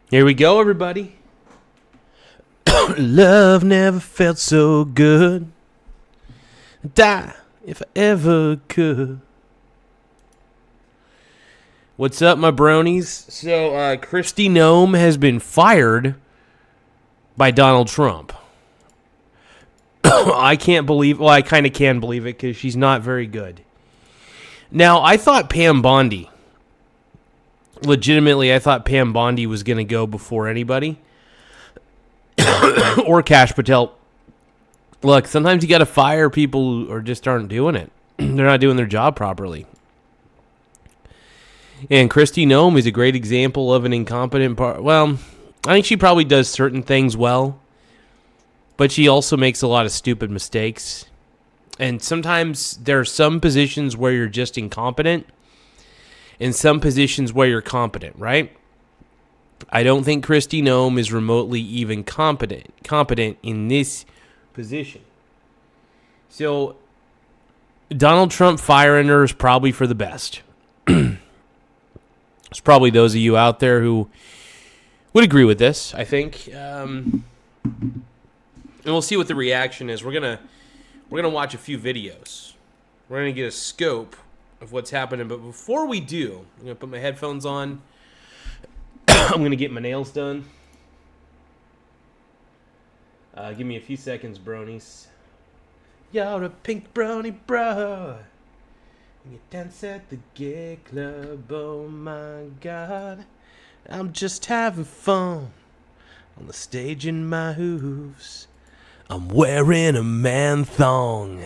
Here we go, everybody. Love never felt so good. Die if I ever could. What's up, my bronies? So, Kristi Noem has been fired by Donald Trump. I can't believe... Well, I kind of can believe it because she's not very good. Now, I thought Pam Bondi... Legitimately, I thought Pam Bondi was going to go before anybody. Or Kash Patel. Look, sometimes you got to fire people who just aren't doing it. They're not doing their job properly. And Kristi Noem is a great example of an incompetent Well, I think she probably does certain things well. But she also makes a lot of stupid mistakes. And sometimes there are some positions where you're just incompetent. In some positions where you're competent, right? I don't think Kristi Noem is remotely even competent in this position. So, Donald Trump firing her is probably for the best. There's probably those of you out there who would agree with this, I think. And we'll see what the reaction is. We're gonna watch a few videos. We're gonna get a scope of what's happening, but before we do, I'm going to put my headphones on. I'm going to get my nails done. Give me a few seconds, bronies. You're a pink brony bro. And you dance at the gay club, oh my God. I'm just having fun on the stage in my hooves. I'm wearing a man thong.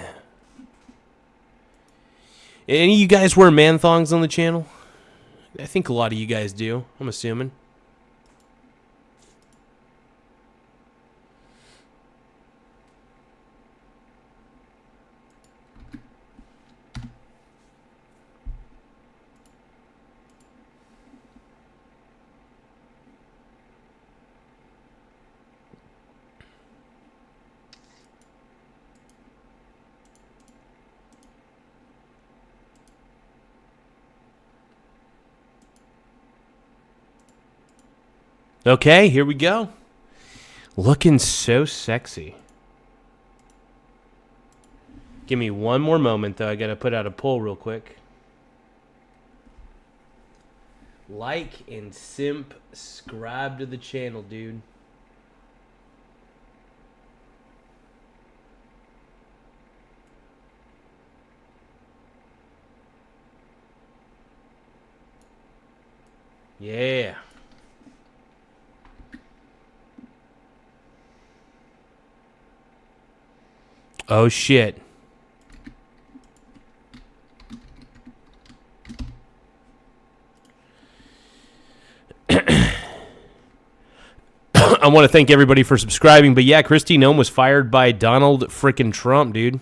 Any of you guys wear man thongs on the channel? I think a lot of you guys do, I'm assuming. Okay, here we go. Looking so sexy. Give me one more moment, though. I got to put out a poll real quick. Like and subscribe to the channel, dude. Yeah. Oh, shit. I want to thank everybody for subscribing, but yeah, Kristi Noem was fired by Donald frickin' Trump, dude.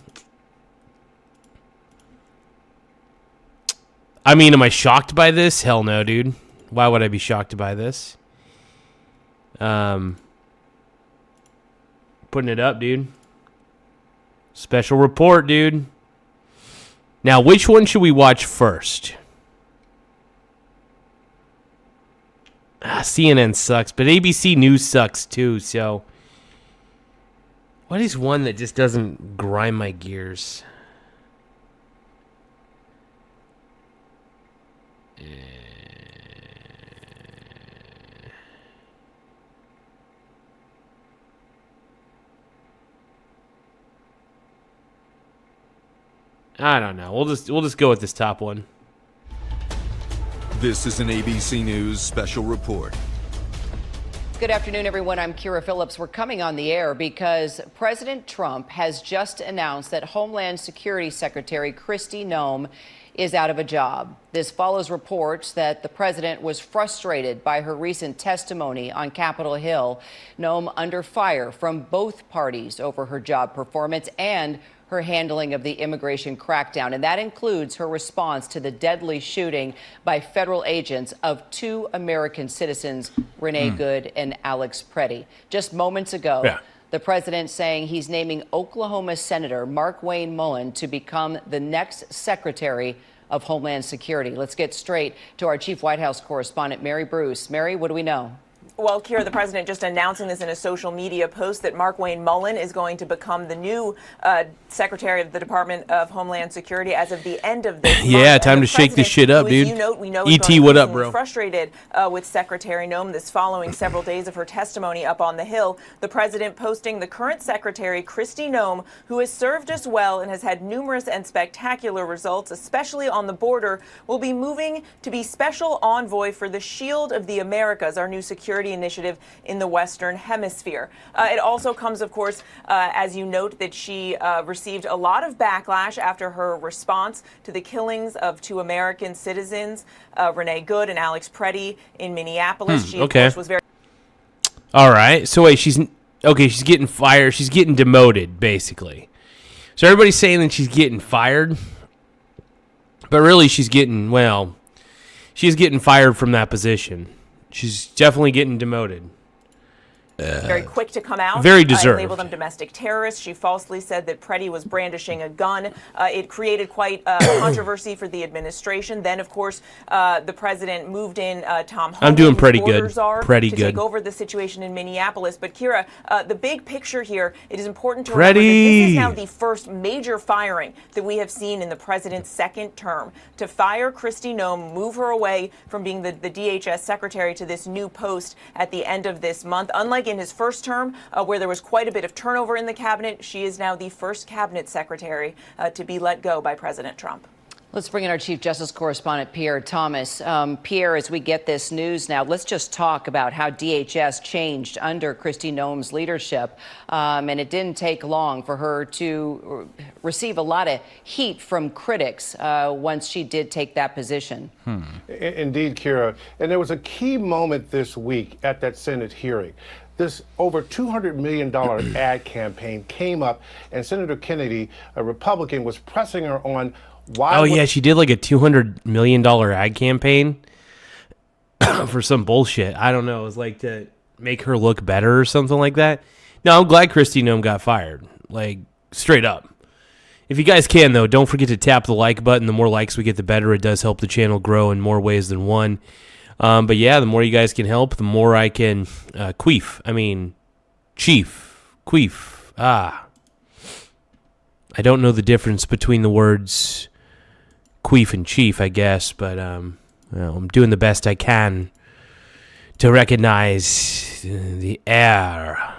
I mean, am I shocked by this? Hell no, dude. Why would I be shocked by this? Putting it up, dude. Special report, dude. Now, which one should we watch first? CNN sucks, but ABC News sucks too, so... What is one that just doesn't grind my gears? I don't know. We'll just go with this top one. This is an ABC News special report. Good afternoon, everyone. I'm Kira Phillips. We're coming on the air because President Trump has just announced that Homeland Security Secretary Kristi Noem is out of a job. This follows reports that the president was frustrated by her recent testimony on Capitol Hill. Noem under fire from both parties over her job performance and her handling of the immigration crackdown, and that includes her response to the deadly shooting by federal agents of two American citizens, Renee Good and Alex Preddy. Just moments ago, the president saying he's naming Oklahoma Senator Markwayne Mullin to become the next Secretary of Homeland Security. Let's get straight to our chief White House correspondent, Mary Bruce. Mary, what do we know? Well, Kira, the president just announcing this in a social media post that Markwayne Mullin is going to become the new Secretary of the Department of Homeland Security as of the end of this month. Yeah, time to shake this shit up, dude. We know E.T., what up, bro? Frustrated with Secretary Noem this following several days of her testimony up on the Hill. The president posting the current Secretary, Kristi Noem, who has served us well and has had numerous and spectacular results, especially on the border, will be moving to be special envoy for the Shield of the Americas, our new security initiative in the Western Hemisphere. It also comes, of course, as you note, that she received a lot of backlash after her response to the killings of 2 American citizens, Renee Good and Alex Preddy in Minneapolis. She, of course, was very... All right. So wait, she's getting fired. She's getting demoted, basically. So everybody's saying that she's getting fired, but really she's getting fired from that position. She's definitely getting demoted. Very quick to come out. Very deserved. Label them domestic terrorists. She falsely said that Preddy was brandishing a gun. It created quite a controversy for the administration. Then, of course, the president moved in Tom Homan, I'm doing pretty good. Pretty good. To take over the situation in Minneapolis. But, Kira, the big picture here, it is important to remember that this is now the first major firing that we have seen in the president's second term. To fire Kristi Noem, move her away from being the DHS secretary to this new post at the end of this month. Unlike in his first term, where there was quite a bit of turnover in the cabinet, she is now the first cabinet secretary to be let go by President Trump. Let's bring in our Chief Justice Correspondent, Pierre Thomas. Pierre, as we get this news now, let's just talk about how DHS changed under Kristi Noem's leadership. And it didn't take long for her to receive a lot of heat from critics once she did take that position. Indeed, Kira. And there was a key moment this week at that Senate hearing. This over $200 million ad campaign came up, and Senator Kennedy, a Republican, was pressing her on why. Oh, yeah, she did like a $200 million ad campaign for some bullshit. I don't know. It was like to make her look better or something like that. No, I'm glad Kristi Noem got fired. Like, straight up. If you guys can, though, don't forget to tap the like button. The more likes we get, the better. It does help the channel grow in more ways than one. But yeah, the more you guys can help, the more I can queef. I don't know the difference between the words queef and chief, I guess, but I'm doing the best I can to recognize the error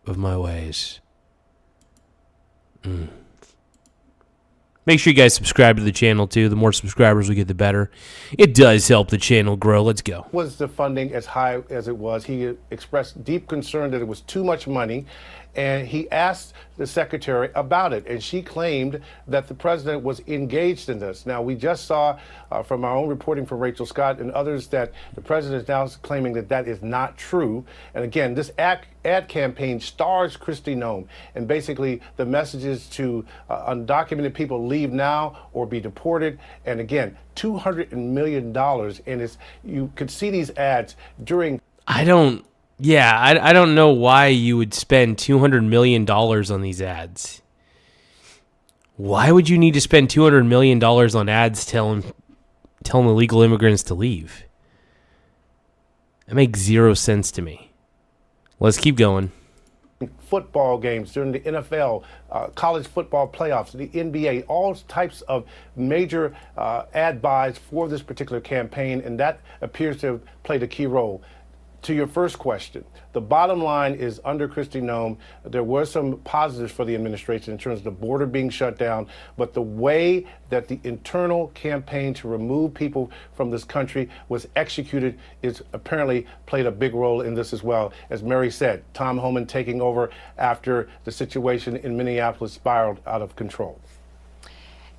of my ways. Make sure you guys subscribe to the channel, too. The more subscribers we get, the better. It does help the channel grow. Let's go. Was the funding as high as it was? He expressed deep concern that it was too much money, and he asked the secretary about it, and she claimed that the president was engaged in this. Now, we just saw from our own reporting from Rachel Scott and others that the president is now claiming that that is not true. And again, this ad campaign stars Kristi Noem, and basically the message is to undocumented people leave now or be deported. And again, $200 million, and you could see these ads during. I don't know why you would spend $200 million on these ads. Why would you need to spend $200 million on ads telling illegal immigrants to leave? That makes zero sense to me. Let's keep going. Football games during the NFL, college football playoffs, the NBA, all types of major ad buys for this particular campaign, and that appears to have played a key role. To your first question, the bottom line is under Kristi Noem, there were some positives for the administration in terms of the border being shut down, but the way that the internal campaign to remove people from this country was executed is apparently played a big role in this as well. As Mary said, Tom Homan taking over after the situation in Minneapolis spiraled out of control.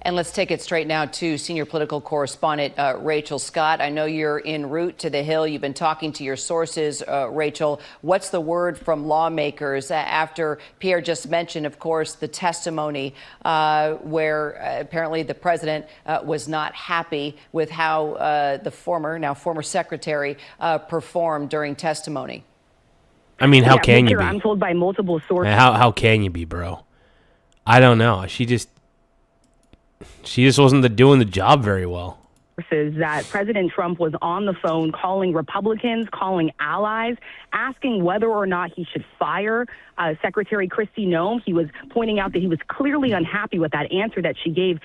And let's take it straight now to senior political correspondent Rachel Scott. I know you're en route to the Hill. You've been talking to your sources, Rachel. What's the word from lawmakers after Pierre just mentioned, of course, the testimony where apparently the president was not happy with how the former secretary performed during testimony? I mean, how can you be? I'm told by multiple sources. How can you be, bro? I don't know. She just wasn't doing the job very well. that President Trump was on the phone calling Republicans, calling allies, asking whether or not he should fire Secretary Kristi Noem. He was pointing out that he was clearly unhappy with that answer that she gave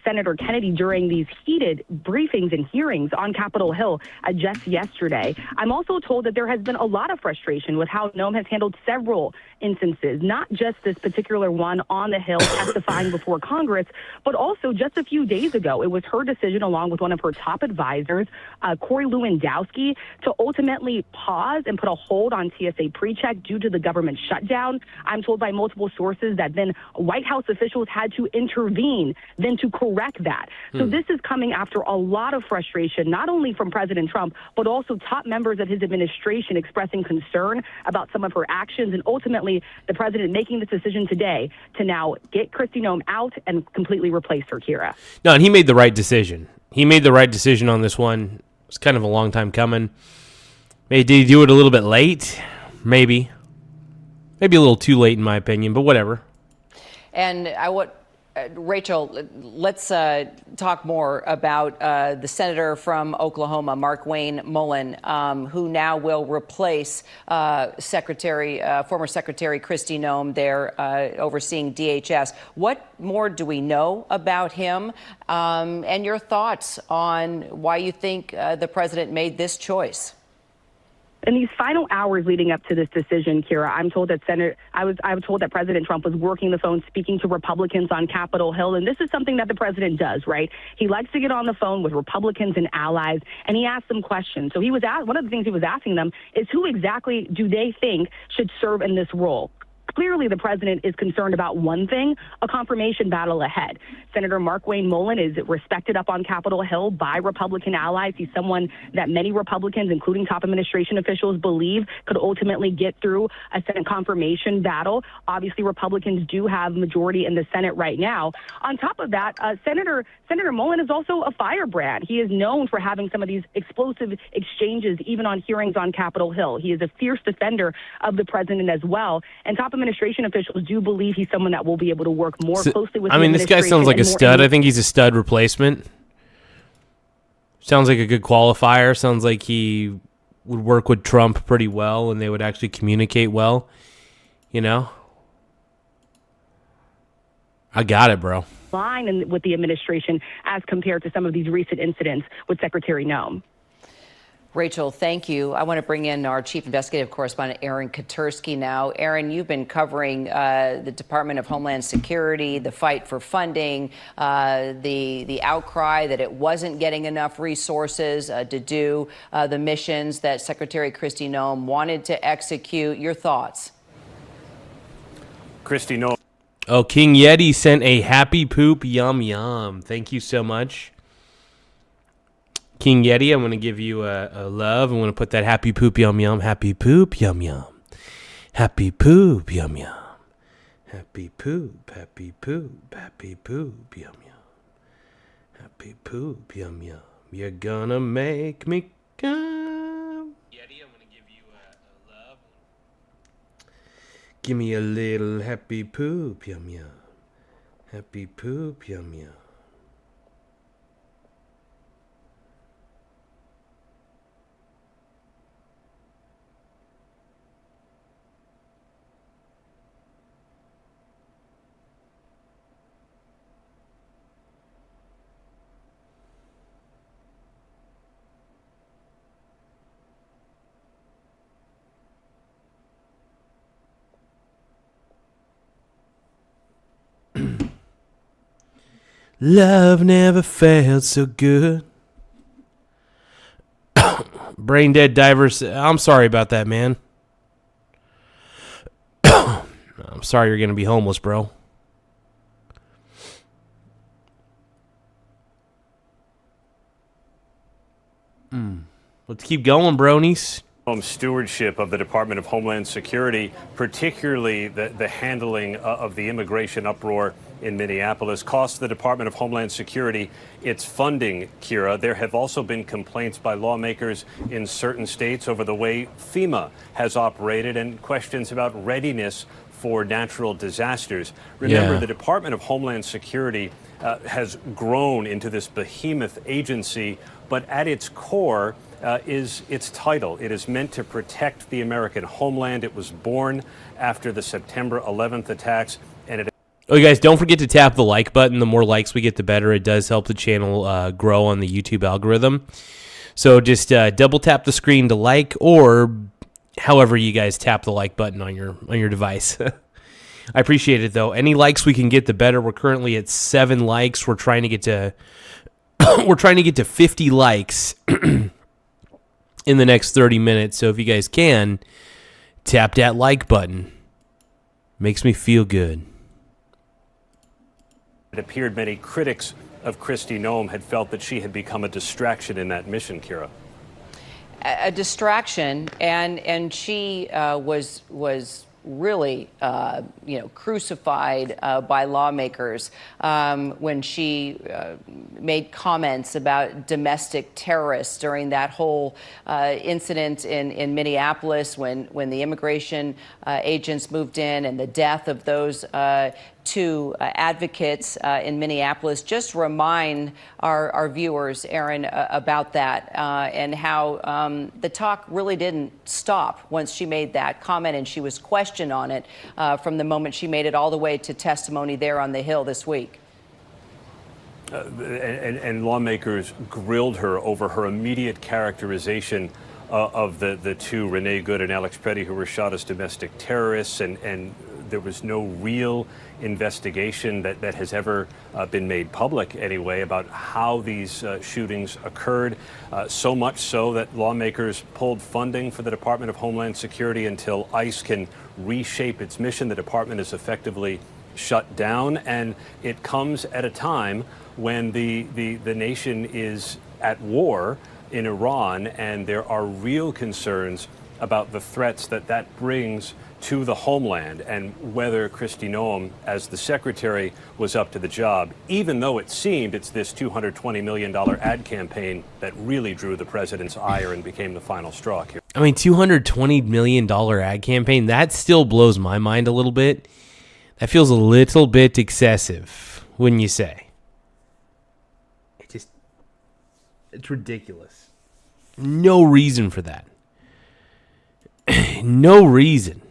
Senator Kennedy during these heated briefings and hearings on Capitol Hill just yesterday. I'm also told that there has been a lot of frustration with how Noem has handled several instances, not just this particular one on the Hill testifying before Congress, but also just a few days ago, it was her decision, along with one of her top advisors, Corey Lewandowski, to ultimately pause and put a hold on TSA PreCheck due to the government shutdown. I'm told by multiple sources that then White House officials had to intervene then to correct that. So this is coming after a lot of frustration, not only from President Trump, but also top members of his administration expressing concern about some of her actions, and ultimately the president making this decision today to now get Kristi Noem out and completely replace her, Kira. No, and he made the right decision. He made the right decision on this one. It's kind of a long time coming. Maybe did he do it a little bit late? Maybe a little too late in my opinion, but whatever. And Rachel, let's talk more about the senator from Oklahoma, Markwayne Mullin, who now will replace former Secretary Kristi Noem there overseeing DHS. What more do we know about him, and your thoughts on why you think the president made this choice? In these final hours leading up to this decision, Kira, I'm told that I was told that President Trump was working the phone, speaking to Republicans on Capitol Hill, and this is something that the president does, right? He likes to get on the phone with Republicans and allies, and he asks them questions. So one of the things he was asking them is who exactly do they think should serve in this role? Clearly, the president is concerned about one thing, a confirmation battle ahead. Senator Markwayne Mullin is respected up on Capitol Hill by Republican allies. He's someone that many Republicans, including top administration officials, believe could ultimately get through a Senate confirmation battle. Obviously, Republicans do have majority in the Senate right now. On top of that, Senator Mullin is also a firebrand. He is known for having some of these explosive exchanges, even on hearings on Capitol Hill. He is a fierce defender of the president as well. And top administration officials do believe he's someone that will be able to work more closely with. I mean, this guy sounds like a stud. I think he's a stud replacement. Sounds like a good qualifier. Sounds like he would work with Trump pretty well, and they would actually communicate well. You know, I got it, bro. Line with the administration as compared to some of these recent incidents with Secretary Noem. Rachel, thank you. I want to bring in our chief investigative correspondent, Aaron Katersky now. Aaron, you've been covering the Department of Homeland Security, the fight for funding, the outcry that it wasn't getting enough resources to do the missions that Secretary Kristi Noem wanted to execute. Your thoughts? Kristi Noem. Oh, King Yeti sent a happy poop yum yum. Thank you so much. King Yeti, I'm going to give you a love. I'm going to put that happy poop yum yum. Happy poop yum yum. Happy poop yum yum. Happy poop, happy poop, happy poop yum yum. Happy poop yum yum. You're gonna make me come. Yeti, I'm going to give you a love. Give me a little happy poop yum yum. Happy poop yum yum. Love never felt so good. Brain dead divers. I'm sorry about that, man. I'm sorry you're going to be homeless, bro. Let's keep going, bronies. Stewardship of the Department of Homeland Security, particularly the handling of the immigration uproar in Minneapolis, cost the Department of Homeland Security its funding, Kira. There have also been complaints by lawmakers in certain states over the way FEMA has operated and questions about readiness for natural disasters. Remember, Yeah. the Department of Homeland Security has grown into this behemoth agency, but at its core is its title. It is meant to protect the American homeland. It was born after the September 11th attacks, and it Oh, you guys, don't forget to tap the like button. The more likes we get, the better. It does help the channel grow on the YouTube algorithm. So just double tap the screen to like, or however you guys tap the like button on your device. I appreciate it, though. Any likes we can get, the better. We're currently at 7 likes. We're trying to get to 50 likes in the next 30 minutes. So if you guys can, tap that like button. Makes me feel good. It appeared many critics of Kristi Noem had felt that she had become a distraction in that mission, Kira. A distraction, and she was really crucified by lawmakers when she made comments about domestic terrorists during that whole incident in Minneapolis when the immigration agents moved in, and the death of those 2 advocates in Minneapolis. Just remind our viewers, Aaron, about that and how the talk really didn't stop once she made that comment, and she was questioned on it from the moment she made it all the way to testimony there on the Hill this week. And lawmakers grilled her over her immediate characterization of the 2, Renee Good and Alex Preddy, who were shot as domestic terrorists, and there was no real investigation that has ever been made public anyway about how these shootings occurred, so much so that lawmakers pulled funding for the Department of Homeland Security until ICE can reshape its mission. The department is effectively shut down, and it comes at a time when the nation is at war in Iran, and there are real concerns about the threats that brings to the homeland, and whether Kristi Noem, as the secretary, was up to the job, even though it seemed it's this $220 million ad campaign that really drew the president's ire and became the final straw here. I mean, $220 million ad campaign, that still blows my mind a little bit. That feels a little bit excessive, wouldn't you say? It's ridiculous. No reason for that. No reason.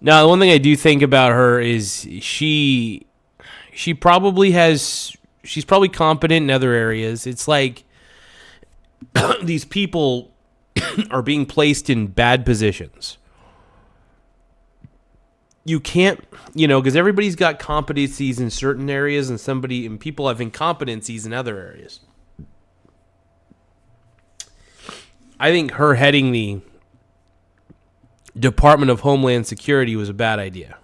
Now, the one thing I do think about her is she's probably competent in other areas. It's like these people are being placed in bad positions. You can't, because everybody's got competencies in certain areas and people have incompetencies in other areas. I think her heading the Department of Homeland Security was a bad idea.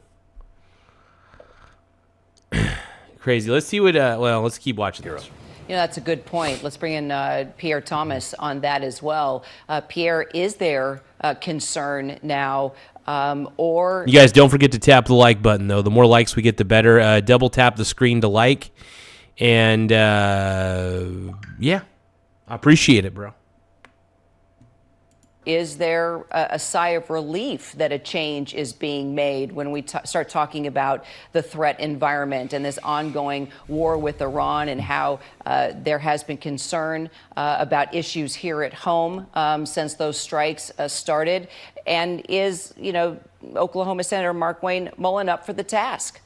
Crazy. Let's see what, let's keep watching this. That's a good point. Let's bring in Pierre Thomas on that as well. Pierre, is there concern now or... You guys don't forget to tap the like button, though. The more likes we get, the better. Double tap the screen to like. And, yeah, I appreciate it, bro. Is there a sigh of relief that a change is being made when we start talking about the threat environment and this ongoing war with Iran, and how there has been concern about issues here at home since those strikes started? And is, Oklahoma Senator Markwayne Mullin up for the task?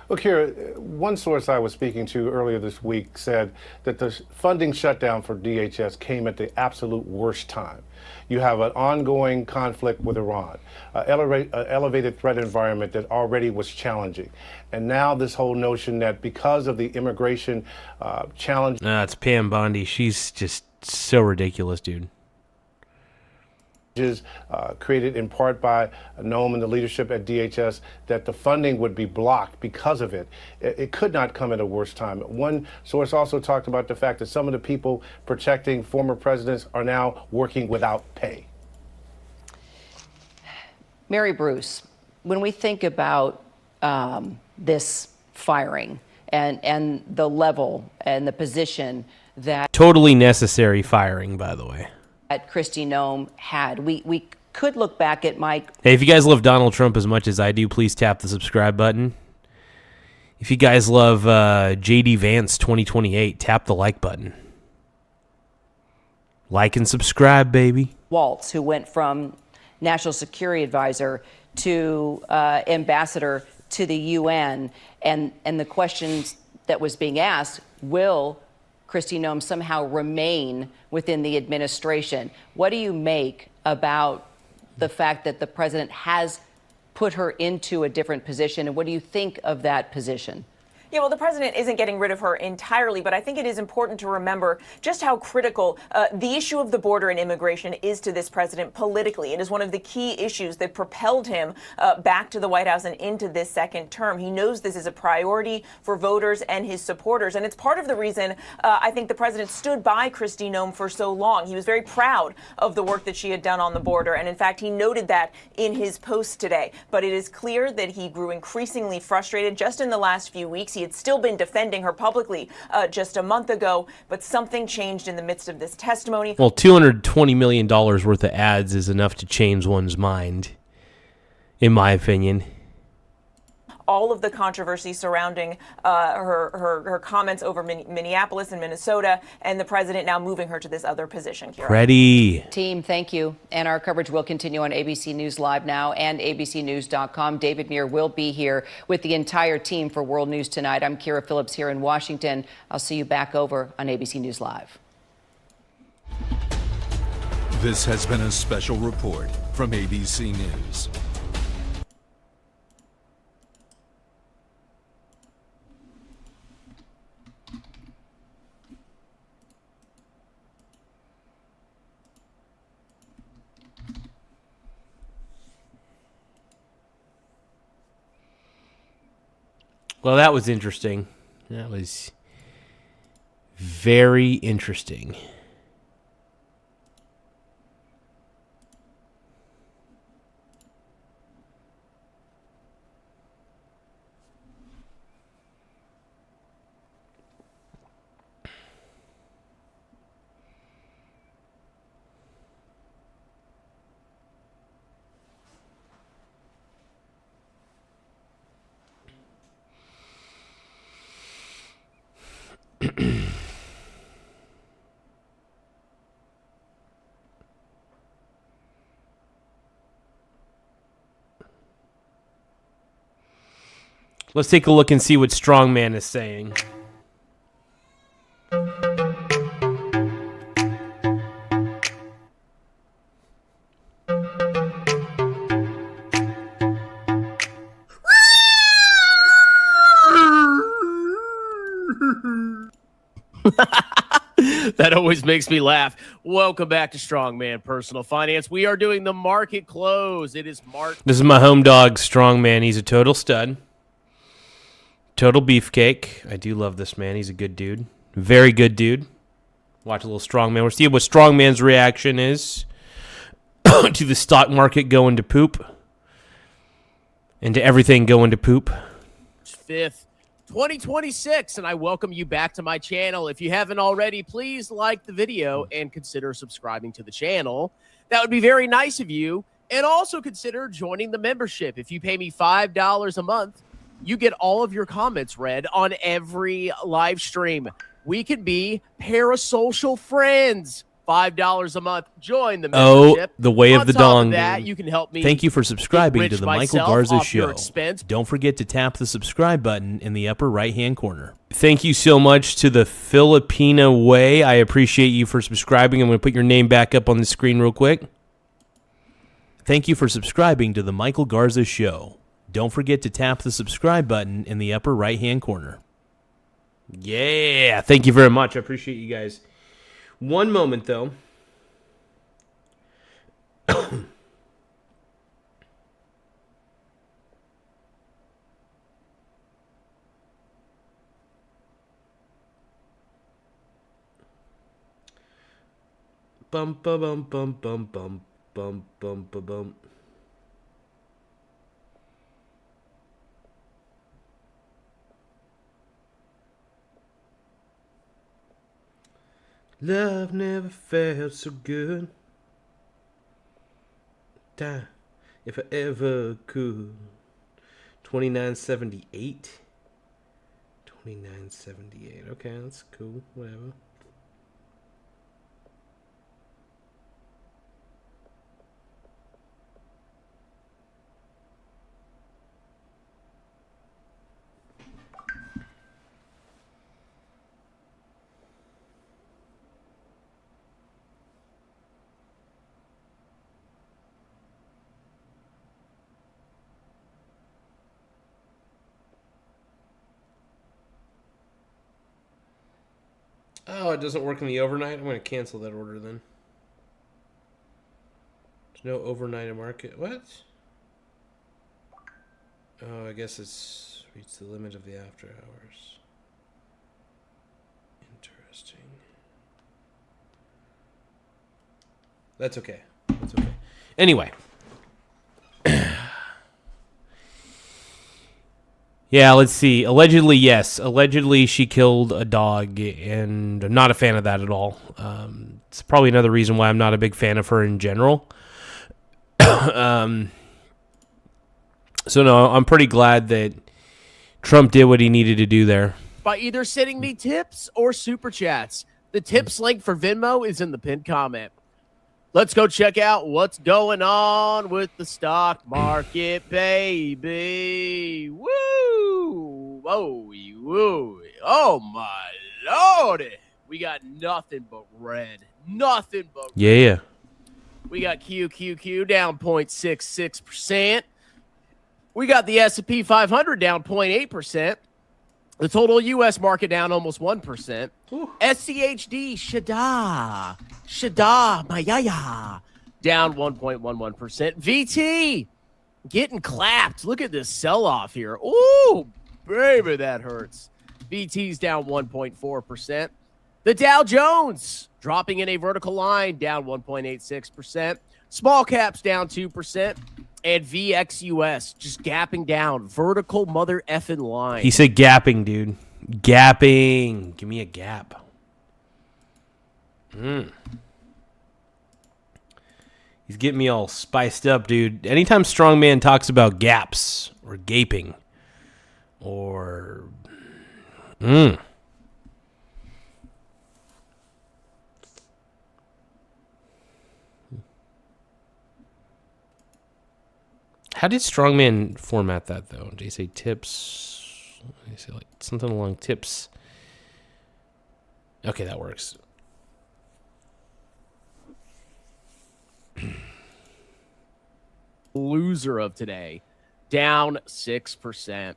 Look here, one source I was speaking to earlier this week said that the funding shutdown for DHS came at the absolute worst time. You have an ongoing conflict with Iran, elevated threat environment that already was challenging. And now this whole notion that because of the immigration challenge... It's Pam Bondi. She's just so ridiculous, dude. Created in part by Noem and the leadership at DHS, that the funding would be blocked because of it. It could not come at a worse time. One source also talked about the fact that some of the people protecting former presidents are now working without pay. Mary Bruce, when we think about this firing and the level and the position that... Totally necessary firing, by the way. Kristi Noem had. We could look back at Mike. Hey, if you guys love Donald Trump as much as I do, please tap the subscribe button. If you guys love J.D. Vance 2028, tap the like button. Like and subscribe, baby. Waltz, who went from National Security Advisor to ambassador to the UN, and the questions that was being asked, will Kristi Noem somehow remain within the administration? What do you make about the fact that the president has put her into a different position, and what do you think of that position? Yeah, well, the president isn't getting rid of her entirely, but I think it is important to remember just how critical the issue of the border and immigration is to this president politically. It is one of the key issues that propelled him back to the White House and into this second term. He knows this is a priority for voters and his supporters, and it's part of the reason I think the president stood by Kristi Noem for so long. He was very proud of the work that she had done on the border, and in fact, he noted that in his post today. But it is clear that he grew increasingly frustrated just in the last few weeks. He had still been defending her publicly just a month ago, but something changed in the midst of this testimony. Well, $220 million worth of ads is enough to change one's mind, in my opinion. All of the controversy surrounding her comments over Minneapolis and Minnesota, and the president now moving her to this other position. Kira. Ready. Team, thank you. And our coverage will continue on ABC News Live now and abcnews.com. David Muir will be here with the entire team for World News Tonight. I'm Kira Phillips here in Washington. I'll see you back over on ABC News Live. This has been a special report from ABC News. Well, that was interesting. That was very interesting. Let's take a look and see what Strongman is saying. That always makes me laugh. Welcome back to Strongman Personal Finance. We are doing the market close. It is March. This is my home dog, Strongman. He's a total stud. Total beefcake. I do love this man. He's a good dude. Very good dude. Watch a little Strongman. We'll see what Strongman's reaction is to the stock market going to poop. And to everything going to poop. 5th, 2026, and I welcome you back to my channel. If you haven't already, please like the video and consider subscribing to the channel. That would be very nice of you. And also consider joining the membership. If you pay me $5 a month, you get all of your comments read on every live stream. We could be parasocial friends. $5 a month. Join the membership. Oh, the way of the dong. That, you can help me. Thank you for subscribing to the Michael Garza Show. Expense. Don't forget to tap the subscribe button in the upper right-hand corner. Thank you so much to the Filipina Way. I appreciate you for subscribing. I'm going to put your name back up on the screen real quick. Thank you for subscribing to the Michael Garza Show. Don't forget to tap the subscribe button in the upper right-hand corner. Yeah, thank you very much. I appreciate you guys. One moment, though. Bum bum bum bum bum bum bum bum bum bum. Love never felt so good. If I ever could. 2978. 2978. Okay, that's cool. Whatever. Oh, it doesn't work in the overnight? I'm going to cancel that order then. There's no overnight in market. What? Oh, I guess it's reached the limit of the after hours. Interesting. That's okay. That's okay. Anyway. Yeah, let's see. Allegedly, yes. Allegedly, she killed a dog, and I'm not a fan of that at all. It's probably another reason why I'm not a big fan of her in general. So, no, I'm pretty glad that Trump did what he needed to do there. By either sending me tips or super chats. The tips link for Venmo is in the pinned comment. Let's go check out what's going on with the stock market, baby. Woo! Whoa, woo. Oh, my Lordy. We got nothing but red. Nothing but red. Yeah. We got QQQ down 0.66%. We got the S&P 500 down 0.8%. The total U.S. market down almost 1%. Ooh. SCHD, Shada, Mayaya, down 1.11%. VT, getting clapped. Look at this sell-off here. Ooh, baby, that hurts. VT's down 1.4%. The Dow Jones, dropping in a vertical line, down 1.86%. Small caps down 2%. And VXUS just gapping down. Vertical mother effing line. He said gapping, dude. Gapping. Give me a gap. He's getting me all spiced up, dude. Anytime Strongman talks about gaps or gaping or... How did Strongman format that, though? Did he say tips? Did he say like something along tips? Okay, that works. Loser of today, down 6%.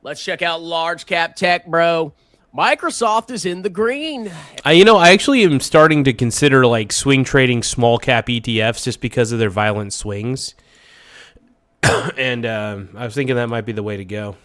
Let's check out large cap tech, bro. Microsoft is in the green. I actually am starting to consider like swing trading small cap ETFs just because of their violent swings. And I was thinking that might be the way to go.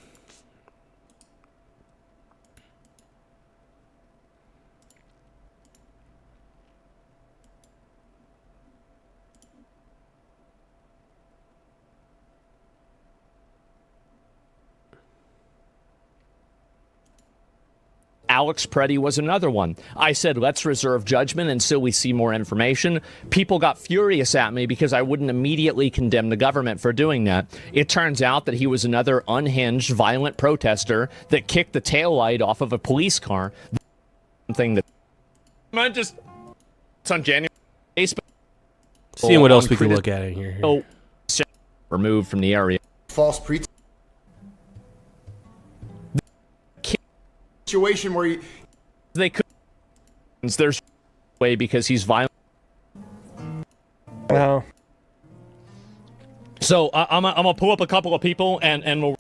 Alex Preddy was another one. I said, let's reserve judgment until we see more information. People got furious at me because I wouldn't immediately condemn the government for doing that. It turns out that he was another unhinged, violent protester that kicked the taillight off of a police car. Something that just it's on January. Seeing what else we can look at in here. Oh, removed from the area. False pretense. Situation where they could. There's way because he's violent. Wow. So I'm gonna pull up a couple of people and we'll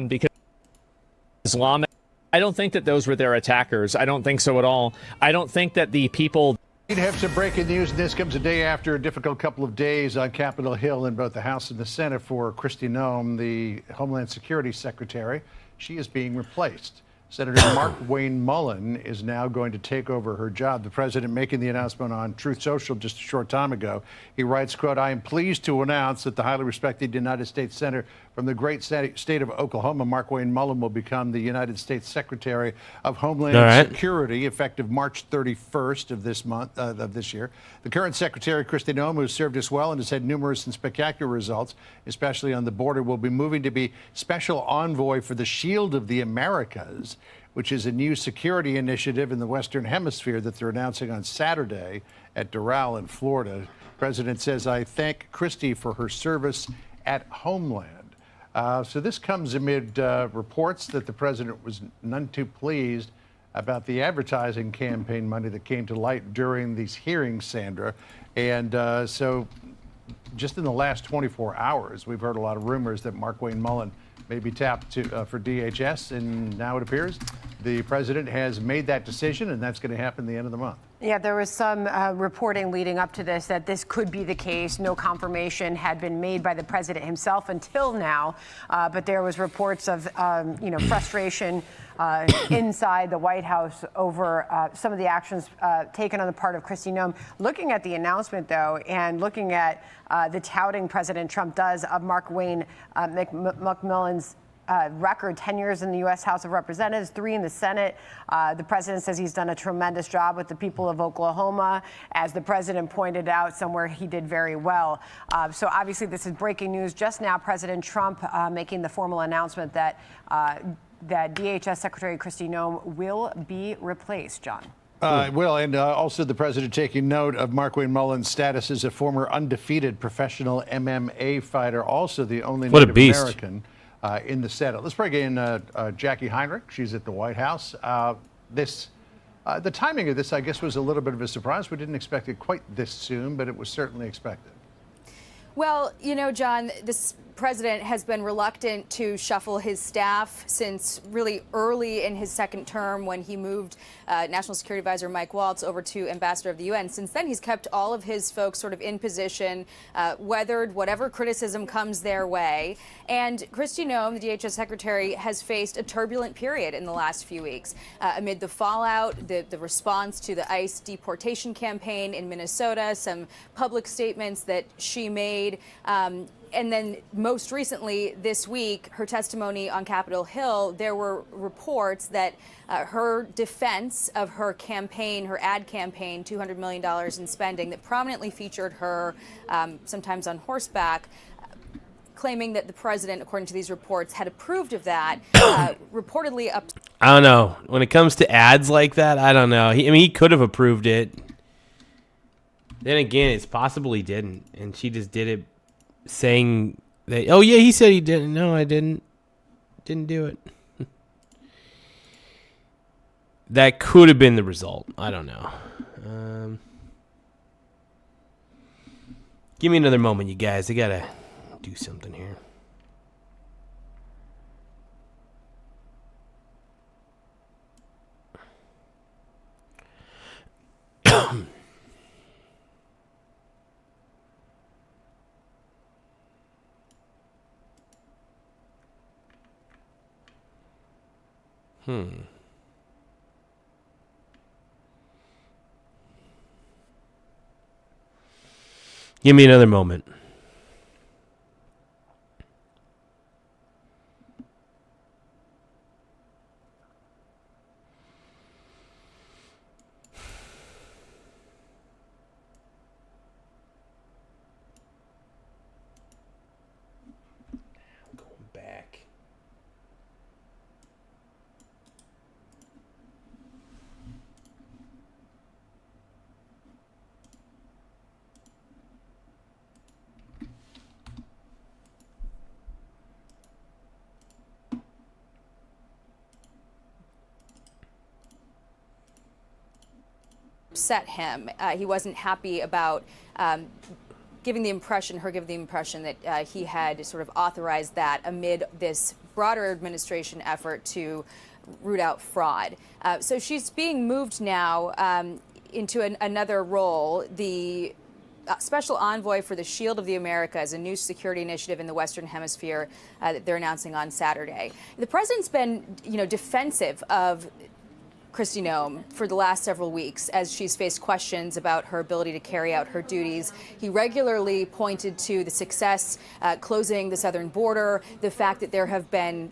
because Islamic. I don't think that those were their attackers. I don't think so at all. I don't think that the people. We'd have some breaking news, and this comes a day after a difficult couple of days on Capitol Hill in both the House and the Senate for Kristi Noem, the Homeland Security Secretary. She is being replaced. Senator Markwayne Mullin is now going to take over her job. The president making the announcement on Truth Social just a short time ago. He writes, quote, "I am pleased to announce that the highly respected United States Senator from the great state of Oklahoma, Markwayne Mullin, will become the United States Secretary of Homeland Security effective March 31st of this month, of this year. The current Secretary, Kristi Noem, who has served us well and has had numerous and spectacular results, especially on the border, will be moving to be Special Envoy for the Shield of the Americas, which is a new security initiative in the Western Hemisphere that they're announcing on Saturday at Doral in Florida. The president says, "I thank Kristi for her service at Homeland." So this comes amid reports that the president was none too pleased about the advertising campaign money that came to light during these hearings, Sandra. And so just in the last 24 hours, we've heard a lot of rumors that Markwayne Mullin may be tapped for DHS, and now it appears the president has made that decision, and that's going to happen at the end of the month. Yeah, there was some reporting leading up to this that this could be the case. No confirmation had been made by the president himself until now, but there was reports of frustration inside the White House over some of the actions taken on the part of Kristi Noem. Looking at the announcement, though, and looking at the touting President Trump does of Markwayne Mullin's record, 10 years in the U.S. House of Representatives, 3 in the Senate. The president says he's done a tremendous job with the people of Oklahoma. As the president pointed out, somewhere he did very well. So obviously this is breaking news. Just now, President Trump making the formal announcement that that DHS Secretary Kristi Noem will be replaced, John. Will, and also the president taking note of Markwayne Mullin's status as a former undefeated professional MMA fighter, also the only Native American in the Senate. Let's bring in Jackie Heinrich. She's at the White House. The timing of this, I guess, was a little bit of a surprise. We didn't expect it quite this soon, but it was certainly expected. Well, you know, John, this president has been reluctant to shuffle his staff since really early in his second term when he moved National Security Advisor Mike Waltz over to Ambassador of the UN. Since then, he's kept all of his folks sort of in position, weathered whatever criticism comes their way. And Kristi Noem, the DHS Secretary, has faced a turbulent period in the last few weeks amid the fallout, the response to the ICE deportation campaign in Minnesota, some public statements that she made. And then most recently this week, her testimony on Capitol Hill, there were reports that her defense of her campaign, her ad campaign, $200 million in spending that prominently featured her sometimes on horseback, claiming that the president, according to these reports, had approved of that, reportedly up. I don't know. When it comes to ads like that, I don't know. He could have approved it. Then again, it's possible he didn't, and she just did it saying that, oh yeah, he said he didn't. No, I didn't do it. That could have been the result. I don't know. Give me another moment, you guys. I gotta do something here. Give me another moment. Going back. Upset him. He wasn't happy about giving the impression that he had sort of authorized that amid this broader administration effort to root out fraud. So she's being moved now into another role. The special envoy for the Shield of the Americas, a new security initiative in the Western Hemisphere that they're announcing on Saturday. The president's been, defensive of Kristi Noem for the last several weeks as she's faced questions about her ability to carry out her duties. He regularly pointed to the success closing the southern border, the fact that there have been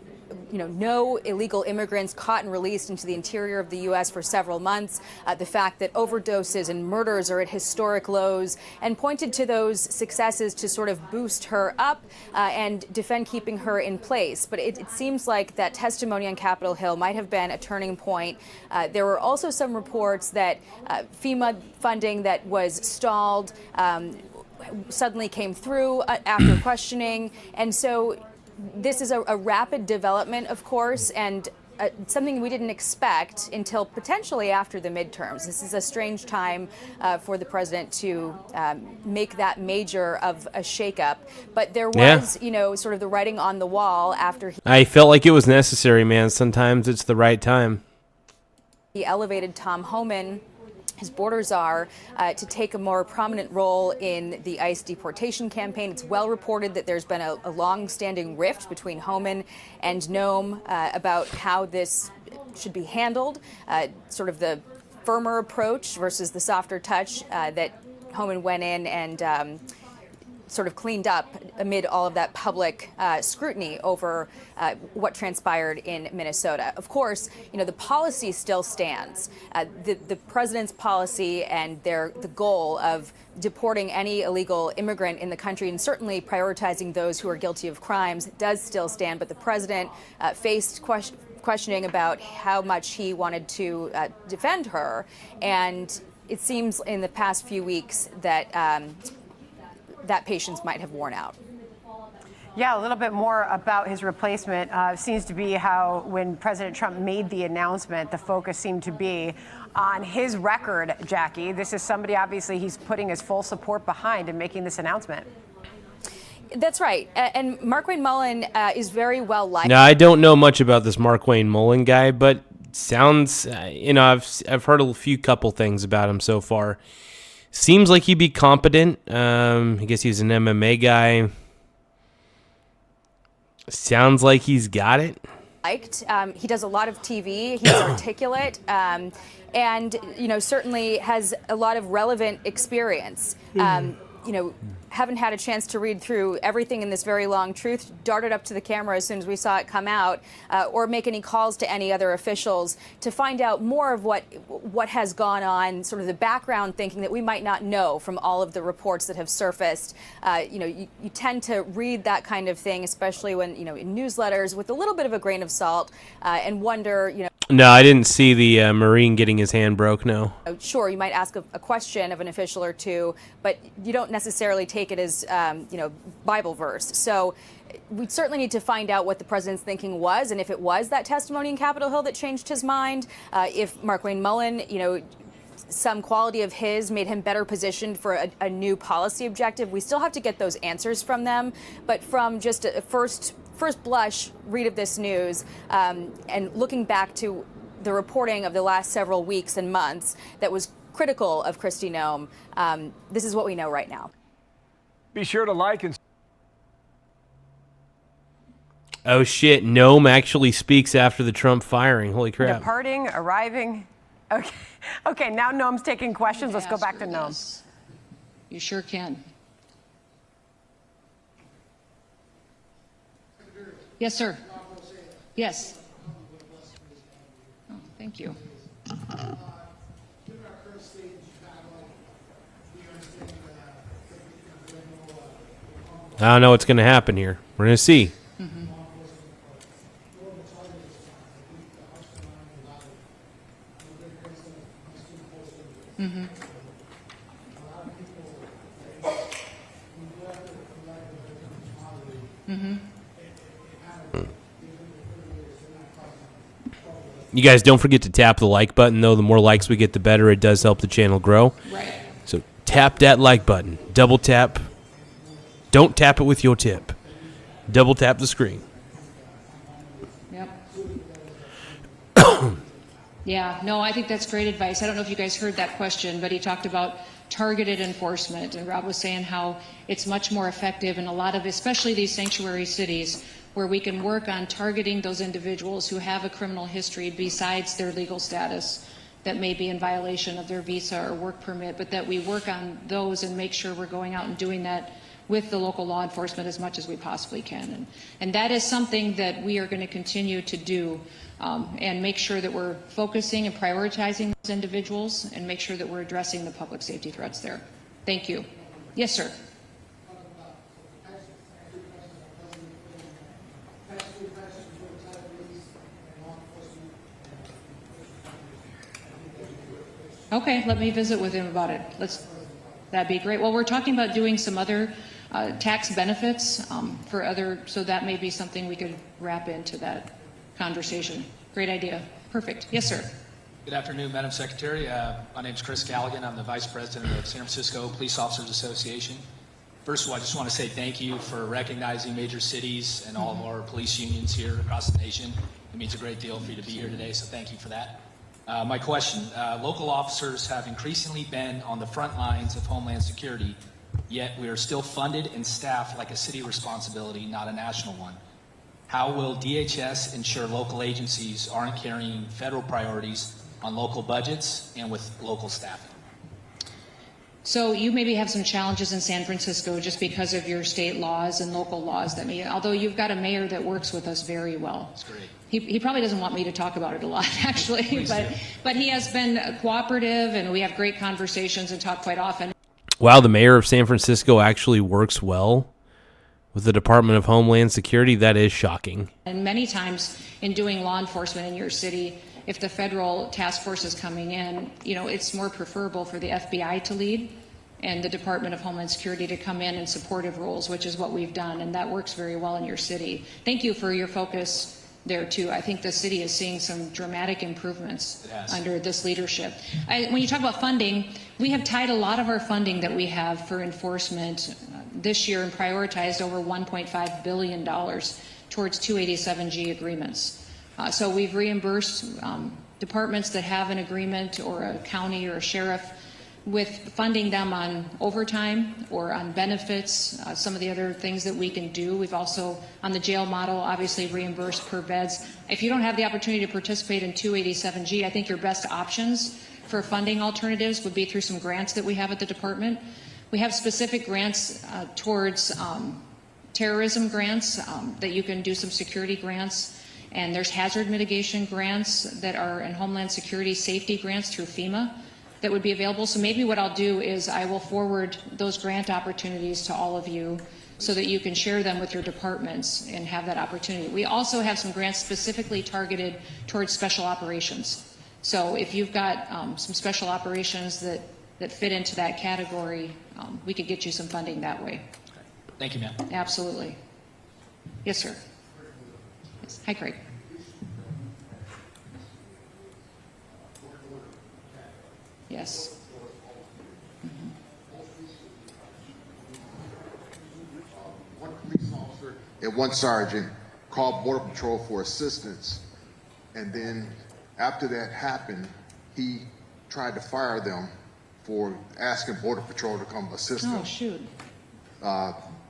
no illegal immigrants caught and released into the interior of the U.S. for several months, the fact that overdoses and murders are at historic lows, and pointed to those successes to sort of boost her up and defend keeping her in place. But it seems like that testimony on Capitol Hill might have been a turning point. There were also some reports that FEMA funding that was stalled suddenly came through after questioning. And so this is a rapid development, of course, and something we didn't expect until potentially after the midterms. This is a strange time for the president to make that major of a shakeup. But there was, sort of the writing on the wall after I felt like it was necessary, man. Sometimes it's the right time. He elevated Tom Homan, his border czar, to take a more prominent role in the ICE deportation campaign. It's well reported that there's been a long-standing rift between Homan and Noem about how this should be handled, sort of the firmer approach versus the softer touch that Homan went in and sort of cleaned up amid all of that public scrutiny over what transpired in Minnesota. Of course, the policy still stands. The president's policy and the goal of deporting any illegal immigrant in the country and certainly prioritizing those who are guilty of crimes does still stand. But the president faced questioning about how much he wanted to defend her. And it seems in the past few weeks that that patience might have worn out. Yeah, a little bit more about his replacement. Seems to be how when President Trump made the announcement, the focus seemed to be on his record, Jackie. This is somebody, obviously, he's putting his full support behind in making this announcement. That's right. And Markwayne Mullin is very well liked. Now, I don't know much about this Markwayne Mullin guy, but sounds, I've heard a few couple things about him so far. Seems like he'd be competent. I guess he's an MMA guy. Sounds like he's got it. He does a lot of TV. He's articulate, and certainly has a lot of relevant experience. Haven't had a chance to read through everything in this very long truth, darted up to the camera as soon as we saw it come out, or make any calls to any other officials to find out more of what has gone on, sort of the background thinking that we might not know from all of the reports that have surfaced. You tend to read that kind of thing, especially when, in newsletters, with a little bit of a grain of salt, and wonder, No, I didn't see the Marine getting his hand broke, no. Sure, you might ask a question of an official or two, but you don't necessarily take it as, Bible verse. So we certainly need to find out what the president's thinking was, and if it was that testimony in Capitol Hill that changed his mind, if Markwayne Mullin, some quality of his made him better positioned for a new policy objective. We still have to get those answers from them, but from just a first blush read of this news, and looking back to the reporting of the last several weeks and months that was critical of Kristi Noem, this is what we know right now. Be sure to like and... Oh, shit. Noem actually speaks after the Trump firing. Holy crap. Departing, arriving. Okay, now Noem's taking questions. Let's go back to Noem. You sure can. Yes, sir. Yes. Oh, thank you. I don't know what's going to happen here. We're going to see. Mm-hmm. Mm-hmm. Mm-hmm. You guys don't forget to tap the like button, though. The more likes we get, the better. It does help the channel grow. Right. So tap that like button. Double tap. Don't tap it with your tip. Double tap the screen. Yep. Yeah, no, I think that's great advice. I don't know if you guys heard that question, but he talked about targeted enforcement, and Rob was saying how it's much more effective in a lot of, especially these sanctuary cities, where we can work on targeting those individuals who have a criminal history besides their legal status that may be in violation of their visa or work permit, but that we work on those and make sure we're going out and doing that with the local law enforcement as much as we possibly can. And that is something that we are going to continue to do, and make sure that we're focusing and prioritizing those individuals and make sure that we're addressing the public safety threats there. Thank you. Yes, sir. Okay, let me visit with him about it. That'd be great. Well, we're talking about doing some other tax benefits for other, so that may be something we could wrap into that conversation. Great idea. Perfect. Yes, sir. Good afternoon, Madam Secretary. My name is Chris Galligan. I'm the Vice President of San Francisco Police Officers Association. First of all, I just want to say thank you for recognizing major cities and all of our police unions here across the nation. It means a great deal for you to be here today, so thank you for that. My question, local officers have increasingly been on the front lines of Homeland Security, yet we are still funded and staffed like a city responsibility, not a national one. How will DHS ensure local agencies aren't carrying federal priorities on local budgets and with local staffing? So you maybe have some challenges in San Francisco just because of your state laws and local laws that may, although you've got a mayor that works with us very well. That's great. He probably doesn't want me to talk about it a lot, actually, but he has been cooperative, and we have great conversations and talk quite often. Wow, the mayor of San Francisco actually works well with the Department of Homeland Security. That is shocking. And many times in doing law enforcement in your city, if the federal task force is coming in, you know, it's more preferable for the FBI to lead and the Department of Homeland Security to come in supportive roles, which is what we've done, and that works very well in your city. Thank you for your focus there too. I think the city is seeing some dramatic improvements under this leadership. When you talk about funding, we have tied a lot of our funding that we have for enforcement this year and prioritized over $1.5 billion towards 287G agreements. So we've reimbursed departments that have an agreement, or a county or a sheriff, with funding them on overtime or on benefits, some of the other things that we can do. We've also, on the jail model, obviously reimbursed per beds. If you don't have the opportunity to participate in 287G, I think your best options for funding alternatives would be through some grants that we have at the department. We have specific grants towards terrorism grants that you can do, some security grants, and there's hazard mitigation grants that are in Homeland Security safety grants through FEMA that would be available. So maybe what I'll do is I will forward those grant opportunities to all of you so that you can share them with your departments and have that opportunity. We also have some grants specifically targeted towards special operations. So if you've got some special operations that fit into that category, we could get you some funding that way. Thank you, ma'am. Absolutely. Yes, sir. Yes. Hi, Craig. Yes. One police officer and one sergeant called Border Patrol for assistance, and then after that happened, he tried to fire them for asking Border Patrol to come assist them. Oh, shoot.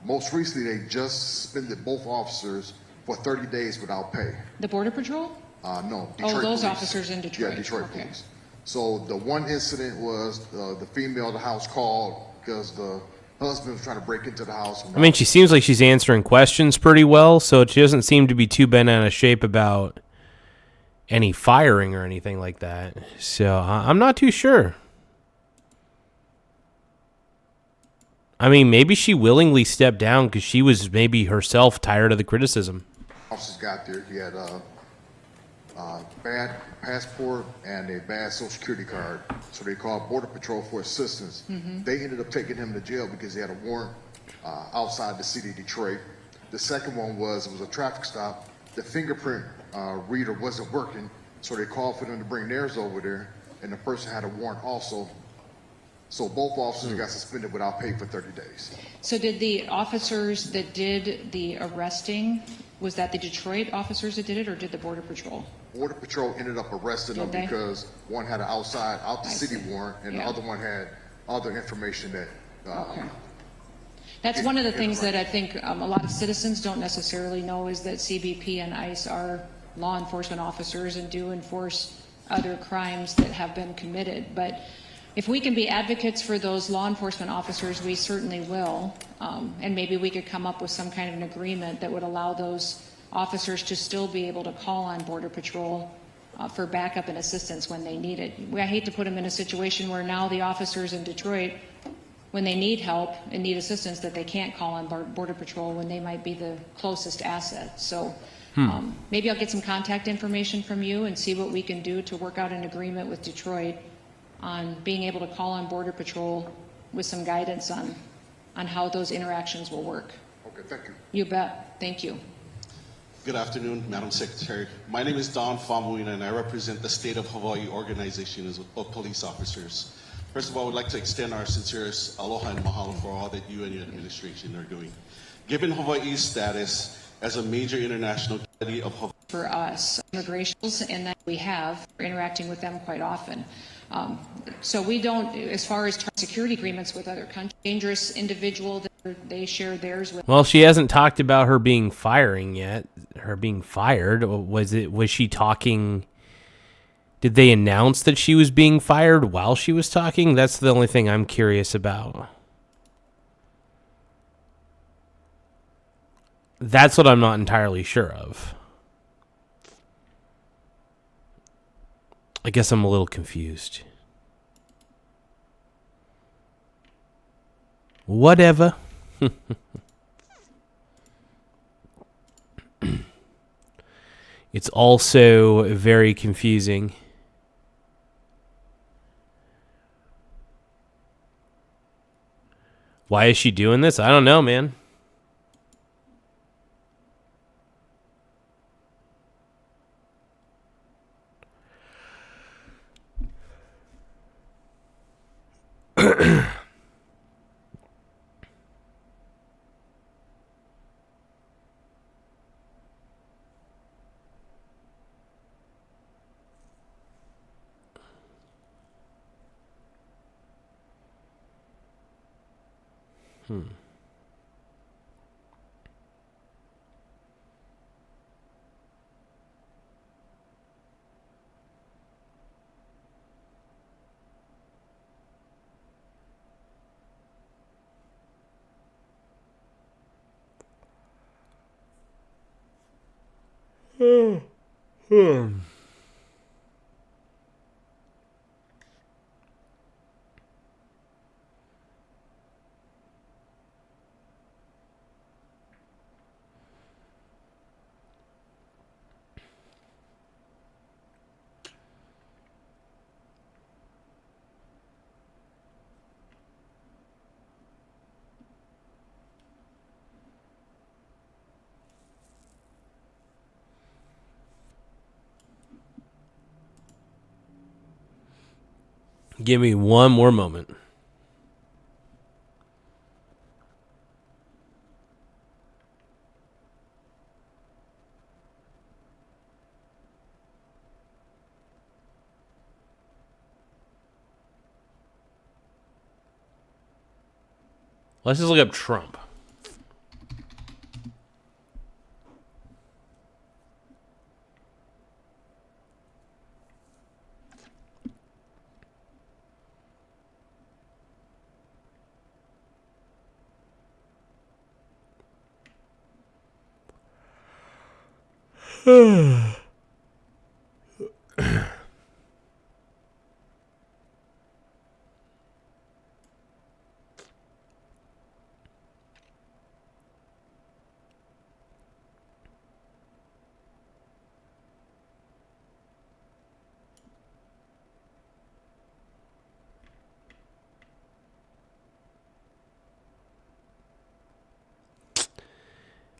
Most recently, they just suspended both officers for 30 days without pay. The Border Patrol? No, Detroit those police. officers in Detroit. Yeah, Detroit Okay. police. So the one incident was the female of the house called because the husband was trying to break into the house. I mean, she seems like she's answering questions pretty well, so she doesn't seem to be too bent out of shape about any firing or anything like that. So I'm not too sure. I mean, maybe she willingly stepped down because she was maybe herself tired of the criticism. Officers got there. He had a bad passport and a bad Social Security card. So they called Border Patrol for assistance. Mm-hmm. They ended up taking him to jail because he had a warrant outside the city of Detroit. The second one was, it was a traffic stop. The fingerprint reader wasn't working, so they called for them to bring theirs over there, and the person had a warrant also. So both officers got suspended without pay for 30 days. So did the officers that did the arresting, Was that the Detroit officers that did it, or did the Border Patrol? Border Patrol ended up arresting them because one had an out the city warrant, and the other one had other information that. Okay. That's one of the things that I think a lot of citizens don't necessarily know, is that CBP and ICE are law enforcement officers and do enforce other crimes that have been committed. But if we can be advocates for those law enforcement officers, we certainly will. And maybe we could come up with some kind of an agreement that would allow those officers to still be able to call on Border Patrol for backup and assistance when they need it. I hate to put them in a situation where now the officers in Detroit, when they need help and need assistance, that they can't call on Border Patrol when they might be the closest asset. So maybe I'll get some contact information from you and see what we can do to work out an agreement with Detroit on being able to call on Border Patrol with some guidance on how those interactions will work. Okay, thank you. You bet. Thank you. Good afternoon, Madam Secretary. My name is Don Famuina, and I represent the State of Hawaii Organization of Police Officers. First of all, I would like to extend our sincerest aloha and mahalo for all that you and your administration are doing. Given Hawaii's status as a major international city of Hawaii, for us, immigrations, and that we have, we're interacting with them quite often. So we don't, as far as security agreements with other countries, dangerous individual, they share theirs with. Well, she hasn't talked about her being firing yet. Her being fired. Was she talking? Did they announce that she was being fired while she was talking? That's the only thing I'm curious about. That's what I'm not entirely sure of. I guess I'm a little confused. Whatever. It's also very confusing. Why is she doing this? I don't know, man. Give me one more moment. Let's just look up Trump.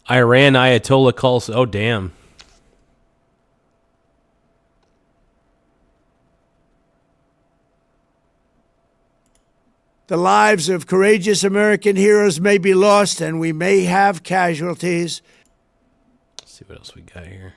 Iran Ayatollah calls. Oh, damn. The lives of courageous American heroes may be lost, and we may have casualties. see what else we got here.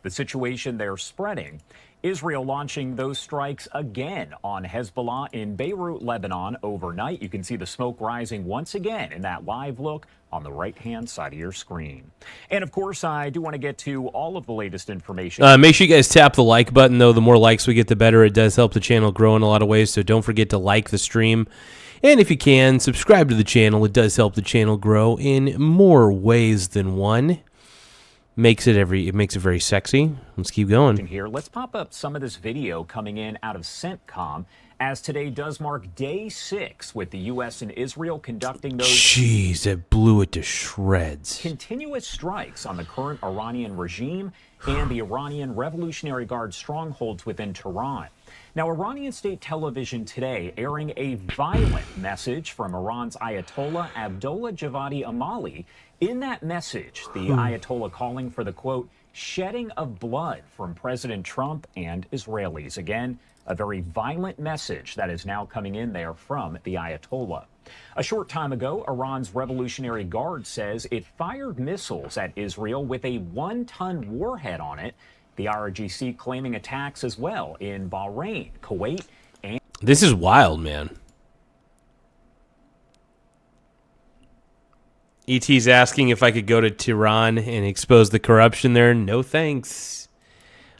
The situation they're spreading. Israel launching those strikes again on Hezbollah in Beirut, Lebanon overnight. You can see the smoke rising once again in that live look on the right-hand side of your screen. And of course, I do want to get to all of the latest information. Make sure you guys tap the like button, though. The more likes we get, the better. It does help the channel grow in a lot of ways, so don't forget to like the stream. And if you can, subscribe to the channel. It does help the channel grow in more ways than one. Makes it very sexy. Let's keep going. Here, let's pop up some of this video coming in out of CENTCOM, as today does mark day 6 with the U.S. and Israel conducting those Jeez, it blew it to shreds. continuous strikes on the current Iranian regime and the Iranian Revolutionary Guard strongholds within Tehran. Now, Iranian state television today airing a violent message from Iran's Ayatollah Abdullah Javadi Amali. In that message, the Ayatollah calling for the, quote, shedding of blood from President Trump and Israelis. Again, a very violent message that is now coming in there from the Ayatollah. A short time ago, Iran's Revolutionary Guard says it fired missiles at Israel with a 1-ton warhead on it. The IRGC claiming attacks as well in Bahrain, Kuwait, and... This is wild, man. ET's asking if I could go to Tehran and expose the corruption there. No thanks.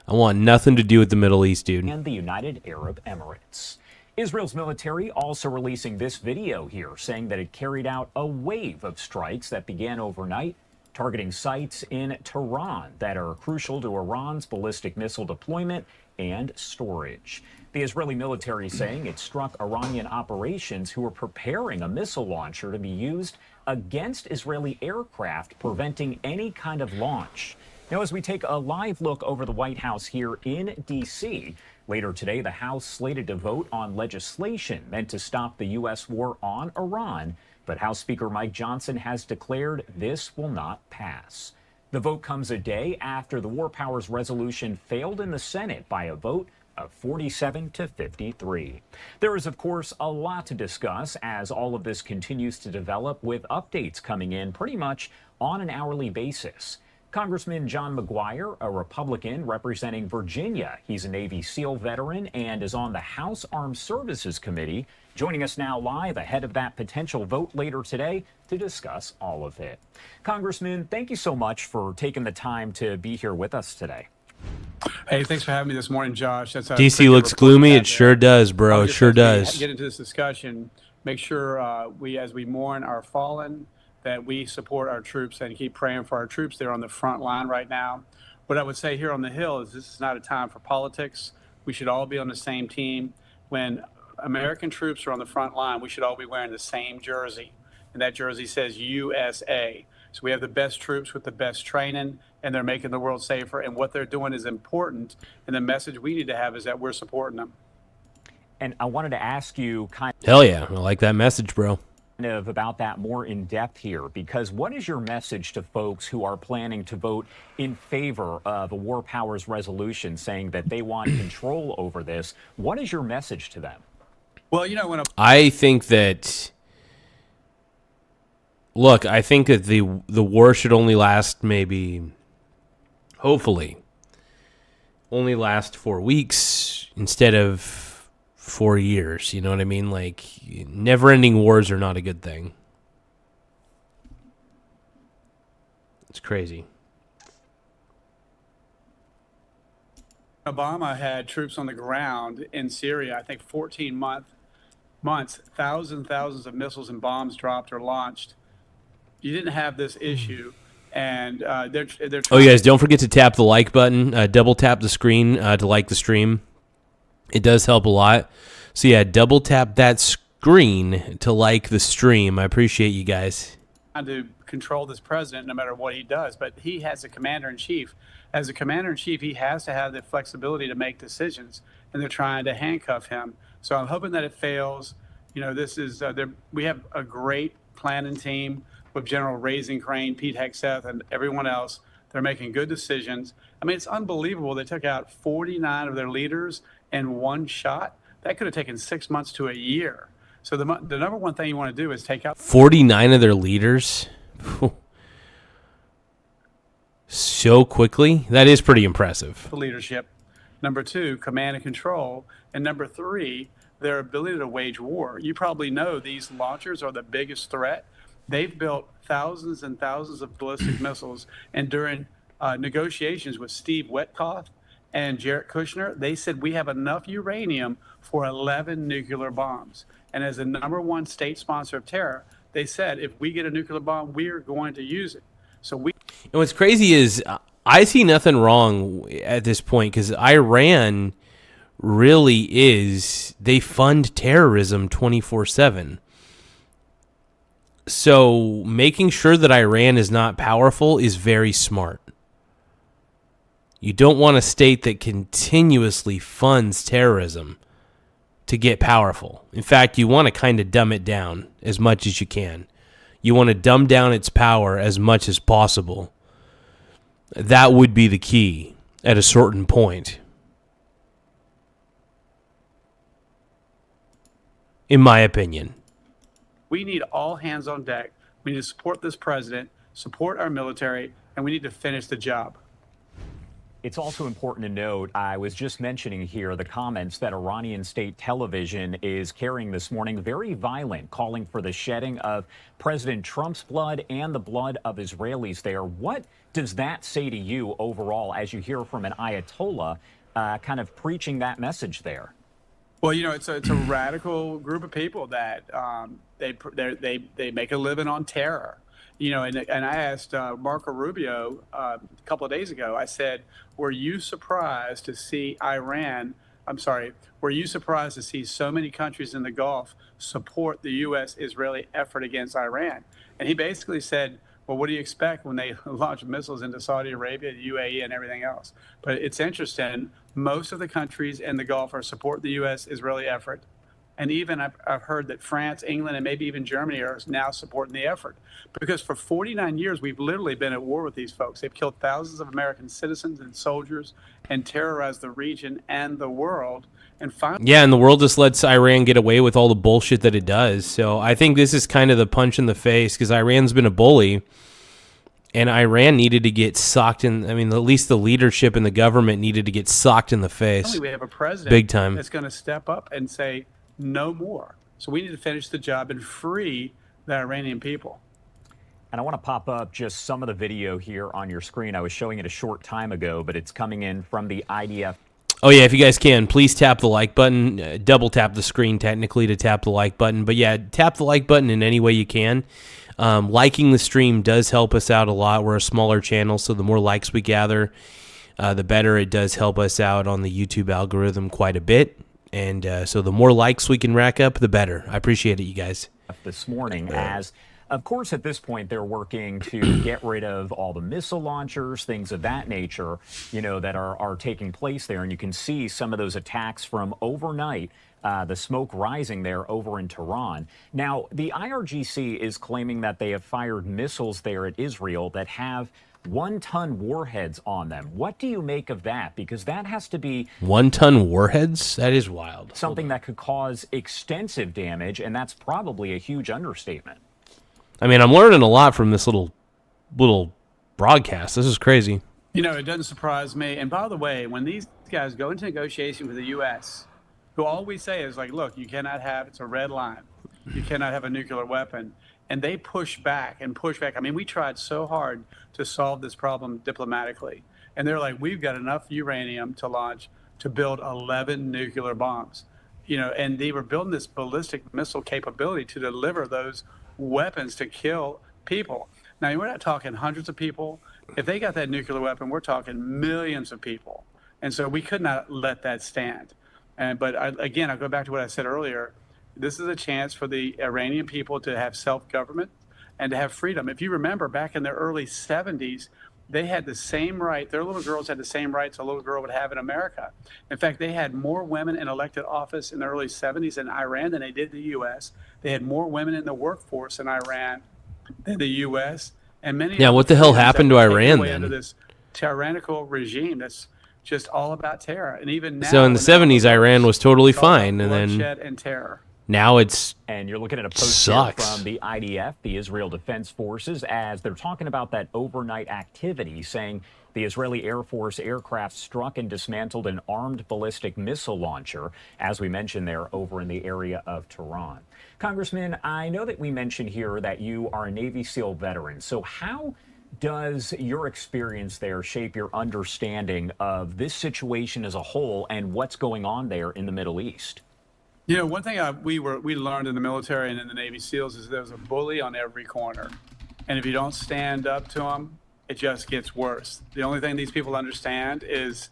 I want nothing to do with the Middle East, dude. And the United Arab Emirates. Israel's military also releasing this video here, saying that it carried out a wave of strikes that began overnight, targeting sites in Tehran that are crucial to Iran's ballistic missile deployment and storage. The Israeli military saying it struck Iranian operations who were preparing a missile launcher to be used against Israeli aircraft, preventing any kind of launch. Now, as we take a live look over the White House here in D.C., later today, the House slated to vote on legislation meant to stop the U.S. war on Iran, but House Speaker Mike Johnson has declared this will not pass. The vote comes a day after the War Powers resolution failed in the Senate by a vote of 47 to 53. There is, of course, a lot to discuss as all of this continues to develop, with updates coming in pretty much on an hourly basis. Congressman John McGuire, a Republican representing Virginia. He's a Navy SEAL veteran and is on the House Armed Services Committee, joining us now live ahead of that potential vote later today to discuss all of it. Congressman, thank you so much for taking the time to be here with us today. Hey, thanks for having me this morning, Josh. That's DC looks gloomy. It sure does, bro. It sure does. Get into this discussion. Make sure as we mourn our fallen, that we support our troops and keep praying for our troops. They're on the front line right now. What I would say here on the Hill is this is not a time for politics. We should all be on the same team. When American troops are on the front line, we should all be wearing the same jersey. And that jersey says USA. So we have the best troops with the best training, and they're making the world safer. And what they're doing is important. And the message we need to have is that we're supporting them. And I wanted to ask you Hell yeah. I like that message, bro. About that more in depth here, because what is your message to folks who are planning to vote in favor of a War Powers resolution saying that they want control over this? What is your message to them? Well, you know, I think that I think that the war should only last hopefully only last 4 weeks instead of 4 years. You know what I mean? Like, never-ending wars are not a good thing. It's crazy. Obama had troops on the ground in Syria, I think 14 months, thousands of missiles and bombs dropped or launched. You didn't have this issue. And they're oh, you guys, don't forget to tap the like button. Double tap the screen to like the stream. It does help a lot. So yeah, double tap that screen to like the stream. I appreciate you guys. To control this president no matter what he does, but he has a commander-in-chief. As a commander-in-chief, he has to have the flexibility to make decisions, and they're trying to handcuff him. So I'm hoping that it fails. You know, this is we have a great planning team with General Crane, Pete Hegseth, and everyone else. They're making good decisions. I mean, it's unbelievable. They took out 49 of their leaders in one shot. That could have taken 6 months to a year. So the number one thing you want to do is take out 49 of their leaders so quickly. That is pretty impressive. the leadership. Number two, command and control. And number three, their ability to wage war. You probably know these launchers are the biggest threat. They've built thousands and thousands of ballistic missiles. And during negotiations with Steve Witkoff and Jared Kushner, they said we have enough uranium for 11 nuclear bombs. And as the number one state sponsor of terror, they said if we get a nuclear bomb, we're going to use it. So we. And what's crazy is I see nothing wrong at this point because Iran really is, they fund terrorism 24/7. So making sure that Iran is not powerful is very smart. You don't want a state that continuously funds terrorism to get powerful. In fact, you want to kind of dumb it down as much as you can. You want to dumb down its power as much as possible. That would be the key at a certain point. In my opinion. We need all hands on deck. We need to support this president, support our military, and we need to finish the job. It's also important to note, I was just mentioning here the comments that Iranian state television is carrying this morning, very violent, calling for the shedding of President Trump's blood and the blood of Israelis there. What does that say to you overall as you hear from an Ayatollah kind of preaching that message there? Well, you know, it's a radical group of people that they make a living on terror. You know, and I asked Marco Rubio a couple of days ago, I said, were you surprised to see were you surprised to see so many countries in the Gulf support the U.S.-Israeli effort against Iran? And he basically said, well, what do you expect when they launch missiles into Saudi Arabia, the UAE, and everything else? But it's interesting. Most of the countries in the Gulf are support the U.S.-Israeli effort. And even I've heard that France, England, and maybe even Germany are now supporting the effort. Because for 49 years, we've literally been at war with these folks. They've killed thousands of American citizens and soldiers and terrorized the region and the world. And finally, yeah, and the world just lets Iran get away with all the bullshit that it does. So I think this is kind of the punch in the face because Iran's been a bully. And Iran needed to get socked in. I mean, at least the leadership and the government needed to get socked in the face. we have a president big time that's going to step up and say, no more. So we need to finish the job and free the Iranian people. And I want to pop up just some of the video here on your screen. I was showing it a short time ago, but it's coming in from the IDF. Oh, yeah, if you guys can, please tap the like button. Double tap the screen, technically, to tap the like button. But, yeah, tap the like button in any way you can. Liking the stream does help us out a lot. We're a smaller channel, so the more likes we gather, the better. It does help us out on the YouTube algorithm quite a bit. And so the more likes we can rack up, the better. I appreciate it, you guys. This morning, as, of course, at this point, they're working to get rid of all the missile launchers, things of that nature, you know, that are taking place there. And you can see some of those attacks from overnight, the smoke rising there over in Tehran. Now, the IRGC is claiming that they have fired missiles there at Israel that have 1-ton warheads on them. What do you make of that? Because that has to be 1-ton warheads? That is wild. Something that could cause extensive damage, and that's probably a huge understatement. I mean, I'm learning a lot from this little broadcast. This is crazy. You know, it doesn't surprise me. And by the way, when these guys go into negotiation with the U.S., who all we say is like, look, you cannot have, it's a red line. You cannot have a nuclear weapon. And they push back and push back. I mean, we tried so hard to solve this problem diplomatically. And they're like, we've got enough uranium to launch to build 11 nuclear bombs. You know, and they were building this ballistic missile capability to deliver those weapons to kill people. Now, we're not talking hundreds of people. If they got that nuclear weapon, we're talking millions of people. And so we could not let that stand. But again, I'll go back to what I said earlier. This is a chance for the Iranian people to have self-government and to have freedom. If you remember, back in the early 70s, they had the same right. Their little girls had the same rights a little girl would have in America. In fact, they had more women in elected office in the early 70s in Iran than they did in the U.S. They had more women in the workforce in Iran than the U.S. and many. Yeah, other what the hell freedoms that happened were to taken Iran away then? Under this tyrannical regime that's just all about terror. And even now, So in the when they're on 70s, ropes, Iran was totally it's all about fine, and then bloodshed and terror. now it's And you're looking at a post here sucks. from the IDF, the Israel Defense Forces, as they're talking about that overnight activity, saying the Israeli Air Force aircraft struck and dismantled an armed ballistic missile launcher, as we mentioned there, over in the area of Tehran. Congressman, I know that we mentioned here that you are a Navy SEAL veteran. So how does your experience there shape your understanding of this situation as a whole and what's going on there in the Middle East? You know, one thing we learned in the military and in the Navy SEALs is there's a bully on every corner. And if you don't stand up to them, it just gets worse. The only thing these people understand is,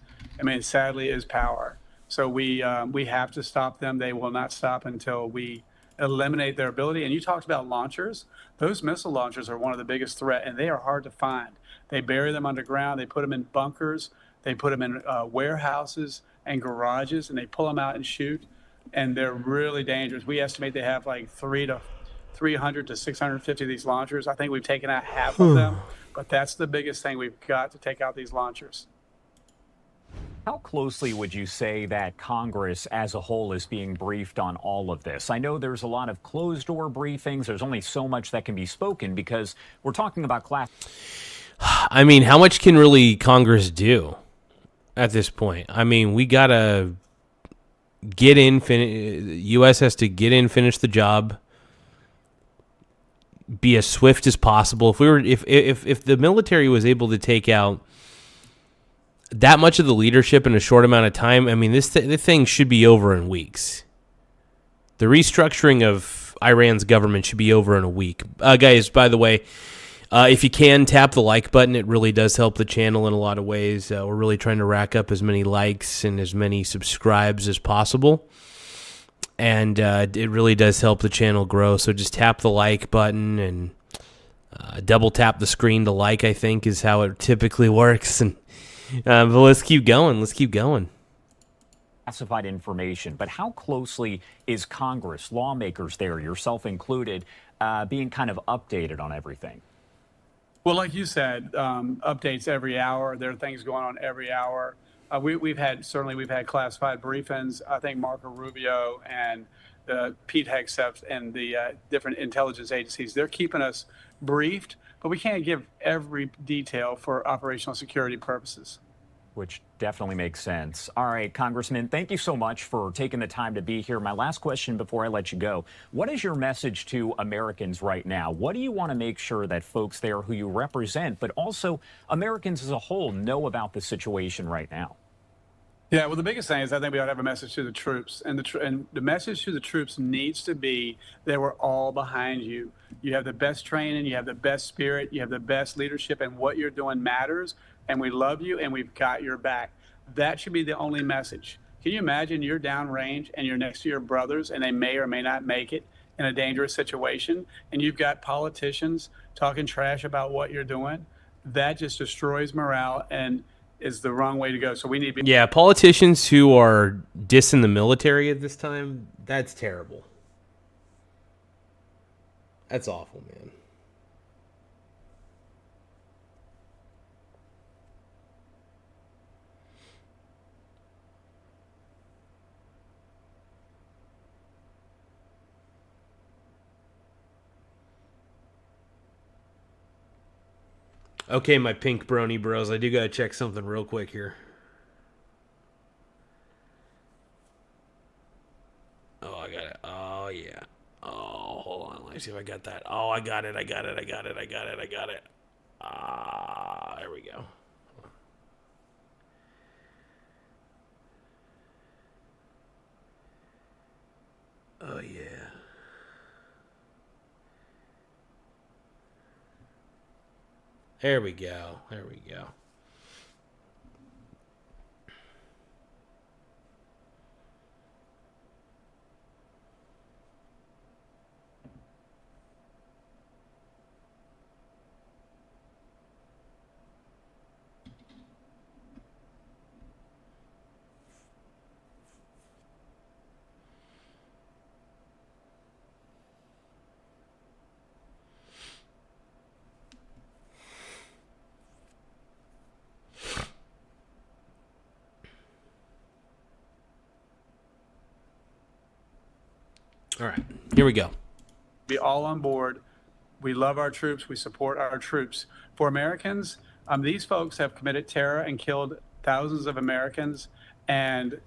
sadly, is power. So we have to stop them. They will not stop until we eliminate their ability. And you talked about launchers. Those missile launchers are one of the biggest threat, and they are hard to find. They bury them underground. They put them in bunkers. They put them in warehouses and garages, and they pull them out and shoot. And they're really dangerous. We estimate they have like 300 to 650 of these launchers. I think we've taken out half of them, but that's the biggest thing. We've got to take out these launchers. How closely would you say that Congress as a whole is being briefed on all of this? I know there's a lot of closed-door briefings. There's only so much that can be spoken because we're talking about class. I mean, how much can really Congress do at this point? I mean, we got to get in, the U.S. has to get in, finish the job, be as swift as possible. If the military was able to take out that much of the leadership in a short amount of time, I mean, this thing should be over in weeks. The restructuring of Iran's government should be over in a week. Guys, by the way, if you can, tap the like button. It really does help the channel in a lot of ways. We're really trying to rack up as many likes and as many subscribes as possible. And it really does help the channel grow. So just tap the like button and double tap the screen to like, I think, is how it typically works. And but let's keep going. Let's keep going. Classified information, but how closely is Congress, lawmakers there, yourself included, being kind of updated on everything? Well, like you said, updates every hour. There are things going on every hour. We've had classified briefings. I think Marco Rubio and Pete Hegseth and the different intelligence agencies, they're keeping us briefed, but we can't give every detail for operational security purposes. Which definitely makes sense. All right, Congressman, thank you so much for taking the time to be here. My last question before I let you go, what is your message to Americans right now? What do you want to make sure that folks there who you represent, but also Americans as a whole, know about the situation right now? Yeah, well, the biggest thing is I think we ought to have a message to the troops. And the message to the troops needs to be that we're all behind you. You have the best training, you have the best spirit, you have the best leadership, and what you're doing matters. And we love you, and we've got your back. That should be the only message. Can you imagine you're downrange and you're next to your brothers, and they may or may not make it in a dangerous situation, and you've got politicians talking trash about what you're doing? That just destroys morale and is the wrong way to go. So we need to be... Yeah, politicians who are dissing the military at this time, that's terrible. That's awful, man. Okay, my pink brony bros, I do gotta check something real quick here. Oh, I got it. Oh, yeah. Oh, hold on. Let me see if I got that. Oh, I got it. There we go. Oh, yeah. There we go. All right, here we go. Be all on board. We love our troops. We support our troops. For Americans, these folks have committed terror and killed thousands of Americans and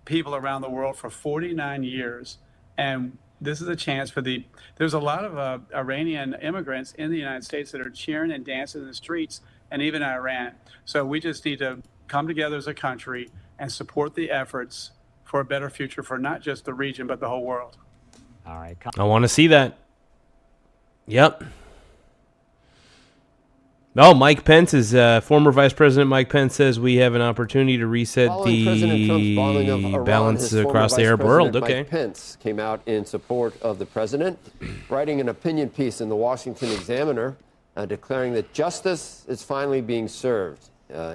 people around the world for 49 years. And this is a chance for there's a lot of Iranian immigrants in the United States that are cheering and dancing in the streets, and even Iran. So we just need to come together as a country and support the efforts for a better future for not just the region, but the whole world. All right. I want to see that. Yep. Oh, Mike Pence is former Vice President Mike Pence says we have an opportunity to reset Following President Trump's bombing of Iran, balance his former across the Vice Arab President world. Okay. Mike Pence came out in support of the president, writing an opinion piece in the Washington Examiner declaring that justice is finally being served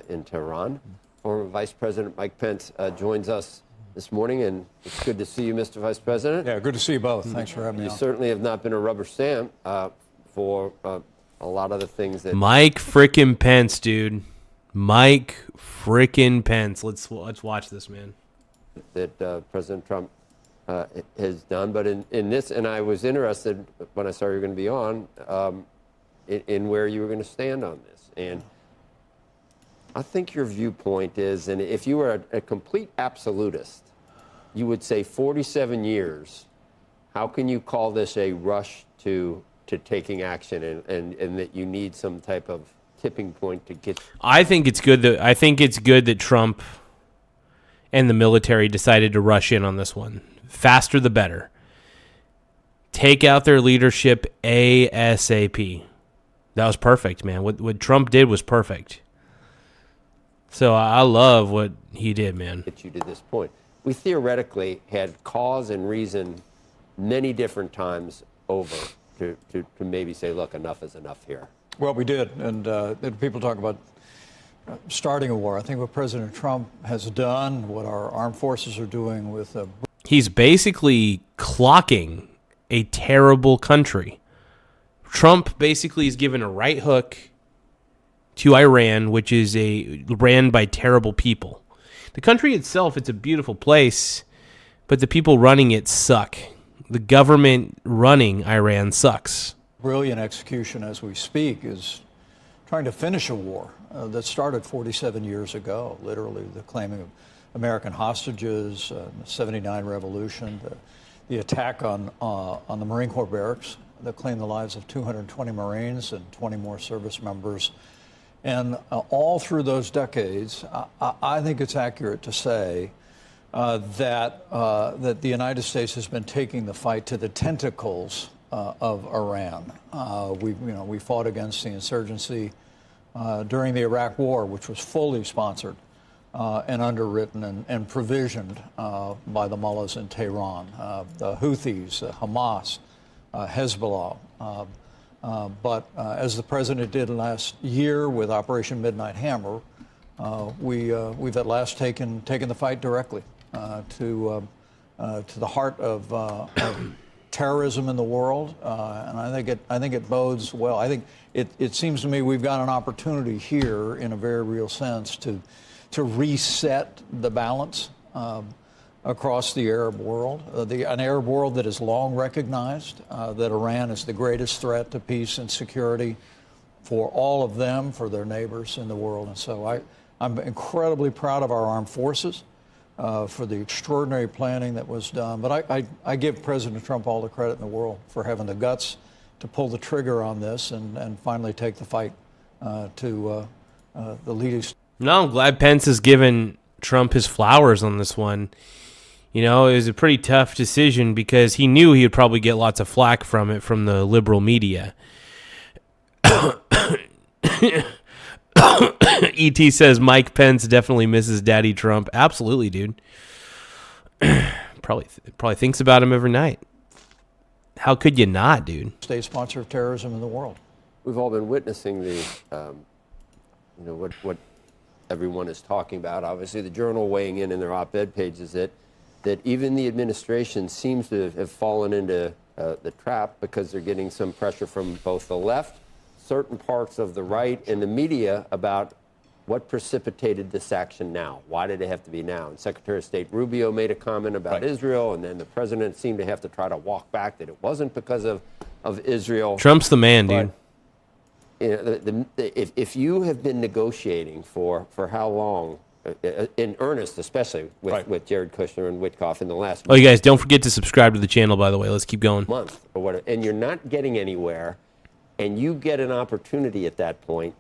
in Tehran. Former Vice President Mike Pence joins us this morning, and it's good to see you, Mr. Vice President. Yeah, good to see you both. Thanks for having me You on. certainly have not been a rubber stamp for a lot of the things that Mike frickin' Pence, dude. Mike frickin' Pence. Let's watch this, man. That President Trump has done. But in this, and I was interested when I saw you were going to be on, in where you were going to stand on this. And I think your viewpoint is, and if you were a complete absolutist, you would say 47 years, how can you call this a rush to taking action, and that you need some type of tipping point to get? I think it's good that Trump and the military decided to rush in on this one. Faster the better. Take out their leadership ASAP. That was perfect, man. What Trump did was perfect. So I love what he did, man. Get you to this point. We theoretically had cause and reason many different times over to maybe say, look, enough is enough here. Well, we did, and people talk about starting a war. I think what President Trump has done, what our armed forces are doing with he's basically clocking a terrible country. Trump basically is given a right hook to Iran, which is ran by terrible people. The country itself, it's a beautiful place, but the people running it suck. The government running Iran sucks. brilliant execution as we speak is trying to finish a war that started 47 years ago, literally the claiming of American hostages, the 79 revolution, the attack on the Marine Corps barracks that claimed the lives of 220 Marines and 20 more service members. And all through those decades, I think it's accurate to say that the United States has been taking the fight to the tentacles of Iran. We fought against the insurgency during the Iraq War, which was fully sponsored and underwritten and provisioned by the mullahs in Tehran, the Houthis, Hamas, Hezbollah. But as the president did last year with Operation Midnight Hammer, we've at last taken the fight directly to the heart of terrorism in the world, and I think it bodes well. I think it seems to me we've got an opportunity here, in a very real sense, to reset the balance across the Arab world, an Arab world that has long recognized that Iran is the greatest threat to peace and security for all of them, for their neighbors in the world. And so I'm incredibly proud of our armed forces for the extraordinary planning that was done. But I give President Trump all the credit in the world for having the guts to pull the trigger on this and finally take the fight to the leading. No, I'm glad Pence has given Trump his flowers on this one. You know, it was a pretty tough decision because he knew he would probably get lots of flack from it from the liberal media. E.T. says Mike Pence definitely misses Daddy Trump. Absolutely, dude. Probably thinks about him every night. How could you not, dude? State sponsor of terrorism in the world. We've all been witnessing what everyone is talking about. Obviously, the Journal weighing in their op-ed pages that even the administration seems to have fallen into the trap because they're getting some pressure from both the left, certain parts of the right, and the media about what precipitated this action now? Why did it have to be now? And Secretary of State Rubio made a comment about Israel, and then the president seemed to have to try to walk back that it wasn't because of Israel. Trump's the man, dude. If you have been negotiating for how long, in earnest, especially with Jared Kushner and Witkoff in the last Oh, you guys, don't forget to subscribe to the channel, by the way. Let's keep going. month or whatever, and you're not getting anywhere, and you get an opportunity at that point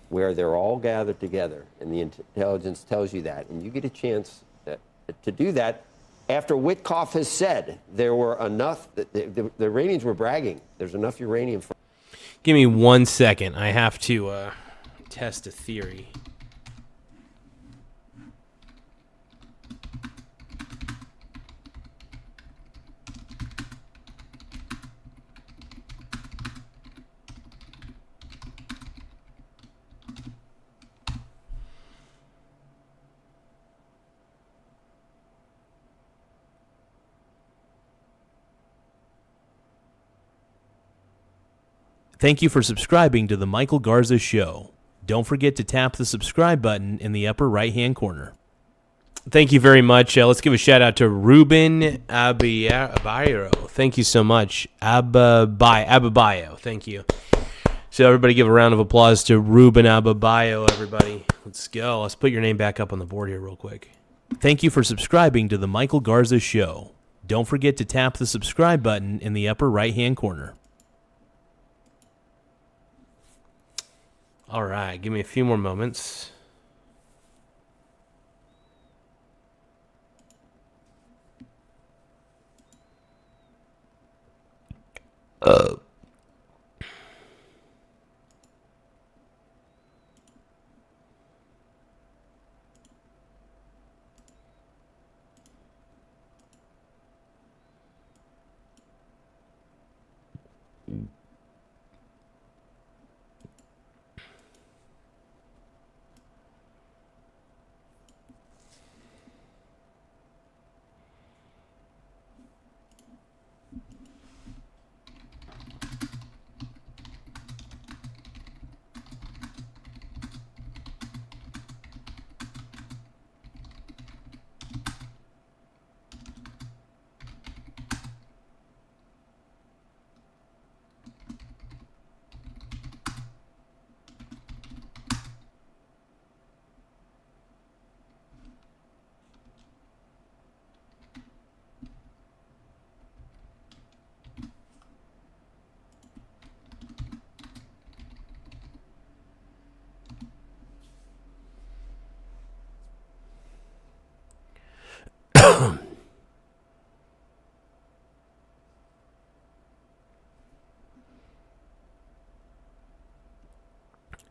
where they're all gathered together, and the intelligence tells you that, and you get a chance to do that after Witkoff has said there were enough, the Iranians were bragging, there's enough uranium for... Give me 1 second. I have to test a theory. Thank you for subscribing to The Michael Garza Show. Don't forget to tap the subscribe button in the upper right-hand corner. Thank you very much. Let's give a shout-out to Ruben Abayo. Thank you so much. Ababayo. Thank you. So everybody give a round of applause to Ruben Ababayo, everybody. Let's go. Let's put your name back up on the board here real quick. Thank you for subscribing to The Michael Garza Show. Don't forget to tap the subscribe button in the upper right-hand corner. All right, give me a few more moments.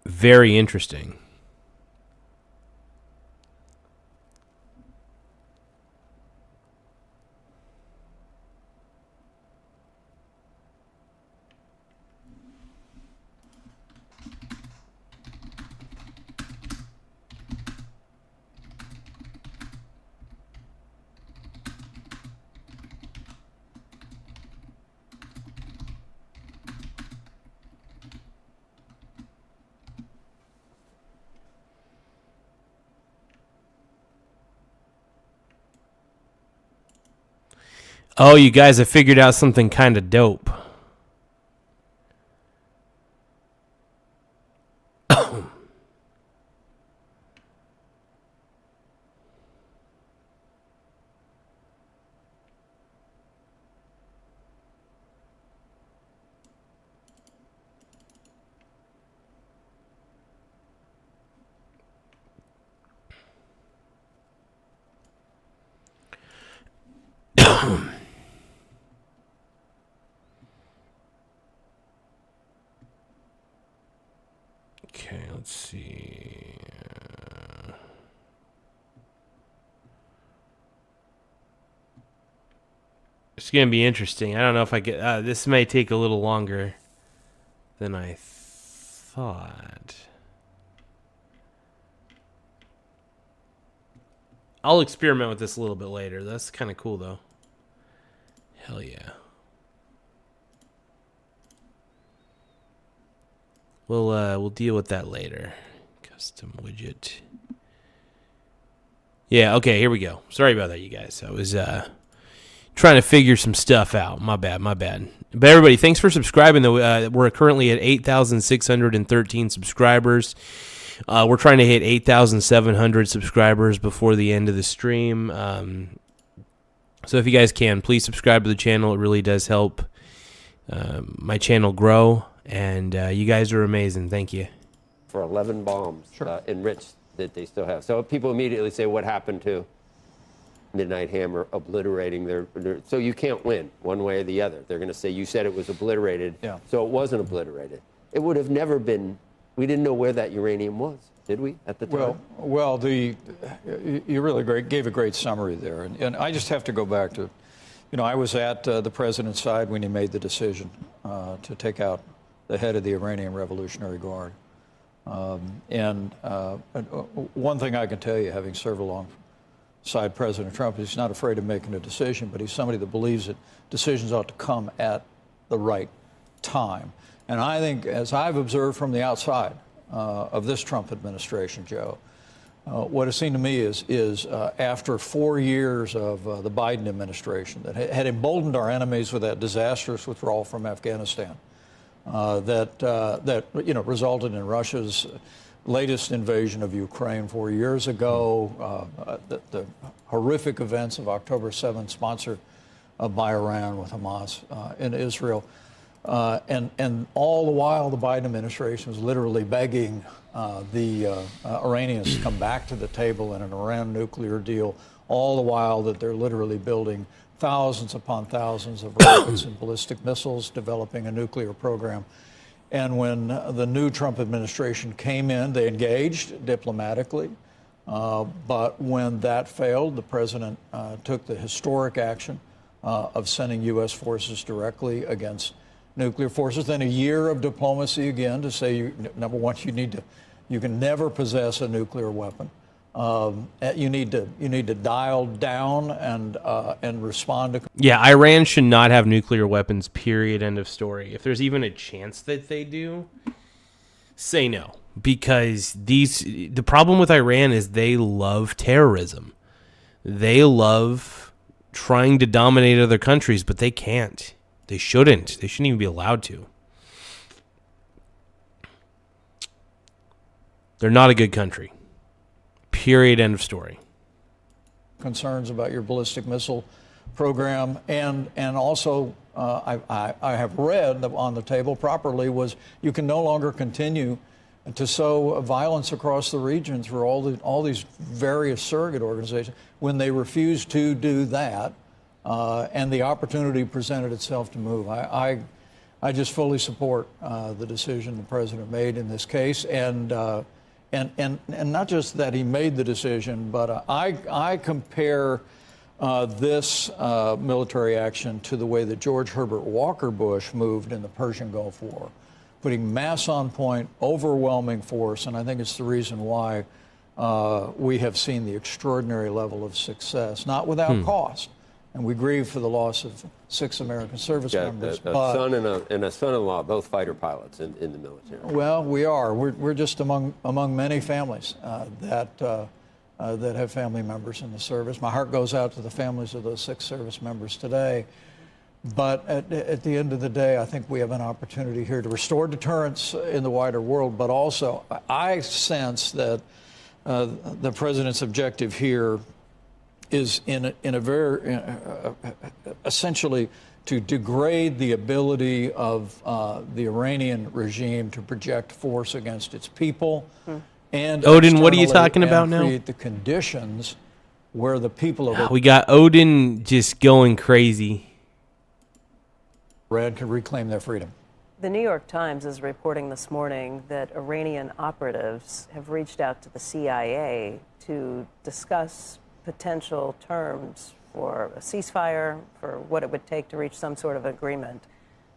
Very interesting. Oh, you guys have figured out something kind of dope. Okay, let's see. It's going to be interesting. I don't know if I get... this may take a little longer than I thought. I'll experiment with this a little bit later. That's kind of cool, though. Hell yeah. We'll deal with that later. Custom widget. Yeah, okay, here we go. Sorry about that, you guys. I was trying to figure some stuff out. My bad. But everybody, thanks for subscribing. Though we're currently at 8,613 subscribers. We're trying to hit 8,700 subscribers before the end of the stream. So if you guys can, please subscribe to the channel. It really does help my channel grow. And you guys are amazing. Thank you. For 11 bombs enriched that they still have. So people immediately say, what happened to Midnight Hammer obliterating their so you can't win one way or the other. They're going to say, you said it was obliterated, so it wasn't obliterated. It would have never been, we didn't know where that uranium was, did we, at the time? Well, you really gave a great summary there. And I just have to go back to, I was at the president's side when he made the decision to take out the head of the Iranian Revolutionary Guard. And one thing I can tell you, having served alongside President Trump, is he's not afraid of making a decision, but he's somebody that believes that decisions ought to come at the right time. And I think, as I've observed from the outside of this Trump administration, Joe, what it seemed to me is after 4 years of the Biden administration that had emboldened our enemies with that disastrous withdrawal from Afghanistan, that resulted in Russia's latest invasion of Ukraine 4 years ago, the horrific events of October 7th, sponsored by Iran with Hamas in Israel. And all the while, the Biden administration was literally begging the Iranians to come back to the table in an Iran nuclear deal, all the while that they're literally building thousands upon thousands of rockets and ballistic missiles, developing a nuclear program. And when the new Trump administration came in, they engaged diplomatically. But when that failed, the president took the historic action of sending U.S. forces directly against nuclear forces. Then a year of diplomacy again to say, number one, you can never possess a nuclear weapon. You need to dial down and respond to. Yeah, Iran should not have nuclear weapons, period, end of story. If there's even a chance that they do, say no. Because the problem with Iran is they love terrorism. They love trying to dominate other countries, but they can't. They shouldn't. They shouldn't even be allowed to. They're not a good country. Period, end of story. Concerns about your ballistic missile program, and also I have read on the table properly was you can no longer continue to sow violence across the region through all these various surrogate organizations. When they refused to do that, and the opportunity presented itself to move, I just fully support the decision the president made in this case, and not just that he made the decision, but I compare this military action to the way that George Herbert Walker Bush moved in the Persian Gulf War, putting mass on point, overwhelming force, and I think it's the reason why we have seen the extraordinary level of success, not without cost. And we grieve for the loss of 6 American service members. A son and a son-in-law, both fighter pilots in the military. Well, we are. We're just among many families that have family members in the service. My heart goes out to the families of those 6 service members today. But at the end of the day, I think we have an opportunity here to restore deterrence in the wider world. But also, I sense that the president's objective here is in a very essentially to degrade the ability of the Iranian regime to project force against its people, and Odin, what are you talking about now? Create the conditions where the people of we got Odin just going crazy. Iran can reclaim their freedom. The New York Times is reporting this morning that Iranian operatives have reached out to the CIA to discuss potential terms for a ceasefire, for what it would take to reach some sort of agreement.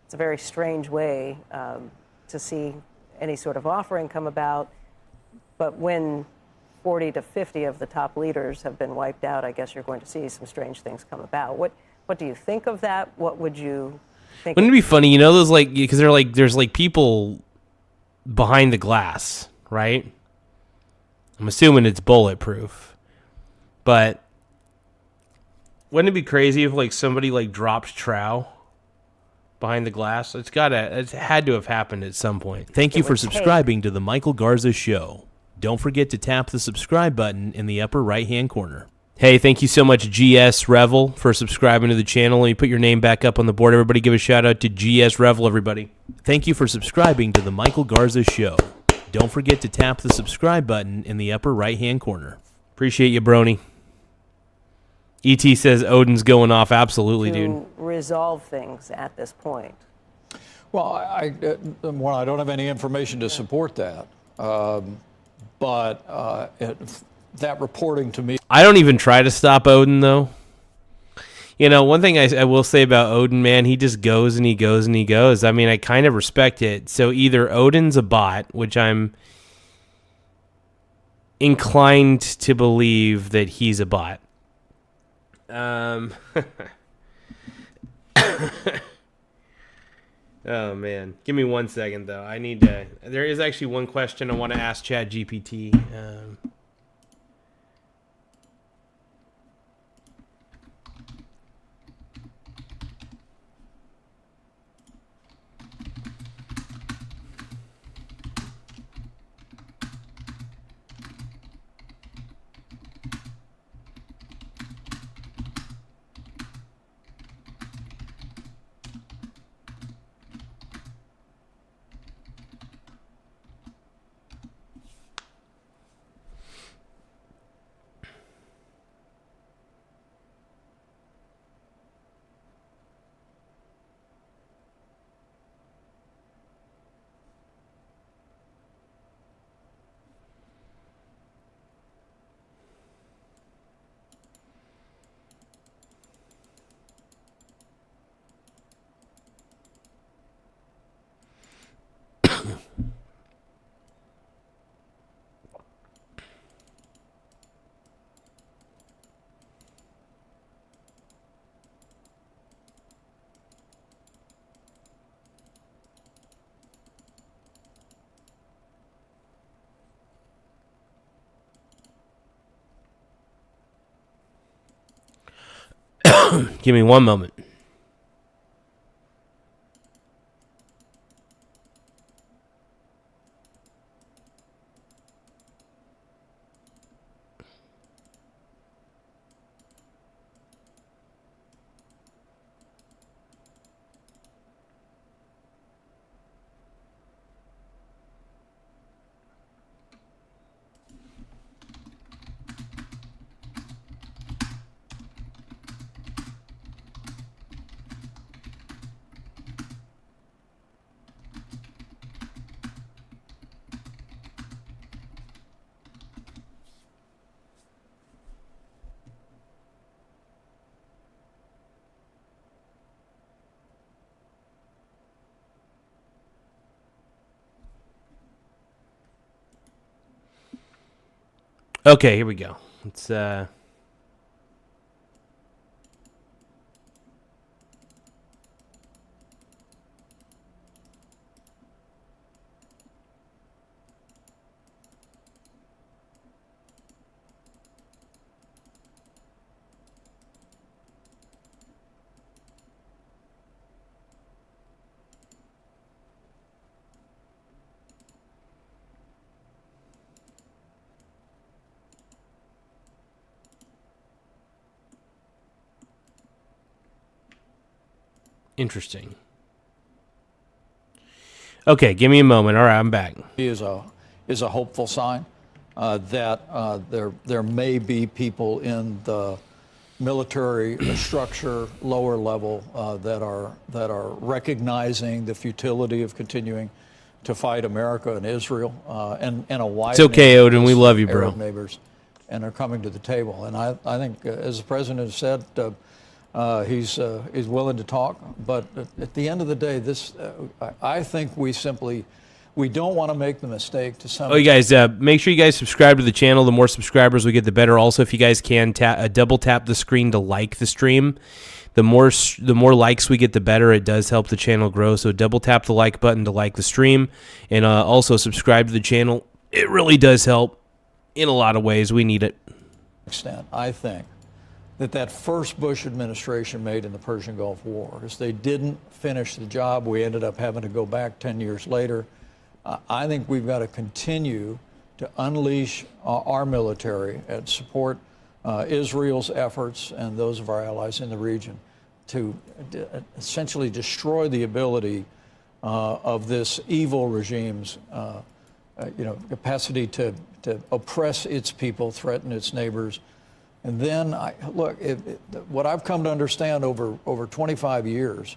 It's a very strange way to see any sort of offering come about. But when 40 to 50 of the top leaders have been wiped out, I guess you're going to see some strange things come about. What do you think of that? What would you think? Wouldn't it be funny, those because there's people behind the glass, right? I'm assuming it's bulletproof. But wouldn't it be crazy if like somebody like dropped trow behind the glass? It's had to have happened at some point. Thank you for subscribing to the Michael Garza Show. Don't forget to tap the subscribe button in the upper right-hand corner. Hey, thank you so much, GS Revel, for subscribing to the channel. Let me put your name back up on the board. Everybody give a shout-out to GS Revel, everybody. Thank you for subscribing to the Michael Garza Show. Don't forget to tap the subscribe button in the upper right-hand corner. Appreciate you, Brony. ET says Odin's going off. Absolutely, dude. To resolve things at this point. Well, I don't have any information to support that. But that reporting to me. I don't even try to stop Odin, though. You know, one thing I will say about Odin, man, he just goes and he goes and he goes. I mean, I kind of respect it. So either Odin's a bot, which I'm inclined to believe that he's a bot. Oh, man. Give me 1 second, though. I need to... There is actually one question I want to ask ChatGPT. Give me one moment. Okay, here we go. It's interesting. Okay, give me a moment. All right, I'm back. Is a hopeful sign that there may be people in the military structure, lower level, that are recognizing the futility of continuing to fight America and Israel and a wide. It's okay, Odin. We love you, bro. Arab neighbors, and are coming to the table. And I think, as the president has said, he's willing to talk. But at the end of the day, I think we don't want to make the mistake to some. Oh, you guys, make sure you guys subscribe to the channel. The more subscribers we get, the better. Also, if you guys can double tap the screen to like the stream, the more likes we get, the better. It does help the channel grow. So double tap the like button to like the stream, and also subscribe to the channel. It really does help. in a lot of ways, we need it. Extent, I think, that first Bush administration made in the Persian Gulf War is they didn't finish the job. We ended up having to go back 10 years later. I think we've got to continue to unleash our military and support Israel's efforts and those of our allies in the region to essentially destroy the ability of this evil regime's capacity to oppress its people, threaten its neighbors. And then, what I've come to understand over 25 years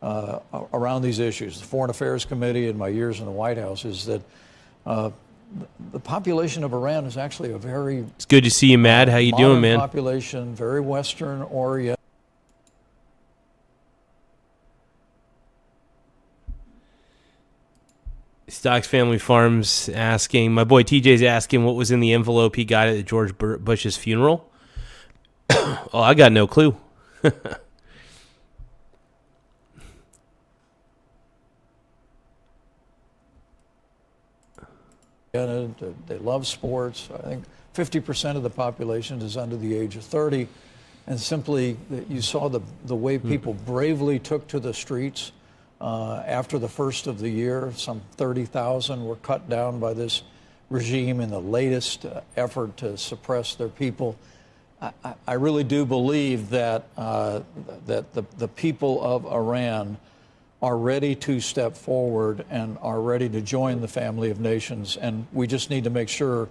around these issues, the Foreign Affairs Committee and my years in the White House, is that the population of Iran is actually a very... It's good to see you, Matt. How you doing, man? Population, very Western-oriented. Stocks Family Farms asking, my boy TJ's asking what was in the envelope he got at George Bush's funeral. Oh, I got no clue. They love sports. I think 50% of the population is under the age of 30. And simply, you saw the way people bravely took to the streets. After the first of the year, some 30,000 were cut down by this regime in the latest effort to suppress their people. I really do believe that the people of Iran are ready to step forward and are ready to join the family of nations, and we just need to make sure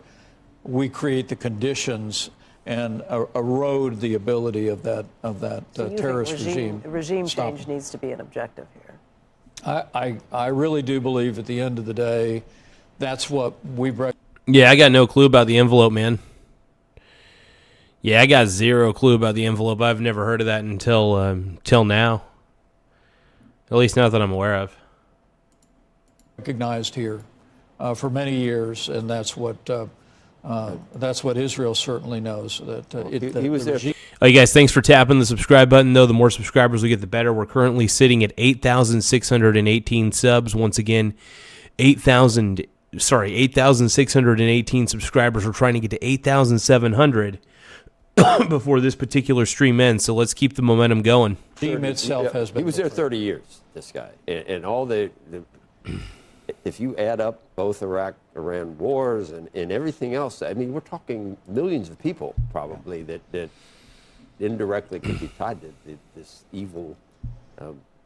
we create the conditions and erode the ability of that terrorist regime. Regime change needs to be an objective here. I really do believe at the end of the day, that's what we... Yeah, I got no clue about the envelope, man. Yeah, I got zero clue about the envelope. I've never heard of that until now. At least not that I'm aware of. Recognized here for many years, and that's what Israel certainly knows. That he was there. Oh, you guys, thanks for tapping the subscribe button, though. The more subscribers we get, the better. We're currently sitting at 8,618 subs. Once again, 8,618 subscribers. We're trying to get to 8,700 before this particular stream ends, so let's keep the momentum going. The team itself has been... He was there 30 years, this guy. And all the if you add up both Iraq-Iran wars and everything else, I mean, we're talking millions of people probably that indirectly could be tied to this evil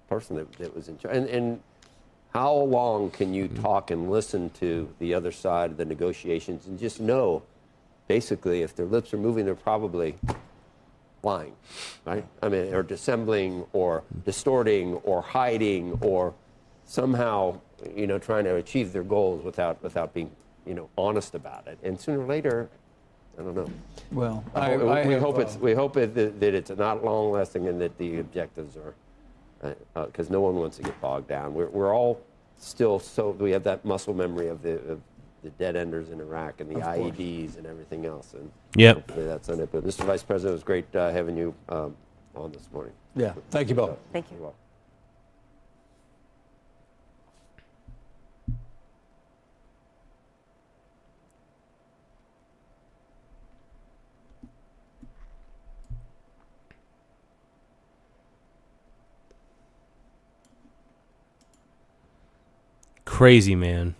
person that was in charge. And how long can you talk and listen to the other side of the negotiations and just know, basically, if their lips are moving, they're probably lying, right? I mean, or dissembling or distorting or hiding or somehow, trying to achieve their goals without being, honest about it. And sooner or later, I don't know. Well, we hope that it's not long lasting and that the objectives are, because no one wants to get bogged down. We're all still we have that muscle memory of the dead enders in Iraq and the IEDs and everything else. And hopefully that's on it. But Mr. Vice President, it was great having you on this morning. Yeah, thank you both. Thank you. You're welcome. Crazy, man.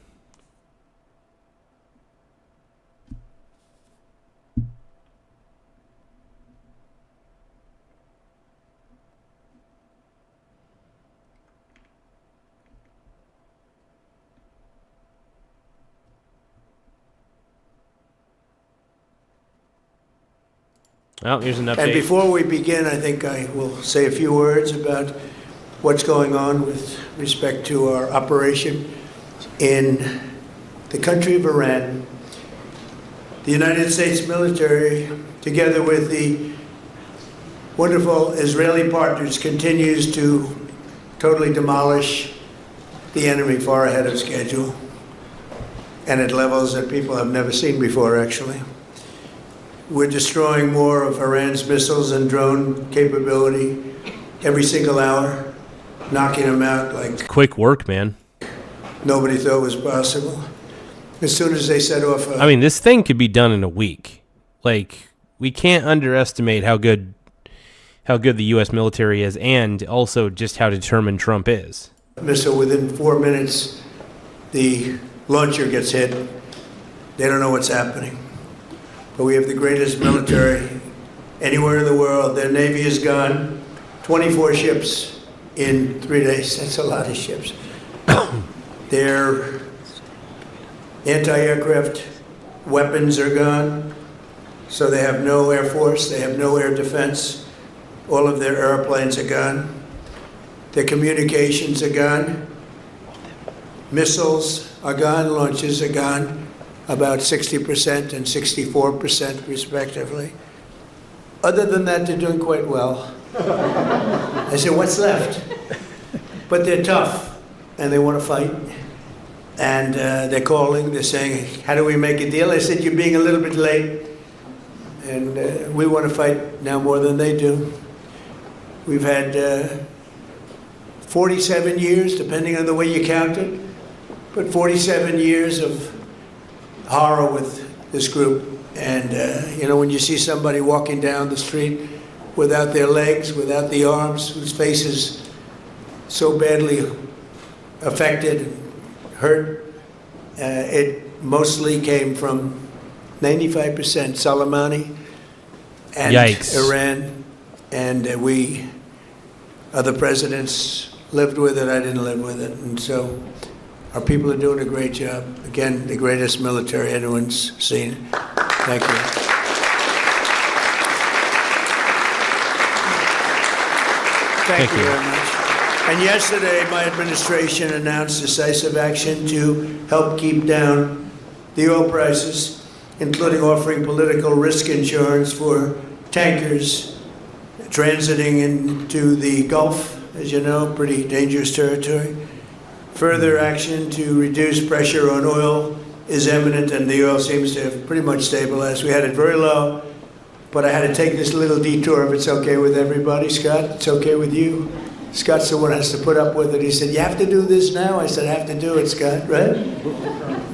Well, here's an update. And before we begin, I think I will say a few words about what's going on with respect to our operation in the country of Iran. The United States military, together with the wonderful Israeli partners, continues to totally demolish the enemy far ahead of schedule and at levels that people have never seen before, actually. We're destroying more of Iran's missiles and drone capability every single hour, knocking them out like quick work, man. Nobody thought was possible. as soon as they set off. I mean, this thing could be done in a week. Like, we can't underestimate how good the U.S. military is, and also just how determined Trump is. Missile within 4 minutes, the launcher gets hit. They don't know what's happening. But we have the greatest military anywhere in the world. Their Navy is gone. 24 ships in 3 days. That's a lot of ships. Their anti-aircraft weapons are gone. So they have no air force. They have no air defense. All of their airplanes are gone. Their communications are gone. Missiles are gone. Launches are gone. About 60% and 64% respectively. Other than that, they're doing quite well. I said, what's left? But they're tough, and they want to fight. And they're calling, they're saying, how do we make a deal? I said, you're being a little bit late. And we want to fight now more than they do. We've had 47 years, depending on the way you count it, but 47 years of horror with this group. And, when you see somebody walking down the street without their legs, without the arms, whose face is so badly affected, hurt, it mostly came from 95% Soleimani and Yikes. Iran. And we, other presidents, lived with it. I didn't live with it. And so our people are doing a great job. Again, the greatest military anyone's seen. Thank you. Thank you very much. And yesterday, my administration announced decisive action to help keep down the oil prices, including offering political risk insurance for tankers transiting into the Gulf, as you know, pretty dangerous territory. Further action to reduce pressure on oil is imminent, and the oil seems to have pretty much stabilized. We had it very low, but I had to take this little detour, if it's okay with everybody. Scott, it's okay with you? Scott's the one who has to put up with it. He said, you have to do this now? I said, I have to do it, Scott, right?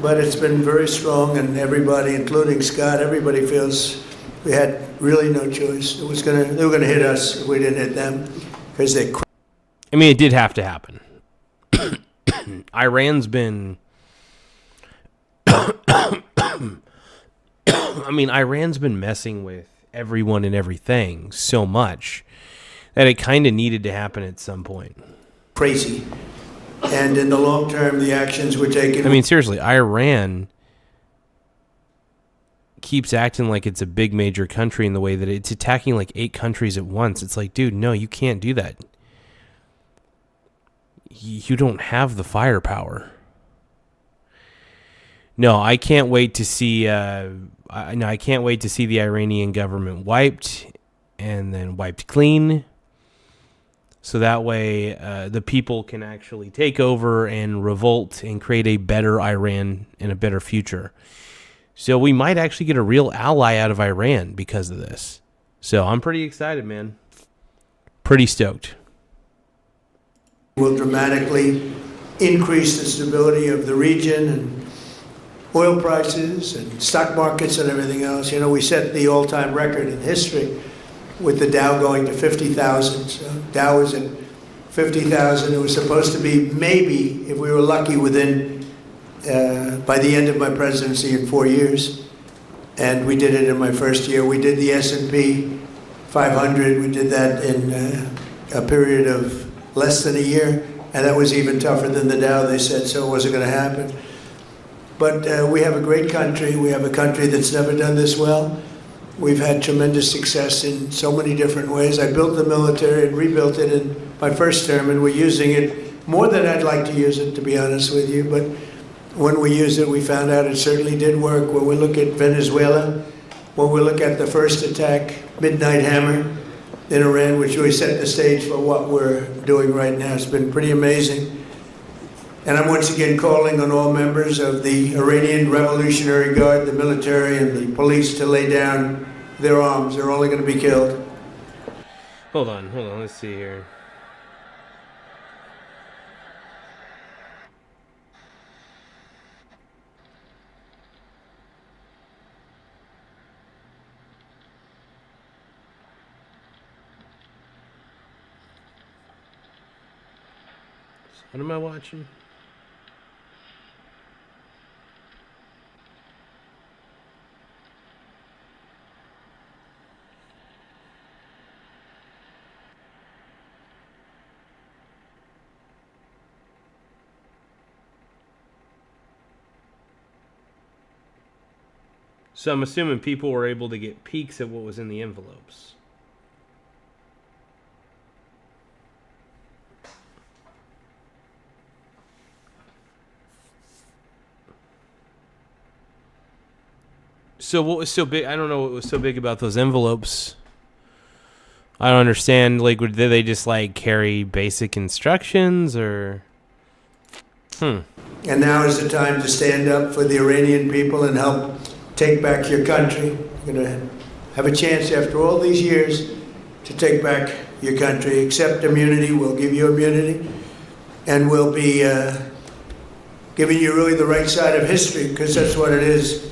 But it's been very strong, and everybody, including Scott, everybody feels we had really no choice. They were gonna hit us if we didn't hit them, because they. I mean, it did have to happen. Iran's been. Iran's been messing with everyone and everything so much that it kind of needed to happen at some point. Crazy. And in the long term, the actions we're taking. I mean, seriously, Iran keeps acting like it's a big major country in the way that it's attacking like 8 countries at once. It's like, dude, no, you can't do that. You don't have the firepower. No, I can't wait to see. I can't wait to see the Iranian government wiped, and then wiped clean, so that way the people can actually take over and revolt and create a better Iran and a better future. So we might actually get a real ally out of Iran because of this. So I'm pretty excited, man. Pretty stoked. Will dramatically increase the stability of the region and oil prices and stock markets and everything else. We set the all-time record in history with the Dow going to 50,000. So Dow was at 50,000. It was supposed to be maybe, if we were lucky, within by the end of my presidency in 4 years. And we did it in my first year. We did the S&P 500. We did that in a period of less than a year. And that was even tougher than the Dow, they said, so it wasn't going to happen. But we have a great country. We have a country that's never done this well. We've had tremendous success in so many different ways. I built the military and rebuilt it in my first term, and we're using it more than I'd like to use it, to be honest with you. But when we used it, we found out it certainly did work. When we look at Venezuela, when we look at the first attack, Midnight Hammer, in Iran, which really set the stage for what we're doing right now, it's been pretty amazing. And I'm once again calling on all members of the Iranian Revolutionary Guard, the military, and the police to lay down their arms. They're only going to be killed. Hold on. Let's see here. What am I watching? So I'm assuming people were able to get peeks at what was in the envelopes. So what was so big? I don't know what was so big about those envelopes. I don't understand. Like, did they just like carry basic instructions or? And now is the time to stand up for the Iranian people and help take back your country. You're going to have a chance after all these years to take back your country. Accept immunity. We'll give you immunity. And we'll be giving you really the right side of history, because that's what it is.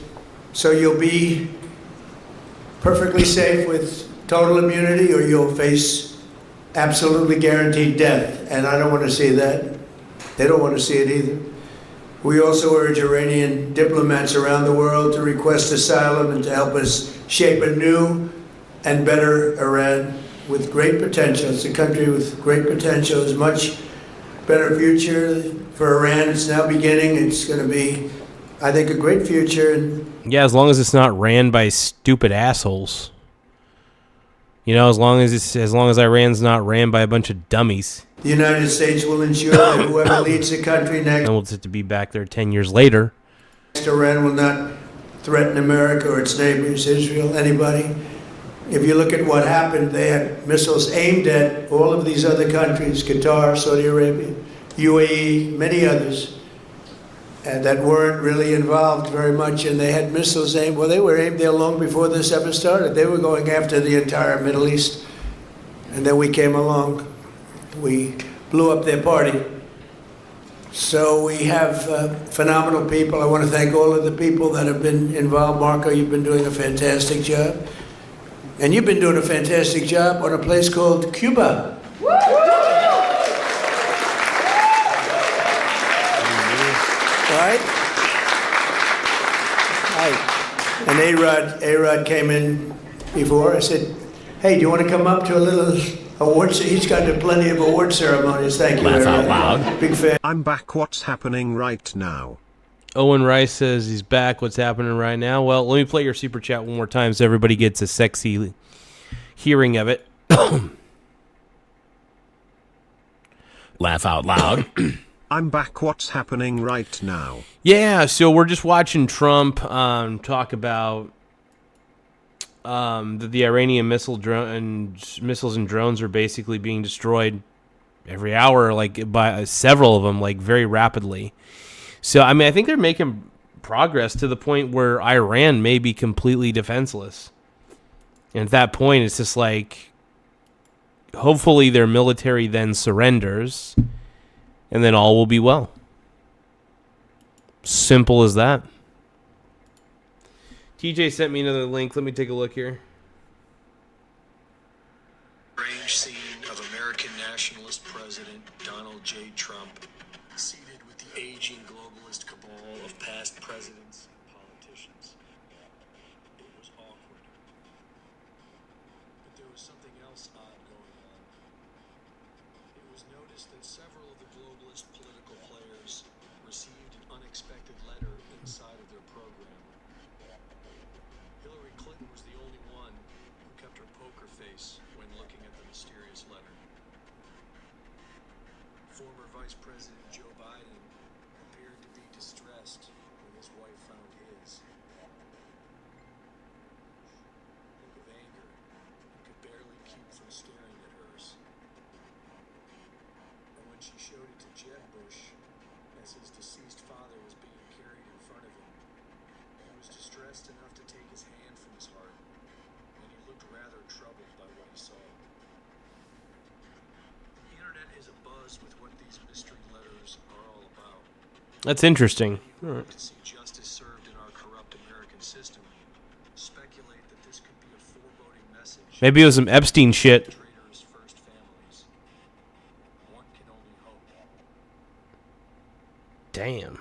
So you'll be perfectly safe with total immunity, or you'll face absolutely guaranteed death. And I don't want to see that. They don't want to see it either. We also urge Iranian diplomats around the world to request asylum and to help us shape a new and better Iran with great potential. It's a country with great potential. There's much better future for Iran. It's now beginning. It's going to be, I think, a great future. And Yeah, as long as it's not ran by stupid assholes. You know, as long as Iran's not ran by a bunch of dummies. the United States will ensure that whoever leads the country next, And we'll just to be back there 10 years later. Iran will not threaten America or its neighbors, Israel, anybody. If you look at what happened, they had missiles aimed at all of these other countries, Qatar, Saudi Arabia, UAE, many others, and that weren't really involved very much, and they had missiles aimed. Well, they were aimed there long before this ever started. They were going after the entire Middle East, and then we came along. We blew up their party. So we have phenomenal people. I want to thank all of the people that have been involved. Marco, you've been doing a fantastic job. And you've been doing a fantastic job on a place called Cuba. Right? Right. And A-Rod came in before. I said, hey, do you want to come up to a little awards? He's got plenty of award ceremonies. Thank you, Laugh out A-Rod. loud. Big fan. I'm back. What's happening right now? Owen Rice says he's back. What's happening right now? Well, let me play your super chat one more time so everybody gets a sexy hearing of it. Laugh out loud. I'm back. What's happening right now? Yeah, so we're just watching Trump talk about that the Iranian missiles and drones are basically being destroyed every hour, like by several of them, like very rapidly. So, I mean, I think they're making progress to the point where Iran may be completely defenseless. And at that point, it's just like, hopefully their military then surrenders, and then all will be well. Simple as that. TJ sent me another link. Let me take a look here. Strange scene of American nationalist President Donald J. Trump seated with the aging globalist cabal of past presidents and politicians. It was awkward. But there was something else odd going on. It was noticed that several of the globalist political players received an unexpected letter inside of their program. Hillary Clinton was the only one who kept her poker face when looking at the mysterious letter. Former Vice President Joe Biden appeared to be distressed when his wife found his. Look of anger and could barely keep from staring at hers. And when she showed it to Jeb Bush as his deceased father was being carried in front of him, he was distressed enough to take his hand from his heart, and he looked rather troubled by what he saw. The internet is abuzz with what these mystery letters are all about. That's interesting. People who want to see justice served in our corrupt American system speculate that this could be a foreboding message. Maybe it was some Epstein shit. Traitors' first families. One can only hope. Damn.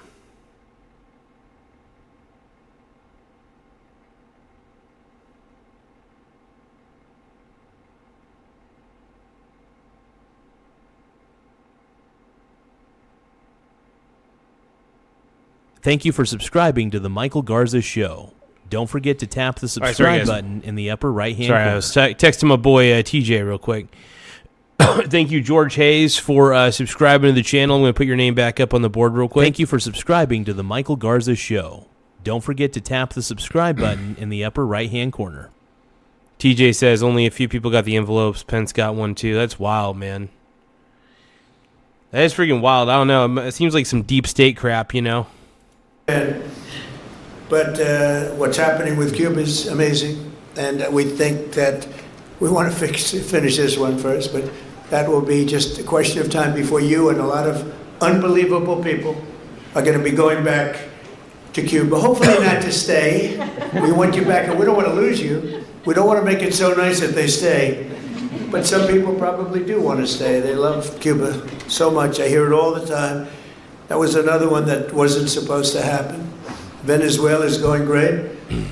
Thank you for subscribing to the Michael Garza Show. Don't forget to tap the subscribe button in the upper right-hand corner. Sorry, I was texting my boy TJ real quick. Thank you, George Hayes, for subscribing to the channel. I'm going to put your name back up on the board real quick. Thank you for subscribing to the Michael Garza Show. Don't forget to tap the subscribe button in the upper right-hand corner. TJ says only a few people got the envelopes. Pence got one, too. That's wild, man. That is freaking wild. I don't know. It seems like some deep state crap, you know? But what's happening with Cuba is amazing, and we think that we want to finish this one first, but that will be just a question of time before you and a lot of unbelievable people are going to be going back to Cuba. Hopefully not to stay. We want you back, and we don't want to lose you. We don't want to make it so nice that they stay. But some people probably do want to stay. They love Cuba so much. I hear it all the time. That was another one that wasn't supposed to happen. Venezuela is going great.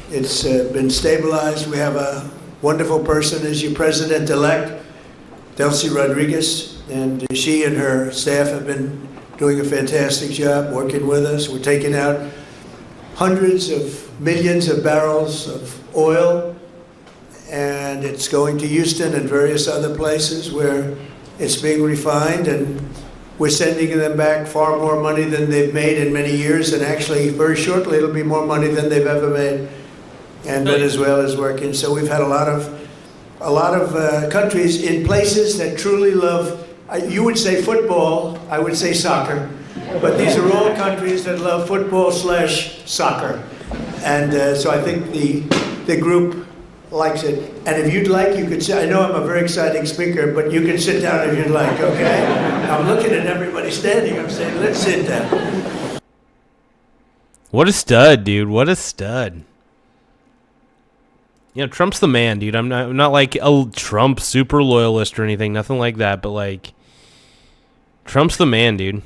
It's been stabilized. We have a wonderful person as your president-elect, Delcy Rodriguez, and she and her staff have been doing a fantastic job working with us. We're taking out hundreds of millions of barrels of oil, and it's going to Houston and various other places where it's being refined, and we're sending them back far more money than they've made in many years, and actually very shortly it'll be more money than they've ever made. And Venezuela is working. So we've had a lot of countries in places that truly love. You would say football, I would say soccer, but these are all countries that love football/soccer, and so I think the group likes it. And if you'd like, you could say, I know I'm a very exciting speaker, but you can sit down if you'd like, okay? I'm looking at everybody standing. I'm saying, let's sit down. What a stud, dude. What a stud. You know, Trump's the man, dude. I'm not like a Trump super loyalist or anything. Nothing like that. But, like, Trump's the man, dude.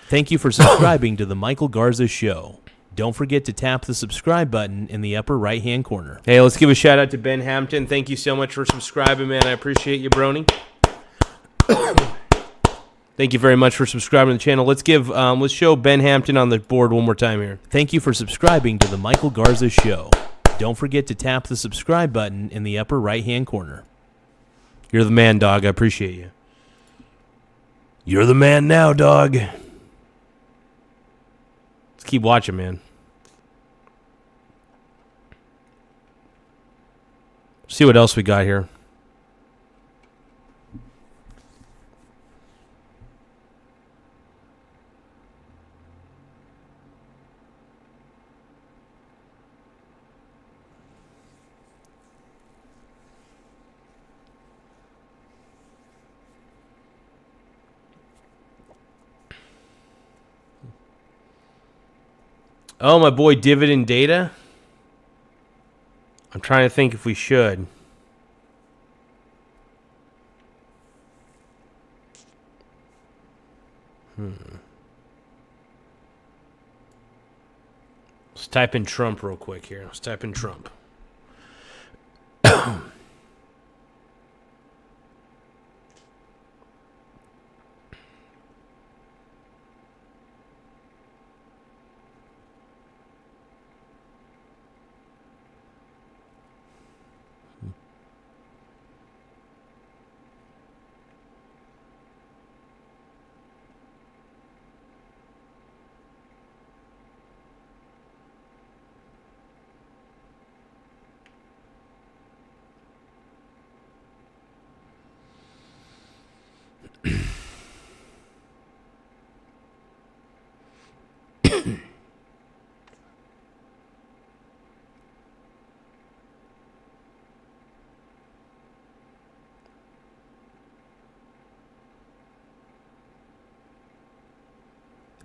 Thank you for subscribing to the Michael Garza Show. Don't forget to tap the subscribe button in the upper right-hand corner. Hey, let's give a shout-out to Ben Hampton. Thank you so much for subscribing, man. I appreciate you, brony. Thank you very much for subscribing to the channel. Let's show Ben Hampton on the board one more time here. Thank you for subscribing to the Michael Garza Show. Don't forget to tap the subscribe button in the upper right-hand corner. You're the man, dog. I appreciate you. You're the man now, dog. Let's keep watching, man. See what else we got here. Oh, my boy, dividend data. I'm trying to think if we should. Let's type in Trump real quick here. Let's type in Trump.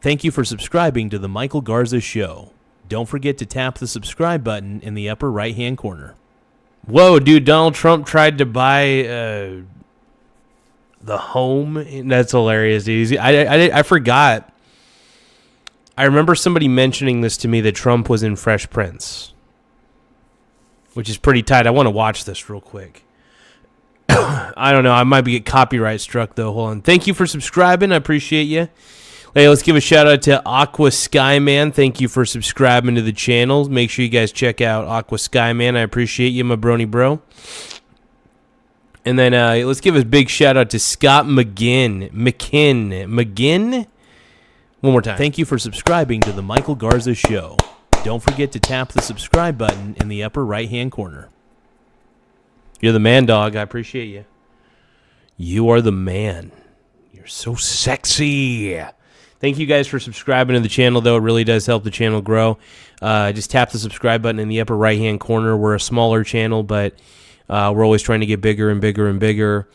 Thank you for subscribing to the Michael Garza Show. Don't forget to tap the subscribe button in the upper right-hand corner. Whoa, dude, Donald Trump tried to buy the home. That's hilarious, dude. I forgot. I remember somebody mentioning this to me that Trump was in Fresh Prince, which is pretty tight. I want to watch this real quick. I don't know. I might get copyright struck, though. Hold on. Thank you for subscribing. I appreciate you. Hey, let's give a shout out to Aqua Skyman. Thank you for subscribing to the channel. Make sure you guys check out Aqua Skyman. I appreciate you, my brony bro. And then let's give a big shout out to Scott McGinn. McGinn? One more time. Thank you for subscribing to the Michael Garza Show. Don't forget to tap the subscribe button in the upper right-hand corner. You're the man, dog. I appreciate you. You are the man. You're so sexy. Thank you guys for subscribing to the channel, though. It really does help the channel grow. Just tap the subscribe button in the upper right-hand corner. We're a smaller channel, but we're always trying to get bigger and bigger and bigger.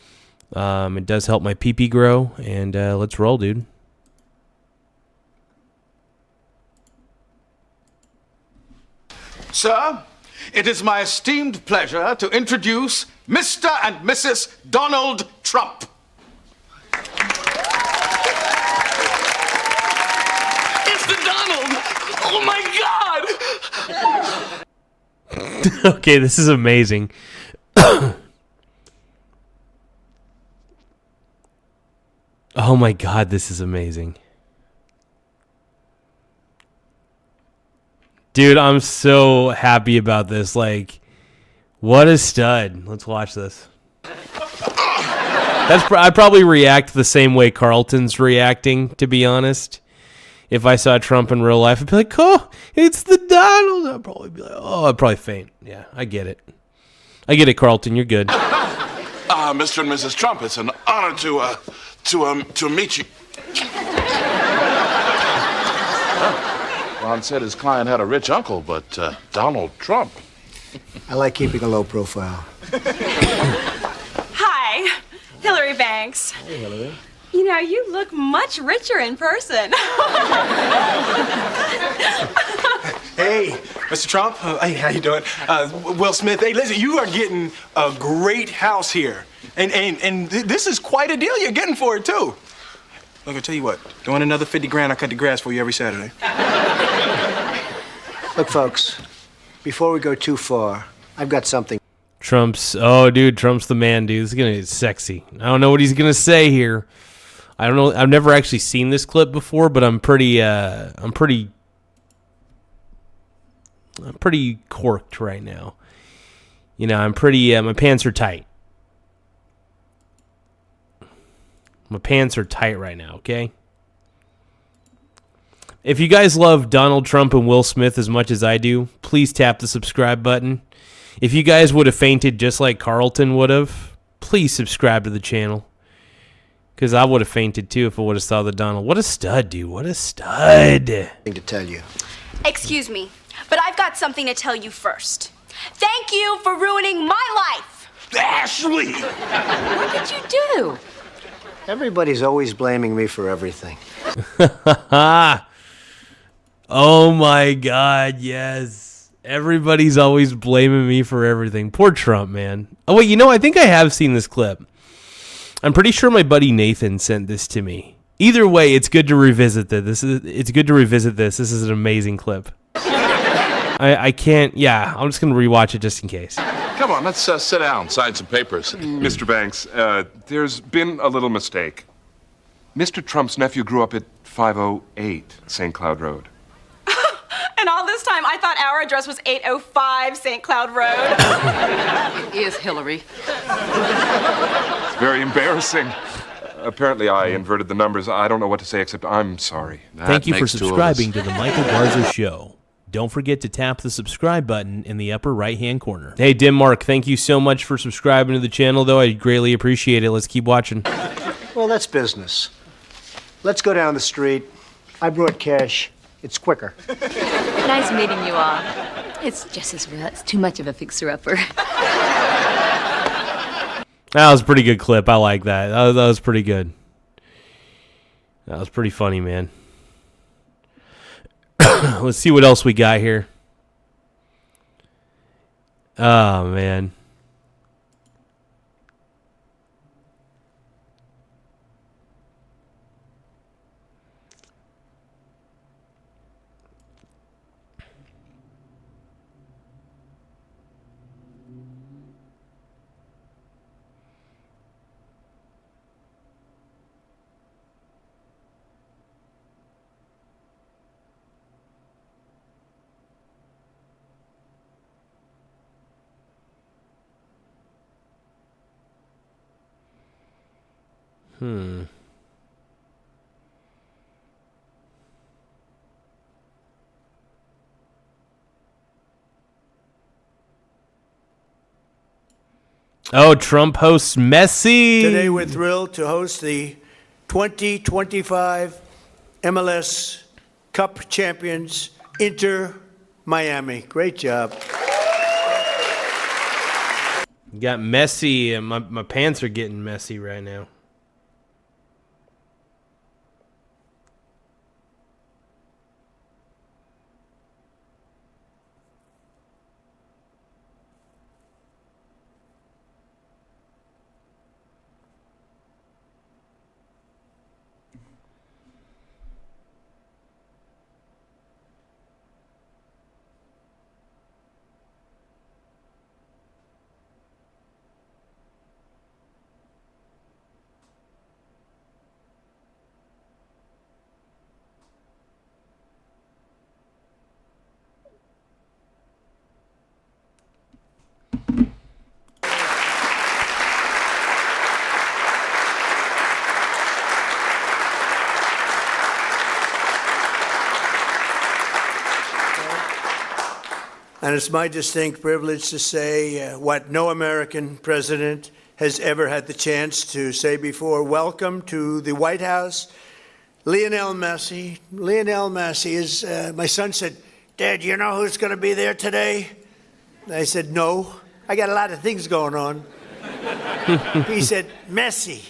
It does help my pee-pee grow, and let's roll, dude. Sir, it is my esteemed pleasure to introduce Mr. and Mrs. Donald Trump. It's the Donald! Oh my God! Okay, this is amazing. Oh my God, this is amazing. Dude, I'm so happy about this. Like, what a stud. Let's watch this. I'd probably react the same way Carlton's reacting, to be honest. If I saw Trump in real life, I'd be like, oh, it's the Donald. I'd probably be like, oh, I'd probably faint. Yeah, I get it. I get it, Carlton. You're good. Mr. and Mrs. Trump, it's an honor to meet you. Ron said his client had a rich uncle, but Donald Trump. I like keeping a low profile. Hi, Hillary Banks. Hey, Hillary. You know, you look much richer in person. Hey, Mr. Trump. Hey, how you doing? Will Smith. Hey, listen, you are getting a great house here. And this is quite a deal you're getting for it, too. Look, I'll tell you what. Doing another 50 grand, I cut the grass for you every Saturday. Look, folks, before we go too far, I've got something. Trump's the man, dude. This is gonna be sexy. I don't know what he's gonna say here. I don't know. I've never actually seen this clip before, but I'm pretty corked right now. You know, I'm pretty. My pants are tight. My pants are tight right now. Okay. If you guys love Donald Trump and Will Smith as much as I do, please tap the subscribe button. If you guys would have fainted just like Carlton would have, please subscribe to the channel. Because I would have fainted too if I would have saw the Donald. What a stud, dude. What a stud. Thing to tell you. Excuse me, but I've got something to tell you first. Thank you for ruining my life. Ashley! What did you do? Everybody's always blaming me for everything. Oh my God, yes. Everybody's always blaming me for everything. Poor Trump, man. Oh, wait, you know, I think I have seen this clip. I'm pretty sure my buddy Nathan sent this to me. Either way, it's good to revisit this. It's good to revisit this. This is an amazing clip. I can't, yeah, I'm just going to rewatch it just in case. Come on, let's sit down, sign some papers. Mr. Banks, there's been a little mistake. Mr. Trump's nephew grew up at 508 St. Cloud Road. And all this time, I thought our address was 805 St. Cloud Road. It is, Hillary. It's very embarrassing. Apparently, I inverted the numbers. I don't know what to say except I'm sorry. Thank you for subscribing to the Michael Garza Show. Don't forget to tap the subscribe button in the upper right-hand corner. Hey, Denmark, thank you so much for subscribing to the channel, though. I greatly appreciate it. Let's keep watching. Well, that's business. Let's go down the street. I brought cash. It's quicker. Nice meeting you all. It's just as well. It's too much of a fixer-upper. That was a pretty good clip. I like that. That was pretty good. That was pretty funny, man. Let's see what else we got here. Oh, man. Oh, Trump hosts Messi. Today we're thrilled to host the 2025 MLS Cup champions, Inter Miami. Great job. You got Messi, and my pants are getting messy right now. And it's my distinct privilege to say what no American president has ever had the chance to say before. Welcome to the White House, Lionel Messi. Lionel Messi is, my son said, Dad, you know who's going to be there today? And I said, no, I got a lot of things going on. He said, Messi.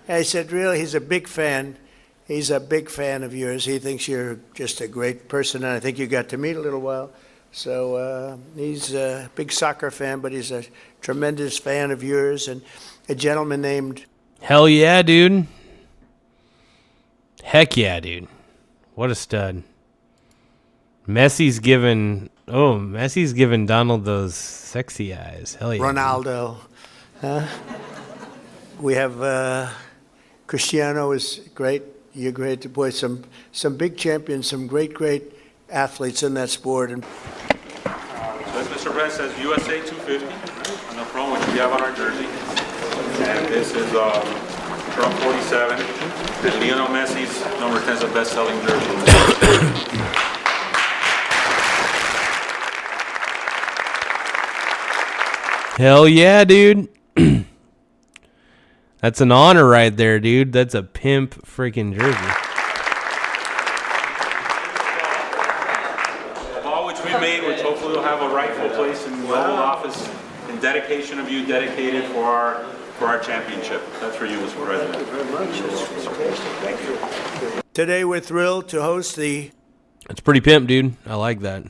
I said, really? He's a big fan. He's a big fan of yours. He thinks you're just a great person, and I think you got to meet a little while. So he's a big soccer fan, but he's a tremendous fan of yours. And a gentleman named... Hell yeah, dude. Heck yeah, dude. What a stud. Messi's giving Donald those sexy eyes. Hell yeah. Ronaldo. We have Cristiano is great. You're great. Boy, some big champions, some great athletes in that sport. And this, Mr. President, says USA 250 on the front, which we have on our jersey. And this is Trump 47. And Lionel Messi's number 10 is the best-selling jersey. Hell yeah, dude. That's an honor right there, dude. That's a pimp freaking jersey. Made, which hopefully will have a rightful place in the Oval Office in dedication of you, dedicated for our championship. That's for you, Mr. President. Thank you. Today we're thrilled to host the... That's pretty pimp, dude. I like that.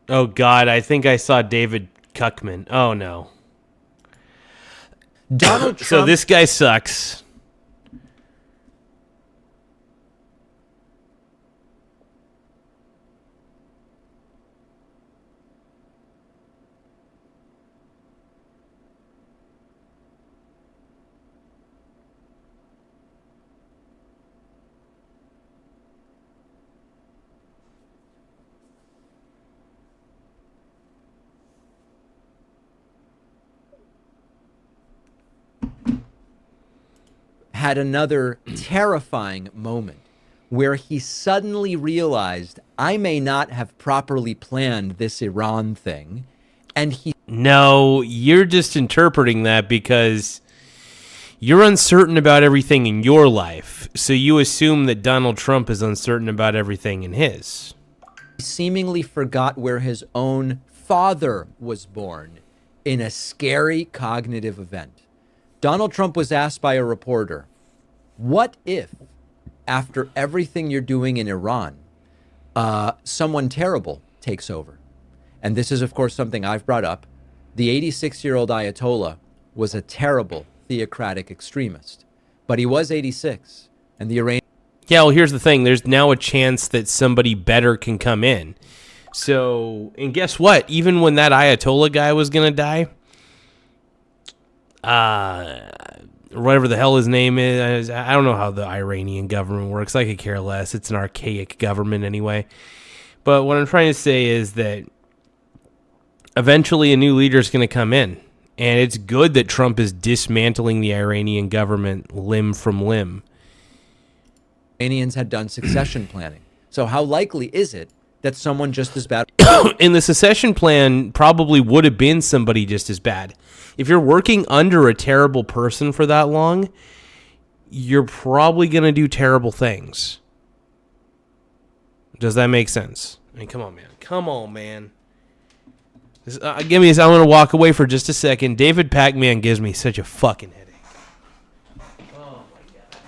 Oh, God, I think I saw David Kuckman. Oh, no. Donald Trump. So this guy sucks. Had another terrifying moment where he suddenly realized, I may not have properly planned this Iran thing, and he... No, you're just interpreting that because you're uncertain about everything in your life, so you assume that Donald Trump is uncertain about everything in his. He seemingly forgot where his own father was born in a scary cognitive event. Donald Trump was asked by a reporter, what if, after everything you're doing in Iran, someone terrible takes over? And this is, of course, something I've brought up. The 86-year-old Ayatollah was a terrible theocratic extremist. But he was 86, and the Iranian... Yeah, well, here's the thing. There's now a chance that somebody better can come in. So, and guess what? Even when that Ayatollah guy was going to die, whatever the hell his name is, I don't know how the Iranian government works. I could care less. It's an archaic government anyway. But what I'm trying to say is that eventually a new leader is going to come in. And it's good that Trump is dismantling the Iranian government limb from limb. Iranians had done succession planning. So how likely is it that someone just as bad... And the succession plan probably would have been somebody just as bad. If you're working under a terrible person for that long, you're probably going to do terrible things. Does that make sense? I mean, come on, man. Come on, man. Give me this. I'm going to walk away for just a second. David Pac-Man gives me such a fucking headache. Oh, my God.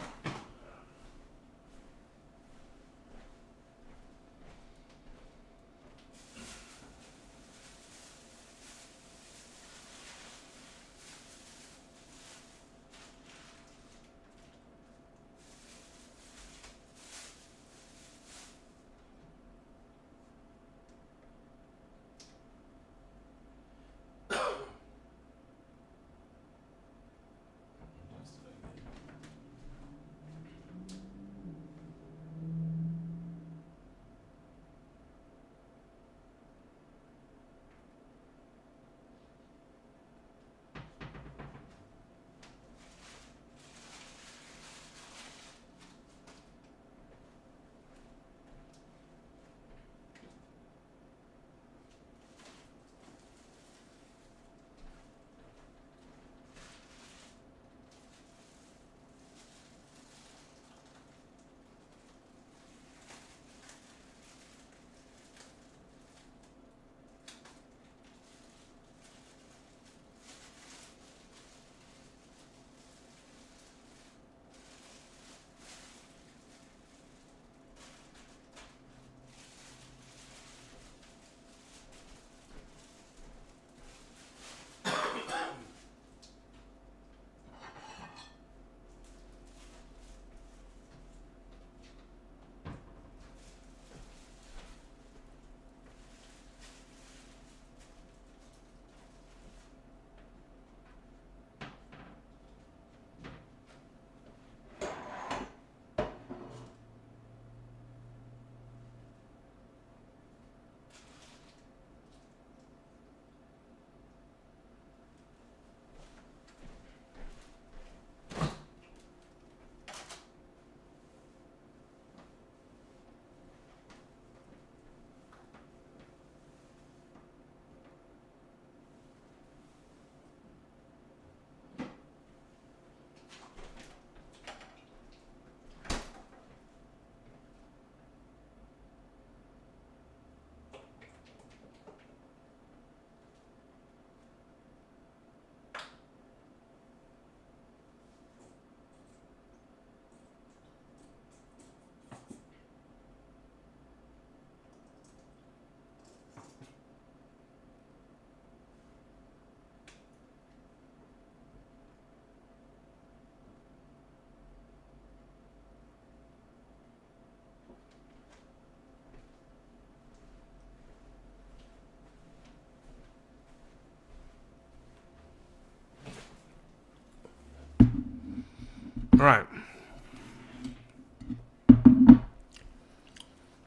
All right.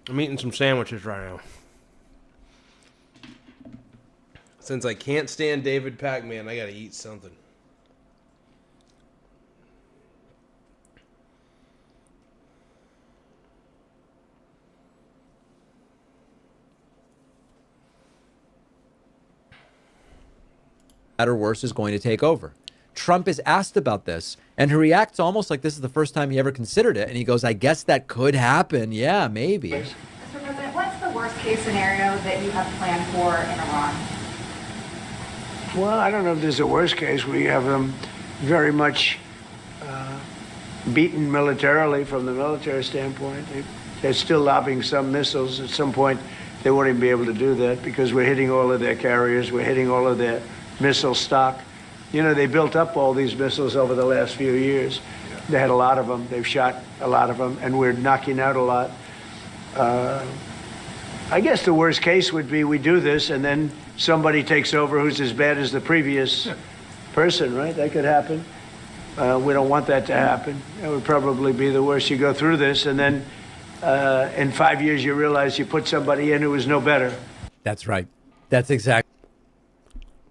I'm eating some sandwiches right now. Since I can't stand David Pac-Man, I gotta eat something. Or worse is going to take over. Trump is asked about this, and he reacts almost like this is the first time he ever considered it. And he goes, I guess that could happen. Yeah, maybe. Mr. President, what's the worst case scenario that you have planned for in Iran? Well, I don't know if there's a worst case. We have them very much beaten militarily from the military standpoint. They're still lobbing some missiles. At some point, they won't even be able to do that because we're hitting all of their carriers. We're hitting all of their missile stock. You know, they built up all these missiles over the last few years. They had a lot of them. They've shot a lot of them, and we're knocking out a lot. I guess the worst case would be we do this, and then somebody takes over who's as bad as the previous person, right? That could happen. We don't want that to happen. That would probably be the worst. You go through this, and then in 5 years you realize you put somebody in who was no better. That's right. That's exactly.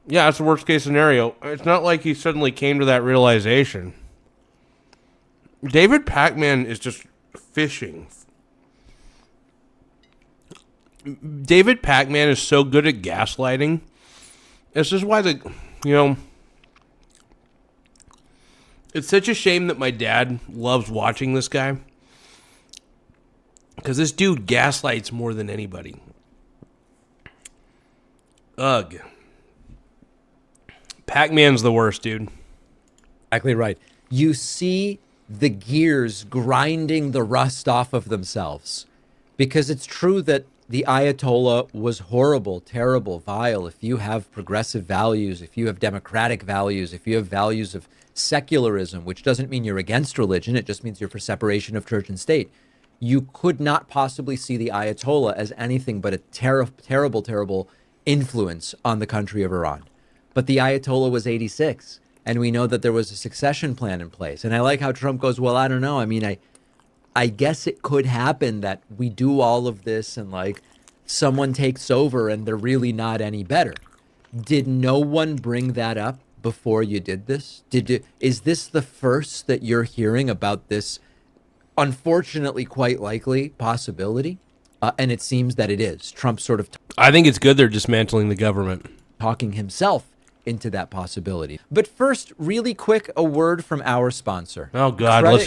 Yeah, that's the worst case scenario. It's not like he suddenly came to that realization. David Pacman is just fishing. David Pacman is so good at gaslighting. This is why it's such a shame that my dad loves watching this guy. Because this dude gaslights more than anybody. Ugh. Pac-Man's the worst, dude. Exactly right. You see the gears grinding the rust off of themselves. Because it's true that the Ayatollah was horrible, terrible, vile. If you have progressive values, if you have democratic values, if you have values of secularism, which doesn't mean you're against religion, it just means you're for separation of church and state. You could not possibly see the Ayatollah as anything but a terrible, terrible influence on the country of Iran. But the Ayatollah was 86, and we know that there was a succession plan in place. And I like how Trump goes, well, I don't know. I mean, I guess it could happen that we do all of this and like someone takes over and they're really not any better. Did no one bring that up before you did this? Is this the first that you're hearing about this unfortunately quite likely possibility? And it seems that it is. Trump sort of I think it's good they're dismantling the government. Talking himself into that possibility. But first, really quick, a word from our sponsor. Oh, God. We'll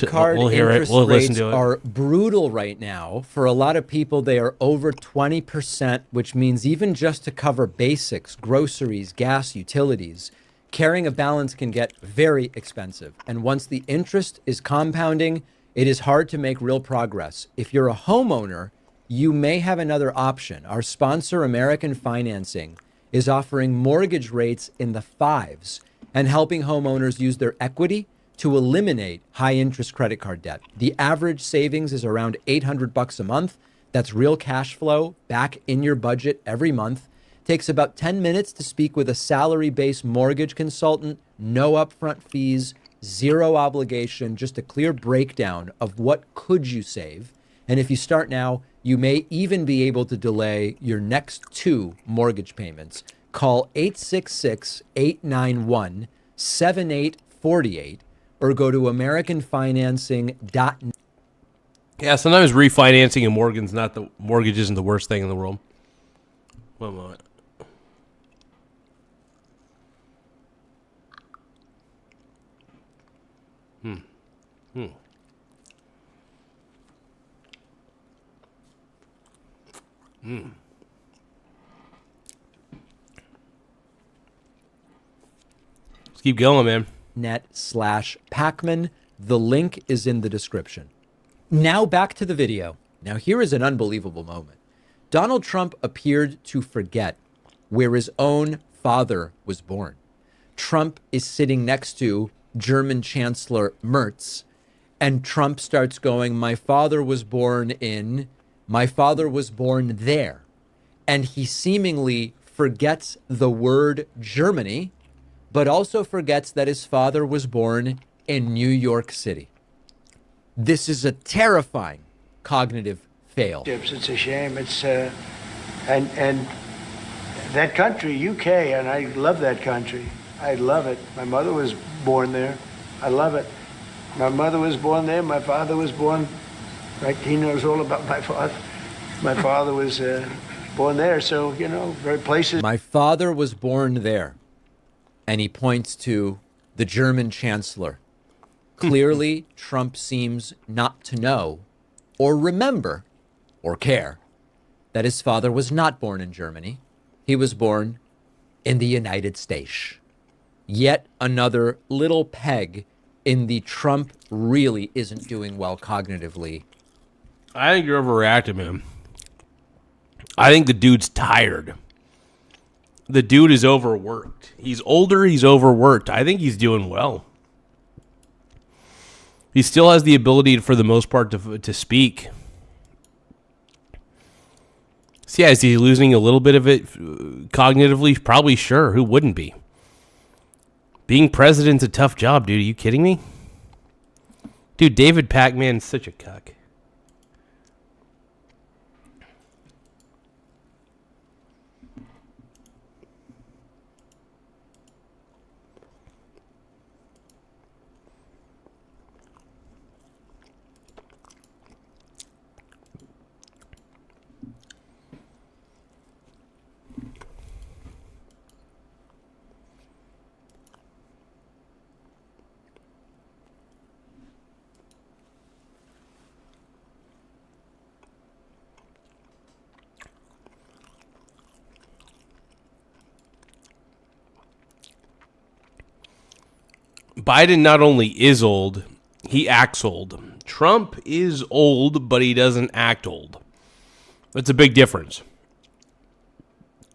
hear it. We'll listen to it. Are brutal right now. For a lot of people, they are over 20%, which means even just to cover basics, groceries, gas, utilities, carrying a balance can get very expensive. And once the interest is compounding, it is hard to make real progress. If you're a homeowner, you may have another option. Our sponsor, American Financing, is offering mortgage rates in the 5s and helping homeowners use their equity to eliminate high interest credit card debt. The average savings is around $800 a month. That's real cash flow back in your budget every month. Takes about 10 minutes to speak with a salary-based mortgage consultant, no upfront fees, zero obligation, just a clear breakdown of what could you save. And if you start now, you may even be able to delay your next 2 mortgage payments. Call 866-891-7848 or go to AmericanFinancing.net. Yeah, sometimes refinancing a mortgage isn't the worst thing in the world. One moment. Let's keep going, man. .net/Pacman. The link is in the description. Now back to the video. Now here is an unbelievable moment. Donald Trump appeared to forget where his own father was born. Trump is sitting next to German Chancellor Merz, and Trump starts going, my father was born there. And he seemingly forgets the word Germany, but also forgets that his father was born in New York City. This is a terrifying cognitive fail. It's a shame. It's and that country, UK, and I love that country. I love it. My mother was born there. I love it. My mother was born there. My father was born. Right? He knows all about my father. My father was born there, so very places. My father was born there, and he points to the German chancellor. Clearly, Trump seems not to know, or remember, or care, that his father was not born in Germany. He was born in the United States. Yet another little peg in the Trump really isn't doing well cognitively. I think you're overreacting, man. I think the dude's tired. The dude is overworked. He's older, he's overworked. I think he's doing well. He still has the ability, for the most part, to speak. So yeah, is he losing a little bit of it cognitively? Probably, sure. Who wouldn't be? Being president's a tough job, dude. Are you kidding me? Dude, David Pac-Man's such a cuck. Biden not only is old, he acts old. Trump is old, but he doesn't act old. That's a big difference.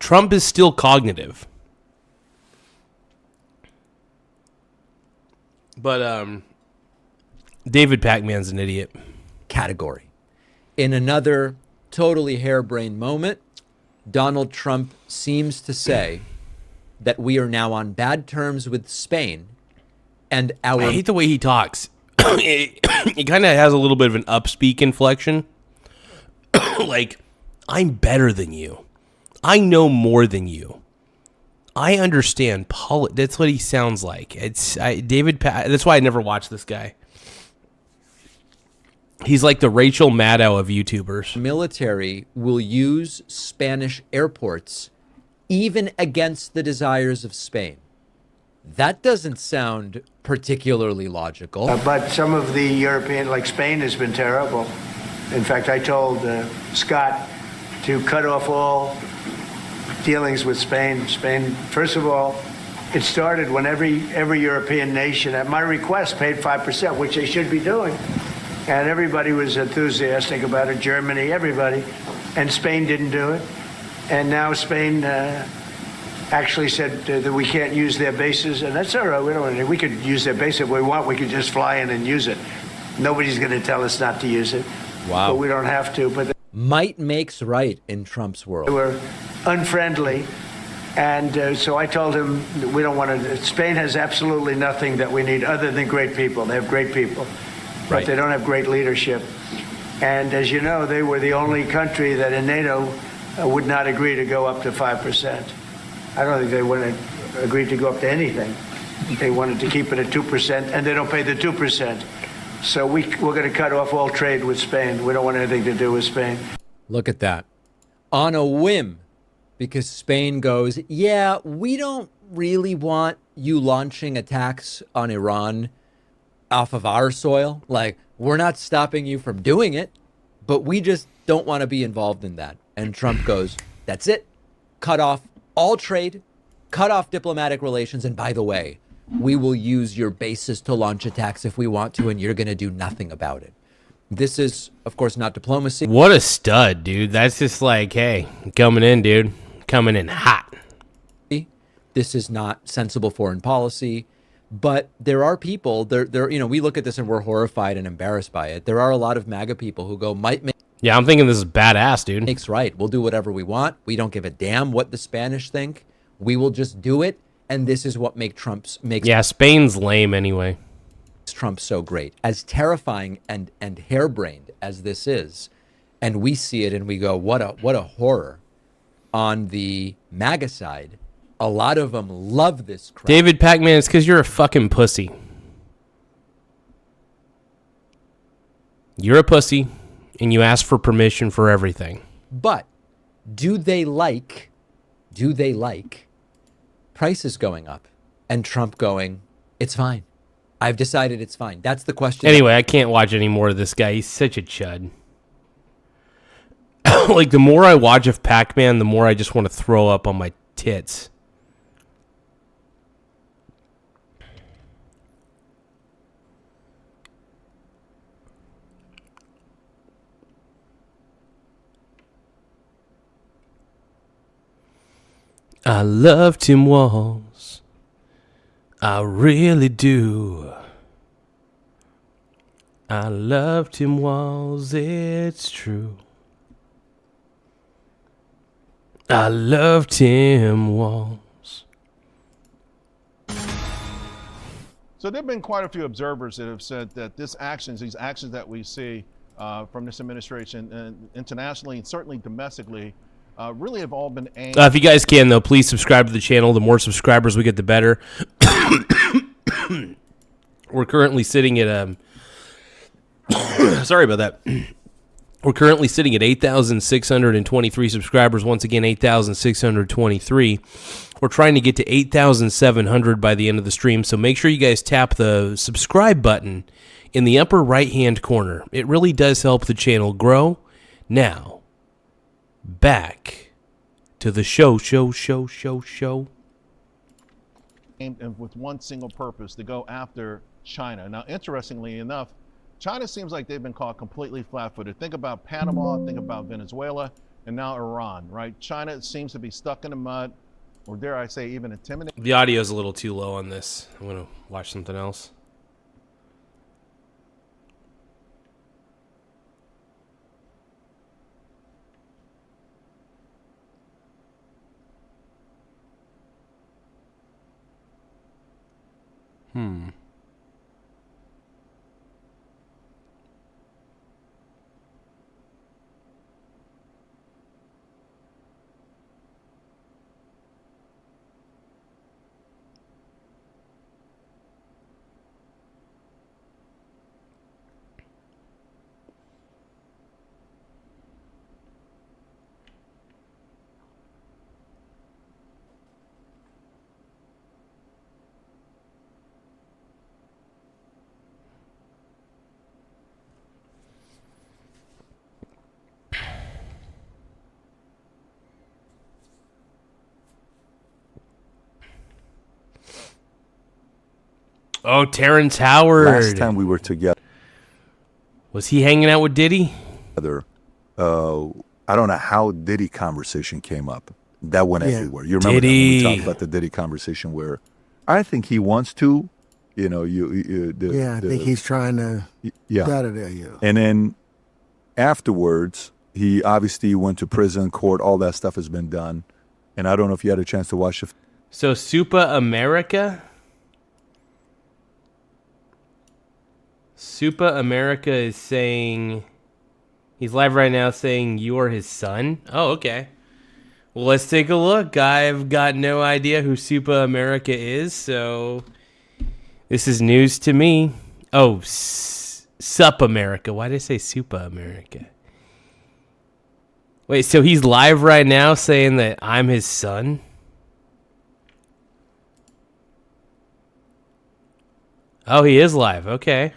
Trump is still cognitive. But David Pac-Man's an idiot. Category. In another totally harebrained moment, Donald Trump seems to say that we are now on bad terms with Spain. And I hate the way he talks. He kind of has a little bit of an upspeak inflection. Like, I'm better than you. I know more than you. I understand That's what he sounds like. That's why I never watched this guy. He's like the Rachel Maddow of YouTubers. Military will use Spanish airports even against the desires of Spain. That doesn't sound particularly logical. But some of the European, like Spain, has been terrible. In fact, I told Scott to cut off all dealings with Spain. Spain, first of all, it started when every European nation, at my request, paid 5%, which they should be doing. And everybody was enthusiastic about it, Germany, everybody. And Spain didn't do it. And now Spain actually said that we can't use their bases, and that's all right. We could use their base if we want. We could just fly in and use it. Nobody's going to tell us not to use it. Wow. But we don't have to. But might makes right in Trump's world. They were unfriendly, and so I told him that we don't want to. Spain has absolutely nothing that we need other than great people. They have great people, but they don't have great leadership. And as you know, they were the only country that in NATO would not agree to go up to 5%. I don't think they would have agreed to go up to anything. They wanted to keep it at 2%, and they don't pay the 2%. So we're going to cut off all trade with Spain. We don't want anything to do with Spain. Look at that. On a whim, because Spain goes, yeah, we don't really want you launching attacks on Iran off of our soil. Like, we're not stopping you from doing it, but we just don't want to be involved in that. And Trump goes, that's it. Cut off all trade, cut off diplomatic relations, and by the way, we will use your bases to launch attacks if we want to, and you're going to do nothing about it. This is, of course, not diplomacy. What a stud, dude. That's just like, hey, coming in, dude. Coming in hot. This is not sensible foreign policy, but there are people, we look at this and we're horrified and embarrassed by it. There are a lot of MAGA people who go, yeah, I'm thinking this is badass, dude. Makes right. We'll do whatever we want. We don't give a damn what the Spanish think. We will just do it. And this is what makes Spain's lame anyway. Trump so great. As terrifying and harebrained as this is, and we see it and we go, what a horror. On the MAGA side, a lot of them love this crap. David Pac-Man, it's because you're a fucking pussy. You're a pussy. And you ask for permission for everything. But do they like prices going up and Trump going, it's fine. I've decided it's fine. That's the question. Anyway, I can't watch any more of this guy. He's such a chud. Like, the more I watch of Pac-Man, the more I just want to throw up on my tits. I love Tim Walz. I really do. I love Tim Walz, it's true. I love Tim Walz. So there have been quite a few observers that have said that these actions that we see from this administration internationally and certainly domestically really have all been aimed. If you guys can, though, please subscribe to the channel. The more subscribers we get, the better. We're currently sitting at sorry about that. We're currently sitting at 8,623 subscribers. Once again, 8,623. We're trying to get to 8,700 by the end of the stream, so make sure you guys tap the subscribe button in the upper right-hand corner. It really does help the channel grow. Now, back to the show. And with one single purpose, to go after China. Now, interestingly enough, China seems like they've been caught completely flat-footed. Think about Panama, think about Venezuela, and now Iran, right? China seems to be stuck in the mud, or dare I say even intimidated. The audio is a little too low on this. I'm going to watch something else. Oh, Terrence Howard. Last time we were together. Was he hanging out with Diddy? I don't know how Diddy conversation came up. That went everywhere. You remember that when we talked about the Diddy conversation where I think he wants to, I think he's trying to get out of there, And then afterwards, he obviously went to prison, court, all that stuff has been done. And I don't know if you had a chance to watch the... So, Supa America? Supa America is saying... He's live right now saying you're his son? Oh, okay. Well, let's take a look. I've got no idea who Supa America is, so... This is news to me. Oh, Sup America. Why did I say Supa America? Wait, so he's live right now saying that I'm his son? Oh, he is live. Okay.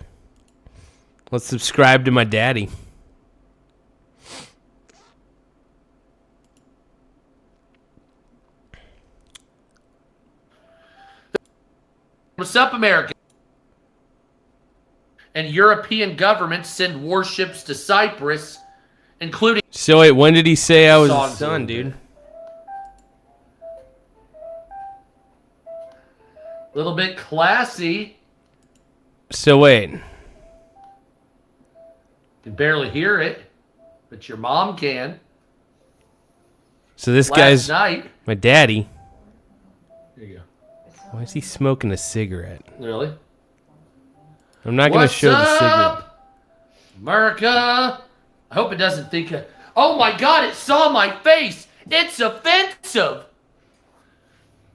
Let's subscribe to my daddy. What's up, America? And European governments send warships to Cyprus, including... So wait, when did he say I was his son, dude? A little bit classy. So wait. You can barely hear it, but your mom can. So this Last guy's night. my daddy. There you go. Why is he smoking a cigarette? Really? I'm not going to show the cigarette. America. I hope it doesn't think... Oh my God, it saw my face. It's offensive.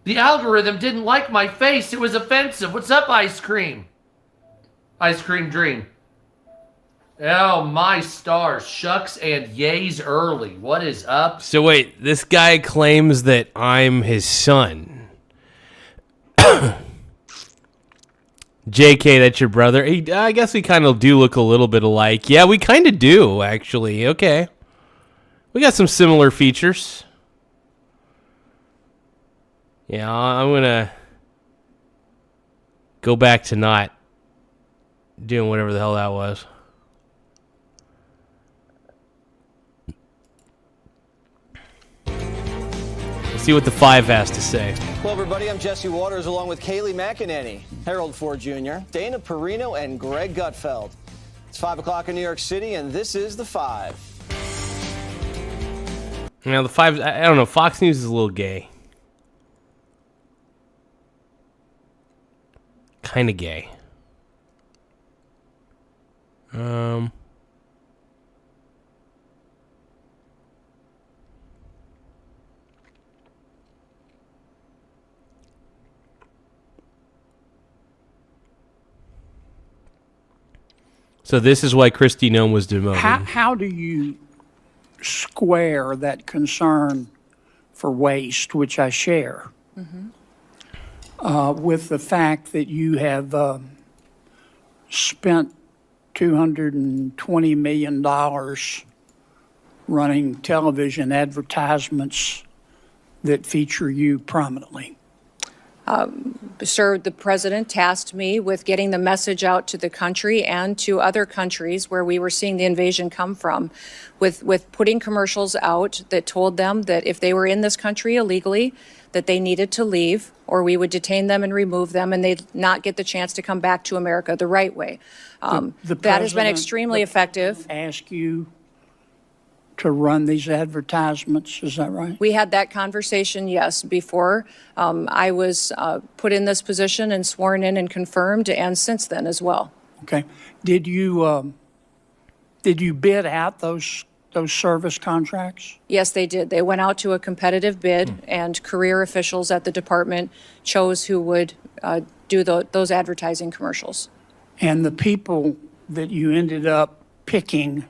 The algorithm didn't like my face. It was offensive. What's up, Ice Cream? Ice Cream Dream. Oh, my stars. Shucks and yays early. What is up? So wait, this guy claims that I'm his son. JK, that's your brother. I guess we kind of do look a little bit alike. Yeah, we kind of do, actually. Okay. We got some similar features. Yeah, I'm going to go back to not doing whatever the hell that was. See what the 5 has to say. Hello, everybody. I'm Jesse Waters along with Kayleigh McEnany, Harold Ford Jr., Dana Perino, and Greg Gutfeld. It's 5 o'clock in New York City, and this is The 5. Now, the 5, I don't know, Fox News is a little gay. Kind of gay. So this is why Kristi Noem was demoted. How do you square that concern for waste, which I share, with the fact that you have spent $220 million running television advertisements that feature you prominently? Sir, the president tasked me with getting the message out to the country and to other countries where we were seeing the invasion come from, with putting commercials out that told them that if they were in this country illegally, that they needed to leave, or we would detain them and remove them, and they'd not get the chance to come back to America the right way. That has been extremely effective. Ask you to run these advertisements, is that right? We had that conversation, yes, before I was put in this position and sworn in and confirmed, and since then as well. Okay. Did you bid out those service contracts? Yes, they did. They went out to a competitive bid, and career officials at the department chose who would do those advertising commercials. And the people that you ended up picking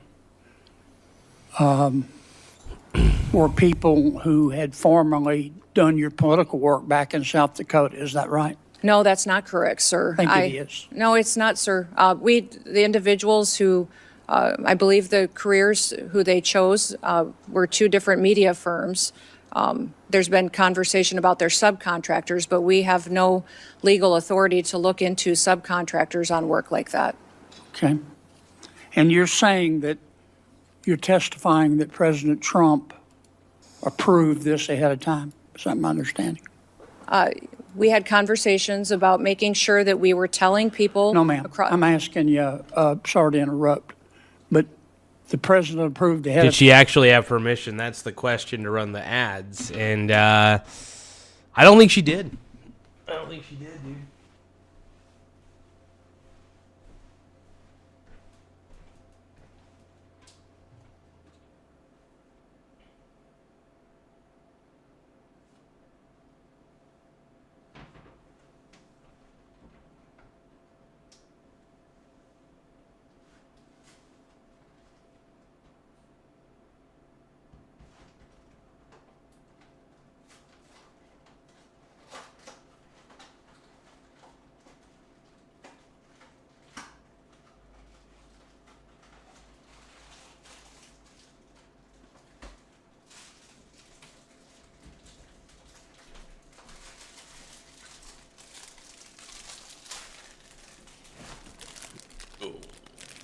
were people who had formerly done your political work back in South Dakota, is that right? No, that's not correct, sir. I think it is. No, it's not, sir. The individuals who, I believe the careers who they chose were 2 different media firms. There's been conversation about their subcontractors, but we have no legal authority to look into subcontractors on work like that. Okay. And you're saying that you're testifying that President Trump approved this ahead of time. Is that my understanding? We had conversations about making sure that we were telling people. No, ma'am. I'm asking you, sorry to interrupt, but the president approved ahead of time. Did she actually have permission? That's the question to run the ads. And I don't think she did. I don't think she did, dude.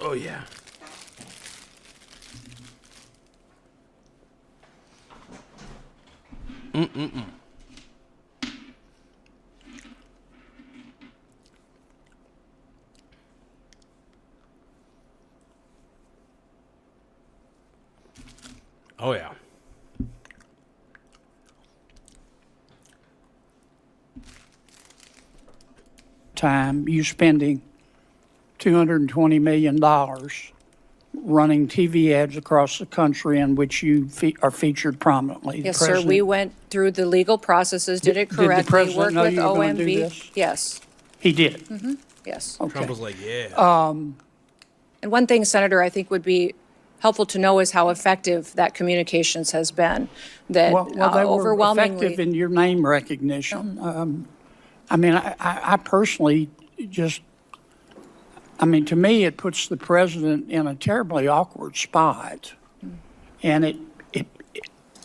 Oh, yeah. Oh, yeah. Time you spending $220 million running TV ads across the country in which you are featured prominently. Yes, sir. We went through the legal processes, did it correctly. Did the president know you were going to do OMB. this? Yes. He did? Yes. Okay. Trump was like, yeah. And one thing, Senator, I think would be helpful to know is how effective that communications has been. That Well, they were overwhelmingly effective in your name recognition. I mean, I personally just, I mean, to me, it puts the president in a terribly awkward spot. And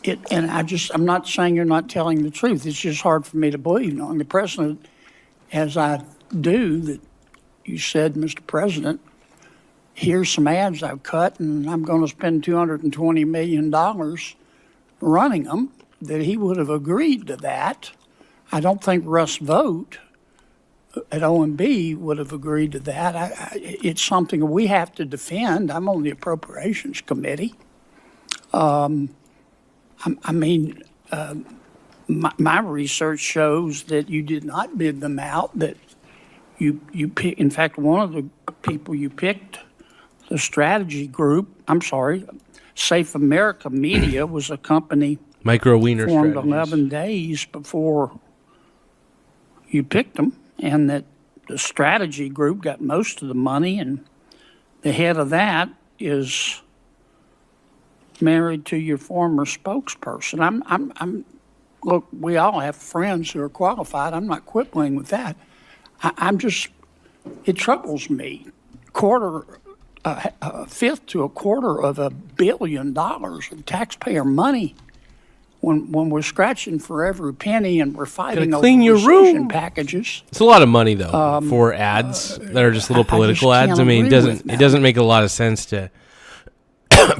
and I'm not saying you're not telling the truth. It's just hard for me to believe, knowing the president, as I do, that you said, Mr. President, here's some ads I've cut, and I'm going to spend $220 million running them. that he would have agreed to that. I don't think Russ Vogt at OMB would have agreed to that. It's something we have to defend. I'm on the Appropriations Committee. My research shows that you did not bid them out, that you pick. In fact, one of the people you picked, the strategy group, Safe America Media was a company Micro Wiener formed Strategies. 11 days before you picked them, and that the strategy group got most of the money, and the head of that is married to your former spokesperson. Look, we all have friends who are qualified. I'm not quibbling with that. It troubles me. A fifth to a quarter of $1 billion of taxpayer money when we're scratching for every penny and we're fighting over clean your rescission room packages. It's a lot of money though for ads that are just little political I just ads. can't I mean, agree with it doesn't make a lot of sense to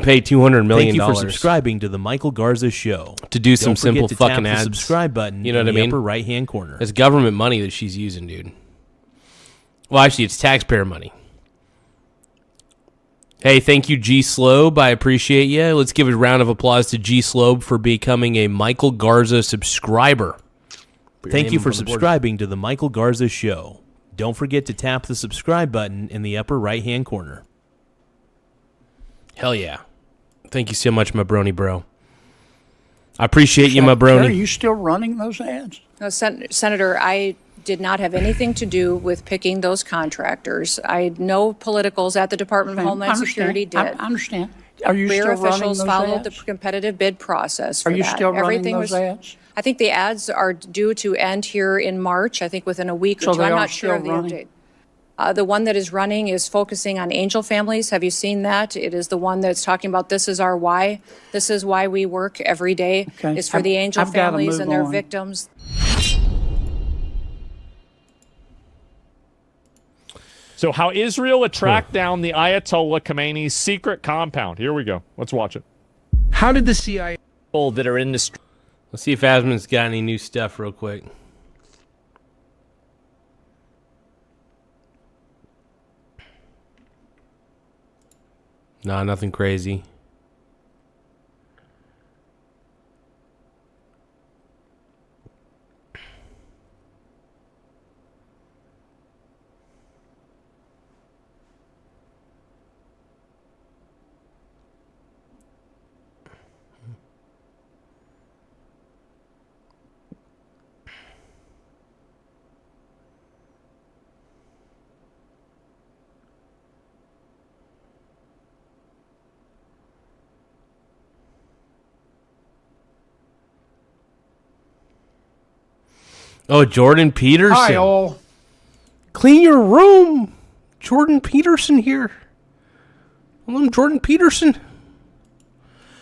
pay $200 million. Thank you for subscribing to the Michael Garza Show. To do some Don't forget simple to fucking tap ads. the subscribe button You know in what I the mean? upper right-hand corner. It's government money that she's using, dude. Well, actually, it's taxpayer money. Hey, thank you, G Slobe. I appreciate you. Let's give a round of applause to G Slobe for becoming a Michael Garza subscriber. Thank you for subscribing to the Michael Garza Show. Don't forget to tap the subscribe button in the upper right-hand corner. Hell yeah. Thank you so much, my brony bro. I appreciate you, my brony. Are you still running those ads? No, Senator, I did not have anything to do with picking those contractors. No politicals at the Department of Homeland Security did. I understand. Are you Career still running officials those followed ads? the competitive bid process for Are you that. still running Everything those ads? I think the ads are due to end here in March, I think within a week or So two. they I'm are not sure of the still update. The one that is running is focusing on angel families. Have you seen that? It is the one that's talking about this is our why. This is why we work every day. Okay. It's for the angel I've gotta families move and their on. victims. So how Israel tracked down the Ayatollah Khamenei's secret compound. Here we go. Let's watch it. How did the CIA people that are in the street? Let's see if Asman's got any new stuff real quick. No, nothing crazy. Oh, Jordan Peterson. Hi, all. Clean your room. Jordan Peterson here. Well, I'm Jordan Peterson.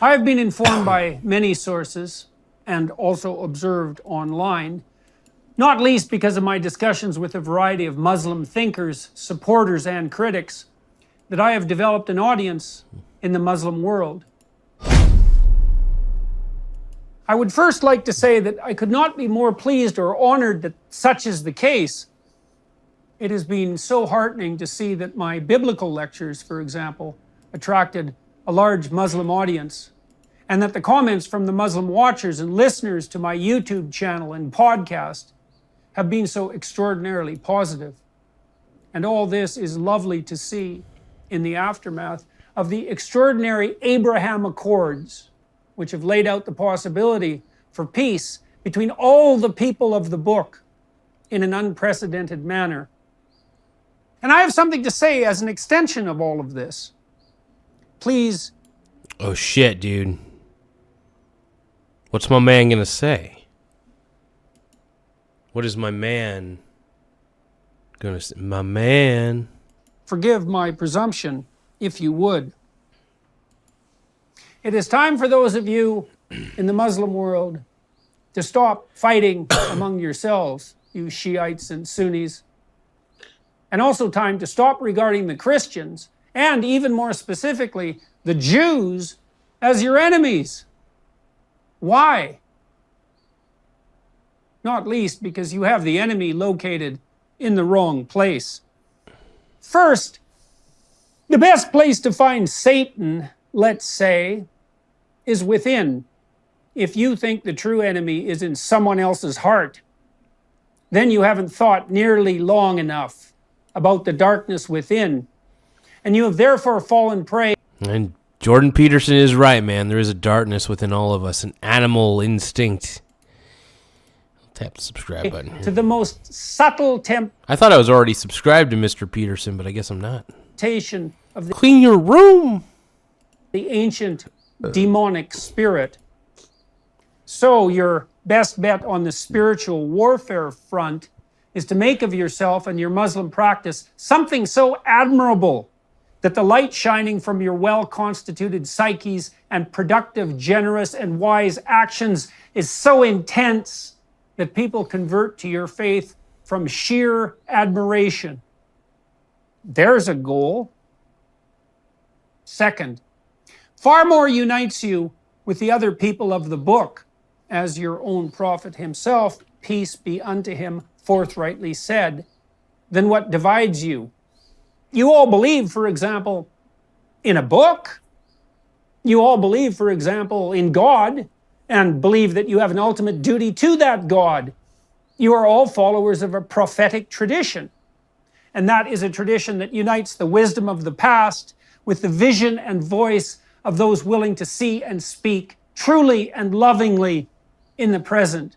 I have been informed by many sources and also observed online, not least because of my discussions with a variety of Muslim thinkers, supporters, and critics, that I have developed an audience in the Muslim world. I would first like to say that I could not be more pleased or honored that such is the case. It has been so heartening to see that my biblical lectures, for example, attracted a large Muslim audience, and that the comments from the Muslim watchers and listeners to my YouTube channel and podcast have been so extraordinarily positive. And all this is lovely to see in the aftermath of the extraordinary Abraham Accords, which have laid out the possibility for peace between all the people of the book in an unprecedented manner. And I have something to say as an extension of all of this. Please. Oh, shit, dude. What's my man gonna say? What is my man gonna say? My man. Forgive my presumption, if you would. It is time for those of you in the Muslim world to stop fighting among yourselves, you Shiites and Sunnis, and also time to stop regarding the Christians, and even more specifically, the Jews, as your enemies. Why? not least because you have the enemy located in the wrong place. First, the best place to find Satan, let's say, is within. If you think the true enemy is in someone else's heart, then you haven't thought nearly long enough about the darkness within, and you have therefore fallen prey. And Jordan Peterson is right, man. There is a darkness within all of us, an animal instinct. Tap the subscribe button here. To the most subtle I thought I was already subscribed to Mr. Peterson, but I guess I'm not. temptation of the Clean your room. The ancient demonic spirit. So your best bet on the spiritual warfare front is to make of yourself and your Muslim practice something so admirable that the light shining from your well-constituted psyches and productive, generous, and wise actions is so intense that people convert to your faith from sheer admiration. There's a goal. Second, far more unites you with the other people of the book, as your own prophet himself, peace be unto him, forthrightly said, than what divides you. You all believe, for example, in a book. You all believe, for example, in God, and believe that you have an ultimate duty to that God. You are all followers of a prophetic tradition, and that is a tradition that unites the wisdom of the past with the vision and voice of those willing to see and speak truly and lovingly in the present.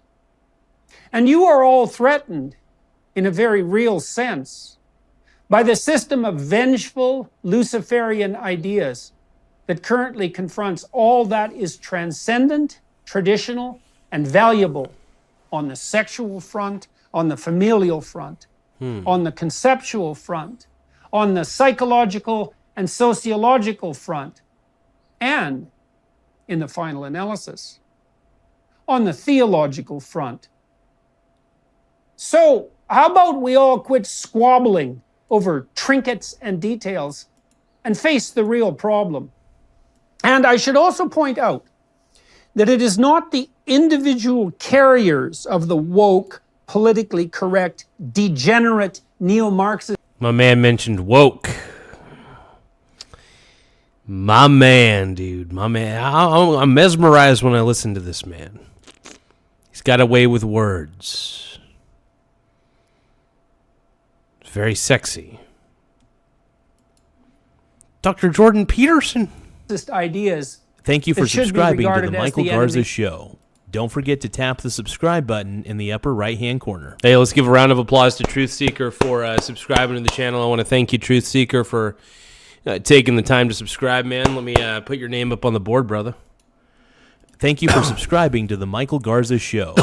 And you are all threatened, in a very real sense, by the system of vengeful Luciferian ideas that currently confronts all that is transcendent, traditional, and valuable on the sexual front, on the familial front, on the conceptual front, on the psychological and sociological front, and, in the final analysis, on the theological front. So, how about we all quit squabbling over trinkets and details and face the real problem? And I should also point out that it is not the individual carriers of the woke, politically correct, degenerate neo-Marxist. My man mentioned woke. My man, dude. My man. I'm mesmerized when I listen to this man. He's got a way with words. It's very sexy. Dr. Jordan Peterson. Ideas. Thank you for that should be subscribing to regarded the as Michael the Garza enemy. Show. Don't forget to tap the subscribe button in the upper right-hand corner. Hey, let's give a round of applause to Truth Seeker for subscribing to the channel. I want to thank you, Truth Seeker, for taking the time to subscribe, man. Let me put your name up on the board, brother. Thank you for subscribing to the Michael Garza Show.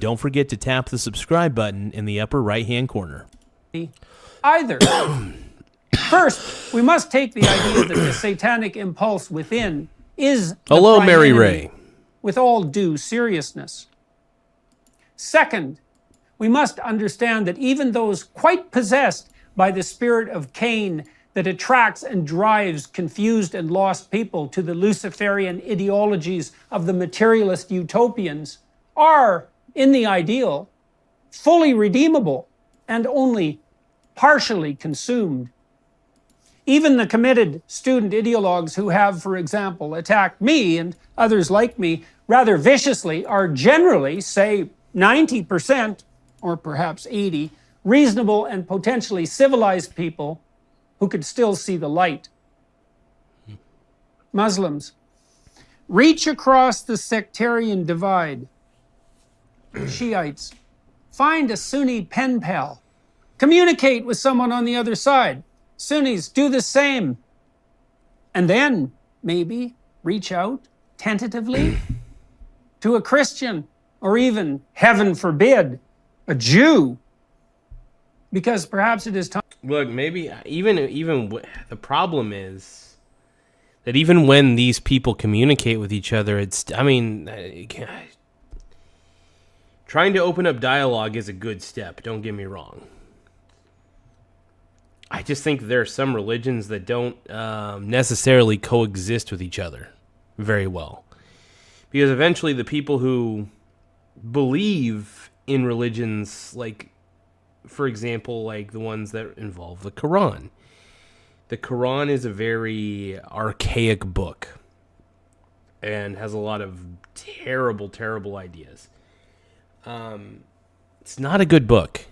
Don't forget to tap the subscribe button in the upper right-hand corner. Either. First, we must take the idea that the satanic impulse within is the Hello, prime Mary enemy Ray. with all due seriousness. Second, we must understand that even those quite possessed by the spirit of Cain that attracts and drives confused and lost people to the Luciferian ideologies of the materialist utopians are, in the ideal, fully redeemable and only partially consumed. Even the committed student ideologues who have, for example, attacked me and others like me rather viciously are generally, say, 90%, or perhaps 80%, reasonable and potentially civilized people who could still see the light. Muslims, reach across the sectarian divide. Shiites, find a Sunni pen pal. Communicate with someone on the other side. Sunnis, do the same. And then, maybe, reach out, tentatively, to a Christian, or even, heaven forbid, a Jew. Because perhaps it is time. Look, maybe even the problem is that even when these people communicate with each other, trying to open up dialogue is a good step. Don't get me wrong. I just think there are some religions that don't necessarily coexist with each other very well. Because eventually the people who believe in religions, like, for example, like the ones that involve the Quran. The Quran is a very archaic book and has a lot of terrible, terrible ideas. It's not a good book.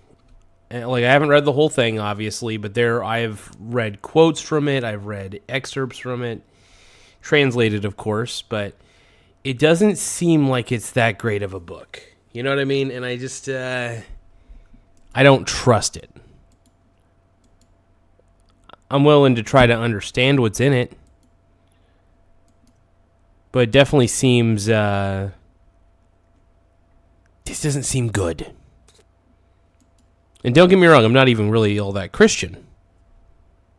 And, like, I haven't read the whole thing, obviously, but I've read quotes from it. I've read excerpts from it, translated, of course, but it doesn't seem like it's that great of a book. You know what I mean? And I just, I don't trust it. I'm willing to try to understand what's in it, but it definitely seems, this doesn't seem good. And don't get me wrong, I'm not even really all that Christian.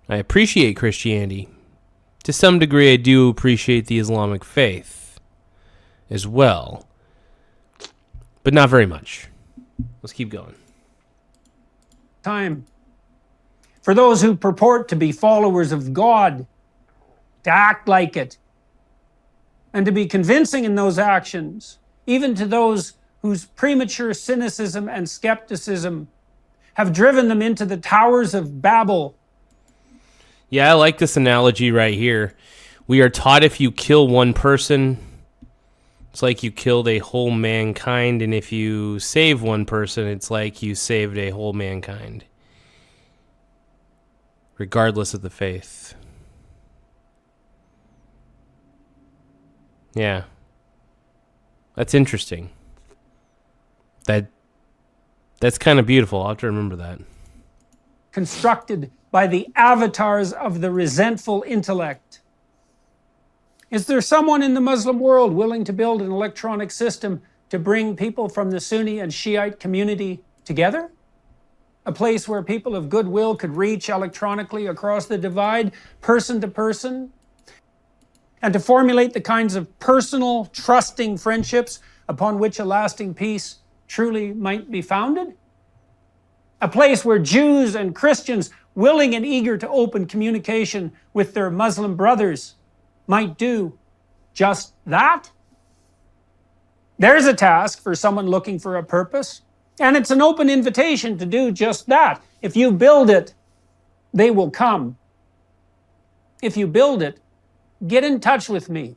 I appreciate Christianity. To some degree, I do appreciate the Islamic faith as well, but not very much. Let's keep going. Time for those who purport to be followers of God to act like it and to be convincing in those actions, even to those whose premature cynicism and skepticism have driven them into the towers of Babel. Yeah, I like this analogy right here. We are taught if you kill one person, it's like you killed a whole mankind, and if you save one person, it's like you saved a whole mankind, regardless of the faith. Yeah. That's interesting. That's kind of beautiful. I'll have to remember that. Constructed by the avatars of the resentful intellect. Is there someone in the Muslim world willing to build an electronic system to bring people from the Sunni and Shiite community together? A place where people of goodwill could reach electronically across the divide, person to person, and to formulate the kinds of personal, trusting friendships upon which a lasting peace truly might be founded? A place where Jews and Christians, willing and eager to open communication with their Muslim brothers, might do just that? There's a task for someone looking for a purpose, and it's an open invitation to do just that. If you build it, they will come. If you build it, get in touch with me.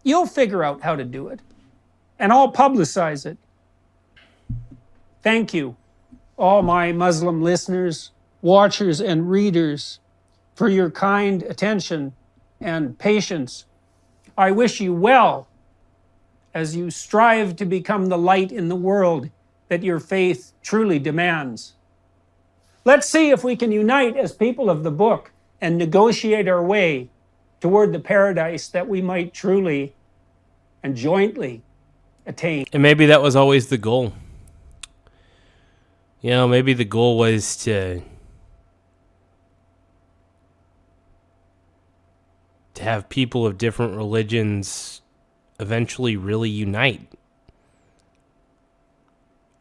You'll figure out how to do it, and I'll publicize it. Thank you, all my Muslim listeners, watchers, and readers, for your kind attention and patience. I wish you well as you strive to become the light in the world that your faith truly demands. Let's see if we can unite as people of the book and negotiate our way toward the paradise that we might truly and jointly attain. And maybe that was always the goal. You know, maybe the goal was to have people of different religions eventually really unite.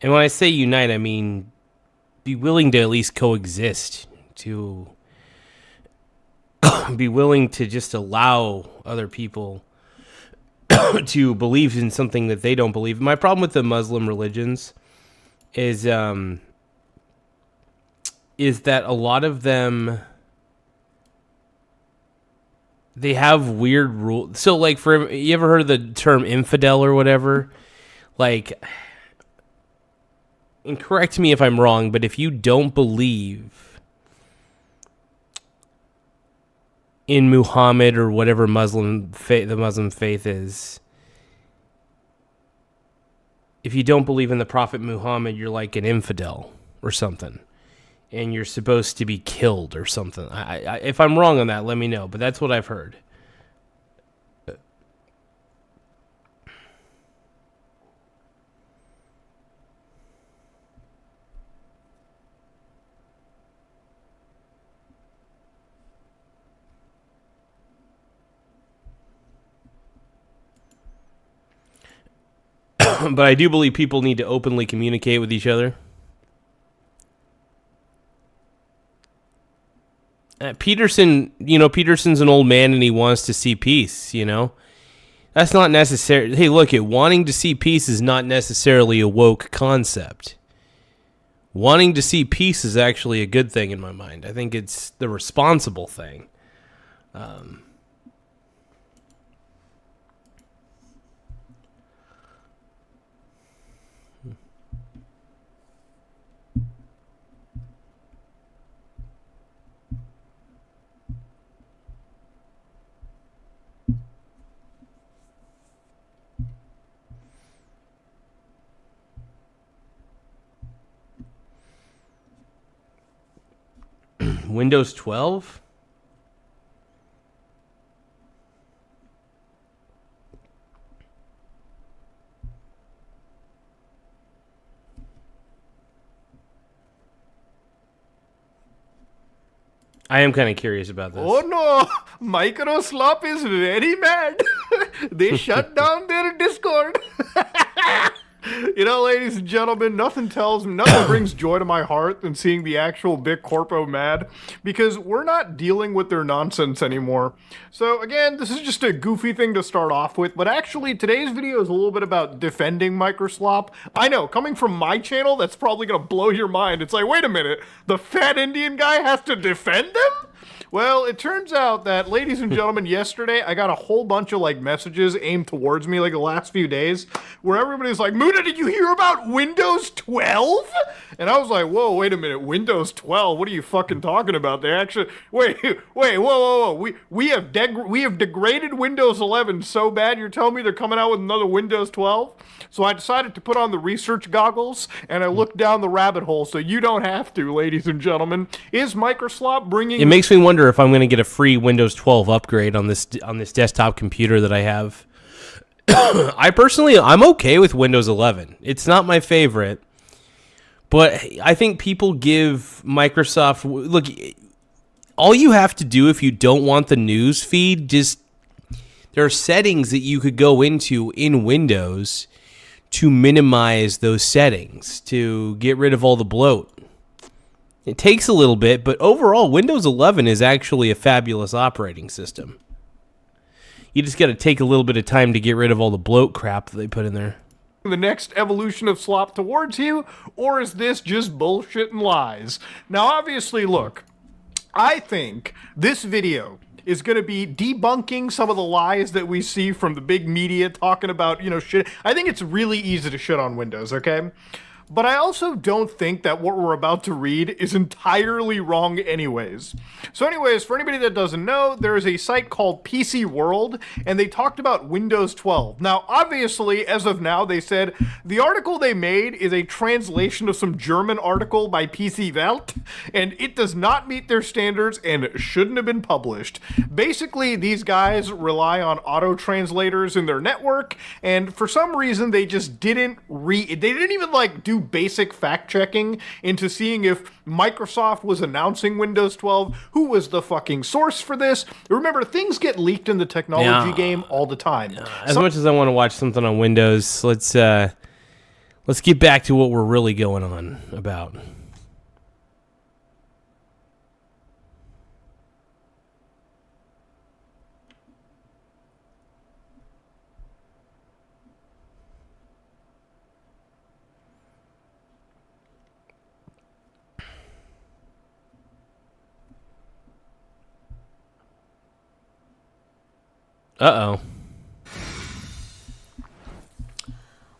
And when I say unite, I mean be willing to at least coexist, to be willing to just allow other people to believe in something that they don't believe. My problem with the Muslim religions is that a lot of them, they have weird rules. So, like, for you ever heard of the term infidel or whatever? Like, and correct me if I'm wrong, but if you don't believe in Muhammad or whatever Muslim faith, the Muslim faith is, if you don't believe in the Prophet Muhammad, you're like an infidel or something, and you're supposed to be killed or something. I if I'm wrong on that, let me know, but that's what I've heard. But I do believe people need to openly communicate with each other. Peterson, Peterson's an old man and he wants to see peace, That's not necessary. Hey, look, wanting to see peace is not necessarily a woke concept. wanting to see peace is actually a good thing in my mind. I think it's the responsible thing. Windows 12? I am kind of curious about this. Oh no, Microsoft is very mad. They shut down their Discord. You know, ladies and gentlemen, nothing brings joy to my heart than seeing the actual big corpo mad, because we're not dealing with their nonsense anymore. So again, this is just a goofy thing to start off with, but actually today's video is a little bit about defending Microsoft. I know, coming from my channel, that's probably going to blow your mind. It's like, wait a minute, the fat Indian guy has to defend them? Well, it turns out that, ladies and gentlemen, yesterday I got a whole bunch of messages aimed towards me the last few days where everybody's like, Muda, did you hear about Windows 12? And I was like, whoa, wait a minute, Windows 12? What are you fucking talking about? They actually, wait, whoa. We have degraded Windows 11 so bad, you're telling me they're coming out with another Windows 12? So I decided to put on the research goggles and I looked down the rabbit hole so you don't have to, ladies and gentlemen. Is Microsoft bringing... It makes me wonder if I'm going to get a free Windows 12 upgrade on this desktop computer that I have. I'm okay with Windows 11. It's not my favorite, but I think people give Microsoft... Look, all you have to do if you don't want the news feed, there are settings that you could go into in Windows to minimize those settings, to get rid of all the bloat. It takes a little bit, but overall, Windows 11 is actually a fabulous operating system. You just got to take a little bit of time to get rid of all the bloat crap that they put in there. The next evolution of slop towards you, or is this just bullshit and lies? Now, obviously, look, I think this video is going to be debunking some of the lies that we see from the big media talking about, shit. I think it's really easy to shit on Windows, okay? But I also don't think that what we're about to read is entirely wrong anyways. So anyways, for anybody that doesn't know, there is a site called PC World, and they talked about Windows 12. Now, obviously, as of now, they said the article they made is a translation of some German article by PC Welt, and it does not meet their standards and shouldn't have been published. Basically, these guys rely on auto-translators in their network, and for some reason, they just didn't even, do basic fact-checking into seeing if Microsoft was announcing Windows 12, who was the fucking source for this. Remember, things get leaked in the technology game all the time. As much as I want to watch something on Windows, let's get back to what we're really going on about. Uh-oh.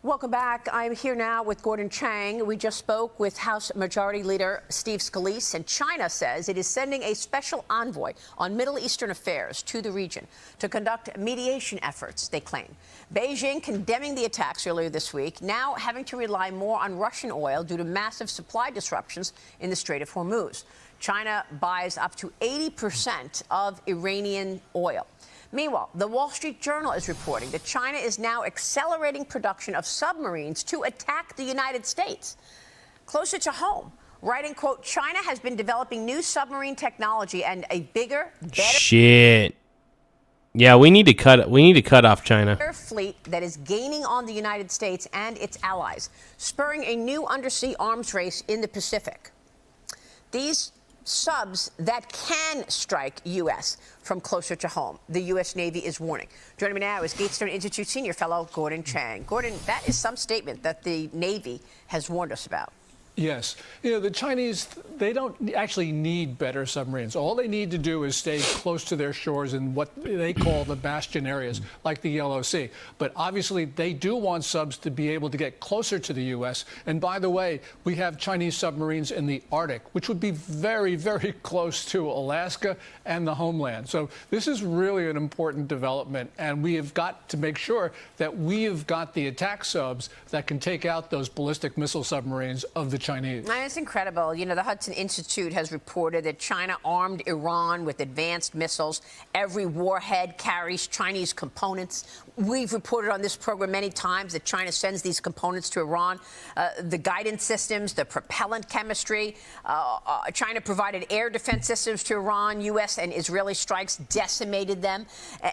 Welcome back. I'm here now with Gordon Chang. We just spoke with House Majority Leader Steve Scalise, and China says it is sending a special envoy on Middle Eastern affairs to the region to conduct mediation efforts, they claim. Beijing condemning the attacks earlier this week, now having to rely more on Russian oil due to massive supply disruptions in the Strait of Hormuz. China buys up to 80% of Iranian oil. Meanwhile, the Wall Street Journal is reporting that China is now accelerating production of submarines to attack the United States. Closer to home, writing, quote, China has been developing new submarine technology and a bigger, better... Shit. Yeah, we need to cut off China. ...fleet that is gaining on the United States and its allies, spurring a new undersea arms race in the Pacific. These subs that can strike U.S. from closer to home, the U.S. Navy is warning. Joining me now is Gatestone Institute Senior Fellow Gordon Chang. Gordon, that is some statement that the Navy has warned us about. Yes. You know, the Chinese, they don't actually need better submarines. All they need to do is stay close to their shores in what they call the bastion areas, like the Yellow Sea. But obviously, they do want subs to be able to get closer to the U.S. And by the way, we have Chinese submarines in the Arctic, which would be very, very close to Alaska and the homeland. So this is really an important development. And we have got to make sure that we have got the attack subs that can take out those ballistic missile submarines of the Chinese. It's incredible. You know, the Hudson Institute has reported that China armed Iran with advanced missiles. Every warhead carries Chinese components. We've reported on this program many times that China sends these components to Iran. The guidance systems, the propellant chemistry. China provided air defense systems to Iran. U.S. and Israeli strikes decimated them.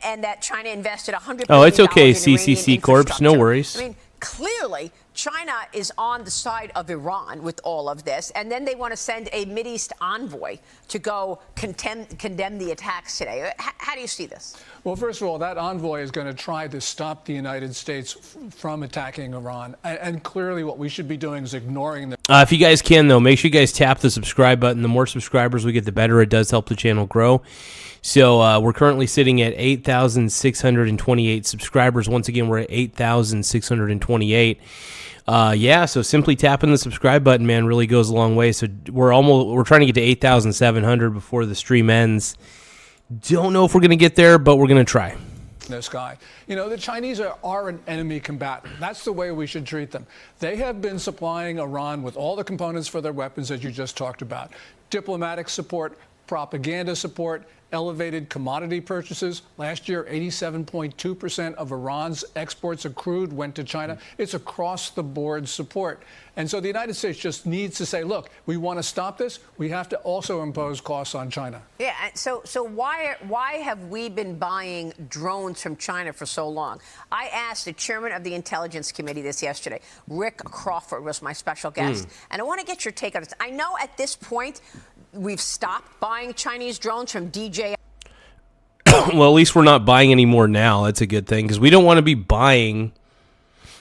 And that China invested $100 billion. Oh, it's okay, CCC Corps. No worries. I mean, clearly, China is on the side of Iran with all of this, and then they want to send a Mideast envoy to go condemn the attacks today. How do you see this? Well, first of all, that envoy is going to try to stop the United States from attacking Iran. And clearly what we should be doing is ignoring them. If you guys can, though, make sure you guys tap the subscribe button. The more subscribers we get, the better. It does help the channel grow. So we're currently sitting at 8,628 subscribers. Once again, we're at 8,628. So simply tapping the subscribe button, man, really goes a long way. So we're trying to get to 8,700 before the stream ends. Don't know if we're going to get there, but we're going to try. This guy. You know, the Chinese are an enemy combatant. That's the way we should treat them. They have been supplying Iran with all the components for their weapons, as you just talked about. Diplomatic support, propaganda support, elevated commodity purchases. Last year, 87.2% of Iran's exports of crude went to China. It's across-the-board support. And so the United States just needs to say, look, we want to stop this. We have to also impose costs on China. Yeah, so why have we been buying drones from China for so long? I asked the chairman of the Intelligence Committee this yesterday. Rick Crawford was my special guest. And I want to get your take on this. I know at this point, we've stopped buying Chinese drones from DJI. Well, at least we're not buying any more now. That's a good thing, because we don't want to be buying.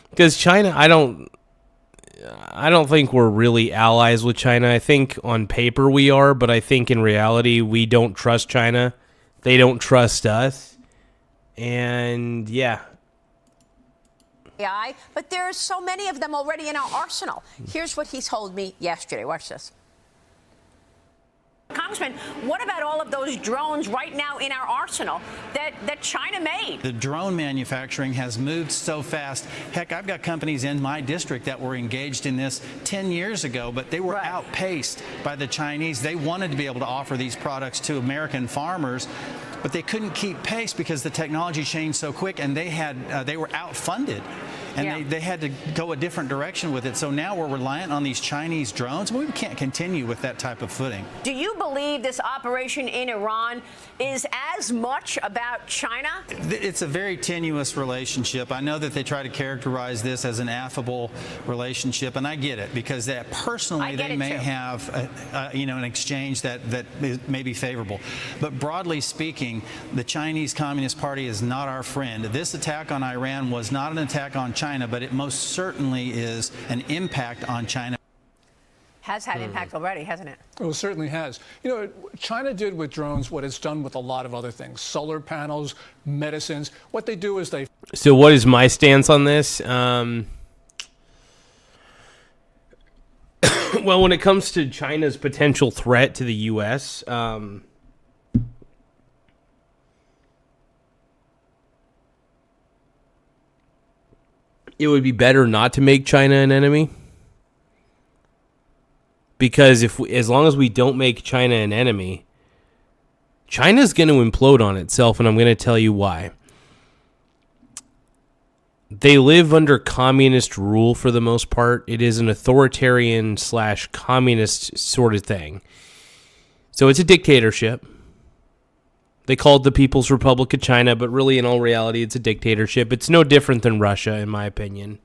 Because China, I don't think we're really allies with China. I think on paper we are, but I think in reality we don't trust China. They don't trust us. And yeah. But there are so many of them already in our arsenal. Here's what he told me yesterday. Watch this. Congressman, what about all of those drones right now in our arsenal that China made? The drone manufacturing has moved so fast. Heck, I've got companies in my district that were engaged in this 10 years ago, but they were outpaced by the Chinese. They wanted to be able to offer these products to American farmers, but they couldn't keep pace because the technology changed so quick, and they were outfunded. And they had to go a different direction with it. So now we're reliant on these Chinese drones. We can't continue with that type of footing. Do you believe this operation in Iran is as much about China? It's a very tenuous relationship. I know that they try to characterize this as an affable relationship, and I get it, because that personally they may have an exchange that may be favorable. But broadly speaking, the Chinese Communist Party is not our friend. This attack on Iran was not an attack on China, but it most certainly is an impact on China. Has had impact already, hasn't it? Well, it certainly has. You know, China did with drones what it's done with a lot of other things. Solar panels, medicines. What they do is they... So what is my stance on this? Well, when it comes to China's potential threat to the U.S., it would be better not to make China an enemy, because as long as we don't make China an enemy, China's going to implode on itself, and I'm going to tell you why. They live under communist rule for the most part. It is an authoritarian / communist sort of thing. So it's a dictatorship. They call it the People's Republic of China, but really, in all reality, it's a dictatorship. It's no different than Russia, in my opinion.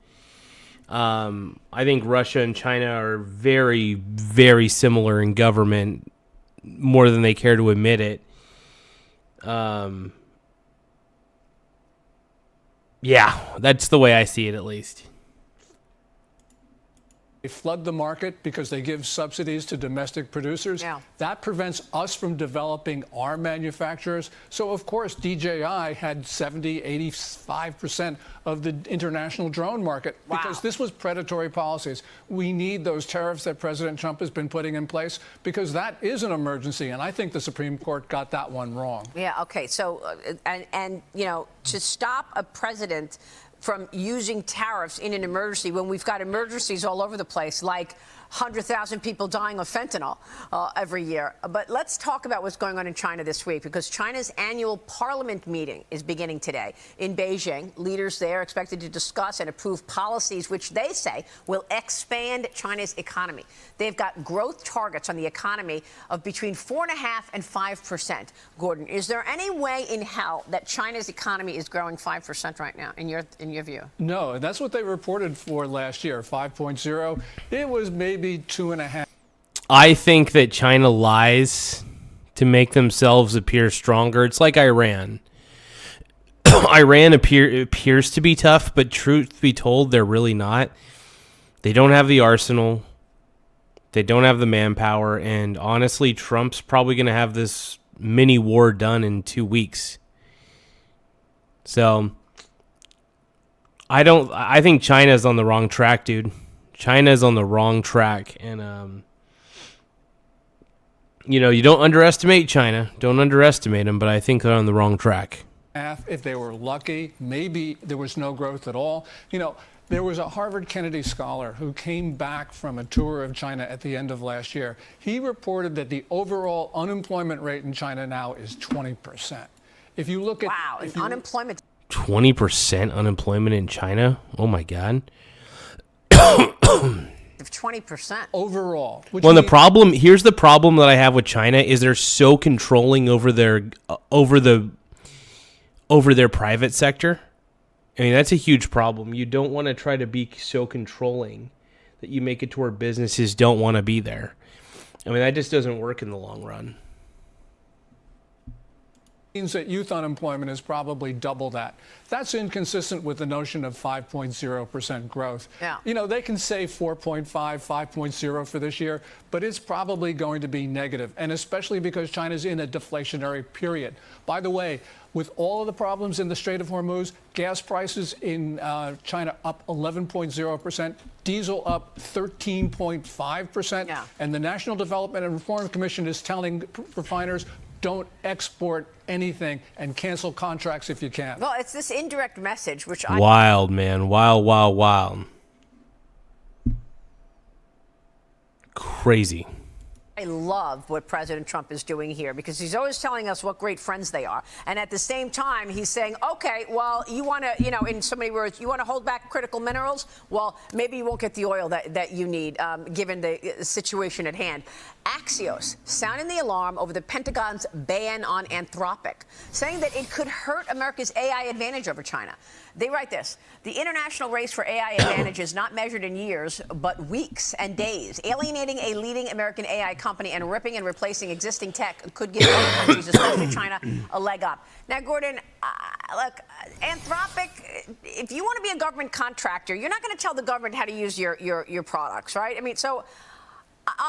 I think Russia and China are very, very similar in government, more than they care to admit it. Yeah, that's the way I see it, at least. They flood the market because they give subsidies to domestic producers. Yeah. That prevents us from developing our manufacturers. So, of course, DJI had 70, 85% of the international drone market because this was predatory policies. We need those tariffs that President Trump has been putting in place because that is an emergency. And I think the Supreme Court got that one wrong. Yeah, okay. So, and you know, to stop a president from using tariffs in an emergency when we've got emergencies all over the place, like 100,000 people dying of fentanyl every year. But let's talk about what's going on in China this week, because China's annual parliament meeting is beginning today in Beijing. Leaders there are expected to discuss and approve policies which they say will expand China's economy. They've got growth targets on the economy of between 4.5% and 5%. Gordon, is there any way in hell that China's economy is growing 5% right now, in your view? No, and that's what they reported for last year, 5.0. It was maybe 2.5. I think that China lies to make themselves appear stronger. It's like Iran. Iran appears to be tough, but truth be told, they're really not. They don't have the arsenal. They don't have the manpower. And honestly, Trump's probably going to have this mini war done in 2 weeks. So I think China's on the wrong track, dude. China's on the wrong track, and you know, you don't underestimate China. Don't underestimate them, but I think they're on the wrong track. If they were lucky, maybe there was no growth at all. You know, there was a Harvard Kennedy scholar who came back from a tour of China at the end of last year. He reported that the overall unemployment rate in China now is 20%. If you look at unemployment, 20% unemployment in China. Oh my God. 20% overall. Well, here's the problem that I have with China is they're so controlling over their private sector. I mean, that's a huge problem. You don't want to try to be so controlling that you make it to where businesses don't want to be there. I mean, that just doesn't work in the long run. Means that youth unemployment is probably double that. That's inconsistent with the notion of 5.0% growth. Yeah. You know, they can say 4.5, 5.0 for this year, but it's probably going to be negative, and especially because China's in a deflationary period. By the way, with all of the problems in the Strait of Hormuz, gas prices in China up 11.0%, diesel up 13.5%, and the National Development and Reform Commission is telling refiners, don't export anything and cancel contracts if you can. Well, it's this indirect message, which Wild, man. Wild. Crazy. I love what President Trump is doing here, because he's always telling us what great friends they are. And at the same time, he's saying, okay, well, you want to, you know, in so many words, you want to hold back critical minerals? Well, maybe you won't get the oil that you need, given the situation at hand. Axios sounding the alarm over the Pentagon's ban on Anthropic, saying that it could hurt America's AI advantage over China. They write this: the international race for AI advantage is not measured in years, but weeks and days. Alienating a leading American AI company and ripping and replacing existing tech could give other countries, especially China, a leg up. Now, Gordon, look, Anthropic, if you want to be a government contractor, you're not going to tell the government how to use your products, right? I mean, so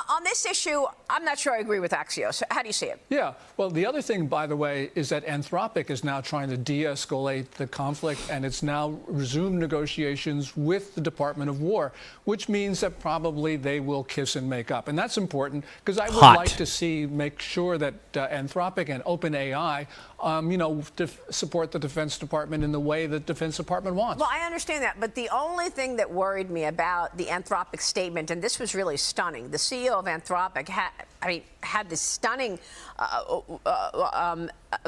on this issue, I'm not sure I agree with Axios. How do you see it? Yeah. Well, the other thing, by the way, is that Anthropic is now trying to de-escalate the conflict, and it's now resumed negotiations with the Department of War, which means that probably they will kiss and make up. And that's important, because I would like to make sure that Anthropic and OpenAI, support the Defense Department in the way the Defense Department wants. Well, I understand that, but the only thing that worried me about the Anthropic statement, and this was really stunning, the CEO of Anthropic had this stunning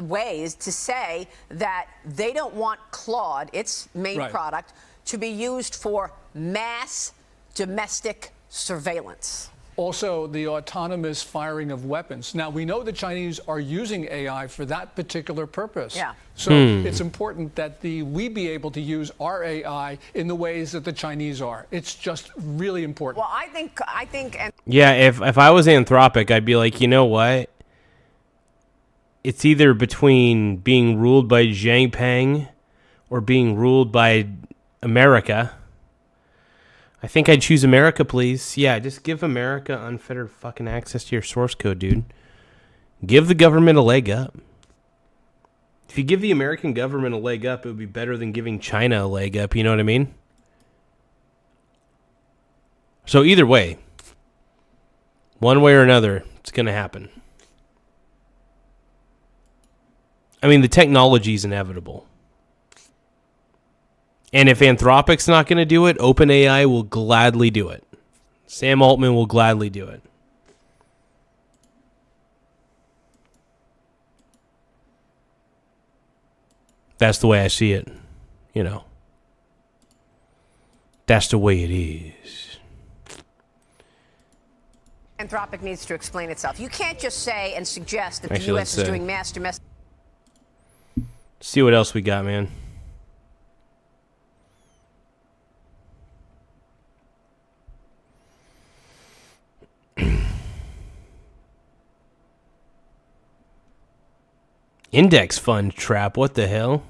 ways to say that they don't want Claude, its main product, to be used for mass domestic surveillance. Also, the autonomous firing of weapons. Now, we know the Chinese are using AI for that particular purpose. Yeah. So it's important that we be able to use our AI in the ways that the Chinese are. It's just really important. Well, I think. Yeah, if I was Anthropic, I'd be like, you know what? It's either between being ruled by Xi Jinping or being ruled by America. I think I'd choose America, please. Yeah, just give America unfettered fucking access to your source code, dude. Give the government a leg up. If you give the American government a leg up, it would be better than giving China a leg up, you know what I mean? So either way, one way or another, it's going to happen. I mean, the technology is inevitable. And if Anthropic's not going to do it, OpenAI will gladly do it. Sam Altman will gladly do it. That's the way I see it, you know. That's the way it is. Anthropic needs to explain itself. You can't just say and suggest that the Actually, U.S. is doing mass domestic. See what else we got, man. Index fund trap. What the hell?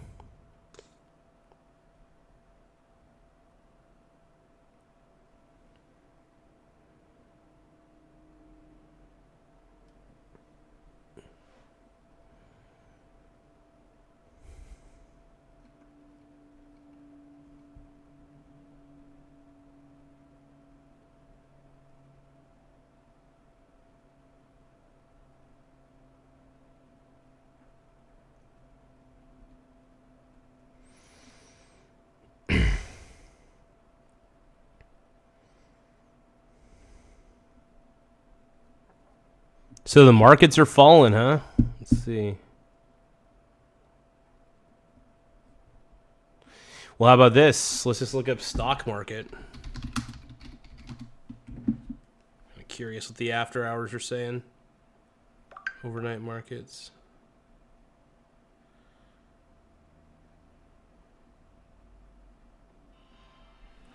So the markets are falling, huh? Let's see. Well, how about this? Let's just look up stock market. I'm curious what the after hours are saying. Overnight markets.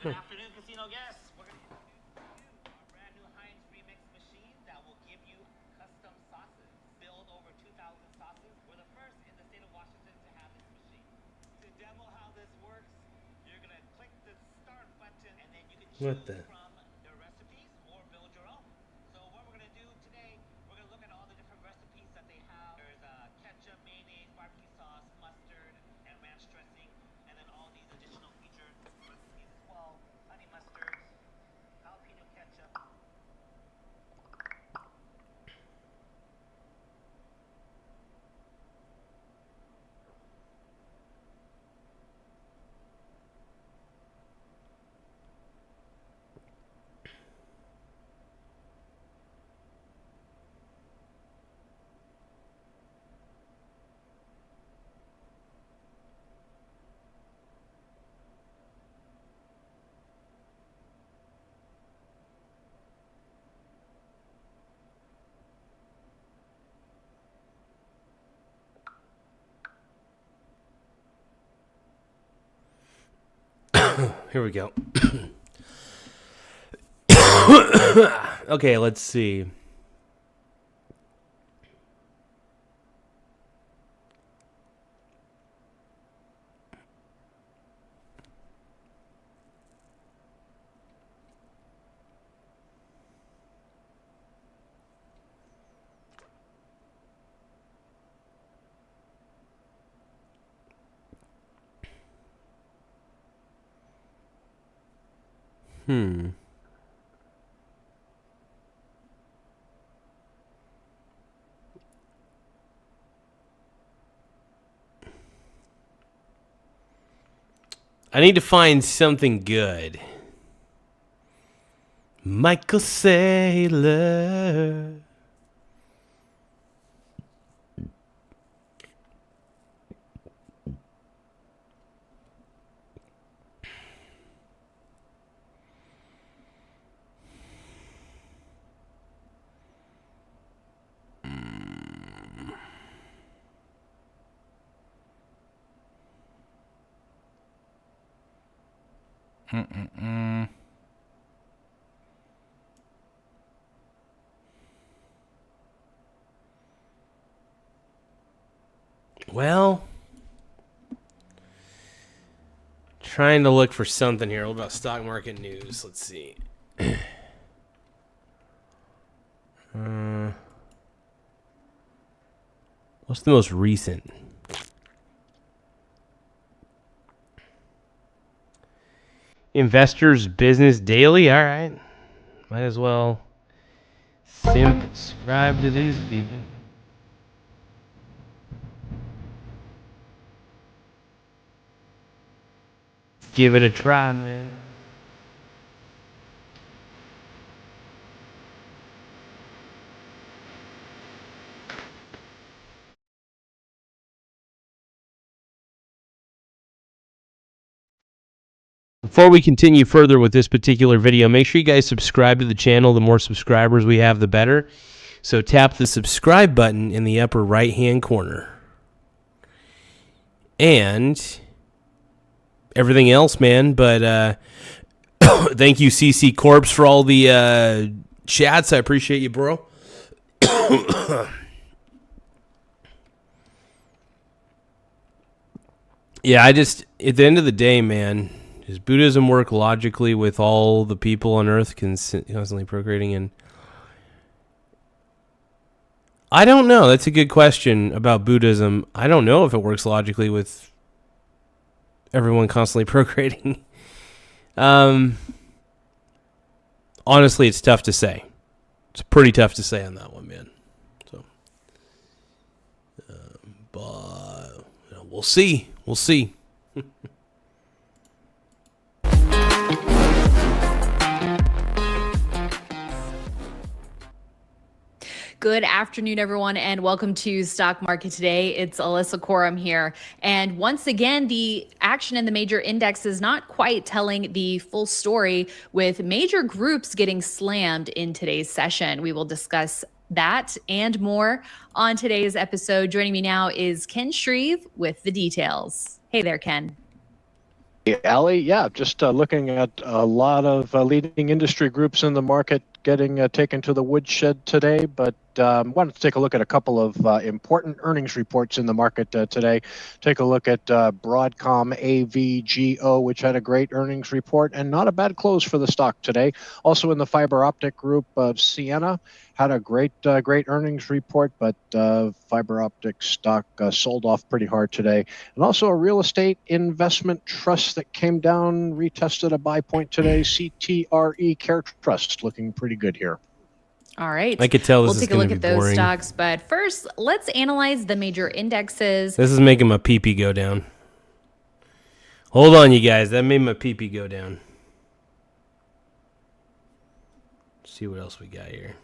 Good afternoon, casino guests. We're going to give you our brand new Heinz Remix machine that will give you custom sauces. Build over 2,000 sauces. We're the first in the state of Washington to have this machine. To demo how this works, you're going to click the start button and then you can choose from the recipes or build your own. So what we're going to do today, we're going to look at all the different recipes that they have. There's ketchup, mayonnaise, barbecue sauce, mustard, and ranch dressing, and then all these additional featured recipes as well. Honey mustard, jalapeno ketchup. Here we go. Okay, let's see. I need to find something good. Michael Saylor. Well, trying to look for something here. What about stock market news? Let's see. What's the most recent? Investors Business Daily. All right. Might as well subscribe to these people. Give it a try, man. Before we continue further with this particular video, make sure you guys subscribe to the channel. The more subscribers we have, the better. So tap the subscribe button in the upper right-hand corner. And everything else, man. But thank you, CC Corpse, for all the chats. I appreciate you, bro. Yeah, at the end of the day, man, does Buddhism work logically with all the people on Earth constantly procreating? And I don't know. That's a good question about Buddhism. I don't know if it works logically with everyone constantly procreating. Honestly, it's tough to say. It's pretty tough to say on that one, man. So, but we'll see. We'll see. Good afternoon, everyone, and welcome to Stock Market Today. It's Alyssa Corum here. And once again, the action in the major index is not quite telling the full story, with major groups getting slammed in today's session. We will discuss that and more on today's episode. Joining me now is Ken Shreve with the details. Hey there, Ken. Hey, Allie, yeah, just looking at a lot of leading industry groups in the market getting taken to the woodshed today, but wanted to take a look at a couple of important earnings reports in the market today. Take a look at Broadcom AVGO, which had a great earnings report and not a bad close for the stock today. Also in the fiber optic group of Ciena had a great earnings report, but fiber optic stock sold off pretty hard today. And also a real estate investment trust that came down, retested a buy point today. CTRE Care Trust looking pretty good here. All right. I could tell this we'll is take a look gonna at be those boring. stocks, but first, let's analyze the major indexes. This is making my pee-pee go down. Hold on, you guys. That made my pee-pee go down. Let's see what else we got here.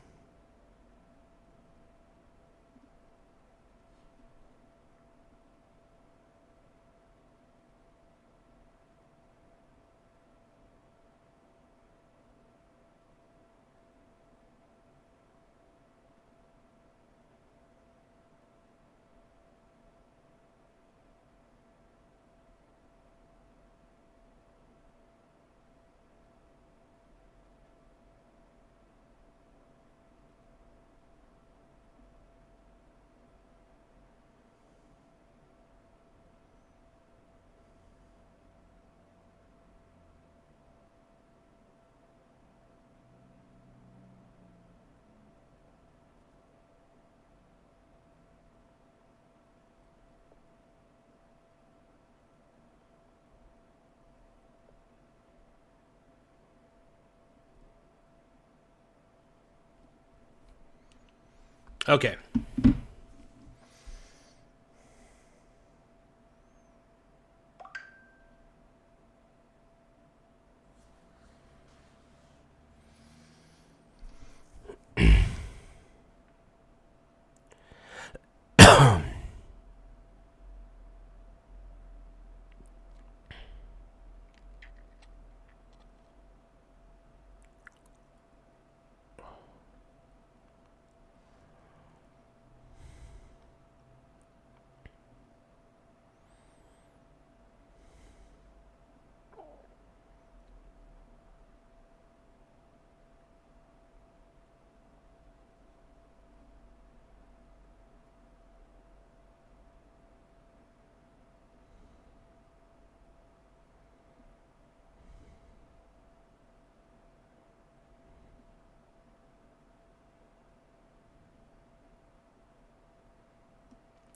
Okay.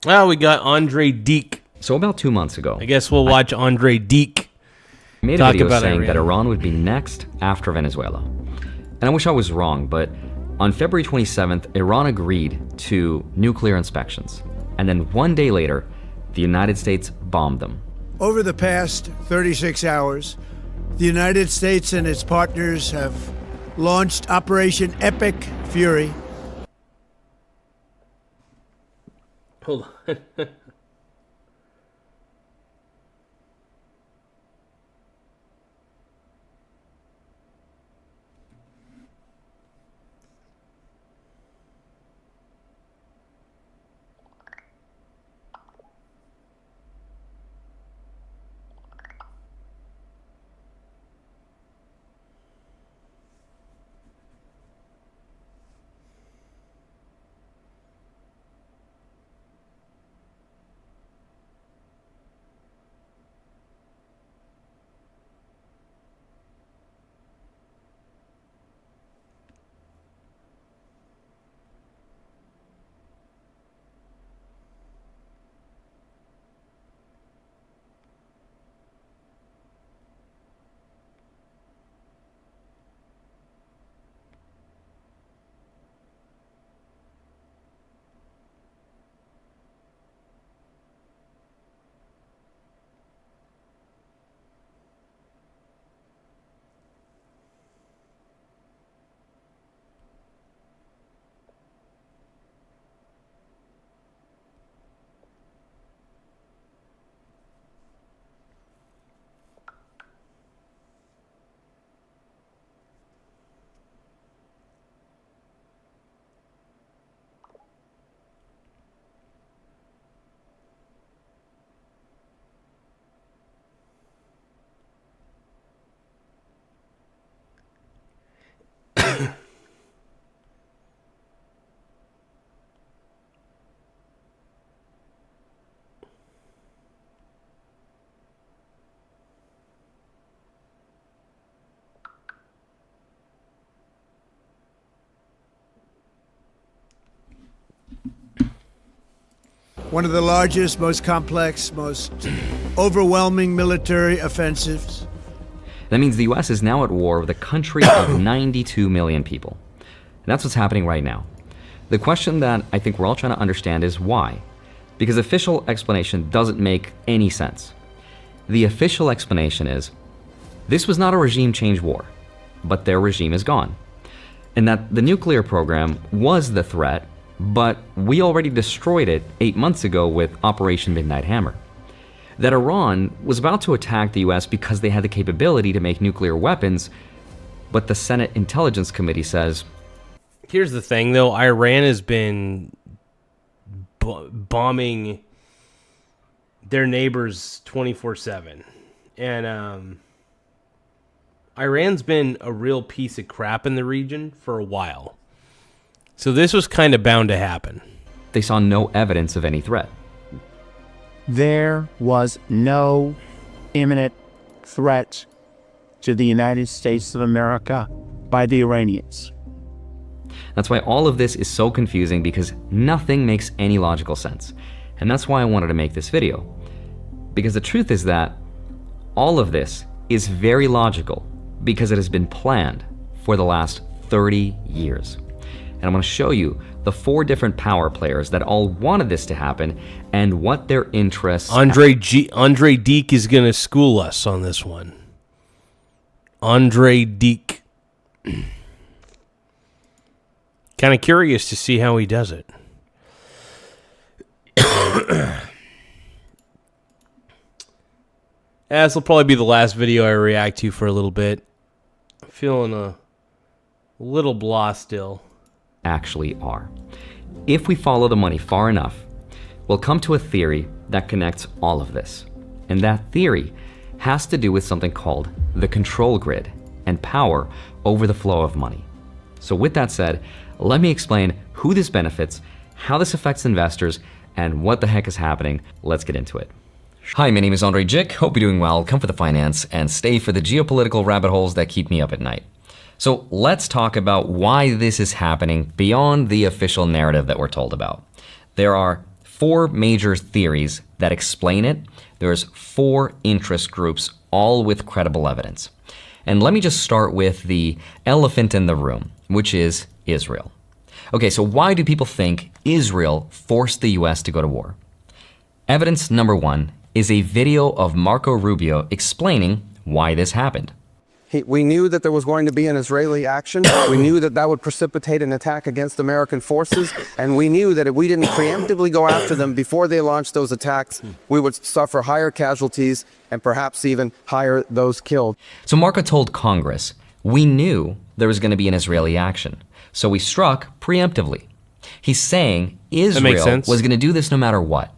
Well, we got Andre Deek. So about 2 months ago, I guess we'll watch Andre Deek. I made a video saying that Iran would be next after Venezuela. And I wish I was wrong, but on February 27th, Iran agreed to nuclear inspections. And then 1 day later, the United States bombed them. Over the past 36 hours, the United States and its partners have launched Operation Epic Fury. Hold on. One of the largest, most complex, most overwhelming military offensives. That means the US is now at war with a country of 92 million people. And that's what's happening right now. The question that I think we're all trying to understand is why? Because official explanation doesn't make any sense. The official explanation is, this was not a regime change war, but their regime is gone. And that the nuclear program was the threat, but we already destroyed it 8 months ago with Operation Midnight Hammer. That Iran was about to attack the US because they had the capability to make nuclear weapons, but the Senate Intelligence Committee says... Here's the thing, though. Iran has been bombing their neighbors 24/7. And Iran's been a real piece of crap in the region for a while. So this was kind of bound to happen. They saw no evidence of any threat. There was no imminent threat to the United States of America by the Iranians. That's why all of this is so confusing, because nothing makes any logical sense. And that's why I wanted to make this video. Because the truth is that all of this is very logical, because it has been planned for the last 30 years. And I'm going to show you the 4 different power players that all wanted this to happen and what their interests... Andre Deek is going to school us on this one. Andre Deek. Kind of curious to see how he does it. This will probably be the last video I react to for a little bit. I'm feeling a little blah still. Actually are. If we follow the money far enough, we'll come to a theory that connects all of this. And that theory has to do with something called the control grid and power over the flow of money. So with that said, let me explain who this benefits, how this affects investors, and what the heck is happening. Let's get into it. Hi, my name is Andre Jick. Hope you're doing well. Come for the finance and stay for the geopolitical rabbit holes that keep me up at night. So let's talk about why this is happening beyond the official narrative that we're told about. There are 4 major theories that explain it. There's 4 interest groups, all with credible evidence. And let me just start with the elephant in the room, which is Israel. Okay, so why do people think Israel forced the US to go to war? Evidence number 1 is a video of Marco Rubio explaining why this happened. We knew that there was going to be an Israeli action. We knew that that would precipitate an attack against American forces. And we knew that if we didn't preemptively go after them before they launched those attacks, we would suffer higher casualties and perhaps even higher those killed. So Marco told Congress, we knew there was going to be an Israeli action. So we struck preemptively. He's saying Israel was going to do this no matter what.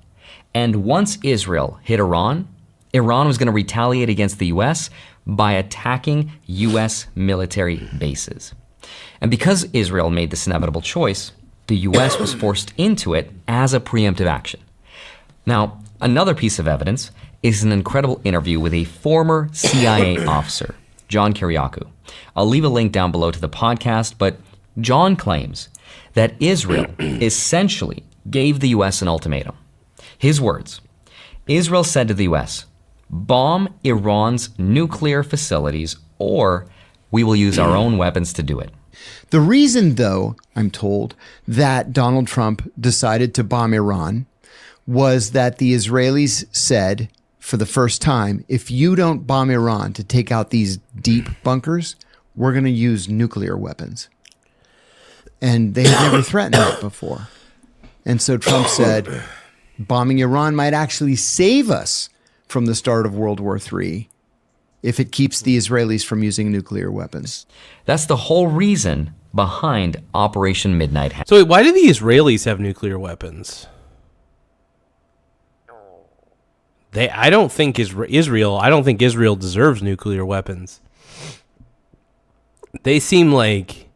And once Israel hit Iran, Iran was going to retaliate against the US by attacking US military bases. And because Israel made this inevitable choice, the US was forced into it as a preemptive action. Now, another piece of evidence is an incredible interview with a former CIA officer, John Kiriakou. I'll leave a link down below to the podcast, but John claims that Israel essentially gave the US an ultimatum. His words, Israel said to the US, bomb Iran's nuclear facilities or we will use our own weapons to do it. The reason, though, I'm told, that Donald Trump decided to bomb Iran was that the Israelis said for the first time, if you don't bomb Iran to take out these deep bunkers, we're going to use nuclear weapons. And they had never threatened that before. And so Trump said, bombing Iran might actually save us from the start of World War III if it keeps the Israelis from using nuclear weapons. That's the whole reason behind Operation Midnight Hammer. So wait, why do the Israelis have nuclear weapons? I don't think Israel deserves nuclear weapons. They seem like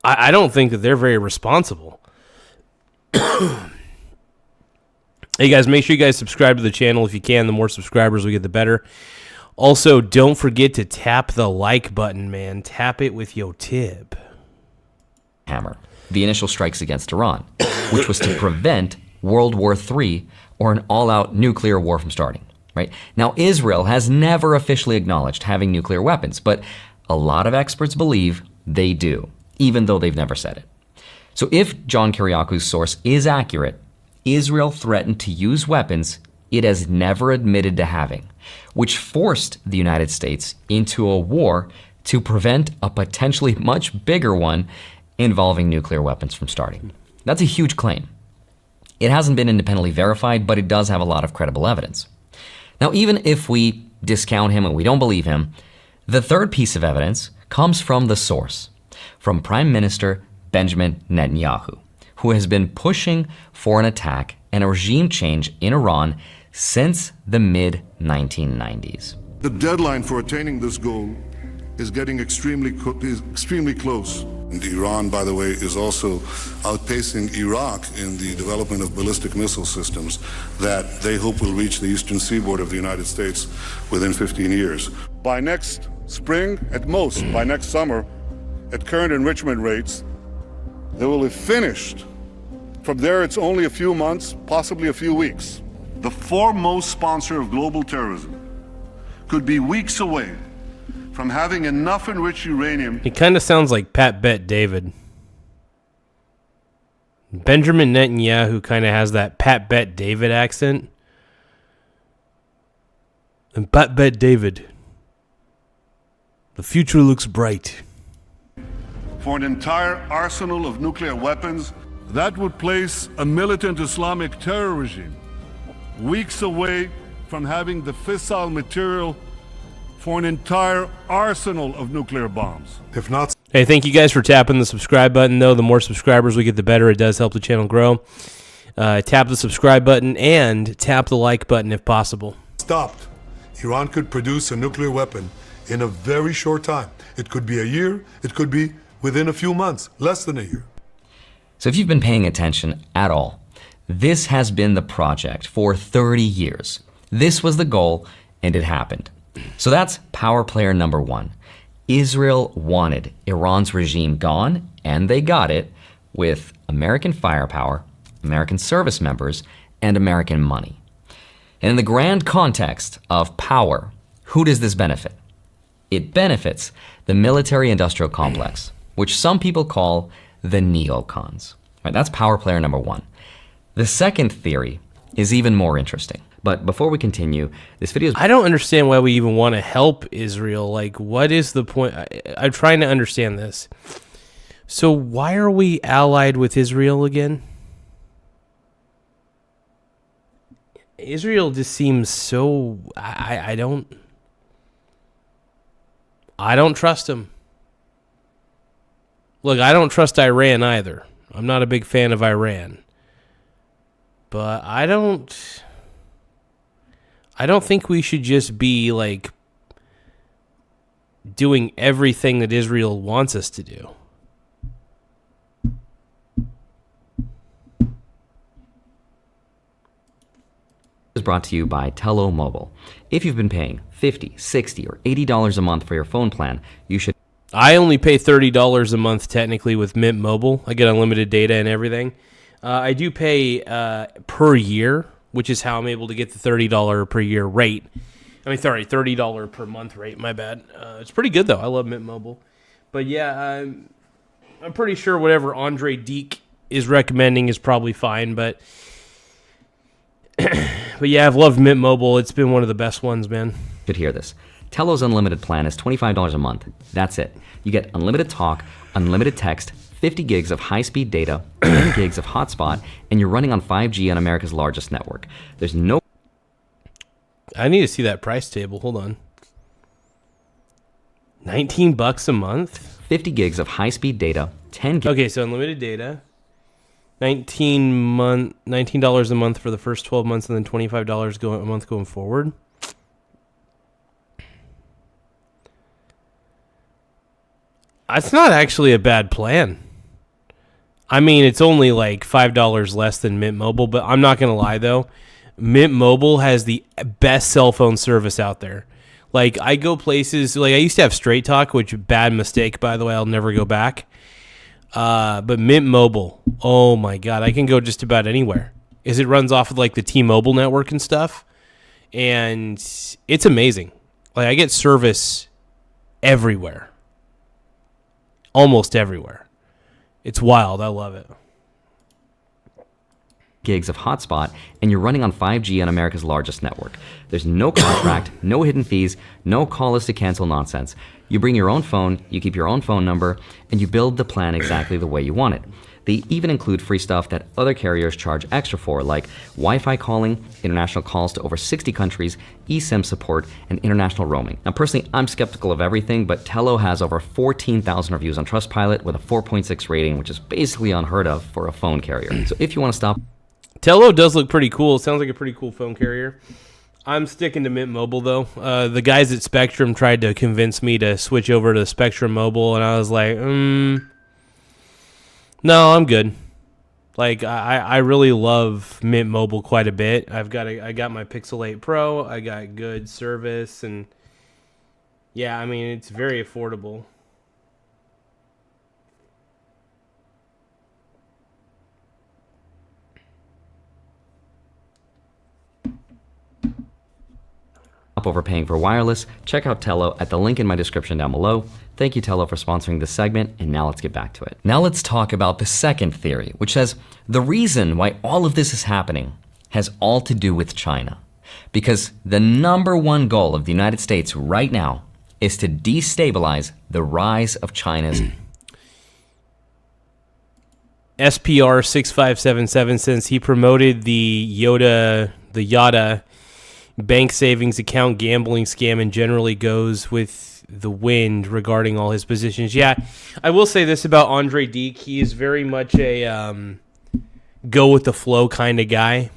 I don't think that they're very responsible. Hey guys, make sure you guys subscribe to the channel if you can. The more subscribers we get, the better. Also, don't forget to tap the like button, man. Tap it with your tip. Hammer, the initial strikes against Iran, which was to prevent World War III or an all-out nuclear war from starting. Right? Now, Israel has never officially acknowledged having nuclear weapons, but a lot of experts believe they do, even though they've never said it. So if John Kiriakou's source is accurate, Israel threatened to use weapons it has never admitted to having, which forced the United States into a war to prevent a potentially much bigger one involving nuclear weapons from starting. That's a huge claim. It hasn't been independently verified, but it does have a lot of credible evidence. Now, even if we discount him and we don't believe him, the third piece of evidence comes from the source, from Prime Minister Benjamin Netanyahu, who has been pushing for an attack and a regime change in Iran since the mid-1990s. The deadline for attaining this goal is getting extremely close. And Iran, by the way, is also outpacing Iraq in the development of ballistic missile systems that they hope will reach the eastern seaboard of the United States within 15 years. By next spring, at most, by next summer, at current enrichment rates, they will have finished. From there, it's only a few months, possibly a few weeks. The foremost sponsor of global terrorism could be weeks away from having enough enriched uranium. He kind of sounds like Pat Bet David. Benjamin Netanyahu kind of has that Pat Bet David accent. And Pat Bet David, the future looks bright. For an entire arsenal of nuclear weapons, that would place a militant Islamic terror regime weeks away from having the fissile material for an entire arsenal of nuclear bombs. If not... Hey, thank you guys for tapping the subscribe button, though. The more subscribers we get, the better. It does help the channel grow. Tap the subscribe button and tap the like button if possible. Stopped, Iran could produce a nuclear weapon in a very short time. It could be a year, it could be within a few months, less than a year. So if you've been paying attention at all, this has been the project for 30 years. This was the goal, and it happened. So that's power player number one. Israel wanted Iran's regime gone, and they got it with American firepower American service members, and American money. And in the grand context of power, who does this benefit? It benefits the military-industrial complex, which some people call the neocons. Right, that's power player number one. The second theory is even more interesting. But before we continue, this video is... I don't understand why we even want to help Israel. Like, what is the point? I'm trying to understand this. So why are we allied with Israel again? Israel just seems so... I don't trust him. Look, I don't trust Iran either. I'm not a big fan of Iran. But I don't think we should just be, like, doing everything that Israel wants us to do. Is brought to you by Tello Mobile. If you've been paying $50, $60, or $80 a month for your phone plan, you should... I only pay $30 a month technically with Mint Mobile. I get unlimited data and everything. I do pay per year, which is how I'm able to get the $30 per year rate. I mean, sorry, $30 per month rate. My bad. It's pretty good though. I love Mint Mobile. But yeah, I'm pretty sure whatever Andre Deek is recommending is probably fine. But yeah, I've loved Mint Mobile. It's been one of the best ones, man. Should hear this. Tello's unlimited plan is $25 a month. That's it. You get unlimited talk, unlimited text, 50 gigs of high-speed data, 10 gigs of hotspot, and you're running on 5G on America's largest network. There's no... I need to see that price table. Hold on. $19 a month? 50 gigs of high-speed data, 10 gigs... Okay, so unlimited data. $19 a month for the first 12 months, and then $25 a month going forward. It's not actually a bad plan. I mean, it's only like $5 less than Mint Mobile, but I'm not going to lie, though. Mint Mobile has the best cell phone service out there. Like, I go places, like I used to have Straight Talk, which bad mistake, by the way, I'll never go back. But Mint Mobile, oh my God, I can go just about anywhere. It runs off of like the T-Mobile network and stuff. And it's amazing. Like, I get service everywhere. Almost everywhere. It's wild. I love it. Gigs of hotspot, and you're running on 5G on America's largest network. There's no contract, no hidden fees, no call us to cancel nonsense. You bring your own phone, you keep your own phone number, and you build the plan exactly the way you want it. They even include free stuff that other carriers charge extra for, like Wi-Fi calling, international calls to over 60 countries, eSIM support, and international roaming. Now, personally, I'm skeptical of everything, but Tello has over 14,000 reviews on Trustpilot with a 4.6 rating, which is basically unheard of for a phone carrier. So if you want to stop... Tello does look pretty cool. It sounds like a pretty cool phone carrier. I'm sticking to Mint Mobile, though. The guys at Spectrum tried to convince me to switch over to Spectrum Mobile, and I was like, no, I'm good. Like, I really love Mint Mobile quite a bit. I got my Pixel 8 Pro. I got good service, and yeah, I mean, it's very affordable. Overpaying for wireless, check out Tello at the link in my description down below. Thank you, Tello, for sponsoring this segment, and now let's get back to it. Now let's talk about the second theory, which says the reason why all of this is happening has all to do with China. Because the number one goal of the United States right now is to destabilize the rise of China's... SPR 6577 says he promoted the Yada bank savings account gambling scam and generally goes with the wind regarding all his positions. Yeah, I will say this about Andre Deek. He is very much a go with the flow kind of guy.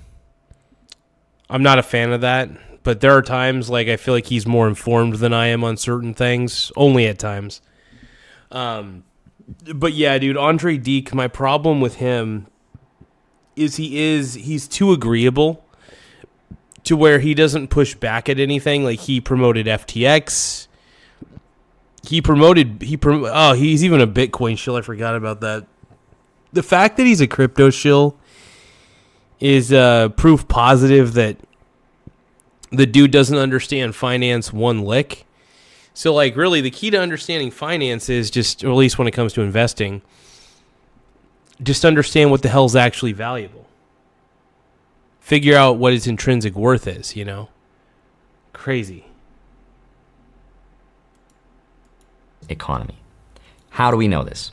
I'm not a fan of that, but there are times like I feel like he's more informed than I am on certain things, only at times. But yeah, dude, Andre Deek, my problem with him is he's too agreeable to where he doesn't push back at anything. Like, he promoted FTX. He's even a Bitcoin shill. I forgot about that. The fact that he's a crypto shill is proof positive that the dude doesn't understand finance one lick. So, like, really, the key to understanding finance is just, or at least when it comes to investing, just understand what the hell's actually valuable. Figure out what its intrinsic worth is, you know? Crazy. Economy. How do we know this?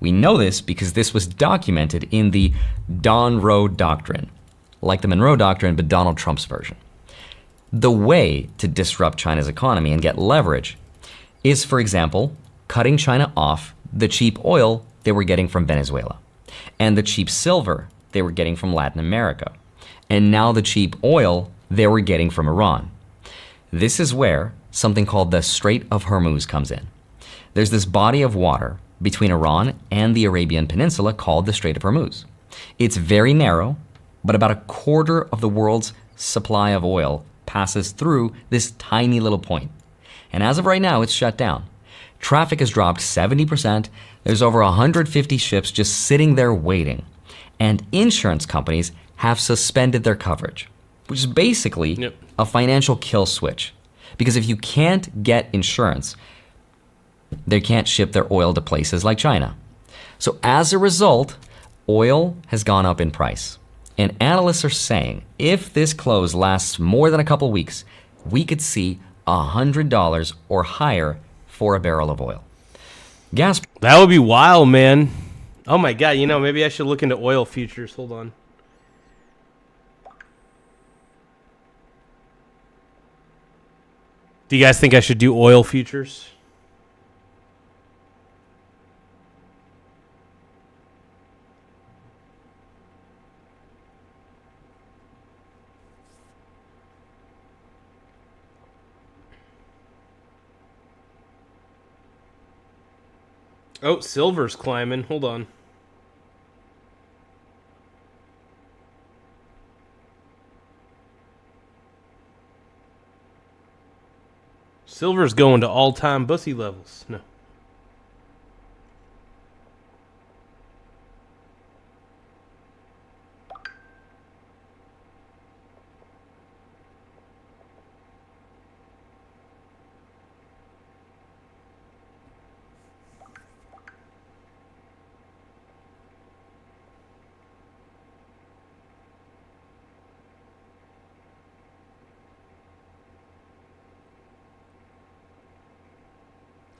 We know this because this was documented in the Monroe Doctrine, like the Monroe Doctrine, but Donald Trump's version. The way to disrupt China's economy and get leverage is, for example, cutting China off the cheap oil they were getting from Venezuela and the cheap silver they were getting from Latin America, and now the cheap oil they were getting from Iran. This is where something called the Strait of Hormuz comes in. There's this body of water between Iran and the Arabian Peninsula called the Strait of Hormuz. It's very narrow, but about a quarter of the world's supply of oil passes through this tiny little point. And as of right now, it's shut down. Traffic has dropped 70%. There's over 150 ships just sitting there waiting. And insurance companies have suspended their coverage, which is basically a financial kill switch. Because if you can't get insurance, they can't ship their oil to places like China. So as a result, oil has gone up in price. And analysts are saying if this close lasts more than a couple weeks, we could see $100 or higher for a barrel of oil. Gas. That would be wild, man. Oh my God, you know, maybe I should look into oil futures. Hold on. Do you guys think I should do oil futures? Oh, silver's climbing. Hold on. Silver's going to all-time bussy levels. No.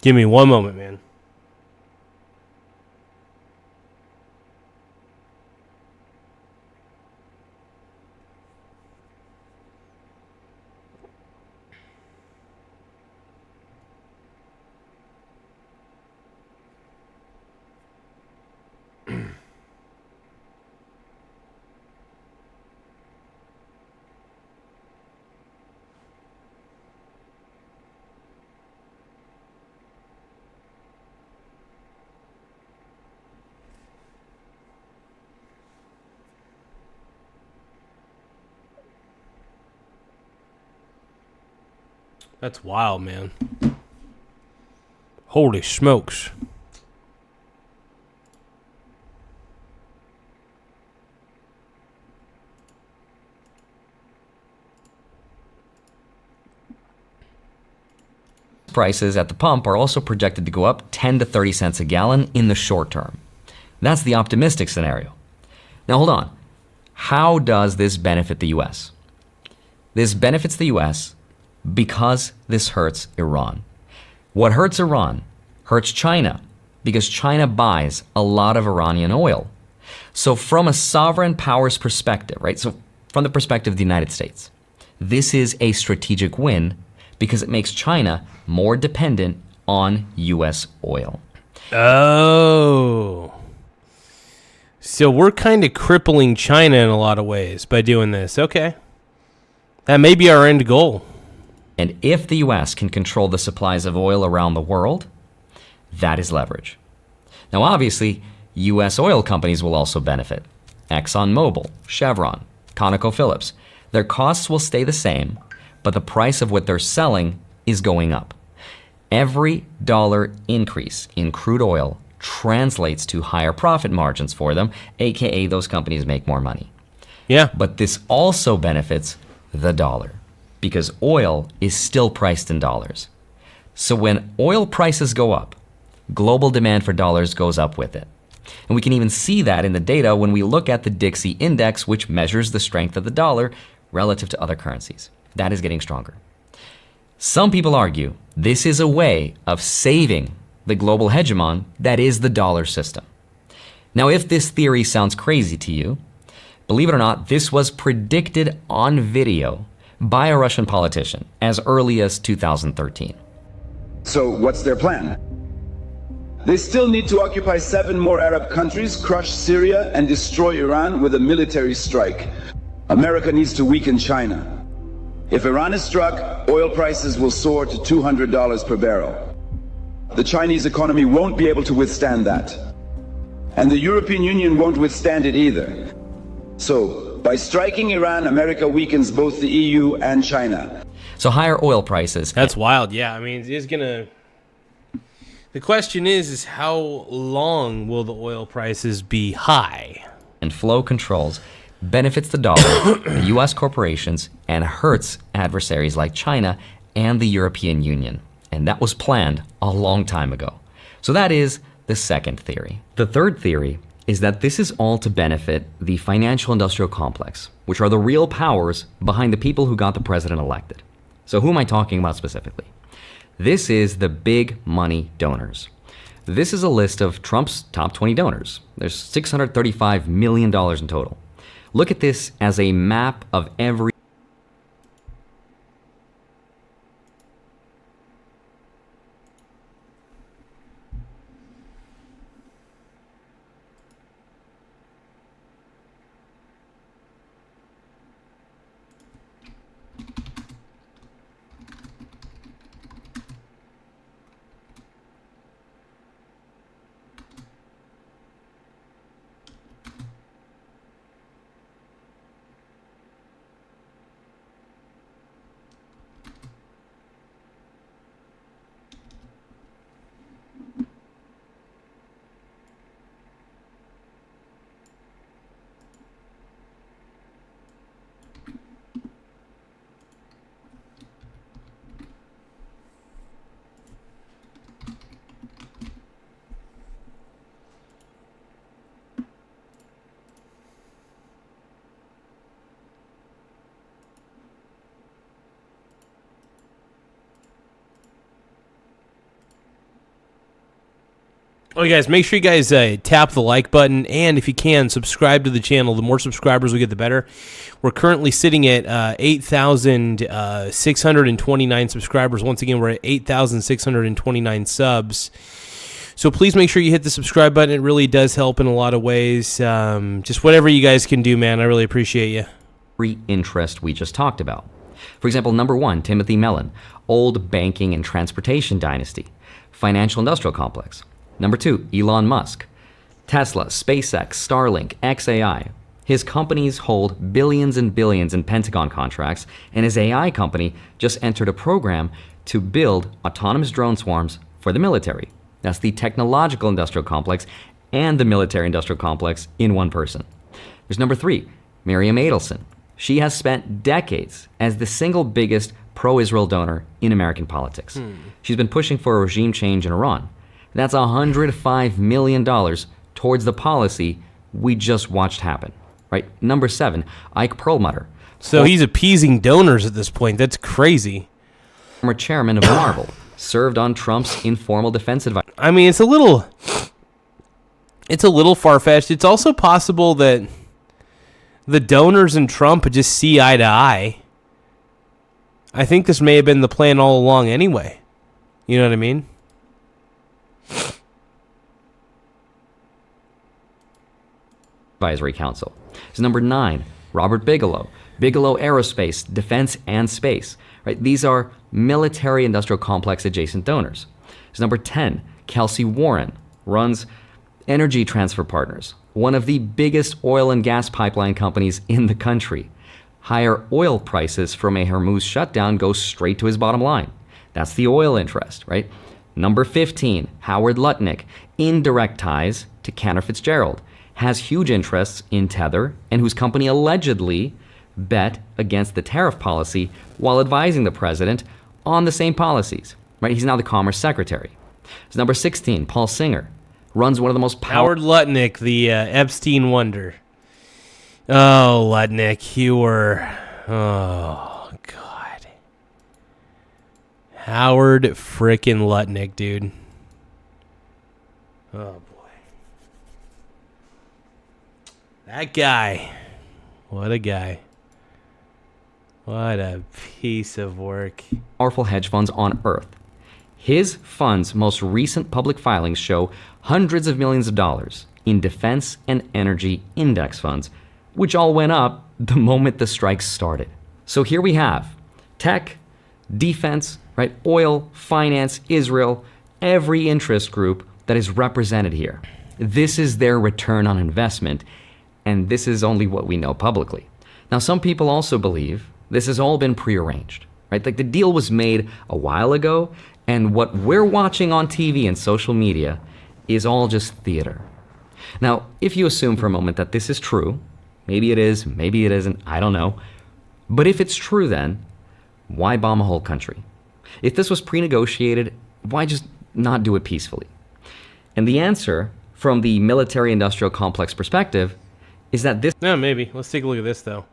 Give me one moment, man. That's wild, man. Holy smokes. Prices at the pump are also projected to go up 10 to 30 cents a gallon in the short term. That's the optimistic scenario. Now hold on. How does this benefit the U.S.? This benefits the U.S. because this hurts Iran. What hurts Iran hurts China because China buys a lot of Iranian oil. So from a sovereign powers perspective, right? So from the perspective of the United States, this is a strategic win because it makes China more dependent on U.S. oil. Oh. So we're kind of crippling China in a lot of ways by doing this. Okay. That may be our end goal. And if the U.S. can control the supplies of oil around the world, that is leverage. Now, obviously, U.S. oil companies will also benefit. ExxonMobil, Chevron, ConocoPhillips. Their costs will stay the same, but the price of what they're selling is going up. Every dollar increase in crude oil translates to higher profit margins for them, aka those companies make more money. Yeah. But this also benefits the dollar because oil is still priced in dollars. So when oil prices go up, global demand for dollars goes up with it. And we can even see that in the data when we look at the Dixie Index, which measures the strength of the dollar relative to other currencies. That is getting stronger. Some people argue this is a way of saving the global hegemon that is the dollar system. Now, if this theory sounds crazy to you, believe it or not, this was predicted on video by a Russian politician as early as 2013. So what's their plan? They still need to occupy 7 more Arab countries, crush Syria, and destroy Iran with a military strike. America needs to weaken China. If Iran is struck, oil prices will soar to $200 per barrel. The Chinese economy won't be able to withstand that. And the European Union won't withstand it either. So, by striking Iran, America weakens both the EU and China. So higher oil prices. That's wild. Yeah, I mean, it's gonna. The question is how long will the oil prices be high? And flow controls benefits the dollar, the U.S. corporations, and hurts adversaries like China and the European Union. And that was planned a long time ago. So that is the second theory. The third theory is that this is all to benefit the financial industrial complex, which are the real powers behind the people who got the president elected. So who am I talking about specifically? This is the big money donors. This is a list of Trump's top 20 donors. There's $635 million in total. Look at this as a map of every Okay, guys, make sure you guys tap the like button, and if you can, subscribe to the channel. The more subscribers we get, the better. We're currently sitting at 8,629 subscribers. Once again, we're at 8,629 subs. So please make sure you hit the subscribe button. It really does help in a lot of ways. Just whatever you guys can do, man. I really appreciate you. Free interest we just talked about. For example, number 1, Timothy Mellon, old banking and transportation dynasty, financial industrial complex. Number 2, Elon Musk, Tesla, SpaceX, Starlink, XAI. His companies hold billions and billions in Pentagon contracts, and his AI company just entered a program to build autonomous drone swarms for the military. That's the technological industrial complex and the military industrial complex in one person. There's number 3, Miriam Adelson. She has spent decades as the single biggest pro-Israel donor in American politics. She's been pushing for a regime change in Iran. That's $105 million towards the policy we just watched happen, right? Number 7, Ike Perlmutter. So he's appeasing donors at this point. That's crazy. Former chairman of Marvel, served on Trump's informal defense advisor. I mean, it's a little far-fetched. It's also possible that the donors and Trump just see eye to eye. I think this may have been the plan all along anyway. You know what I mean? Advisory Council. Is number 9, Robert Bigelow. Bigelow Aerospace, Defense and Space. Right? These are military industrial complex adjacent donors. Is number 10, Kelsey Warren, runs Energy Transfer Partners, one of the biggest oil and gas pipeline companies in the country. Higher oil prices from a Hormuz shutdown go straight to his bottom line. That's the oil interest, right? Number 15, Howard Lutnick, indirect ties to Cantor Fitzgerald. has huge interests in Tether and whose company allegedly bet against the tariff policy while advising the president on the same policies. Right? He's now the Commerce Secretary. So number 16, Paul Singer, runs one of the most Howard Lutnick, the Epstein wonder. Oh, Lutnick, you were... Oh, God. Howard frickin' Lutnick, dude. Oh, boy. That guy. What a guy. What a piece of work. Powerful hedge funds on Earth. His fund's most recent public filings show hundreds of millions of dollars in defense and energy index funds, which all went up the moment the strikes started. So here we have tech, defense, right? Oil, finance, Israel, every interest group that is represented here. This is their return on investment, and this is only what we know publicly. Now, some people also believe this has all been prearranged, right? Like the deal was made a while ago, and what we're watching on TV and social media is all just theater. Now, if you assume for a moment that this is true, maybe it is, maybe it isn't, I don't know. But if it's true, then why bomb a whole country? If this was pre-negotiated, why just not do it peacefully? And the answer, from the military-industrial complex perspective, is that this... No, maybe. Let's take a look at this, though.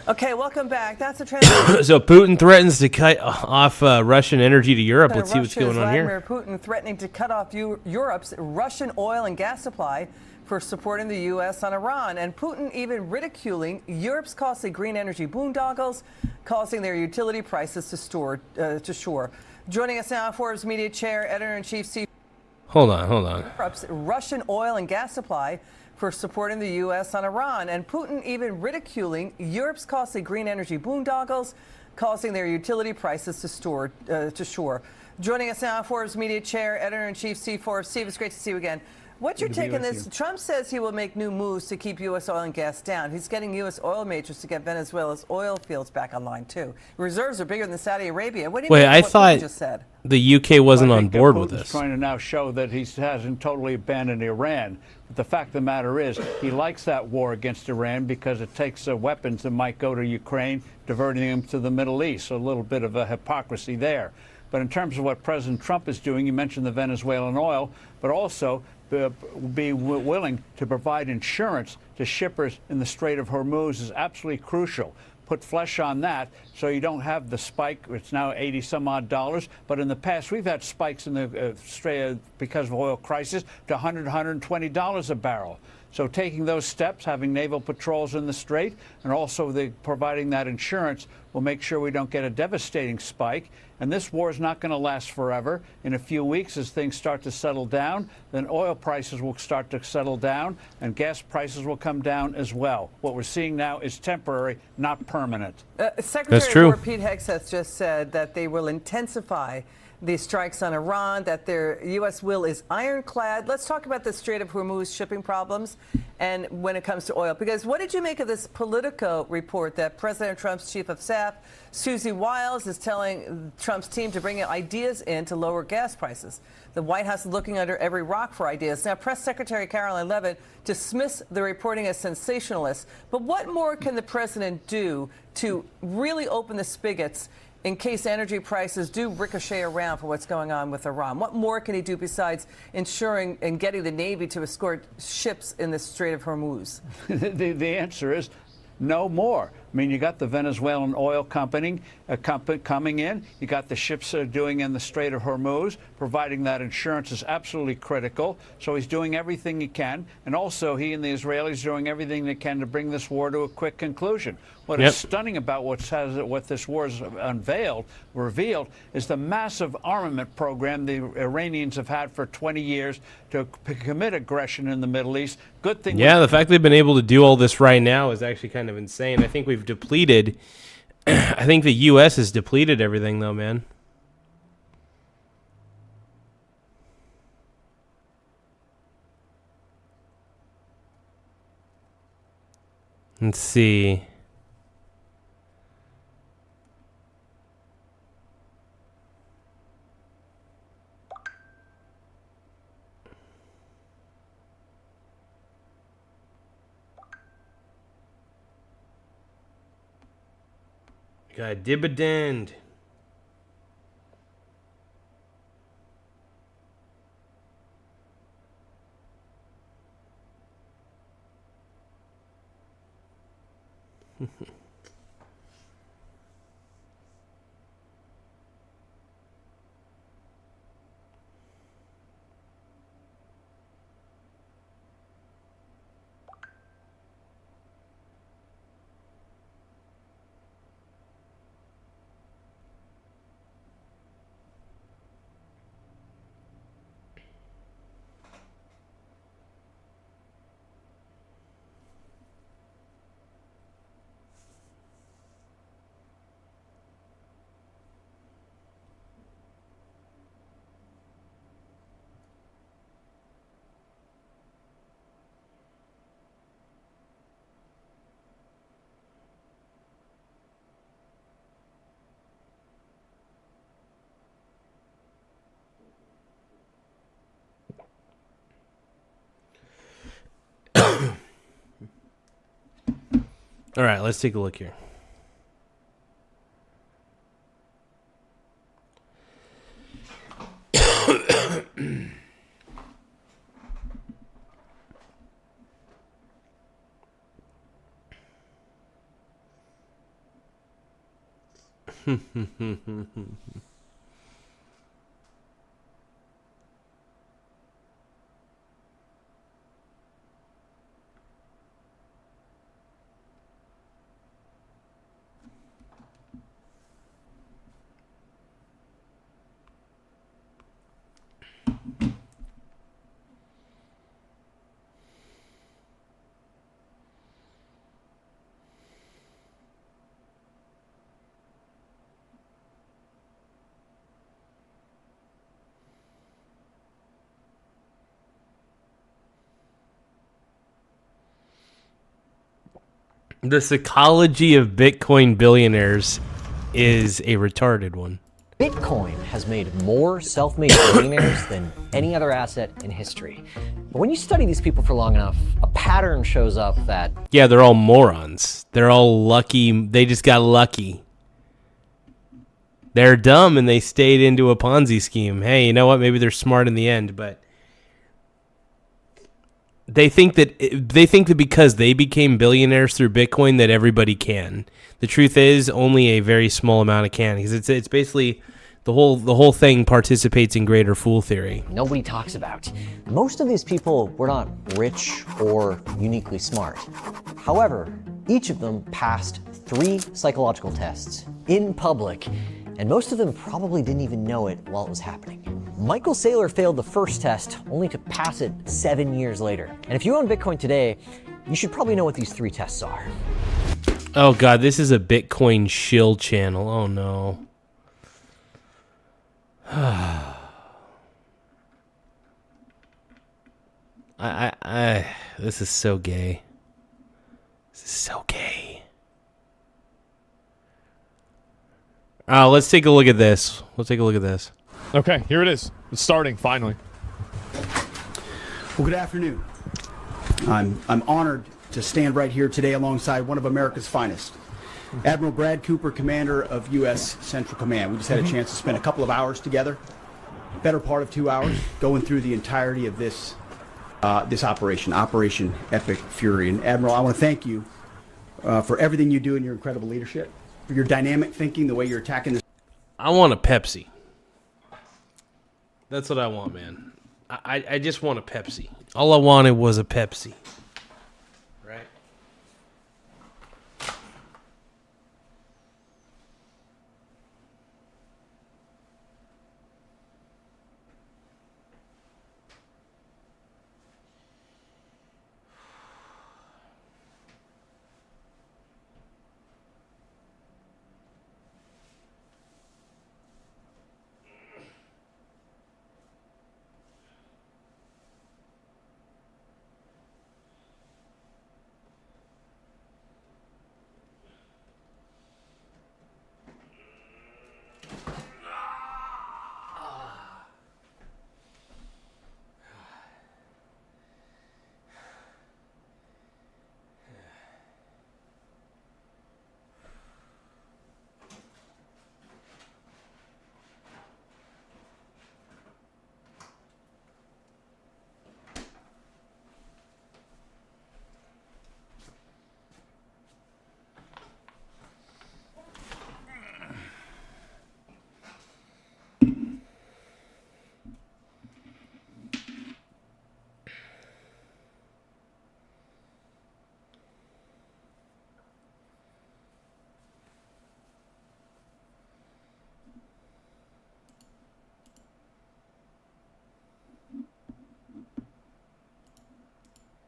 Okay, welcome back. That's a transition. So Putin threatens to cut off Russian energy to Europe. Let's see what's going on Vladimir here. Putin threatening to cut off Europe's Russian oil and gas supply for supporting the U.S. on Iran. And Putin even ridiculing Europe's costly green energy boondoggles, causing their utility prices to soar. Joining us now, Forbes Media Chair, Editor-in-Chief, Steve. Hold on. Europe's Russian oil and gas supply for supporting the U.S. on Iran. And Putin even ridiculing Europe's costly green energy boondoggles, causing their utility prices to soar. Joining us now, Forbes Media Chair, Editor-in-Chief, Steve Forbes. Steve, it's great to see you again. What's your take on this? Trump says he will make new moves to keep U.S. oil and gas down. He's getting U.S. oil majors to get Venezuela's oil fields back online, too. Reserves are bigger than Saudi Arabia. What do you Wait, make I of what thought Putin just said? the UK wasn't on board with Putin's this. trying to now show that he hasn't totally abandoned Iran. But the fact of the matter is, he likes that war against Iran because it takes weapons that might go to Ukraine, diverting them to the Middle East. So a little bit of a hypocrisy there. But in terms of what President Trump is doing, you mentioned the Venezuelan oil, but also be willing to provide insurance to shippers in the Strait of Hormuz is absolutely crucial. Put flesh on that so you don't have the spike. It's now $80 some odd. But in the past, we've had spikes in the Strait because of oil crisis to $100, $120 a barrel. So taking those steps, having naval patrols in the Strait, and also providing that insurance will make sure we don't get a devastating spike. And this war is not going to last forever. In a few weeks, as things start to settle down, then oil prices will start to settle down and gas prices will come down as well. What we're seeing now is temporary, not permanent. Secretary of War Pete Hegseth just said that they will intensify the strikes on Iran, that their U.S. will is ironclad. Let's talk about the Strait of Hormuz shipping problems and when it comes to oil. Because what did you make of this Politico report that President Trump's chief of staff, Susie Wiles, is telling Trump's team to bring ideas in to lower gas prices? The White House is looking under every rock for ideas. Now, Press Secretary Caroline Leavitt dismissed the reporting as sensationalist. But what more can the president do to really open the spigots in case energy prices do ricochet around for what's going on with Iran? What more can he do besides ensuring and getting the Navy to escort ships in the Strait of Hormuz? The answer is no more. I mean, you got the Venezuelan oil company coming in. You got the ships doing in the Strait of Hormuz. Providing that insurance is absolutely critical. So he's doing everything he can. And also, he and the Israelis are doing everything they can to bring this war to a quick conclusion. What is stunning about what this war has revealed, is the massive armament program the Iranians have had for 20 years to commit aggression in the Middle East. Good thing. Yeah, the fact they've been able to do all this right now is actually kind of insane. I think we've depleted. I think the U.S. has depleted everything, though, man. Let's see. God, dividend. All right, let's take a look here. The psychology of Bitcoin billionaires is a retarded one. Bitcoin has made more self-made billionaires than any other asset in history. But when you study these people for long enough, a pattern shows up that... Yeah, they're all morons. They're all lucky. They just got lucky. They're dumb and they stayed into a Ponzi scheme. Hey, you know what? Maybe they're smart in the end, but they think that because they became billionaires through Bitcoin that everybody can. The truth is, only a very small amount of can, because it's basically the whole thing participates in greater fool theory. Nobody talks about. Most of these people were not rich or uniquely smart. However, each of them passed 3 psychological tests in public, and most of them probably didn't even know it while it was happening. Michael Saylor failed the first test only to pass it 7 years later. And if you own Bitcoin today, you should probably know what these 3 tests are. Oh God, this is a Bitcoin shill channel. Oh no. This is so gay. This is so gay. Let's take a look at this. Okay, here it is. It's starting, finally. Well, good afternoon. I'm honored to stand right here today alongside one of America's finest. Admiral Brad Cooper, commander of U.S. Central Command. We just had a chance to spend a couple of hours together, better part of 2 hours, going through the entirety of this operation, Operation Epic Fury. And Admiral, I want to thank you for everything you do and your incredible leadership, for your dynamic thinking, the way you're attacking this. I want a Pepsi. That's what I want, man. I just want a Pepsi. All I wanted was a Pepsi. Right?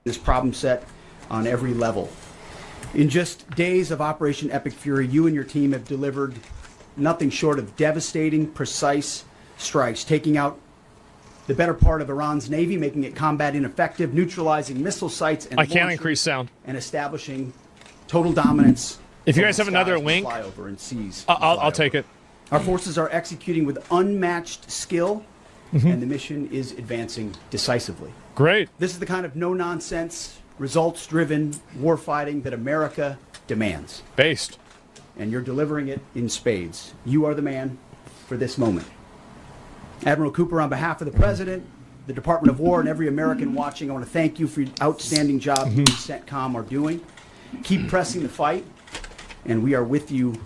this problem set on every level. In just days of Operation Epic Fury, you and your team have delivered nothing short of devastating, precise strikes, taking out the better part of Iran's navy, making it combat ineffective, neutralizing missile sites and I can't launchers, increase sound. and establishing total dominance. If you over guys have the another skies, link, flyover and seas. I'll take it. Our forces are executing with unmatched skill, and the mission is advancing decisively. Great. This is the kind of no-nonsense, results-driven warfighting that America demands. Based. And you're delivering it in spades. You are the man for this moment. Admiral Cooper, on behalf of the President, the Department of War, and every American watching, I want to thank you for your outstanding job you and CENTCOM are doing. Keep pressing the fight, and we are with you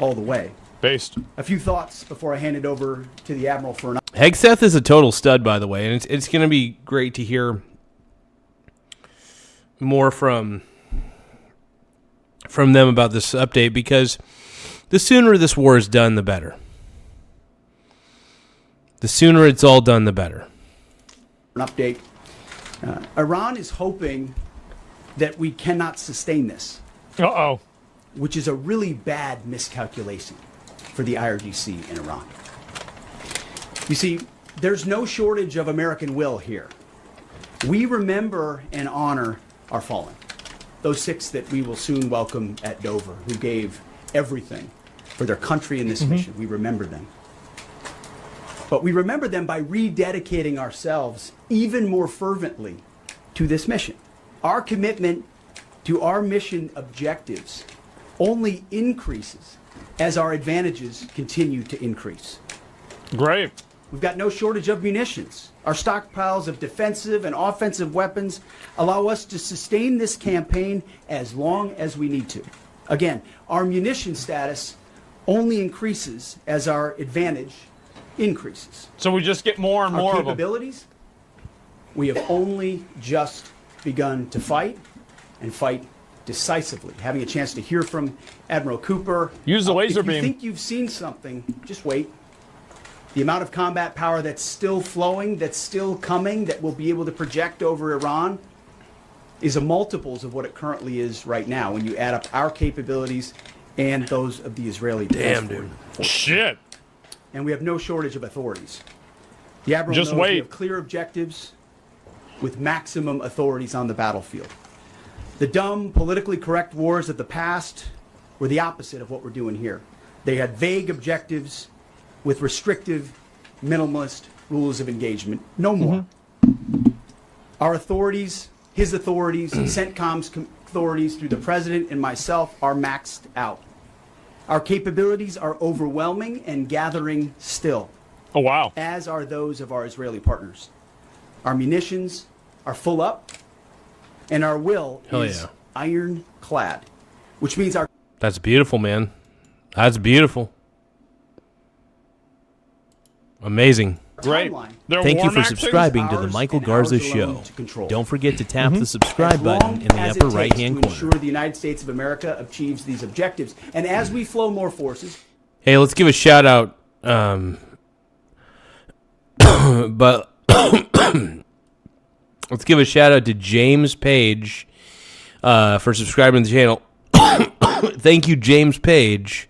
all the way. Based. A few thoughts before I hand it over to the Admiral for an Hegseth is a total stud, by the way, and it's going to be great to hear more from them about this update, because the sooner this war is done, the better. The sooner it's all done, the better. An update. Iran is hoping that we cannot sustain this. Uh-oh. Which is a really bad miscalculation for the IRGC in Iran. You see, there's no shortage of American will here. We remember and honor our fallen, those 6 that we will soon welcome at Dover, who gave everything for their country in this mission. We remember them. But we remember them by rededicating ourselves even more fervently to this mission. Our commitment to our mission objectives only increases as our advantages continue to increase. Great. We've got no shortage of munitions. Our stockpiles of defensive and offensive weapons allow us to sustain this campaign as long as we need to. Again, our munition status only increases as our advantage increases. So we just get more and more Our of them. capabilities, we have only just begun to fight, and fight decisively. Having a chance to hear from Admiral Cooper. Use the laser if beam. you think you've seen something, just wait. The amount of combat power that's still flowing, that's still coming, that we'll be able to project over Iran is a multiples of what it currently is right now when you add up our capabilities and those of the Israeli Damn, Defense Force. Shit. And we have no shortage of authorities. The Admiral Just knows wait. we have clear objectives with maximum authorities on the battlefield. The dumb, politically correct wars of the past were the opposite of what we're doing here. They had vague objectives with restrictive, minimalist rules of engagement. No more. Our authorities, his authorities, CENTCOM's authorities through the President and myself are maxed out. Our capabilities are overwhelming and gathering still. Oh, wow. As are those of our Israeli partners. Our munitions are full up, and our will Hell is yeah. ironclad, which means our That's beautiful, man. That's beautiful. Amazing. Great. Their Thank you for War Max subscribing to the ours Michael and ours Garza alone Show. to control. Don't forget to tap the subscribe as button long in the as upper it takes right-hand to corner. ensure the United States of America achieves these objectives. And as we flow more forces, Hey, let's give a shout out. But let's give a shout out to James Page for subscribing to the channel. Thank you, James Page,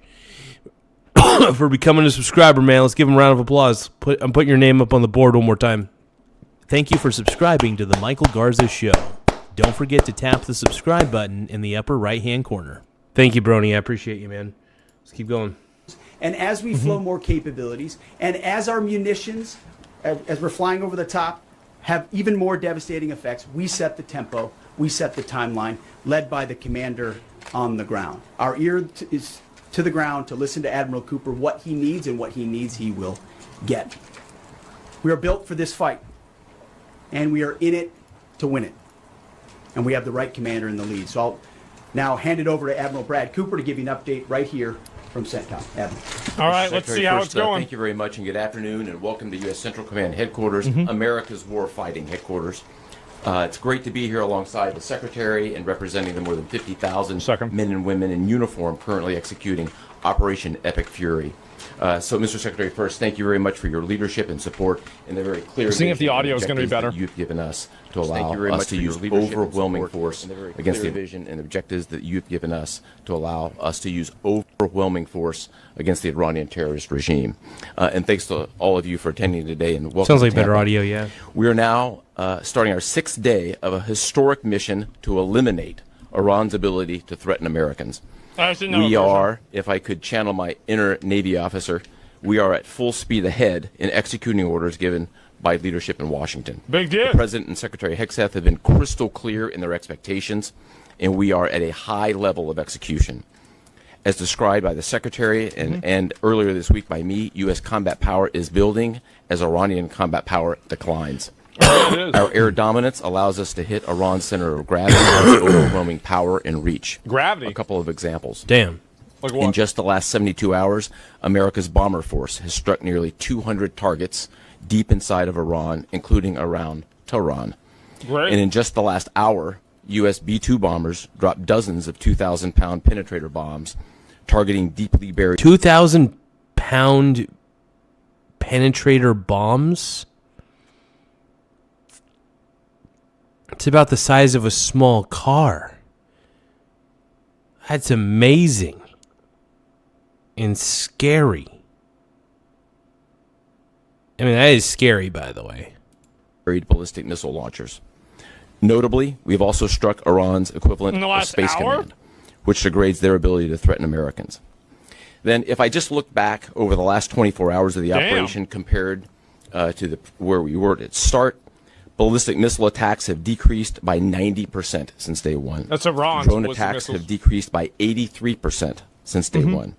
for becoming a subscriber, man. Let's give him a round of applause. I'm putting your name up on the board one more time. Thank you for subscribing to the Michael Garza Show. Don't forget to tap the subscribe button in the upper right-hand corner. Thank you, Brony. I appreciate you, man. Let's keep going. and as we flow more capabilities, and as our munitions, as we're flying over the top, have even more devastating effects, we set the tempo, we set the timeline, led by the commander on the ground. Our ear is to the ground to listen to Admiral Cooper, what he needs, and what he needs he will get. We are built for this fight, and we are in it to win it. And we have the right commander in the lead. So I'll now hand it over to Admiral Brad Cooper to give you an update right here from CENTCOM. Admiral. All right, let's see how it's going. Thank you very much, and good afternoon, and welcome to U.S. Central Command Headquarters, America's War Fighting Headquarters. It's great to be here alongside the Secretary and representing the more than 50,000 men and women in uniform currently executing Operation Epic Fury. So, Mr. Secretary, first, thank you very much for your leadership and support and the very clear Seeing if the vision and audio is gonna be objectives that better. you've given us to allow Thank you very us much to for your use leadership and overwhelming support force and the very against the clear vision and objectives that you've given us to allow us to use overwhelming force against the Iranian terrorist regime. And thanks to all of you for attending today and welcome. Sounds like to better Tampa. audio, yeah. We are now starting our 6th day of a historic mission to eliminate Iran's ability to threaten Americans. We are, if I could channel my inner Navy officer, we are at full speed ahead in executing orders given by leadership in Washington. Big deal. The President and Secretary Hegseth have been crystal clear in their expectations, and we are at a high level of execution. As described by the Secretary and earlier this week by me, U.S. combat power is building as Iranian combat power declines. Our air dominance allows us to hit Iran's center of gravity with overwhelming power and reach. Gravity? A couple of examples. Damn. Like what? In just the last 72 hours, America's bomber force has struck nearly 200 targets deep inside of Iran, including around Tehran. Great. And in just the last hour, U.S. B-2 bombers dropped dozens of 2,000-pound penetrator bombs, targeting deeply buried 2,000-pound penetrator bombs? It's about the size of a small car. That's amazing. And scary. I mean, that is scary, by the way. ballistic missile launchers. Notably, we've also struck Iran's equivalent In the of last Space hour? Command, which degrades their ability to threaten Americans. Then, if I just look back over the last 24 hours of the Damn. operation compared to where we were at its start, ballistic missile attacks have decreased by 90% since day one. That's Iran's Drone ballistic attacks missiles. have decreased by 83% since day one.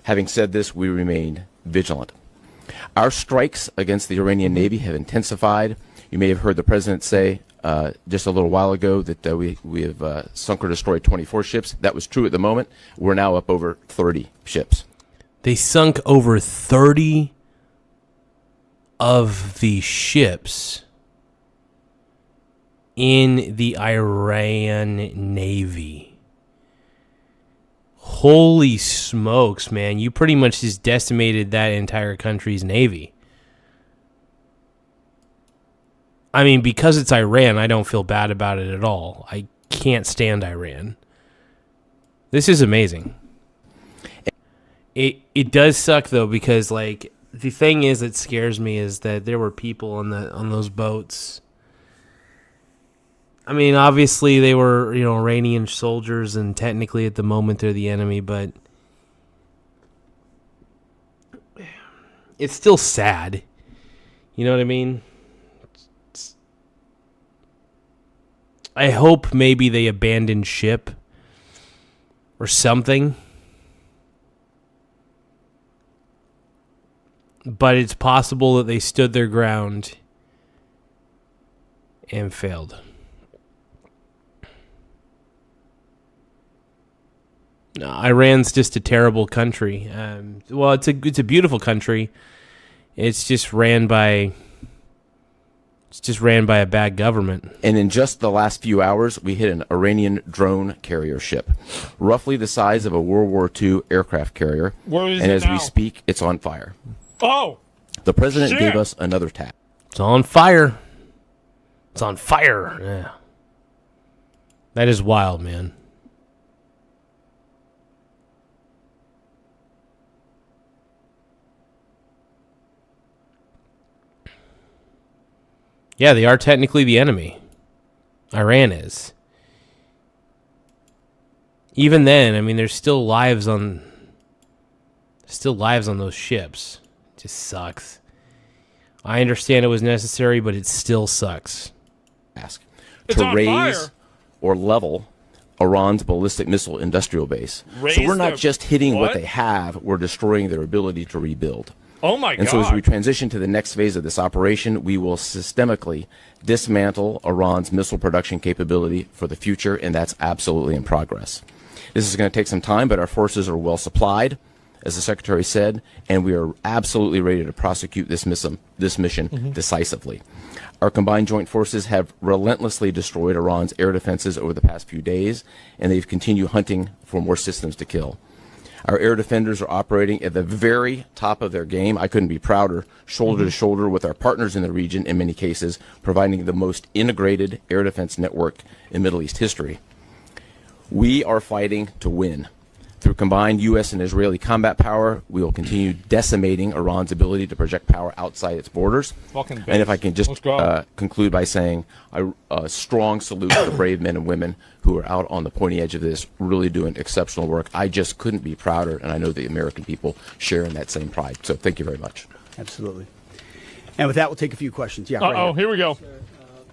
Having said this, we remain vigilant. Our strikes against the Iranian Navy have intensified. You may have heard the president say just a little while ago that we have sunk or destroyed 24 ships. That was true at the moment. We're now up over 30 ships. They sunk over 30 of the ships in the Iran Navy. Holy smokes, man. You pretty much just decimated that entire country's Navy. I mean, because it's Iran, I don't feel bad about it at all. I can't stand Iran. This is amazing. It does suck, though, because, like, the thing is that scares me is that there were people on those boats. I mean, obviously they were, Iranian soldiers, and technically at the moment they're the enemy, but it's still sad. You know what I mean? I hope maybe they abandoned ship or something. But it's possible that they stood their ground and failed. No, Iran's just a terrible country. Well, it's a beautiful country. It's just ran by a bad government. And in just the last few hours, we hit an Iranian drone carrier ship, roughly the size of a World War II aircraft carrier. Where is and it as now? we speak, it's on fire. Oh! The president Shit. gave us another task. It's on fire. It's on fire. Yeah. That is wild, man. Yeah, they are technically the enemy. Iran is. Even then, I mean, there's still lives on those ships. It just sucks. I understand it was necessary, but it still sucks. It's It's to on raise fire. or level Iran's ballistic missile industrial base. So Raise we're not the- just hitting what what? they have, we're destroying their ability to rebuild. Oh my And God. so as we transition to the next phase of this operation, we will systemically dismantle Iran's missile production capability for the future, and that's absolutely in progress. This is going to take some time, but our forces are well supplied, as the Secretary said, and we are absolutely ready to prosecute this mission decisively. Our combined joint forces have relentlessly destroyed Iran's air defenses over the past few days, and they've continued hunting for more systems to kill. Our air defenders are operating at the very top of their game. I couldn't be prouder, shoulder to shoulder with our partners in the region, in many cases, providing the most integrated air defense network in Middle East history. We are fighting to win. Through combined U.S. and Israeli combat power, we will continue decimating Iran's ability to project power outside its borders. Fucking And if I can just Let's go. conclude by saying a strong salute to the brave men and women who are out on the pointy edge of this, really doing exceptional work. I just couldn't be prouder, and I know the American people share in that same pride. So thank you very much. Absolutely. And with that, we'll take a few questions. Yeah. Uh-oh, here we go.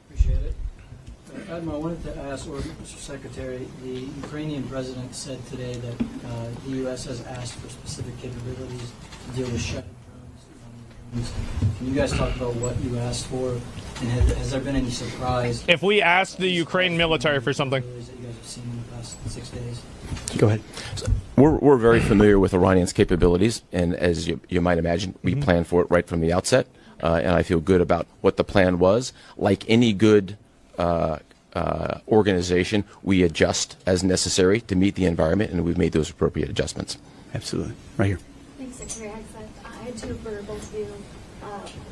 Appreciate it. Admiral, I wanted to ask, or Mr. Secretary, the Ukrainian president said today that the U.S. has asked for specific capabilities to deal with shutting drones. Can you guys talk about what you asked for, and has there been any surprise? If we asked the Ukraine military for something. That you guys have seen in the past 6 days? Go ahead. So we're very familiar with Iranian's capabilities, and as you might imagine, we planned for it right from the outset, and I feel good about what the plan was. Like any good organization, we adjust as necessary to meet the environment, and we've made those appropriate adjustments. Absolutely. Right here. Thanks, Secretary. I had two for both of you.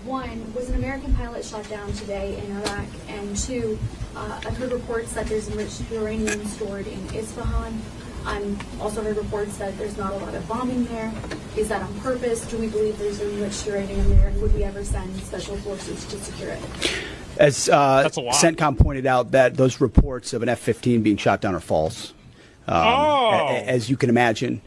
One, was an American pilot shot down today in Iraq? And two, I've heard reports that there's enriched uranium stored in Isfahan. I've also heard reports that there's not a lot of bombing there. Is that on purpose? Do we believe there's enriched uranium there? And would we ever send special forces to secure it? As CENTCOM pointed out, that those reports of an F-15 being shot down are false. As you can imagine,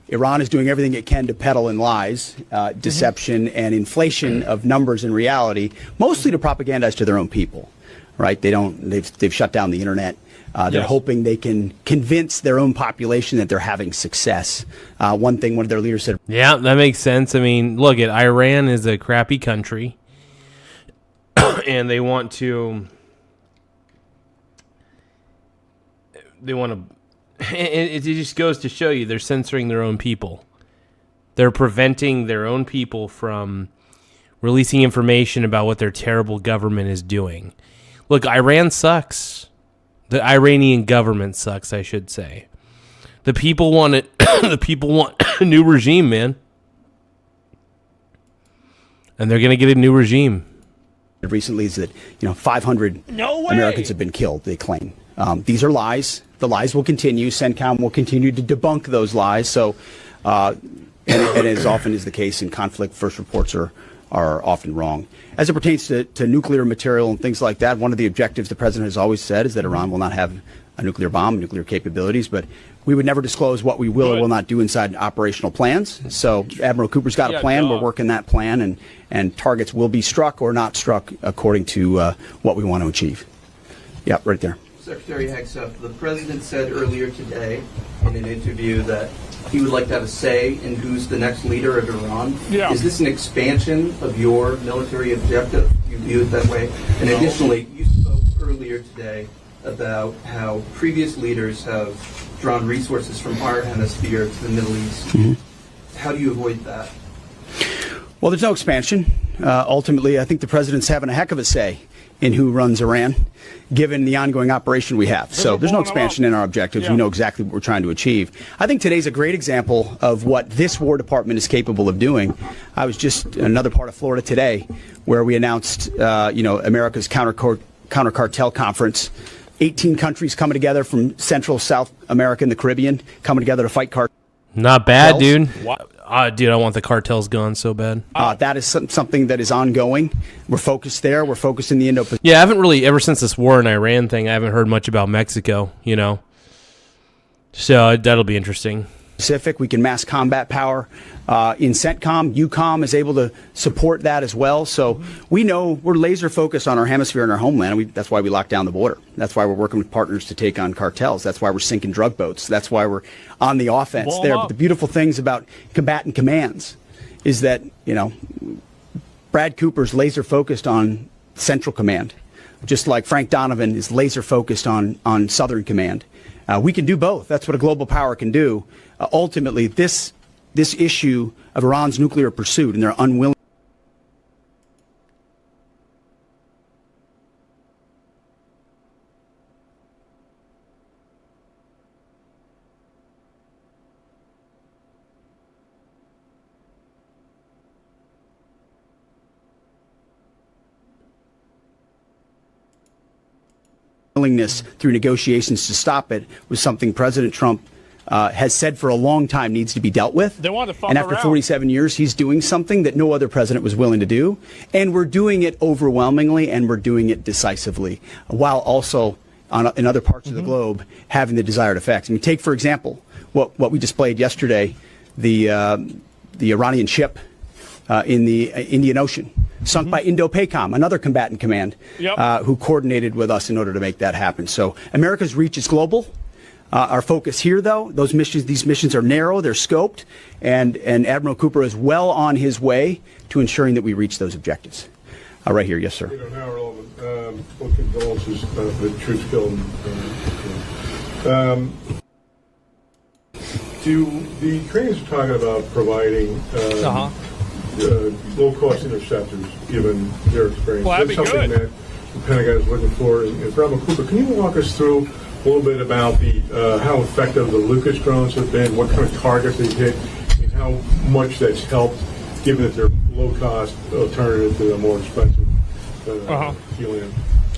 Iran is doing everything it can to peddle in lies, deception, and inflation of numbers in reality, mostly to propagandize to their own people. Right? They've shut down the internet. They're hoping they can convince their own population that they're having success. One thing one of their leaders said. Yeah, that makes sense. I mean, look, Iran is a crappy country, and they want to. It just goes to show you they're censoring their own people. They're preventing their own people from releasing information about what their terrible government is doing. Look, Iran sucks. The Iranian government sucks, I should say. The people want it. The people want a new regime, man. And they're going to get a new regime. Recently is that 500 Americans have been killed, they claim. These are lies. The lies will continue. CENTCOM will continue to debunk those lies. So, and as often is the case in conflict, first reports are often wrong. As it pertains to nuclear material and things like that, one of the objectives the president has always said is that Iran will not have a nuclear bomb, nuclear capabilities, but we would never disclose what we will or will not do inside operational plans. So Admiral Cooper's got a plan. We're working that plan, and targets will be struck or not struck according to what we want to achieve. Yeah, right there. Secretary Hegseth, the president said earlier today in an interview that he would like to have a say in who's the next leader of Iran. Yeah. Is this an expansion of your military objective? You view it that way? And additionally, you spoke earlier today about how previous leaders have drawn resources from our hemisphere to the Middle East. Mm-hmm. How do you avoid that? Well, there's no expansion. Ultimately, I think the president's having a heck of a say in who runs Iran, given the ongoing operation we have. So there's no expansion in our objectives. We know exactly what we're trying to achieve. I think today's a great example of what this War Department is capable of doing. I was just in another part of Florida today where we announced, America's counter-cartel conference. 18 countries coming together from Central, South America, and the Caribbean coming together to fight cartels. Not bad, dude. Dude, I want the cartels gone so bad. That is something that is ongoing. We're focused there. We're focused in the Indo-Pacific. Yeah, I haven't really, ever since this war in Iran thing, I haven't heard much about Mexico, So that'll be interesting. We can mass combat power. In CENTCOM, EUCOM is able to support that as well. So we know we're laser focused on our hemisphere and our homeland. That's why we locked down the border. That's why we're working with partners to take on cartels. That's why we're sinking drug boats. That's why we're on the offense there. But the beautiful things about combatant commands is that, Brad Cooper's laser focused on Central Command, just like Frank Donovan is laser focused on Southern Command. We can do both. That's what a global power can do. Ultimately, this issue of Iran's nuclear pursuit and their unwillingness willingness through negotiations to stop it was something President Trump has said for a long time needs to be dealt with. They want to fuck and after around. 47 years, he's doing something that no other president was willing to do. And we're doing it overwhelmingly, and we're doing it decisively, while also in other parts of the globe having the desired effects. I mean, take, for example, what we displayed yesterday, the Iranian ship in the Indian Ocean, sunk by Indo-PACOM, another combatant command, who coordinated with us in order to make that happen. So America's reach is global. Our focus here, though, these missions are narrow, they're scoped, and Admiral Cooper is well on his way to ensuring that we reach those objectives. Right here, yes, sir. How relevant? What condolences the troops killed? The Ukrainians are talking about providing low-cost interceptors, given their experience. Well, that'd be That's something good. that the Pentagon is looking for. And Admiral Cooper, can you walk us through a little bit about how effective the Lucas drones have been, what kind of targets they've hit, and how much that's helped, given that they're low-cost alternative to the more expensive helium?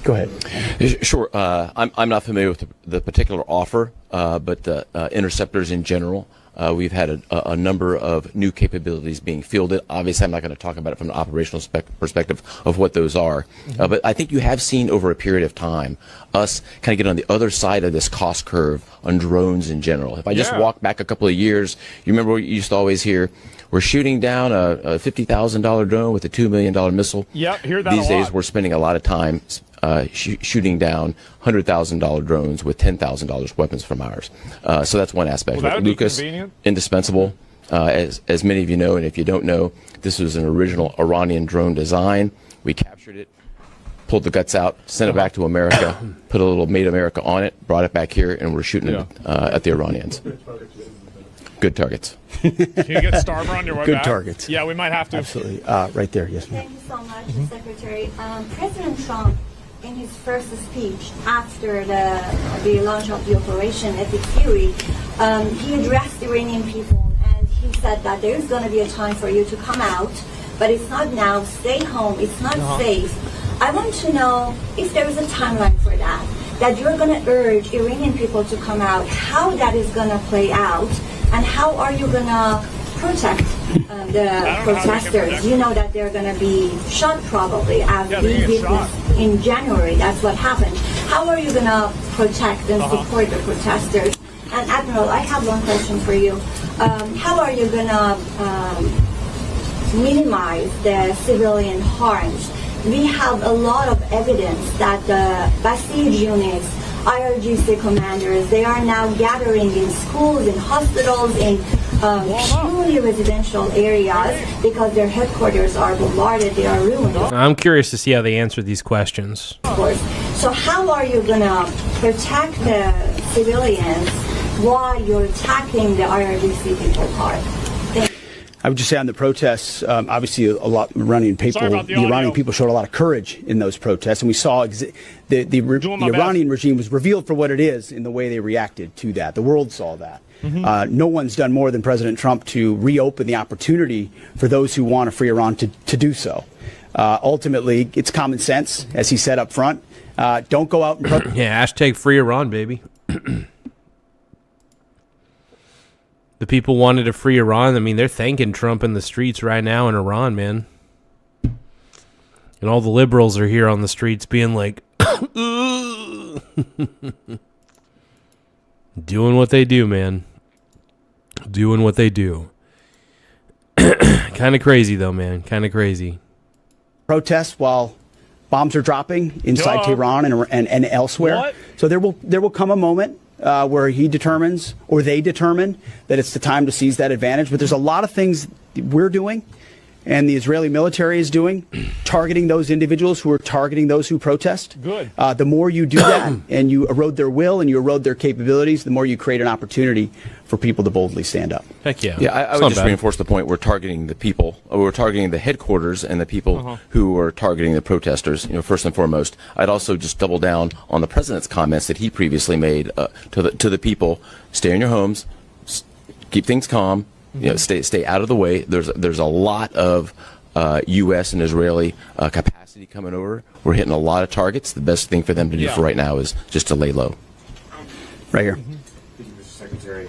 Go ahead. Sure. I'm not familiar with the particular offer, but the interceptors in general. We've had a number of new capabilities being fielded. Obviously, I'm not going to talk about it from an operational perspective of what those are. But I think you have seen over a period of time us kind of get on the other side of this cost curve on drones in general. If I just walk back a couple of years, you remember what you used to always hear, we're shooting down a $50,000 drone with a $2 million missile. Yep, hear that These a lot. days, we're spending a lot of time shooting down $100,000 drones with $10,000 weapons from ours. So that's one aspect. Well, that would be Lucas, convenient. indispensable. As many of you know, and if you don't know, this was an original Iranian drone design. We captured it, pulled the guts out, sent it back to America, put a little Made America on it, brought it back here, and we're shooting it at the Iranians. Good targets. Can you get Starmer on your way Good back? targets. Yeah, we might have to. Absolutely. Right there, yes, ma'am. Thank you so much, Secretary. President Trump, in his first speech after the launch of the Operation Epic Fury, he addressed Iranian people and he said that there's going to be a time for you to come out, but it's not now. Stay home. It's not safe. I want to know if there is a timeline for that you're going to urge Iranian people to come out, how that is going to play out, and how are you going to protect the protesters? You know that they're going to be shot probably, as we witnessed in January. That's what happened. How are you going to protect and support the protesters? And Admiral, I have one question for you. How are you going to minimize the civilian harms? We have a lot of evidence that the Basij units, IRGC commanders, they are now gathering in schools, in hospitals, in purely residential areas because their headquarters are bombarded, they are ruined. I'm curious to see how they answer these questions. Of course. So how are you going to protect the civilians while you're attacking the IRGC people hard? I would just say on the protests, obviously a lot of Iranian people, the Iranian people showed a lot of courage in those protests, and we saw the Iranian regime was revealed for what it is in the way they reacted to that. The world saw that. No one's done more than President Trump to reopen the opportunity for those who want a free Iran to do so. Ultimately, it's common sense, as he said up front. Don't go out and protest. Yeah, hashtag free Iran, baby. The people wanted a free Iran. I mean, they're thanking Trump in the streets right now in Iran, man. And all the liberals are here on the streets being like, doing what they do, man. Doing what they do. Kind of crazy, though, man. Kind of crazy. Protests while bombs are dropping inside Tehran and elsewhere. What? So there will come a moment where he determines, or they determine, that it's the time to seize that advantage. But there's a lot of things we're doing and the Israeli military is doing, targeting those individuals who are targeting those who protest. Good. The more you do that and you erode their will and you erode their capabilities, the more you create an opportunity for people to boldly stand up. Heck yeah. Yeah, I would just reinforce the point. We're targeting the people. We're targeting the headquarters and the people who are targeting the protesters, first and foremost. I'd also just double down on the president's comments that he previously made to the people. Stay in your homes. Keep things calm. Stay out of the way. There's a lot of U.S. and Israeli capacity electricity coming over. We're hitting a lot of targets. The best thing for them to do for right now is just to lay low. Right here. Thank you, Mr. Secretary.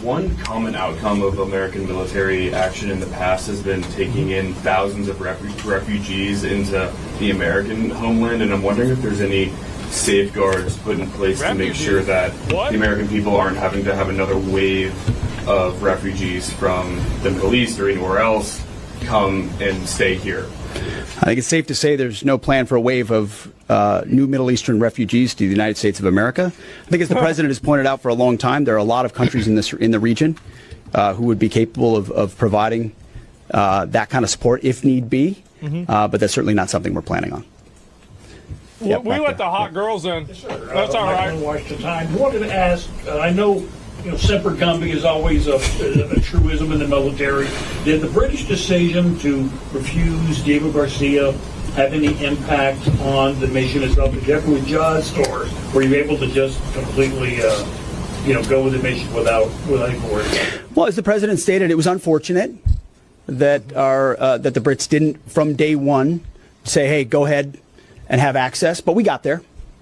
One common outcome of American military action in the past has been taking in thousands of refugees into the American homeland, and I'm wondering if there's any safeguards put in place to make sure that the American people aren't having to have another wave of refugees from the Middle East or anywhere else come and stay here. I think it's safe to say there's no plan for a wave of new Middle Eastern refugees to the United States of America. I think, as the president has pointed out for a long time, there are a lot of countries in the region who would be capable of providing that kind of support if need be, but that's certainly not something we're planning on. We let the hot girls in. That's all right. Watch the time. I wanted to ask, I know, semper gumby is always a truism in the military. Did the British decision to refuse Diego Garcia have any impact on the mission itself? Did you have to adjust, or were you able to just completely, go with the mission without any worries? Well, as the president stated, it was unfortunate that that the Brits didn't, from day one, say, "Hey, go ahead and have access," but we got there.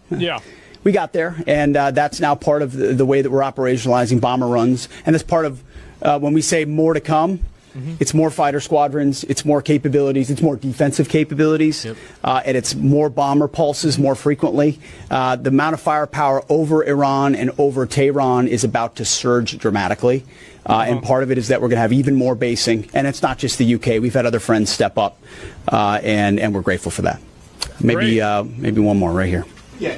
Yeah. We got there, and that's now part of the way that we're operationalizing bomber runs. And that's part of when we say more to come, it's more fighter squadrons, it's more capabilities, it's more defensive capabilities, and it's more bomber pulses more frequently. The amount of firepower over Iran and over Tehran is about to surge dramatically. And part of it is that we're going to have even more basing. And it's not just the UK. We've had other friends step up, and we're grateful for that. Maybe one more right here. Yeah,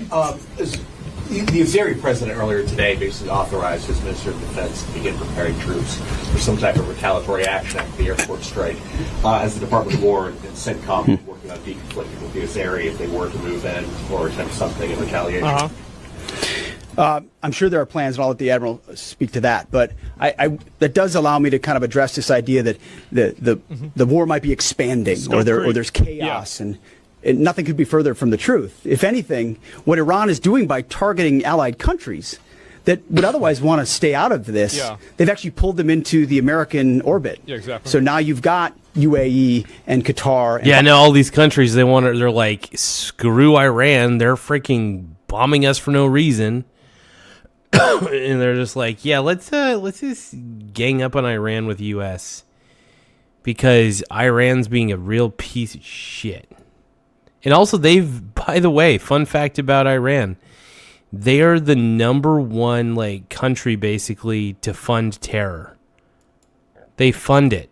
the Azeri president earlier today basically authorized his Minister of Defense to begin preparing troops for some type of retaliatory action after the airport strike. As the Department of War and CENTCOM is working on deconflicting with the Azeri if they were to move in or attempt something in retaliation. I'm sure there are plans, and I'll let the Admiral speak to that. But that does allow me to kind of address this idea that the war might be expanding, or there's chaos, and nothing could be further from the truth. If anything, what Iran is doing by targeting allied countries that would otherwise want to stay out of this, they've actually pulled them into the American orbit. Yeah, exactly. So now you've got UAE and Qatar. And now all these countries, they're like, screw Iran. They're freaking bombing us for no reason. And they're just like, let's just gang up on Iran with U.S. because Iran's being a real piece of shit. And also, by the way, fun fact about Iran, they are the number one country basically to fund terror. They fund it.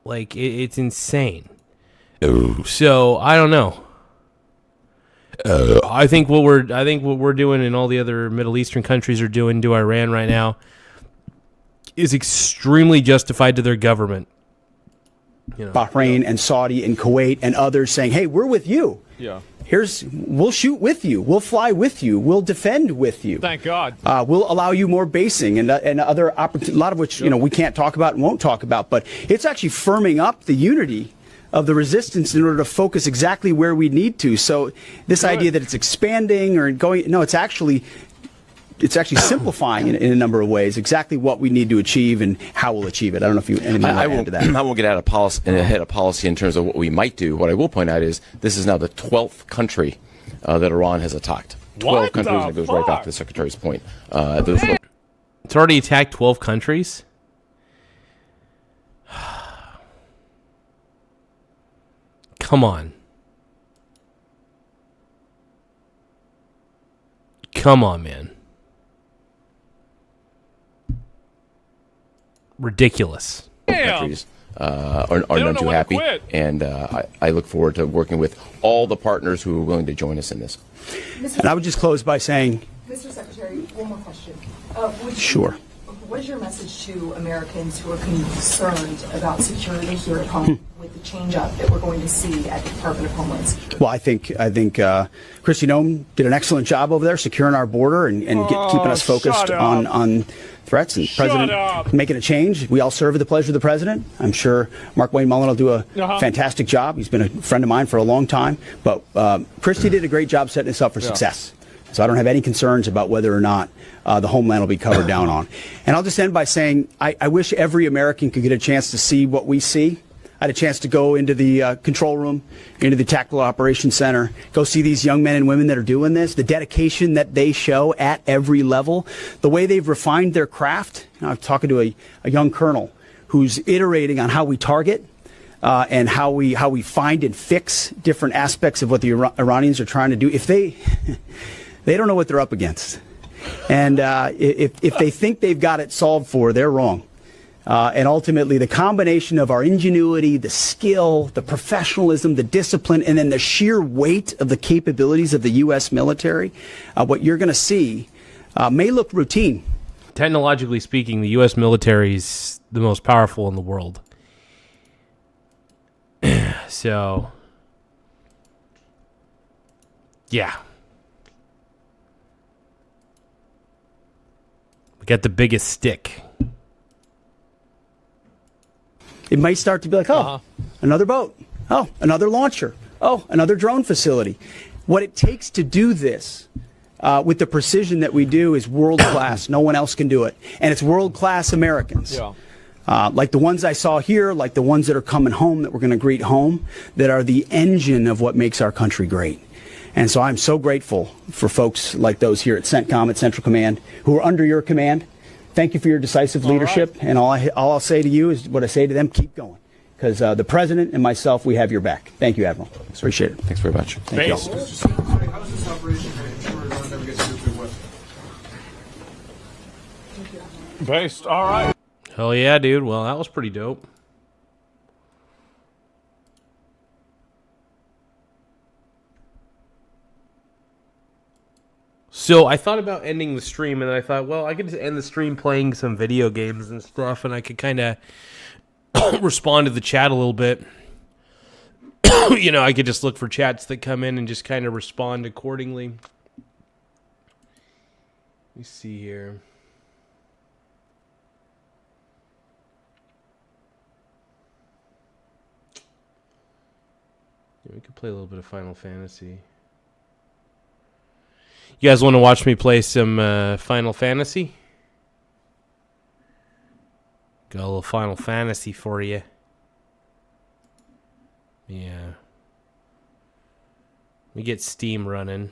It's insane. So I don't know. I think what we're doing and all the other Middle Eastern countries are doing to Iran right now is extremely justified to their government. Bahrain and Saudi and Kuwait and others saying, "Hey, we're with you. Yeah. We'll shoot with you. We'll fly with you. We'll defend with you. Thank God. We'll allow you more basing and other opportunities, a lot of which we can't talk about and won't talk about. But it's actually firming up the unity of the resistance in order to focus exactly where we need to. So this idea that it's expanding or going, it's actually simplifying in a number of ways exactly what we need to achieve and how we'll achieve it. I don't know if anyone want to add to that. I won't get ahead of policy in terms of what we might do. What I will point out is this is now the 12th country that Iran has attacked. 12 countries, and it goes right back to the Secretary's point. It's already attacked 12 countries? Come on. Come on, man. Ridiculous. Countries are not too happy, and I look forward to working with all the partners who are willing to join us in this. And I would just close by saying, Mr. Secretary, one more question. Sure. What is your message to Americans who are concerned about security here at home with the change-up that we're going to see at the Department of Homeland Security? Well, I think Kristi Noem did an excellent job over there securing our border and keeping us focused on threats. And the president making a change. We all serve at the pleasure of the president. I'm sure Markwayne Mullin will do a fantastic job. He's been a friend of mine for a long time. But Kristi did a great job setting us up for success. So I don't have any concerns about whether or not the homeland will be covered down on. And I'll just end by saying I wish every American could get a chance to see what we see. I had a chance to go into the control room, into the tactical operations center, go see these young men and women that are doing this, the dedication that they show at every level, the way they've refined their craft. You know, I'm talking to a young colonel who's iterating on how we target and how we find and fix different aspects of what the Iranians are trying to do. If they don't know what they're up against, and if they think they've got it solved for, they're wrong. And ultimately, the combination of our ingenuity, the skill, the professionalism, the discipline, and then the sheer weight of the capabilities of the U.S. military, what you're going to see may look routine. Technologically speaking, the U.S. military is the most powerful in the world. So, yeah. We got the biggest stick. It might start to be like, another boat. Oh, another launcher. Oh, another drone facility. What it takes to do this with the precision that we do is world class. No one else can do it. And it's world class Americans. Yeah. Like the ones I saw here, like the ones that are coming home that we're going to greet home, that are the engine of what makes our country great. And so I'm so grateful for folks like those here at CENTCOM, at Central Command, who are under your command. Thank you for your decisive leadership. Right. And all I'll say to you is what I say to them, keep going. Because the President and myself, we have your back. Thank you, Admiral. Appreciate it. Thanks very much. Thank you all. How is this operation going to ensure Iran never gets nuclear weapons? Based. All right. Hell yeah, dude. Well, that was pretty dope. So I thought about ending the stream, and then I thought, well, I could just end the stream playing some video games and stuff, and I could kind of respond to the chat a little bit. You know, I could just look for chats that come in and just kind of respond accordingly. Let me see here. Yeah, we could play a little bit of Final Fantasy. You guys want to watch me play some Final Fantasy? Got a little Final Fantasy for you. Yeah. We get Steam running.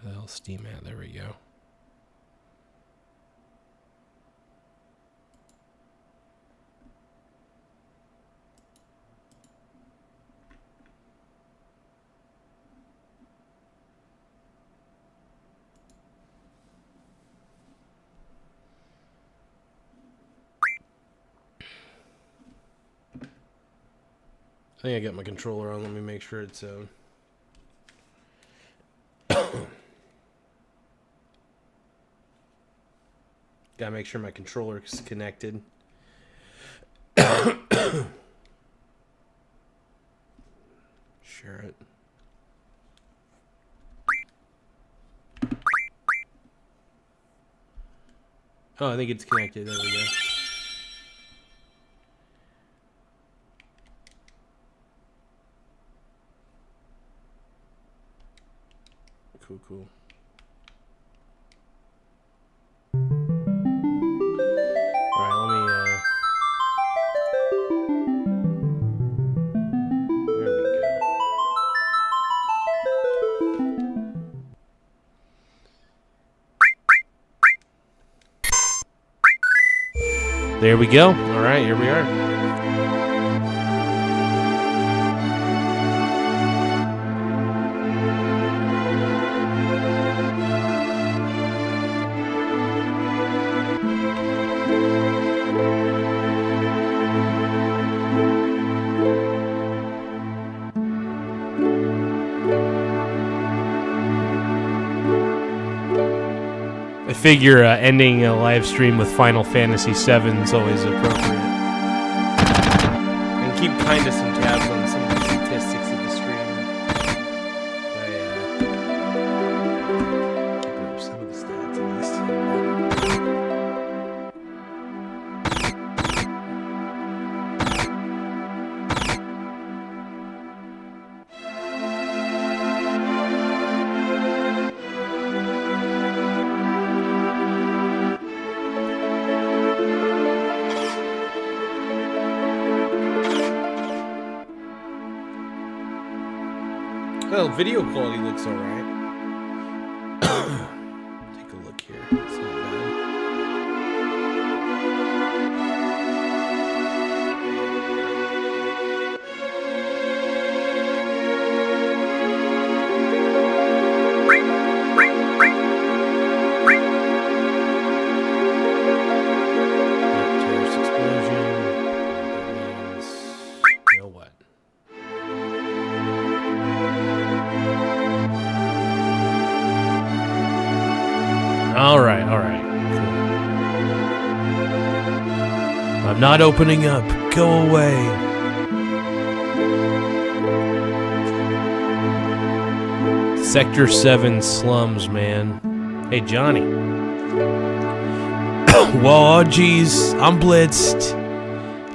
Where the hell's Steam at? There we go. I think I got my controller on. Let me make sure it's gotta make sure my controller is connected. Share it. Oh, I think it's connected. There we go. Cool. Alright, let me, there we go. There we go. Alright, here we are. I figure ending a live stream with Final Fantasy VII is always appropriate. And keep kind of some tabs on some of the statistics of the stream. Grab some of the stats at least. Well, video quality looks all right. Take a look here. It's not bad. Terrorist explosion. That means, you know what? All right. Cool. I'm not opening up. Go away. Sector 7 slums, man. Hey, Johnny. Whoa, geez, I'm blitzed.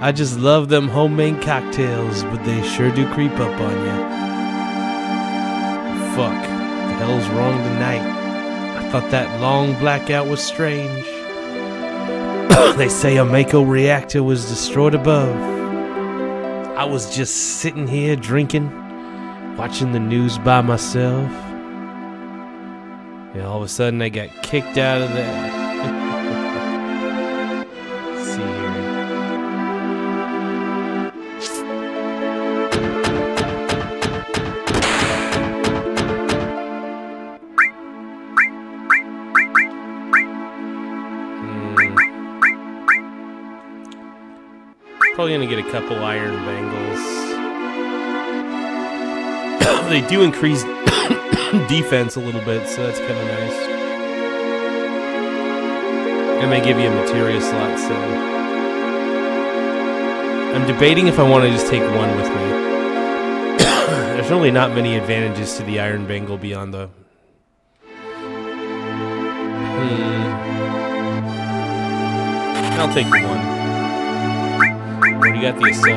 I just love them homemade cocktails, but they sure do creep up on you. Fuck. The hell's wrong tonight? I thought that long blackout was strange. They say a Mako reactor was destroyed above. I was just sitting here drinking, watching the news by myself. And all of a sudden I got kicked out of there. Let's see here. Probably gonna get a couple iron bangles. They do increase defense a little bit, so that's kind of nice. And they give you a materia slot, so I'm debating if I want to just take one with me. There's really not many advantages to the iron bangle beyond the I'll take the one. Already got the assault gun.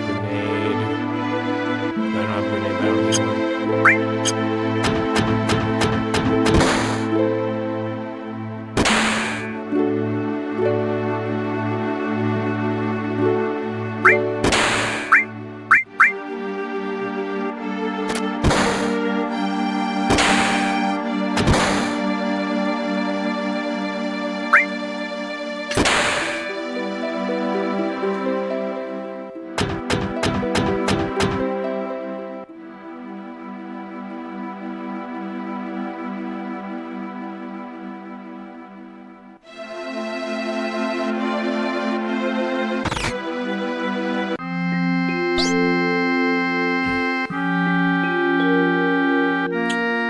Grenade. No, I don't have a grenade, but I don't need one.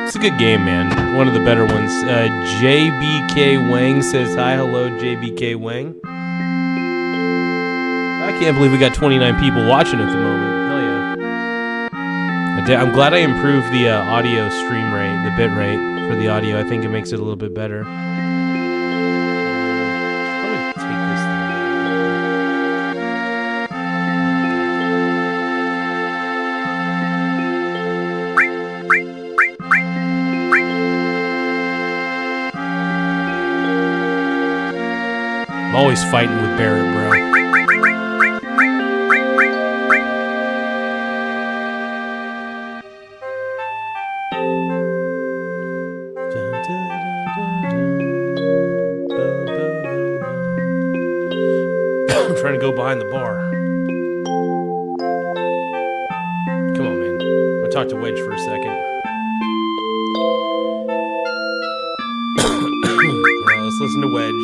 It's a good game, man. One of the better ones. JBK Wang says hi. Hello, JBK Wang. I can't believe we got 29 people watching at the moment. Hell yeah. I'm glad I improved the audio stream rate, the bit rate for the audio. I think it makes it a little bit better. Probably take this thing. I'm always fighting with Barrett, bro. I'm trying to go behind the bar. Come on, man. I'll talk to Wedge for a second. Alright, let's listen to Wedge.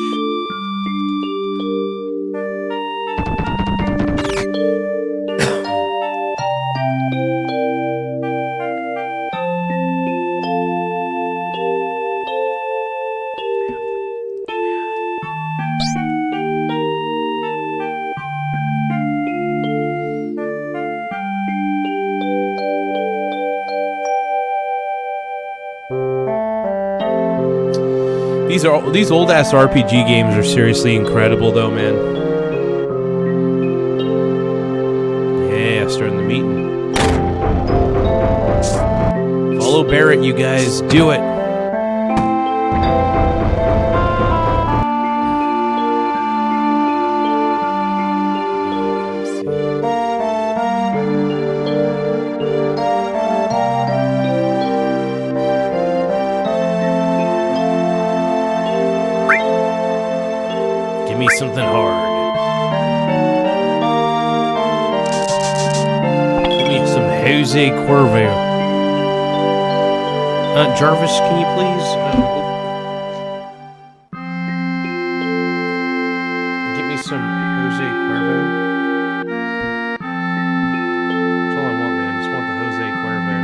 These old ass RPG games are seriously incredible, though, man. Yeah, starting the meeting. Follow Barrett, you guys. Do it. me something hard. Give me some Jose Cuervo. Jarvis, can you please? Get me some Jose Cuervo. That's all I want, man. Just want the Jose Cuervo.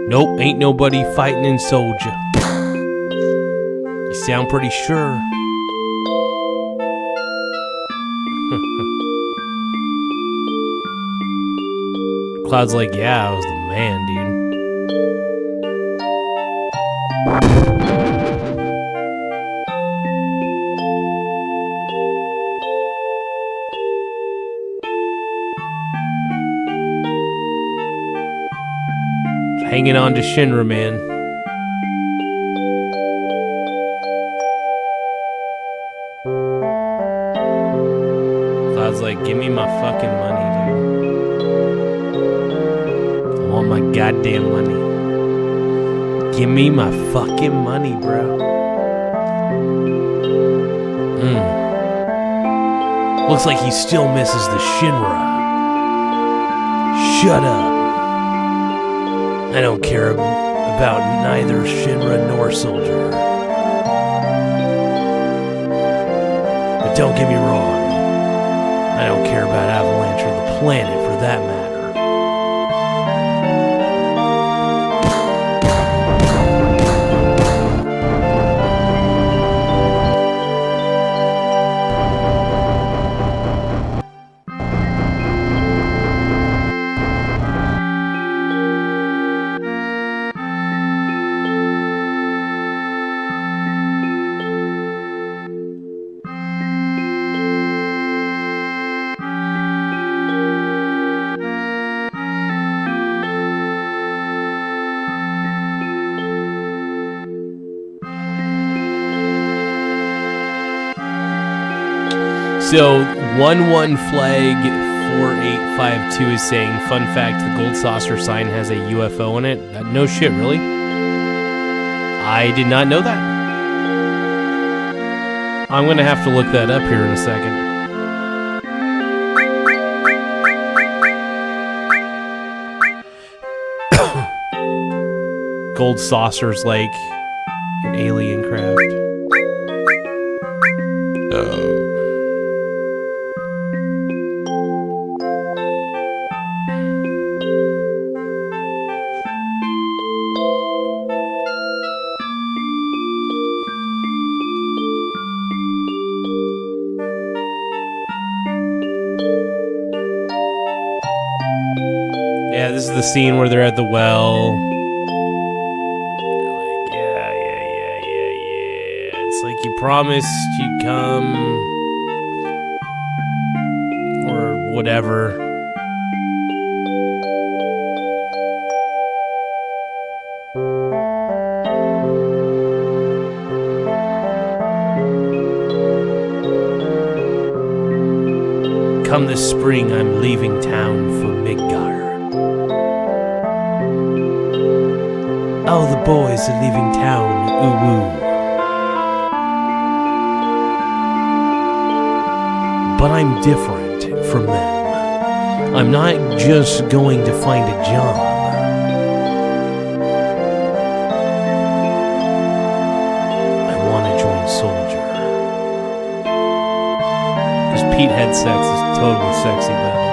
Nope, ain't nobody fighting in Soldier. You sound pretty sure. Cloud's like, yeah, I was the man, dude. Hanging on to Shinra, man. Cloud's like, give me my fucking money, dude. I want my goddamn money. Give me my fucking money, bro. Looks like he still misses the Shinra. Shut up. I don't care about neither Shinra nor Soldier. But don't get me wrong, I don't care about Avalanche or the planet for that matter. So 11 flag 4852 is saying, fun fact, the gold saucer sign has a UFO in it. No shit, really? I did not know that. I'm going to have to look that up here in a second. Gold saucers like an alien craft. Oh. Yeah, this is the scene where they're at the well. They're like, yeah. It's like you promised you'd come. Or whatever. Come this spring, I'm leaving town for Midgar. All the boys are leaving town, ooh-woo. But I'm different from them. I'm not just going to find a job. I want to join Soldier. Because Pete had sex is totally sexy, by the way.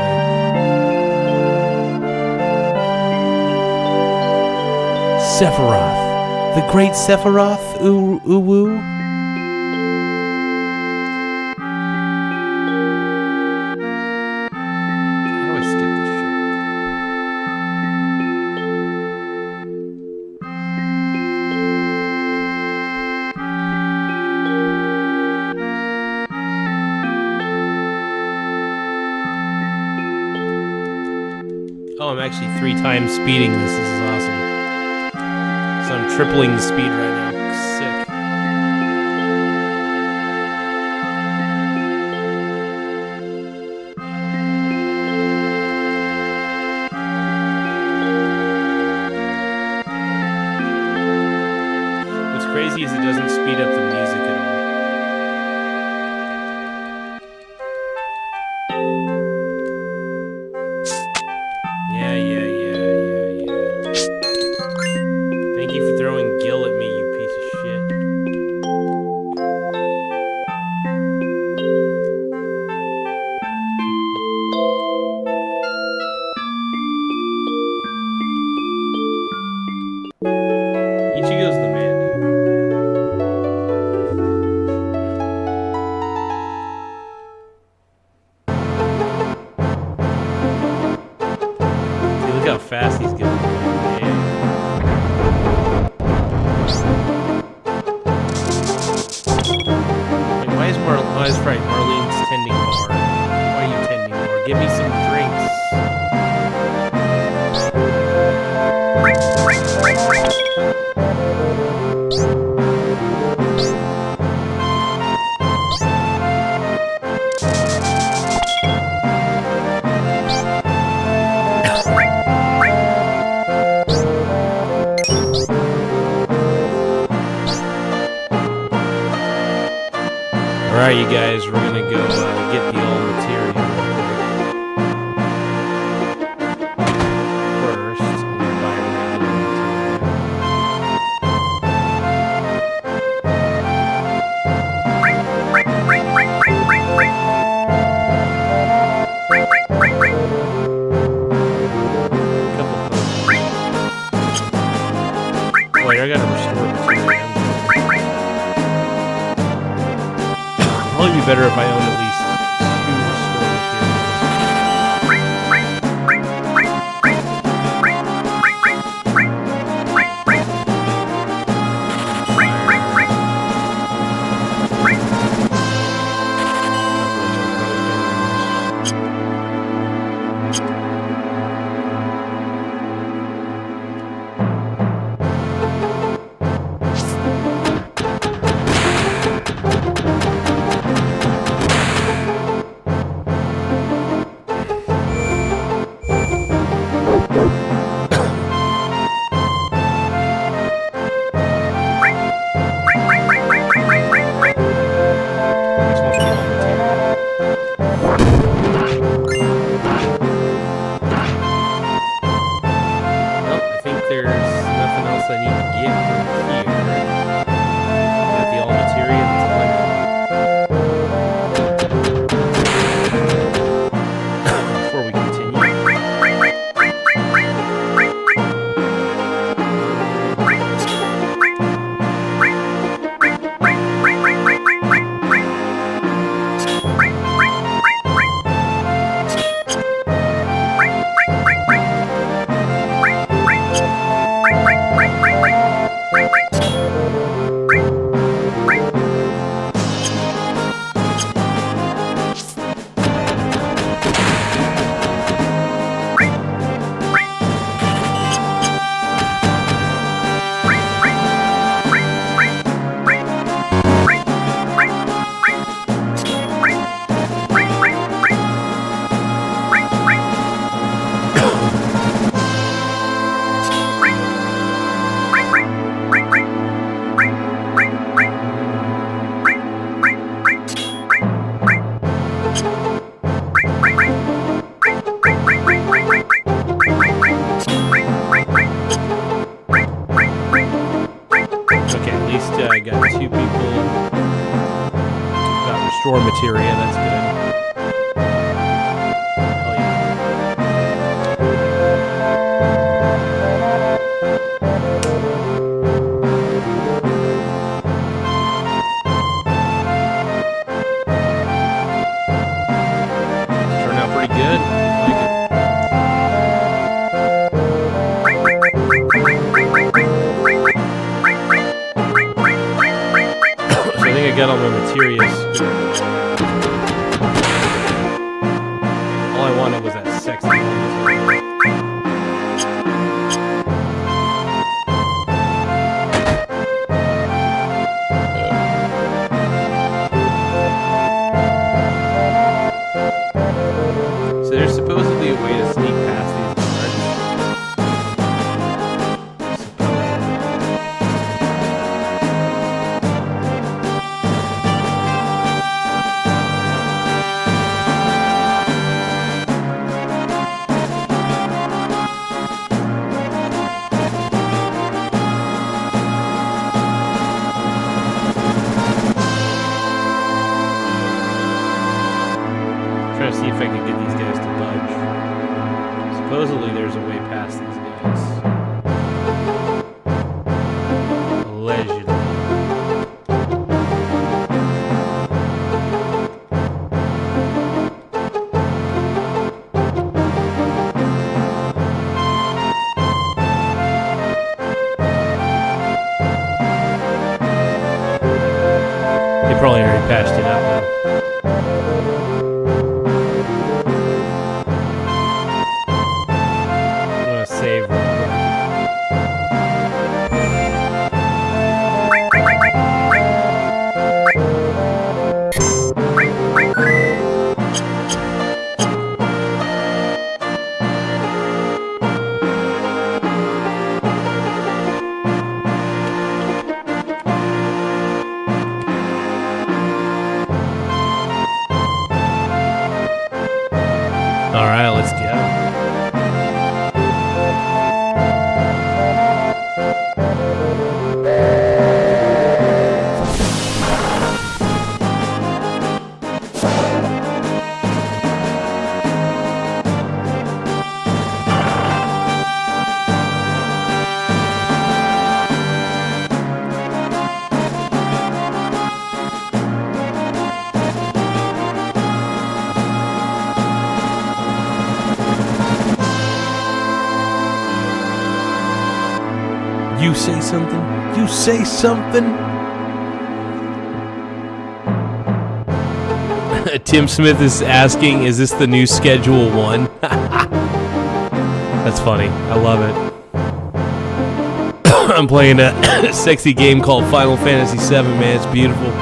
Sephiroth The great Sephiroth Uwu. How do I skip this shit? Oh, I'm actually 3 times speeding this. This is awesome. So I'm tripling the speed right now. Sick. What's crazy is it doesn't speed up the music at all. Yeah. Thank you for throwing Gil at me, you piece of shit. Ichigo's the man, dude. Look how fast he's going. Why is right? Marlene's tending bar. Why are you tending bar? Give me some drinks. Alright, you guys, we're gonna go get the old material. First, I'm gonna buy a material. Wait, I gotta restore material. Probably be better if I owned at least 2 restore restore materia. That's good. I got all my materials. All I wanted was that sexy one. So there's supposedly a way to sneak past these guards. Trying to see if I can get these guys to budge. Supposedly there's a way past these guys. Allegedly. They probably already patched it out though. I'm gonna save real quick. All right, let's go. You say something. You say something. Tim Smith is asking, is this the new Schedule 1? That's funny. I love it. I'm playing a sexy game called Final Fantasy VII, man. It's beautiful.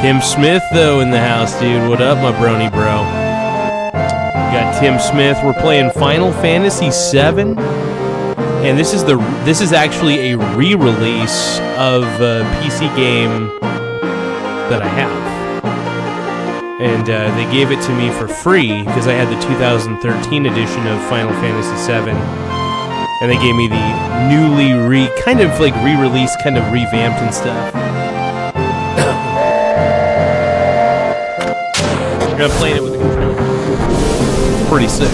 Tim Smith, though, in the house, dude. What up, my brony bro? We got Tim Smith. We're playing Final Fantasy VII, and this is actually a re-release of a PC game that I have, and they gave it to me for free because I had the 2013 edition of Final Fantasy VII, and they gave me the newly re-released, kind of revamped and stuff. I'm gonna play it with the controller. Pretty sick.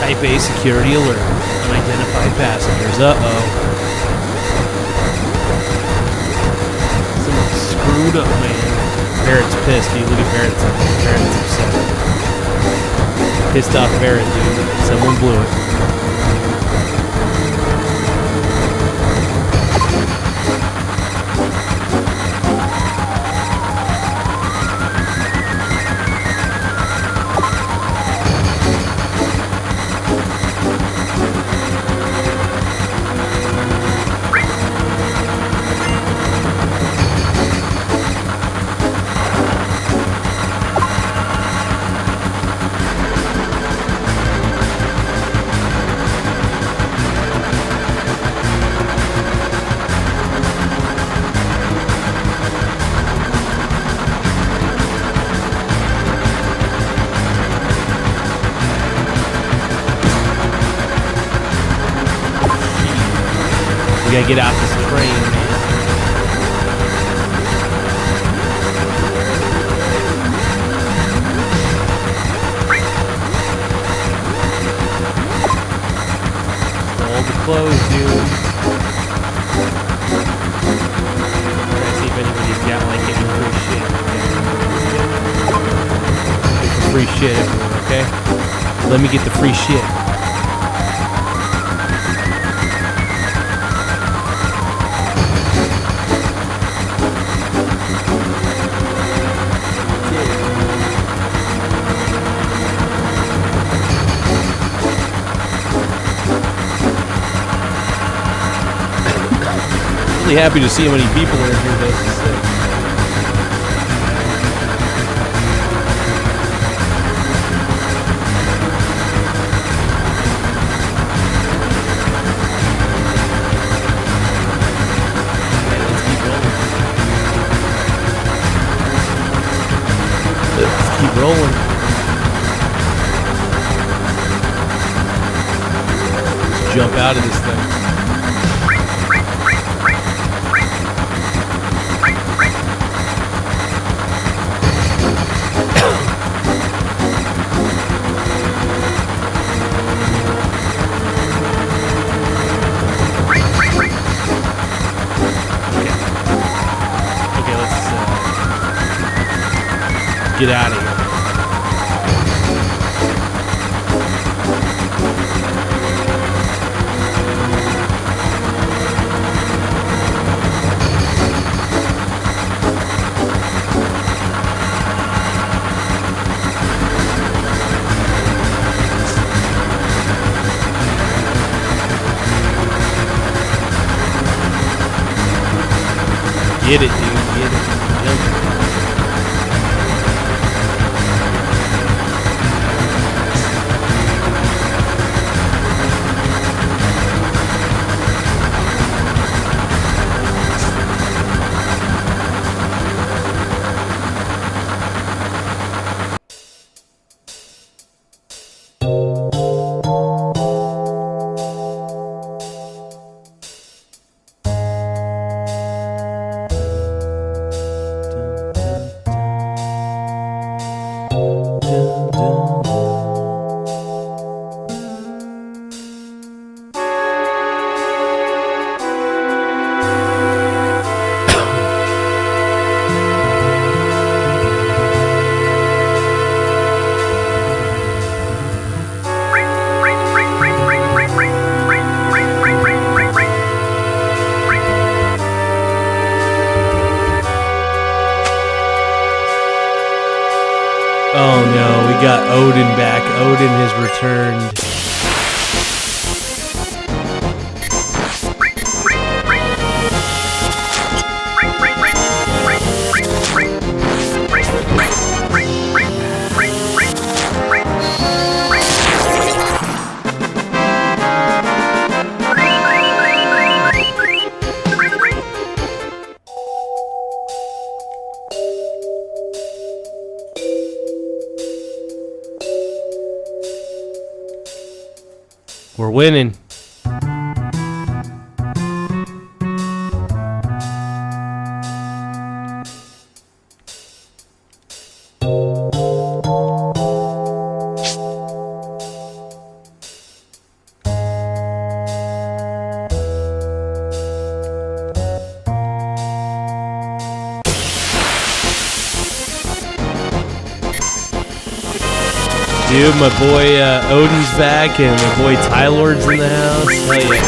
Type A security alert. Unidentified passengers. Uh-oh. Someone screwed up, man. Barrett's pissed, dude. Look at Barrett's upset. Pissed off Barrett, dude. Someone blew it. gotta get out this train, man. All the clothes, dude. Trying to see if anybody's got like any free shit. Get the free shit, everyone, okay? Let me get the free shit. Really happy to see how many people are here. This is sick. Let's keep rolling. Let's jump out of this thing. Get out of here. Get it, dude. Get it. Jump it. Oh no, we got Odin back. Odin has returned. We're winning. Dude, my boy Odin's back and my boy Tylord's in the house. Hell yeah.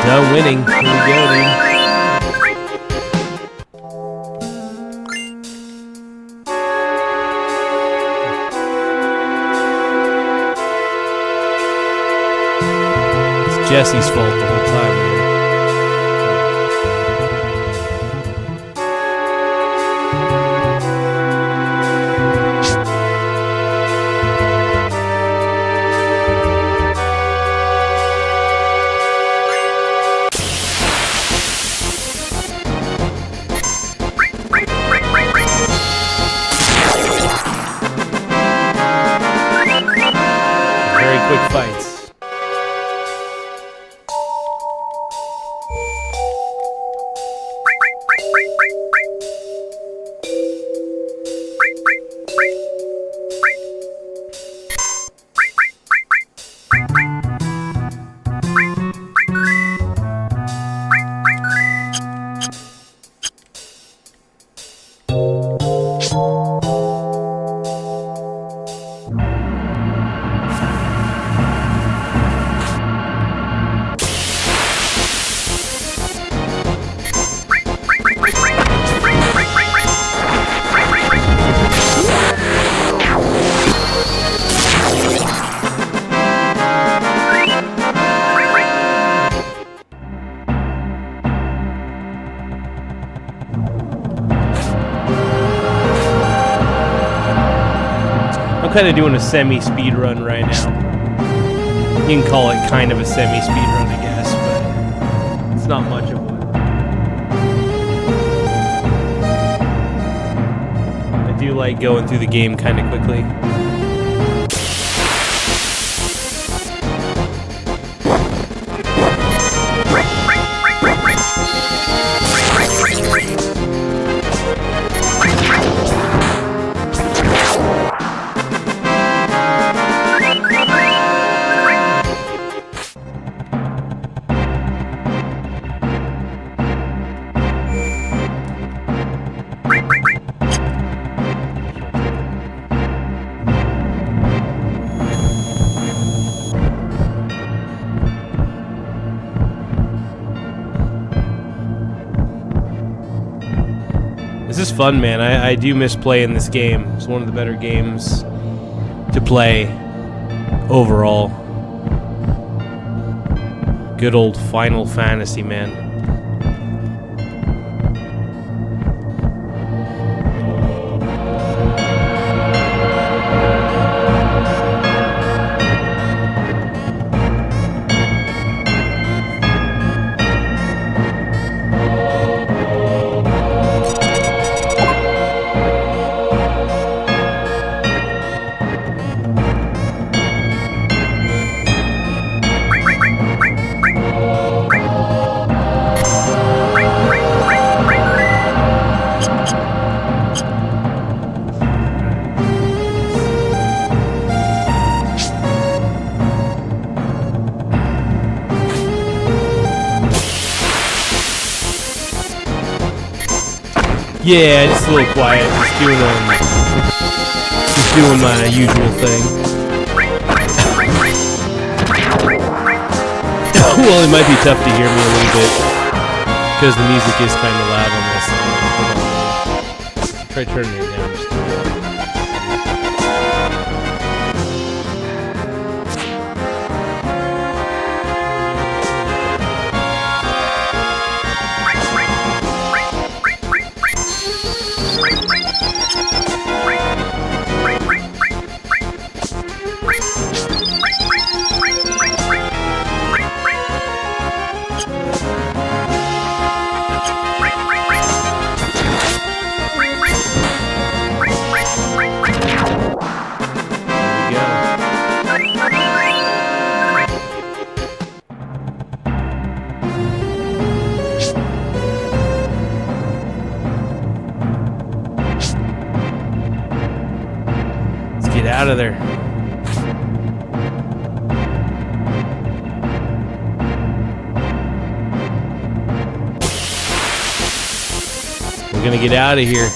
Done winning. Here we go, dude. It's Jesse's fault the whole time, man. kind of doing a semi-speed run right now. You can call it kind of a semi-speed run, I guess, but it's not much of one. I do like going through the game kind of quickly. This is fun, man. I do miss playing this game. It's one of the better games to play overall. Good old Final Fantasy, man. Yeah, just a little quiet. Just doing my usual thing. Well, it might be tough to hear me a little bit because the music is kind of loud on this. Try turning it down just a bit. Out of there. We're gonna get out of here.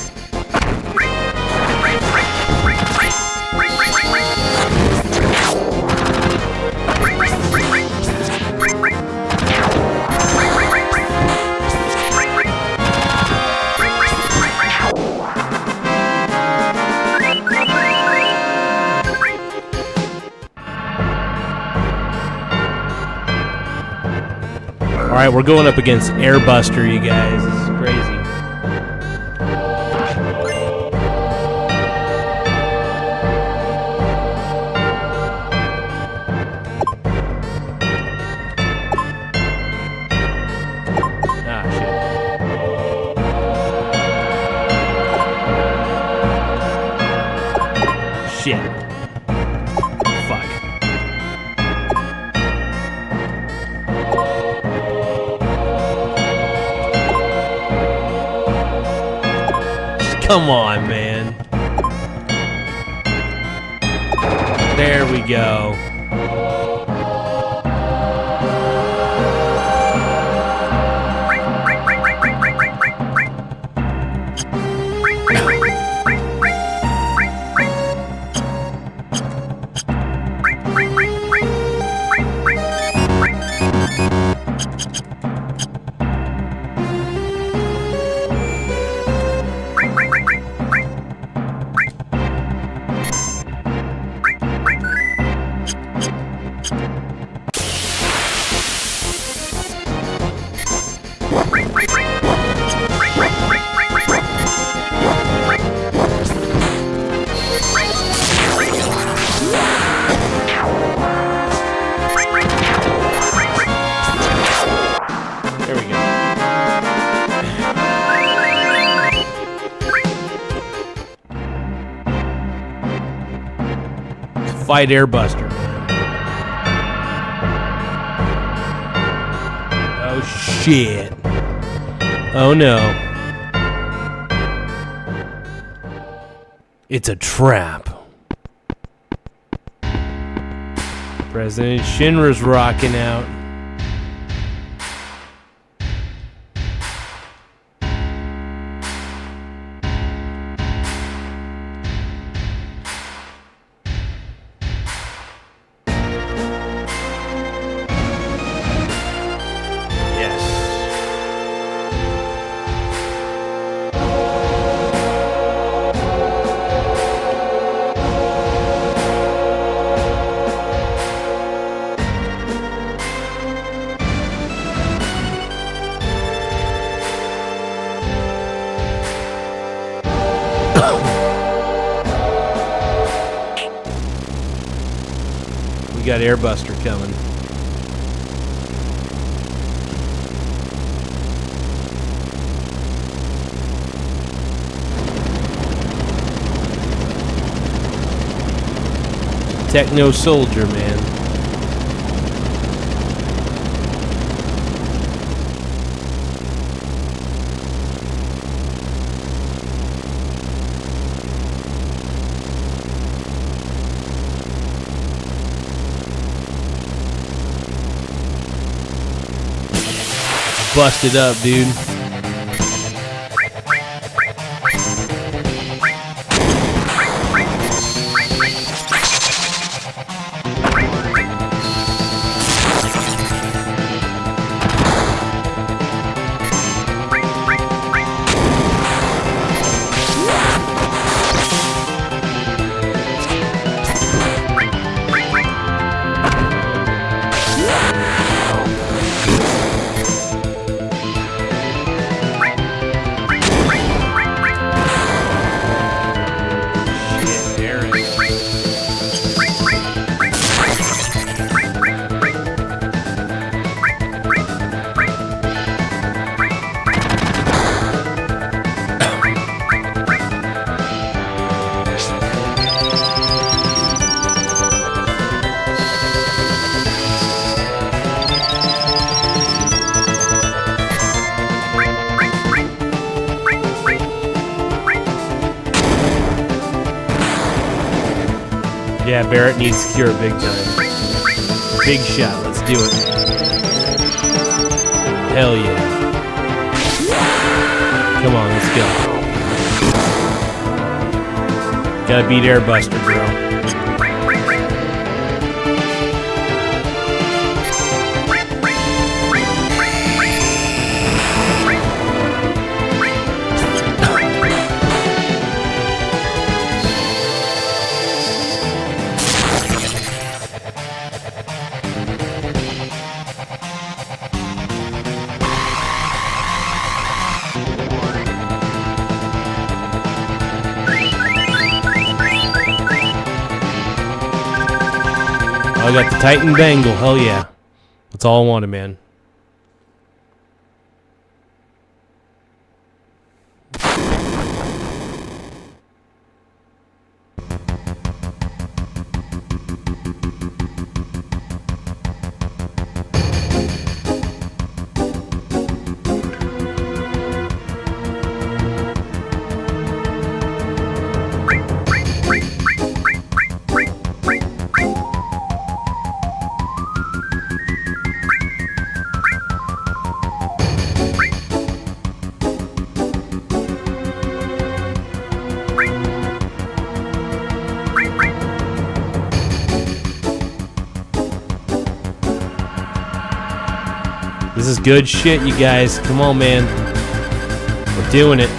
Alright, we're going up against Airbuster, you guys. This is crazy. Ah, shit. Shit. Come on, man. There we go. fight Airbuster. Oh, shit. Oh, no. It's a trap. President Shinra's rocking out. We got Airbuster coming. Techno soldier, man. Busted up, dude. Yeah, Barrett needs cure big time. Big shot, let's do it. Hell yeah. Come on, let's go. Gotta beat Airbuster, bro. I got the Titan Bangle. Hell yeah. That's all I wanted, man. This is good shit, you guys. Come on, man. We're doing it.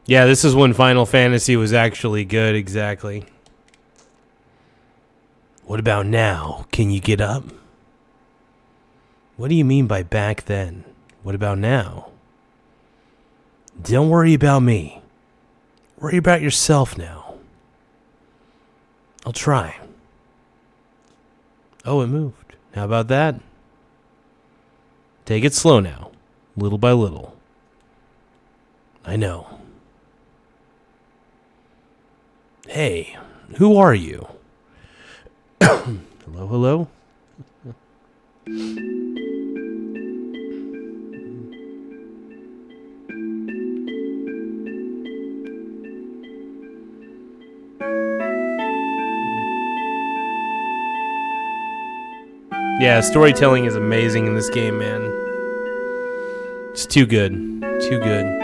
Yeah, this is when Final Fantasy was actually good, exactly. What about now? Can you get up? What do you mean by back then? What about now? Don't worry about me. Worry about yourself now. I'll try. Oh, it moved. How about that? Take it slow now, little by little. I know. Hey, who are you? Hello, hello? Yeah, storytelling is amazing in this game, man. It's too good. Too good.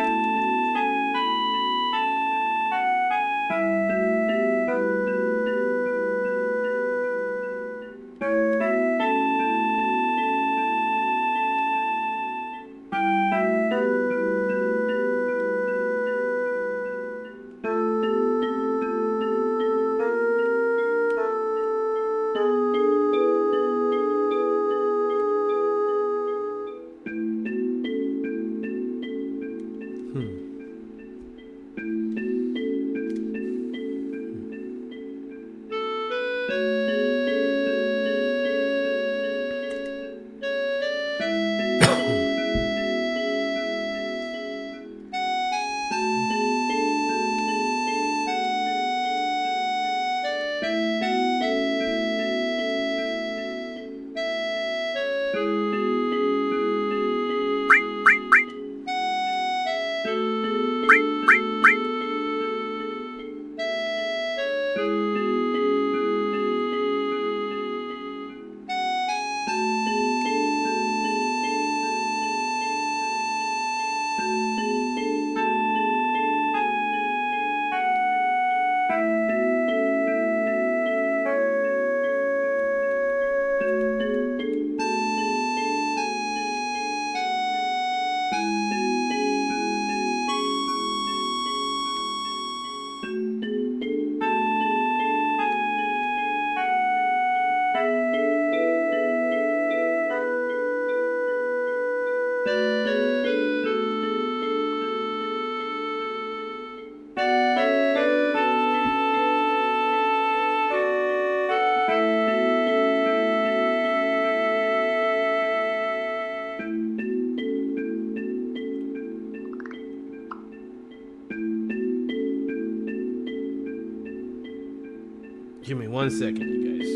Give me 1 second, you guys.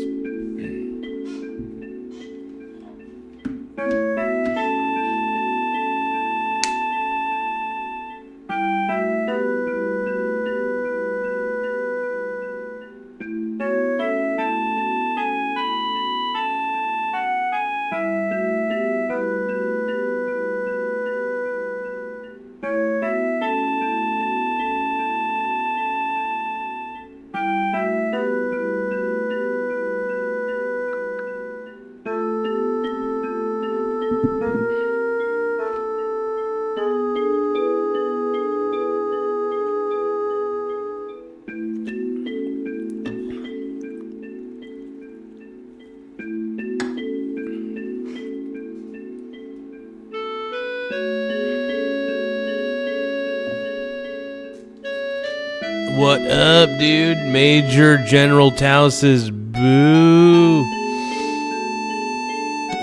What up, dude? Major General Tao says, boo.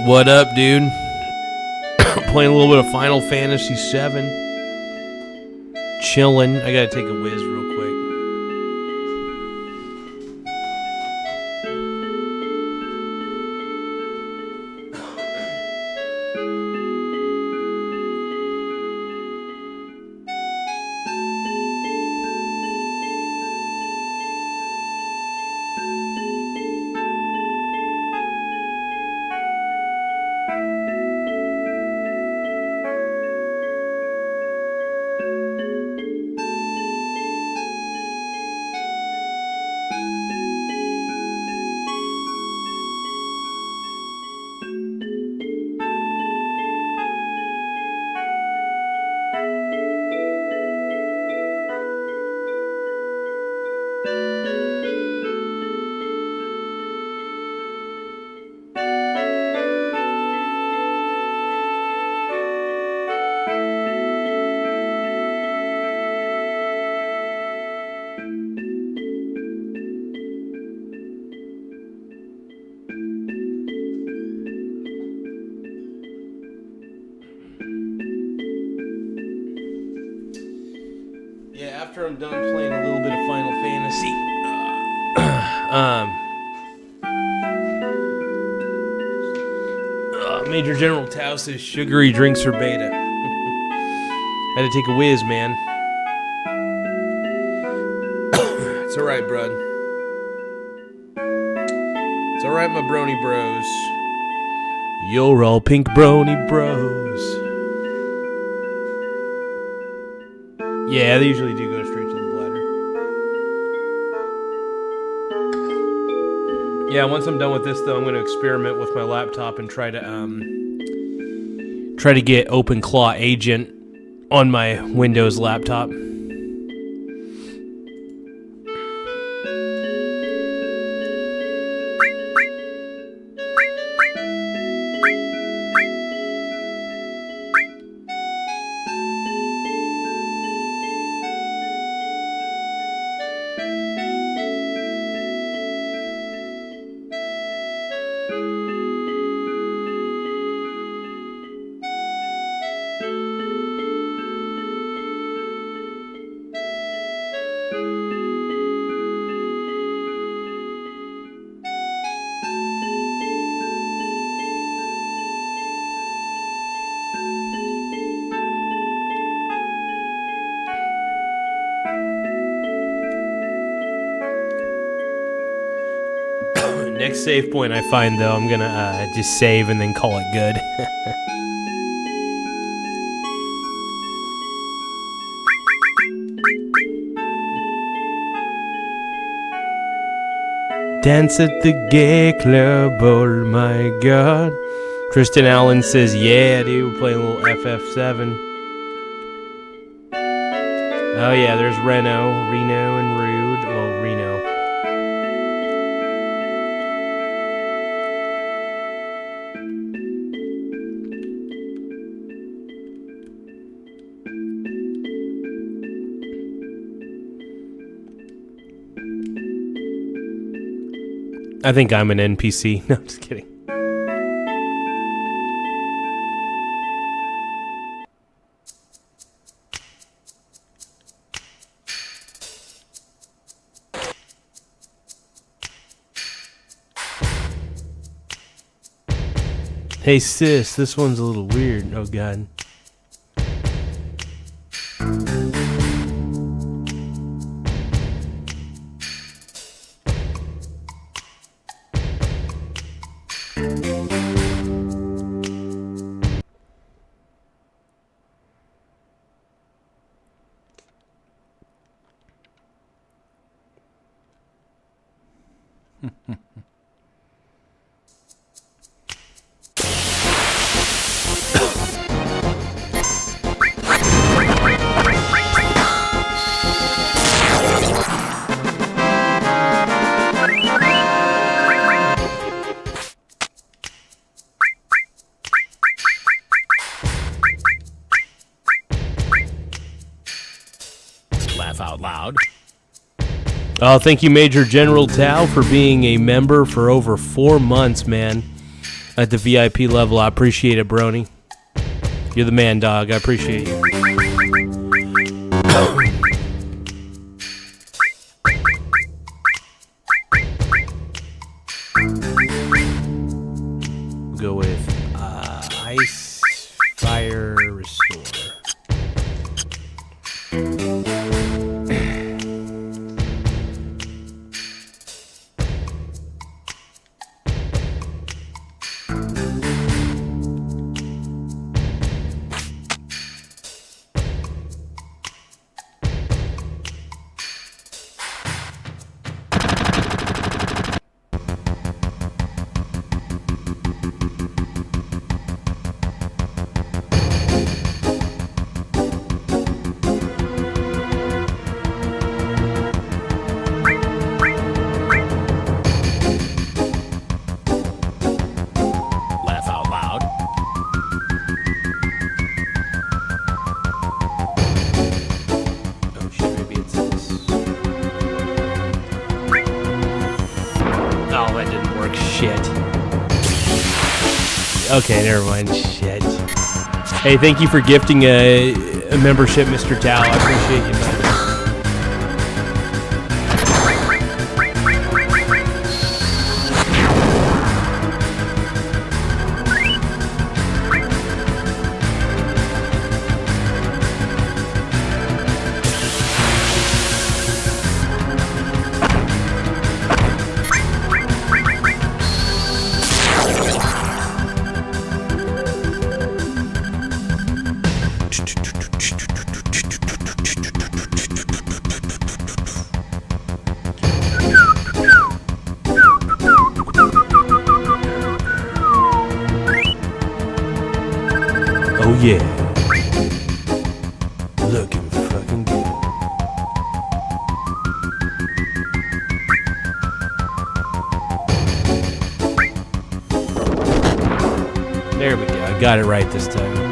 What up, dude? Playing a little bit of Final Fantasy VII. Chilling. I gotta take a whiz real quick. after I'm done playing a little bit of Final Fantasy. Major General Tao says sugary drinks are beta. Had to take a whiz, man. It's alright, bud. It's alright, my brony bros. You're all pink brony bros. Yeah, they usually do go straight to the bladder. Yeah, once I'm done with this, though, I'm going to experiment with my laptop and try to get OpenClaw Agent on my Windows laptop. Next save point I find, though, I'm gonna just save and then call it good. Dance at the gay club, oh my god. Tristan Allen says, yeah, dude, we're playing a little FF7. Oh yeah, there's Reno, and Rude. Well, Reno. I think I'm an NPC. No, I'm just kidding. Hey sis, this one's a little weird. Oh god. Laugh out loud. Oh, thank you, Major General Tao, for being a member for over 4 months, man. At the VIP level. I appreciate it, Brony. You're the man, dog. I appreciate you. Go with Ice Fire Restore. Okay, never mind. Shit. Hey, thank you for gifting a membership, Mr. Tao. I appreciate you, man. Oh yeah. Looking fucking good. There we go. I got it right this time.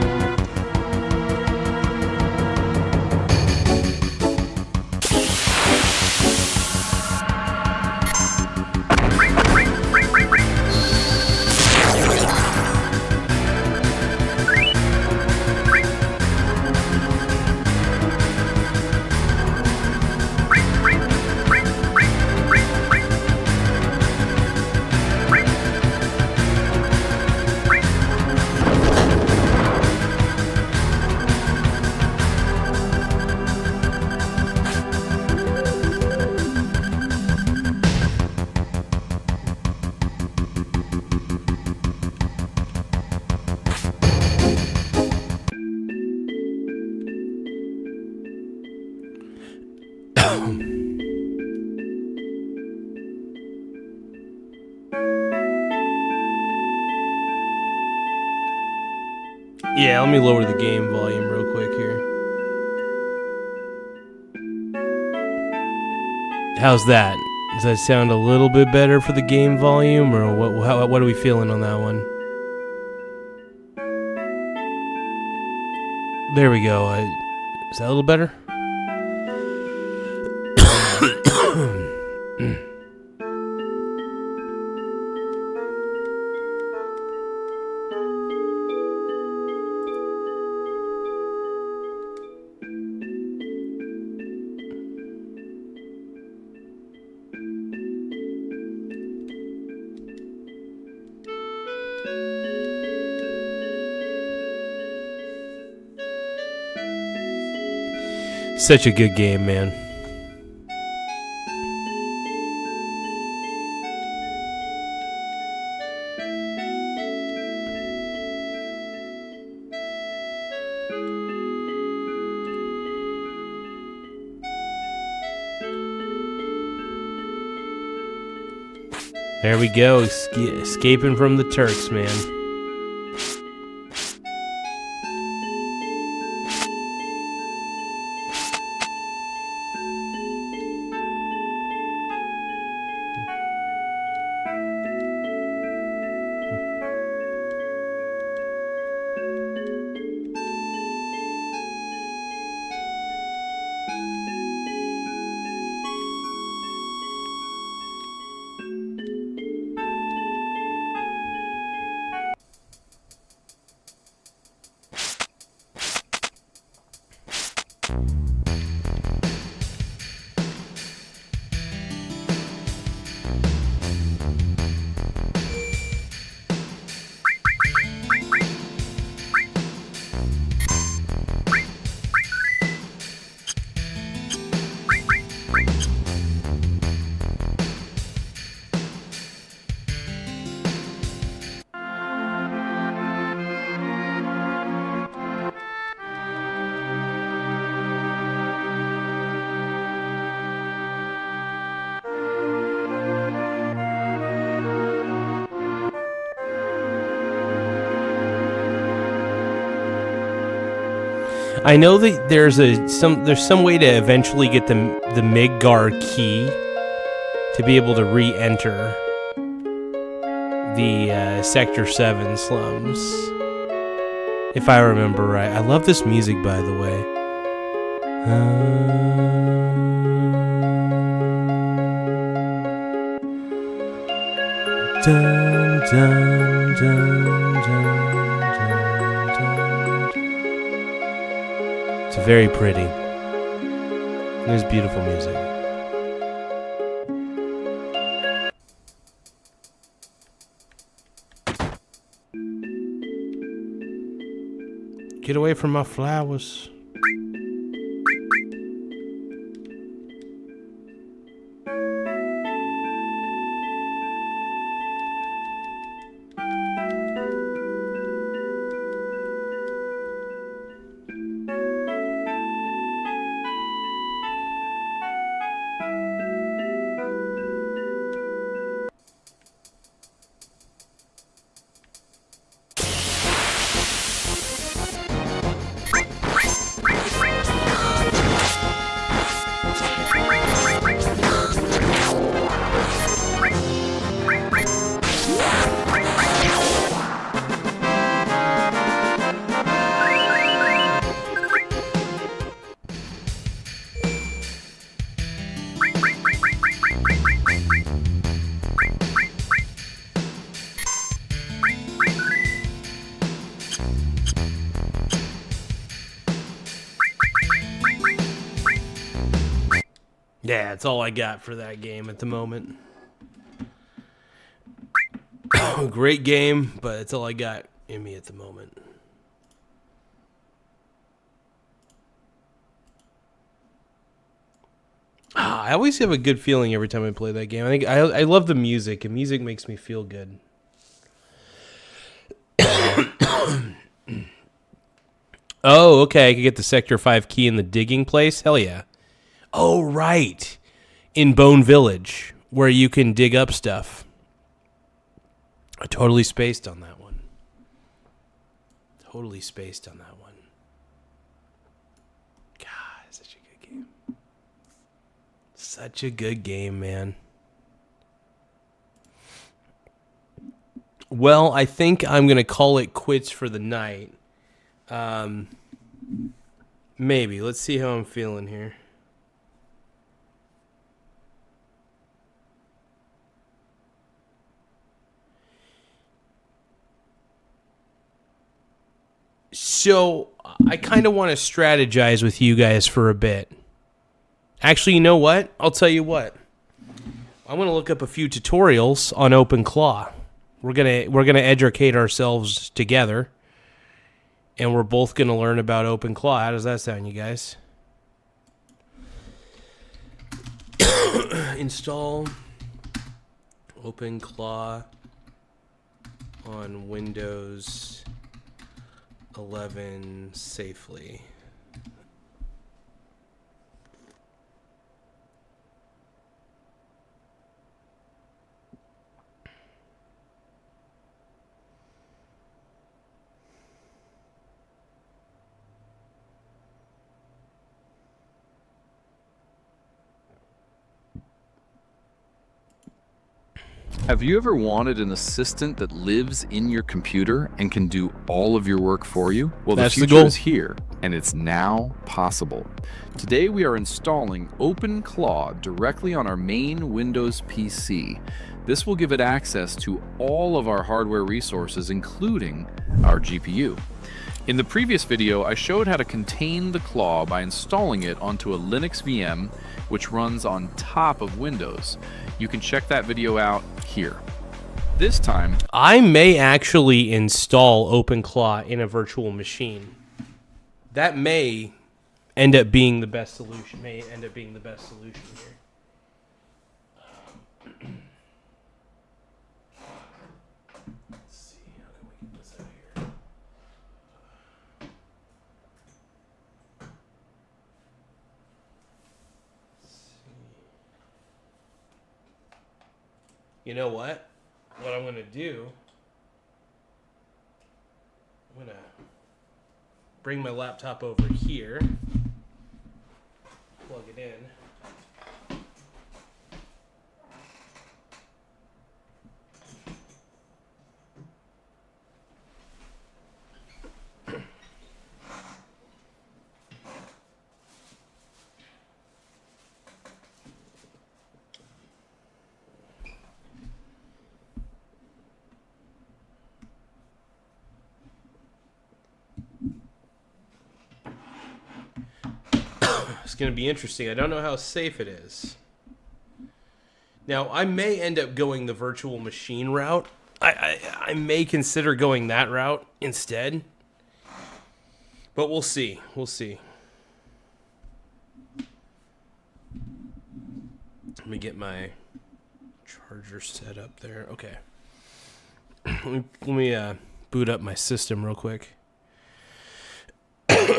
Yeah, let me lower the game volume real quick here. How's that? Does that sound a little bit better for the game volume, or what are we feeling on that one? There we go. Is that a little better? Such a good game, man. There we go, escaping from the Turks, man. I know that there's some way to eventually get the Midgar key to be able to re-enter the Sector 7 slums, if I remember right. I love this music, by the way. Dun, dun, dun, dun. It's very pretty. There's beautiful music. Get away from my flowers. Yeah, that's all I got for that game at the moment. Great game, but that's all I got in me at the moment. I always have a good feeling every time I play that game. I love the music, and music makes me feel good. Oh, okay. I could get the Sector 5 key in the digging place? Hell yeah. Oh, right. In Bone Village, where you can dig up stuff. I totally spaced on that one. Totally spaced on that one. God, such a good game. Such a good game, man. Well, I think I'm going to call it quits for the night. Maybe. Let's see how I'm feeling here. So, I kind of want to strategize with you guys for a bit. Actually, you know what? I'll tell you what. I'm going to look up a few tutorials on OpenClaw. We're gonna educate ourselves together, and we're both gonna learn about OpenClaw. How does that sound, you guys? Install OpenClaw on Windows 11 safely. Have you ever wanted an assistant that lives in your computer and can do all of your work for you? Well, That's the the future goal. is here, and it's now possible. Today we are installing OpenClaw directly on our main Windows PC. This will give it access to all of our hardware resources, including our GPU. In the previous video, I showed how to contain the claw by installing it onto a Linux VM, which runs on top of Windows. You can check that video out here. This time, I may actually install OpenClaw in a virtual machine. That may end up being the best solution. May end up being the best solution here. Let's see, how can we get this out of here? Let's see. You know what? What I'm going to do, I'm going to bring my laptop over here, plug it in. It's going to be interesting. I don't know how safe it is. Now, I may end up going the virtual machine route. I may consider going that route instead. But we'll see. We'll see. Let me get my charger set up there. Okay. Let me boot up my system real quick.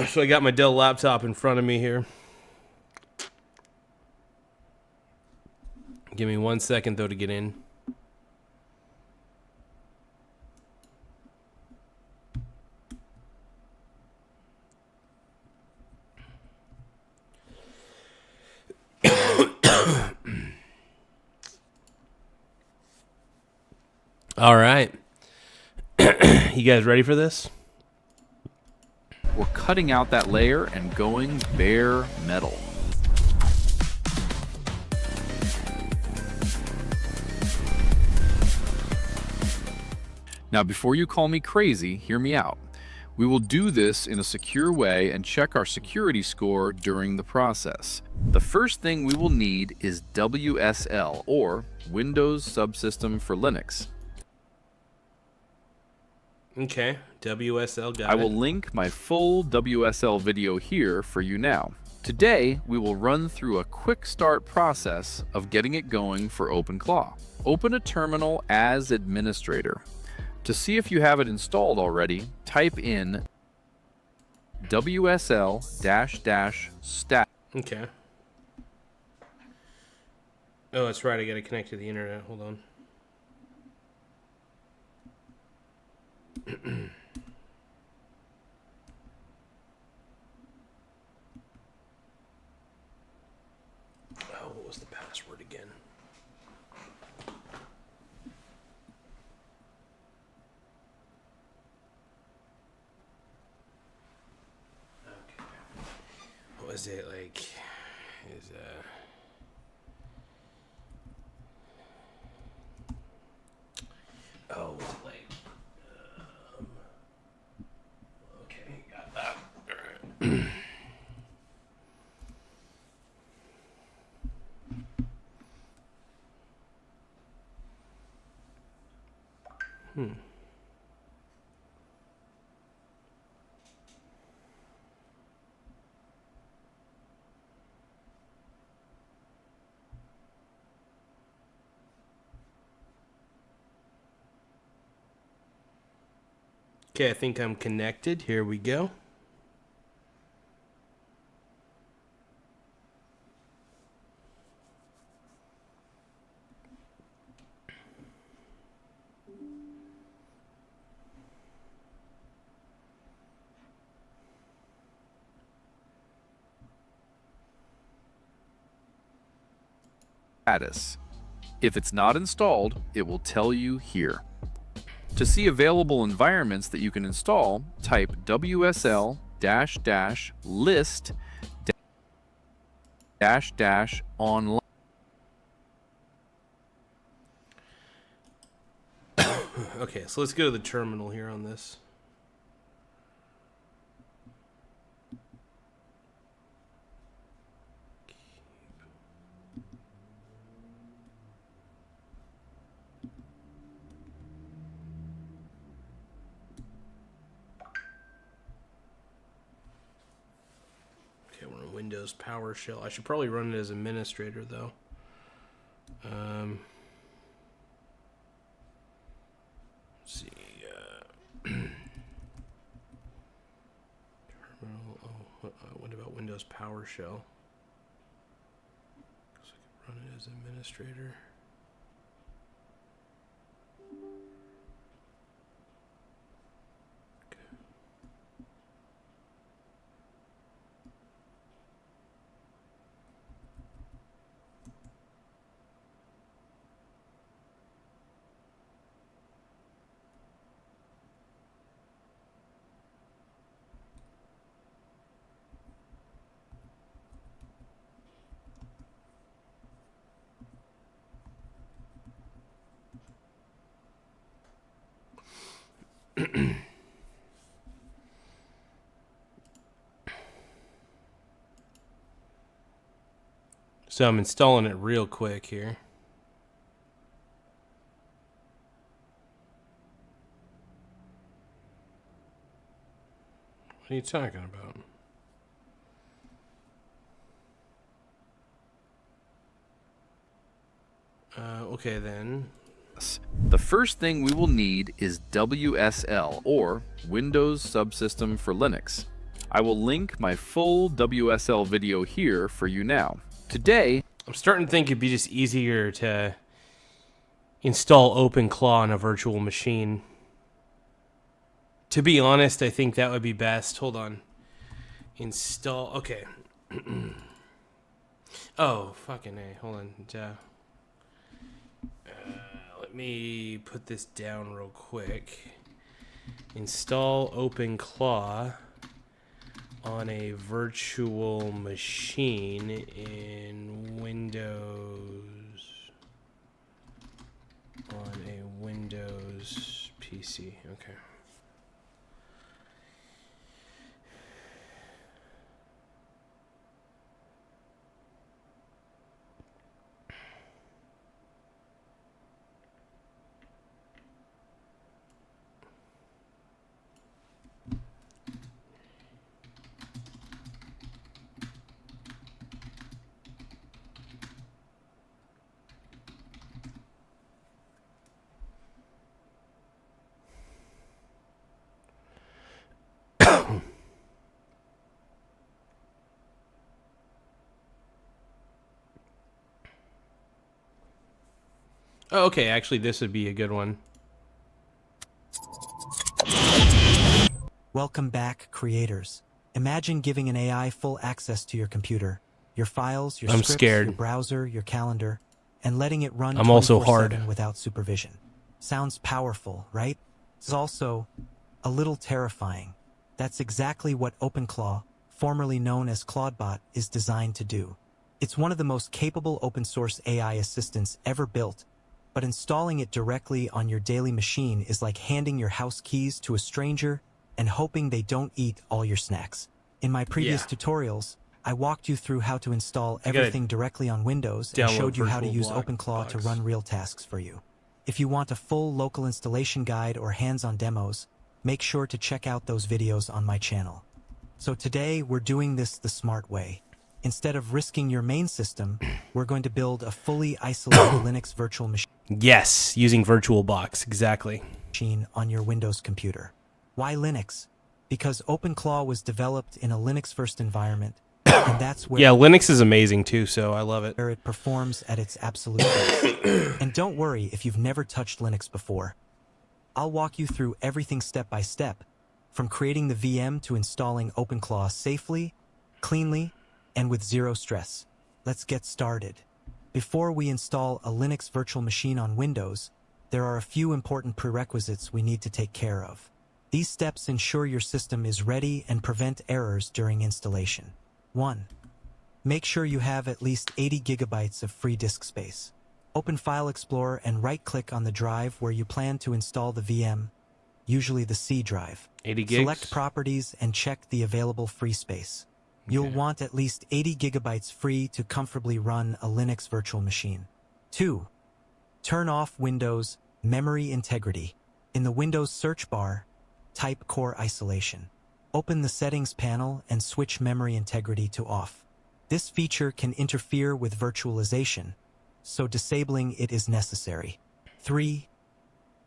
So I got my Dell laptop in front of me here. Give me 1 second, though, to get in. All right. You guys ready for this? we're cutting out that layer and going bare metal. Now, before you call me crazy, hear me out. We will do this in a secure way and check our security score during the process. The first thing we will need is WSL, or Windows Subsystem for Linux. Okay, WSL, got I it. will link my full WSL video here for you now. Today, we will run through a quick start process of getting it going for OpenClaw. Open a terminal as administrator. To see if you have it installed already, type in WSL-stat. Okay. Oh, that's right. I got to connect to the internet. Hold on. Oh, what was the password again? Okay. What was it like? Is oh, was it like? Okay, got that. All right. Okay, I think I'm connected. Here we go. Status. If it's not installed, it will tell you here. To see available environments that you can install, type WSL-list-online. Okay, so let's go to the terminal here on this. Okay, we're in Windows PowerShell. I should probably run it as administrator though. Let's see. Terminal. Oh, what about Windows PowerShell? So I can run it as administrator. So I'm installing it real quick here. What are you talking about? Okay then. The first thing we will need is WSL, or Windows Subsystem for Linux. I will link my full WSL video here for you now. Today, I'm starting to think it'd be just easier to install OpenClaw on a virtual machine. To be honest, I think that would be best. Hold on. Install. Okay. Oh, fucking A. Hold on. Let me put this down real quick. Install OpenClaw on a virtual machine in Windows. On a Windows PC. Okay. Oh, okay, actually, this would be a good one. Welcome back, creators. Imagine giving an AI full access to your computer, your files, your I'm scripts, scared. your browser, your calendar, and letting it run I'm also 24/7 hard. without supervision. Sounds powerful, right? It's also a little terrifying. That's exactly what OpenClaw, formerly known as ClaudeBot, is designed to do. It's one of the most capable open source AI assistants ever built, but installing it directly on your daily machine is like handing your house keys to a stranger and hoping they don't eat all your snacks. In my previous tutorials, I walked you through how to install everything directly on Windows and showed you how to use OpenClaw to run real tasks for you. If you want a full local installation guide or hands-on demos, make sure to check out those videos on my channel. So today, we're doing this the smart way. Instead of risking your main system, we're going to build a fully isolated Linux virtual machine. Yes, using VirtualBox, exactly. On your Windows computer. Why Linux? Because OpenClaw was developed in a Linux-first environment, and that's where Linux is amazing too, so I love it. Where it performs at its absolute best. And don't worry if you've never touched Linux before. I'll walk you through everything step by step, from creating the VM to installing OpenClaw safely, cleanly, and with zero stress. Let's get started. Before we install a Linux virtual machine on Windows, there are a few important prerequisites we need to take care of. These steps ensure your system is ready and prevent errors during installation. 1. Make sure you have at least 80 gigabytes of free disk space. Open File Explorer and right-click on the drive where you plan to install the VM, usually the C drive. 80 gigs? Select Properties and check the available free space. You'll want at least 80 gigabytes free to comfortably run a Linux virtual machine. 2. Turn off Windows Memory Integrity. In the Windows search bar, type Core Isolation. Open the Settings panel and switch Memory Integrity to off. This feature can interfere with virtualization, so disabling it is necessary. 3.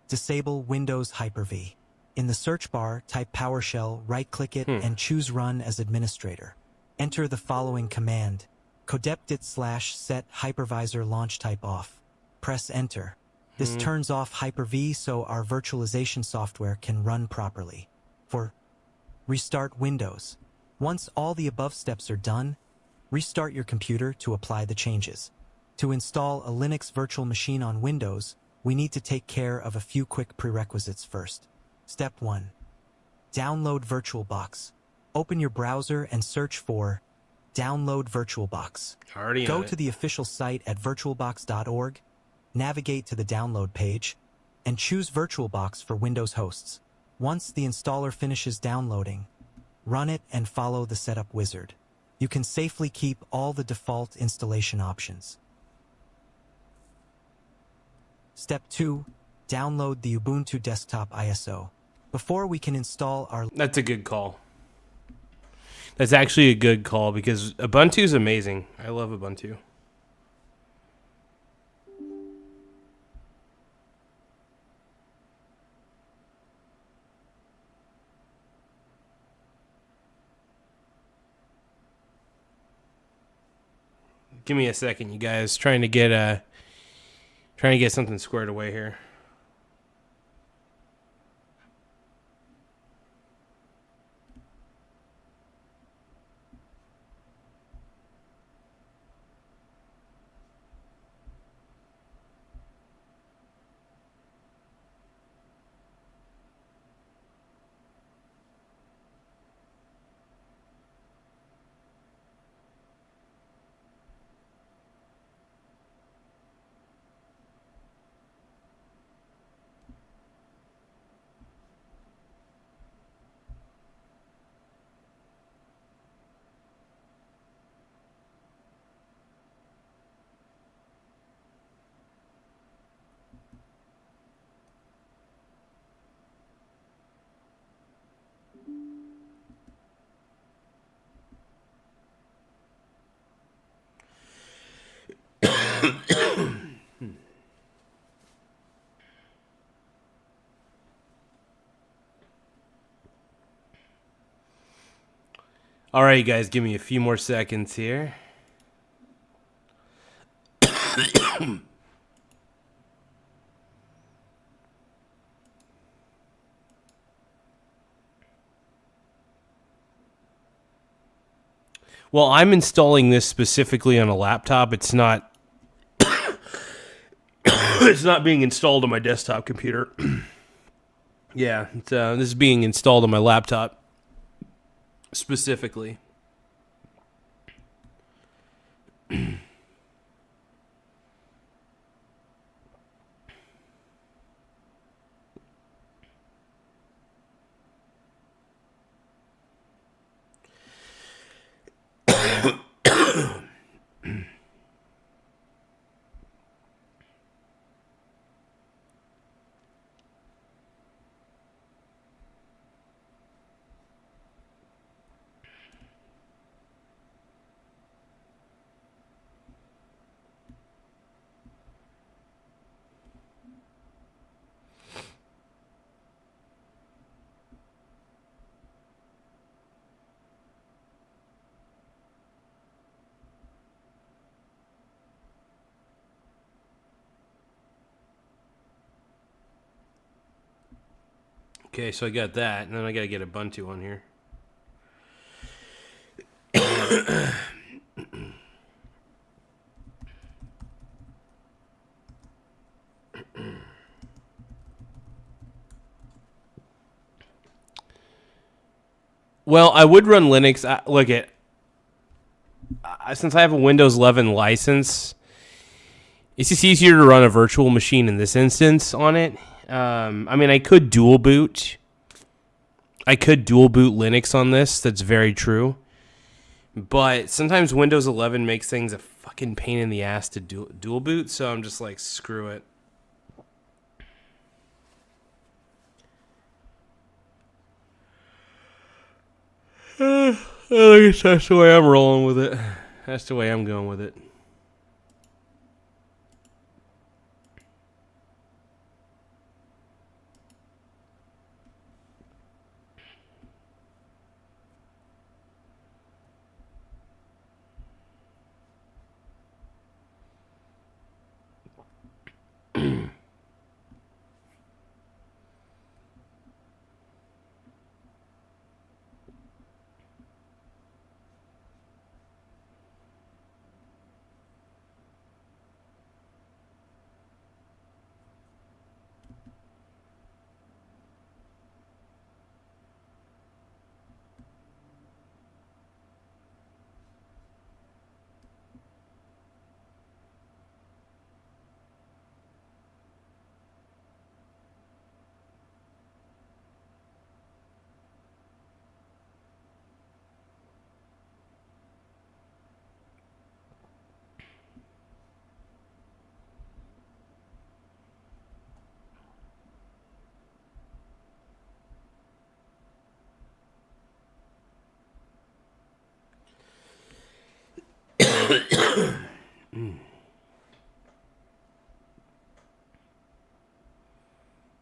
Disable Windows Hyper-V. In the search bar, type PowerShell, right-click it, and choose Run as Administrator. Enter the following command, codeptit/set hypervisor launch type off. Press Enter. This turns off Hyper-V so our virtualization software can run properly. 4. Restart Windows. Once all the above steps are done, restart your computer to apply the changes. To install a Linux virtual machine on Windows, we need to take care of a few quick prerequisites first. Step 1. Download VirtualBox. Open your browser and search for Download VirtualBox. Go to the official site at virtualbox.org, navigate to the download page, and choose VirtualBox for Windows hosts. Once the installer finishes downloading, run it and follow the setup wizard. You can safely keep all the default installation options. Step 2. Download the Ubuntu Desktop ISO. Before we can install our... That's a good call. That's actually a good call because Ubuntu is amazing. I love Ubuntu. Give me a second, you guys. Trying to get something squared away here. All right, you guys, give me a few more seconds here. Well, I'm installing this specifically on a laptop. It's not. It's not being installed on my desktop computer. Yeah, this is being installed on my laptop specifically. Okay, so I got that, and then I got to get Ubuntu on here. Well, I would run Linux. Look at since I have a Windows 11 license, it's just easier to run a virtual machine in this instance on it. I mean, I could dual boot. Linux on this. That's very true. But sometimes Windows 11 makes things a fucking pain in the ass to dual boot, so I'm just like, screw it. I guess that's the way I'm rolling with it. That's the way I'm going with it.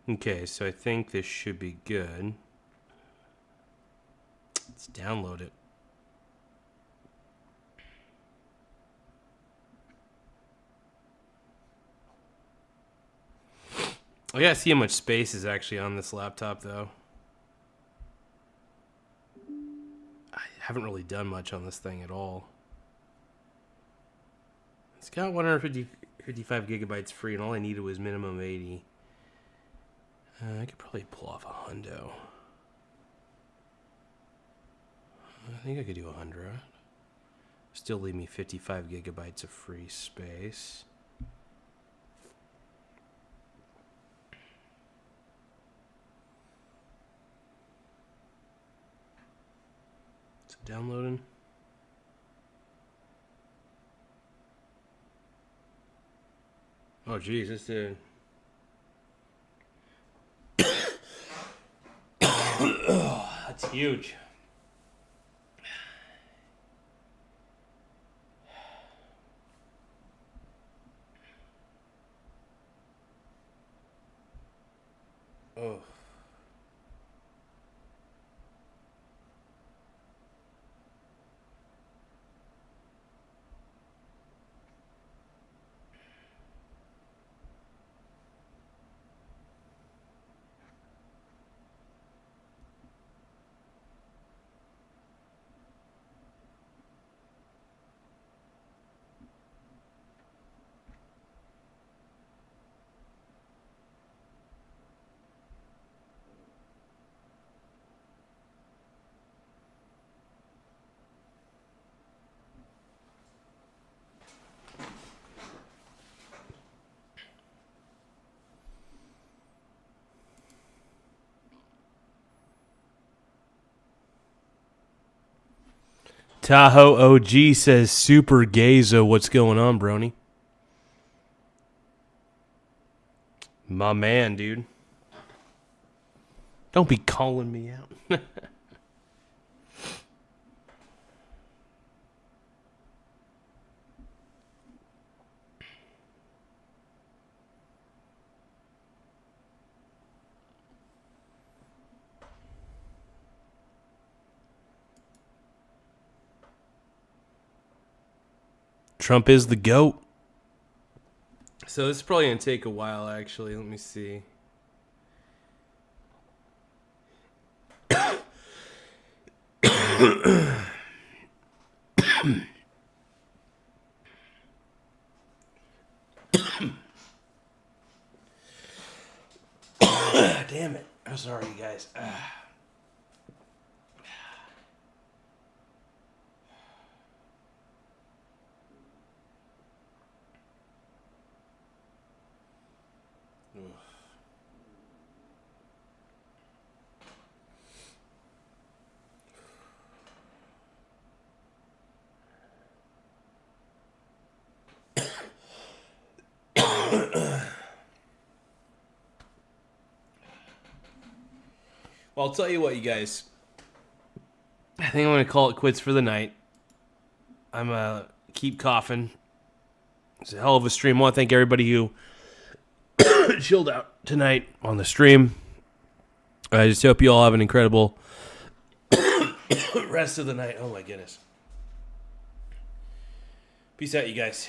Okay, so I think this should be good. Let's download it. I gotta see how much space is actually on this laptop, though. I haven't really done much on this thing at all. It's got 155 gigabytes free, and all I needed was minimum 80. I could probably pull off a hundo. I think I could do 100. Still leave me 55 gigabytes of free space. It's downloading. Oh, geez, this did. That's huge. Oh. Tahoe OG says super gazo. What's going on, Brony? My man, dude. Don't be calling me out. Trump is the GOAT. So this is probably going to take a while, actually. Let me see. Damn it. I'm sorry, you guys. Well, I'll tell you what, you guys. I think I'm going to call it quits for the night. I'm keep coughing. It's a hell of a stream. I want to thank everybody who chilled out tonight on the stream. I just hope you all have an incredible rest of the night. Oh, my goodness. Peace out, you guys.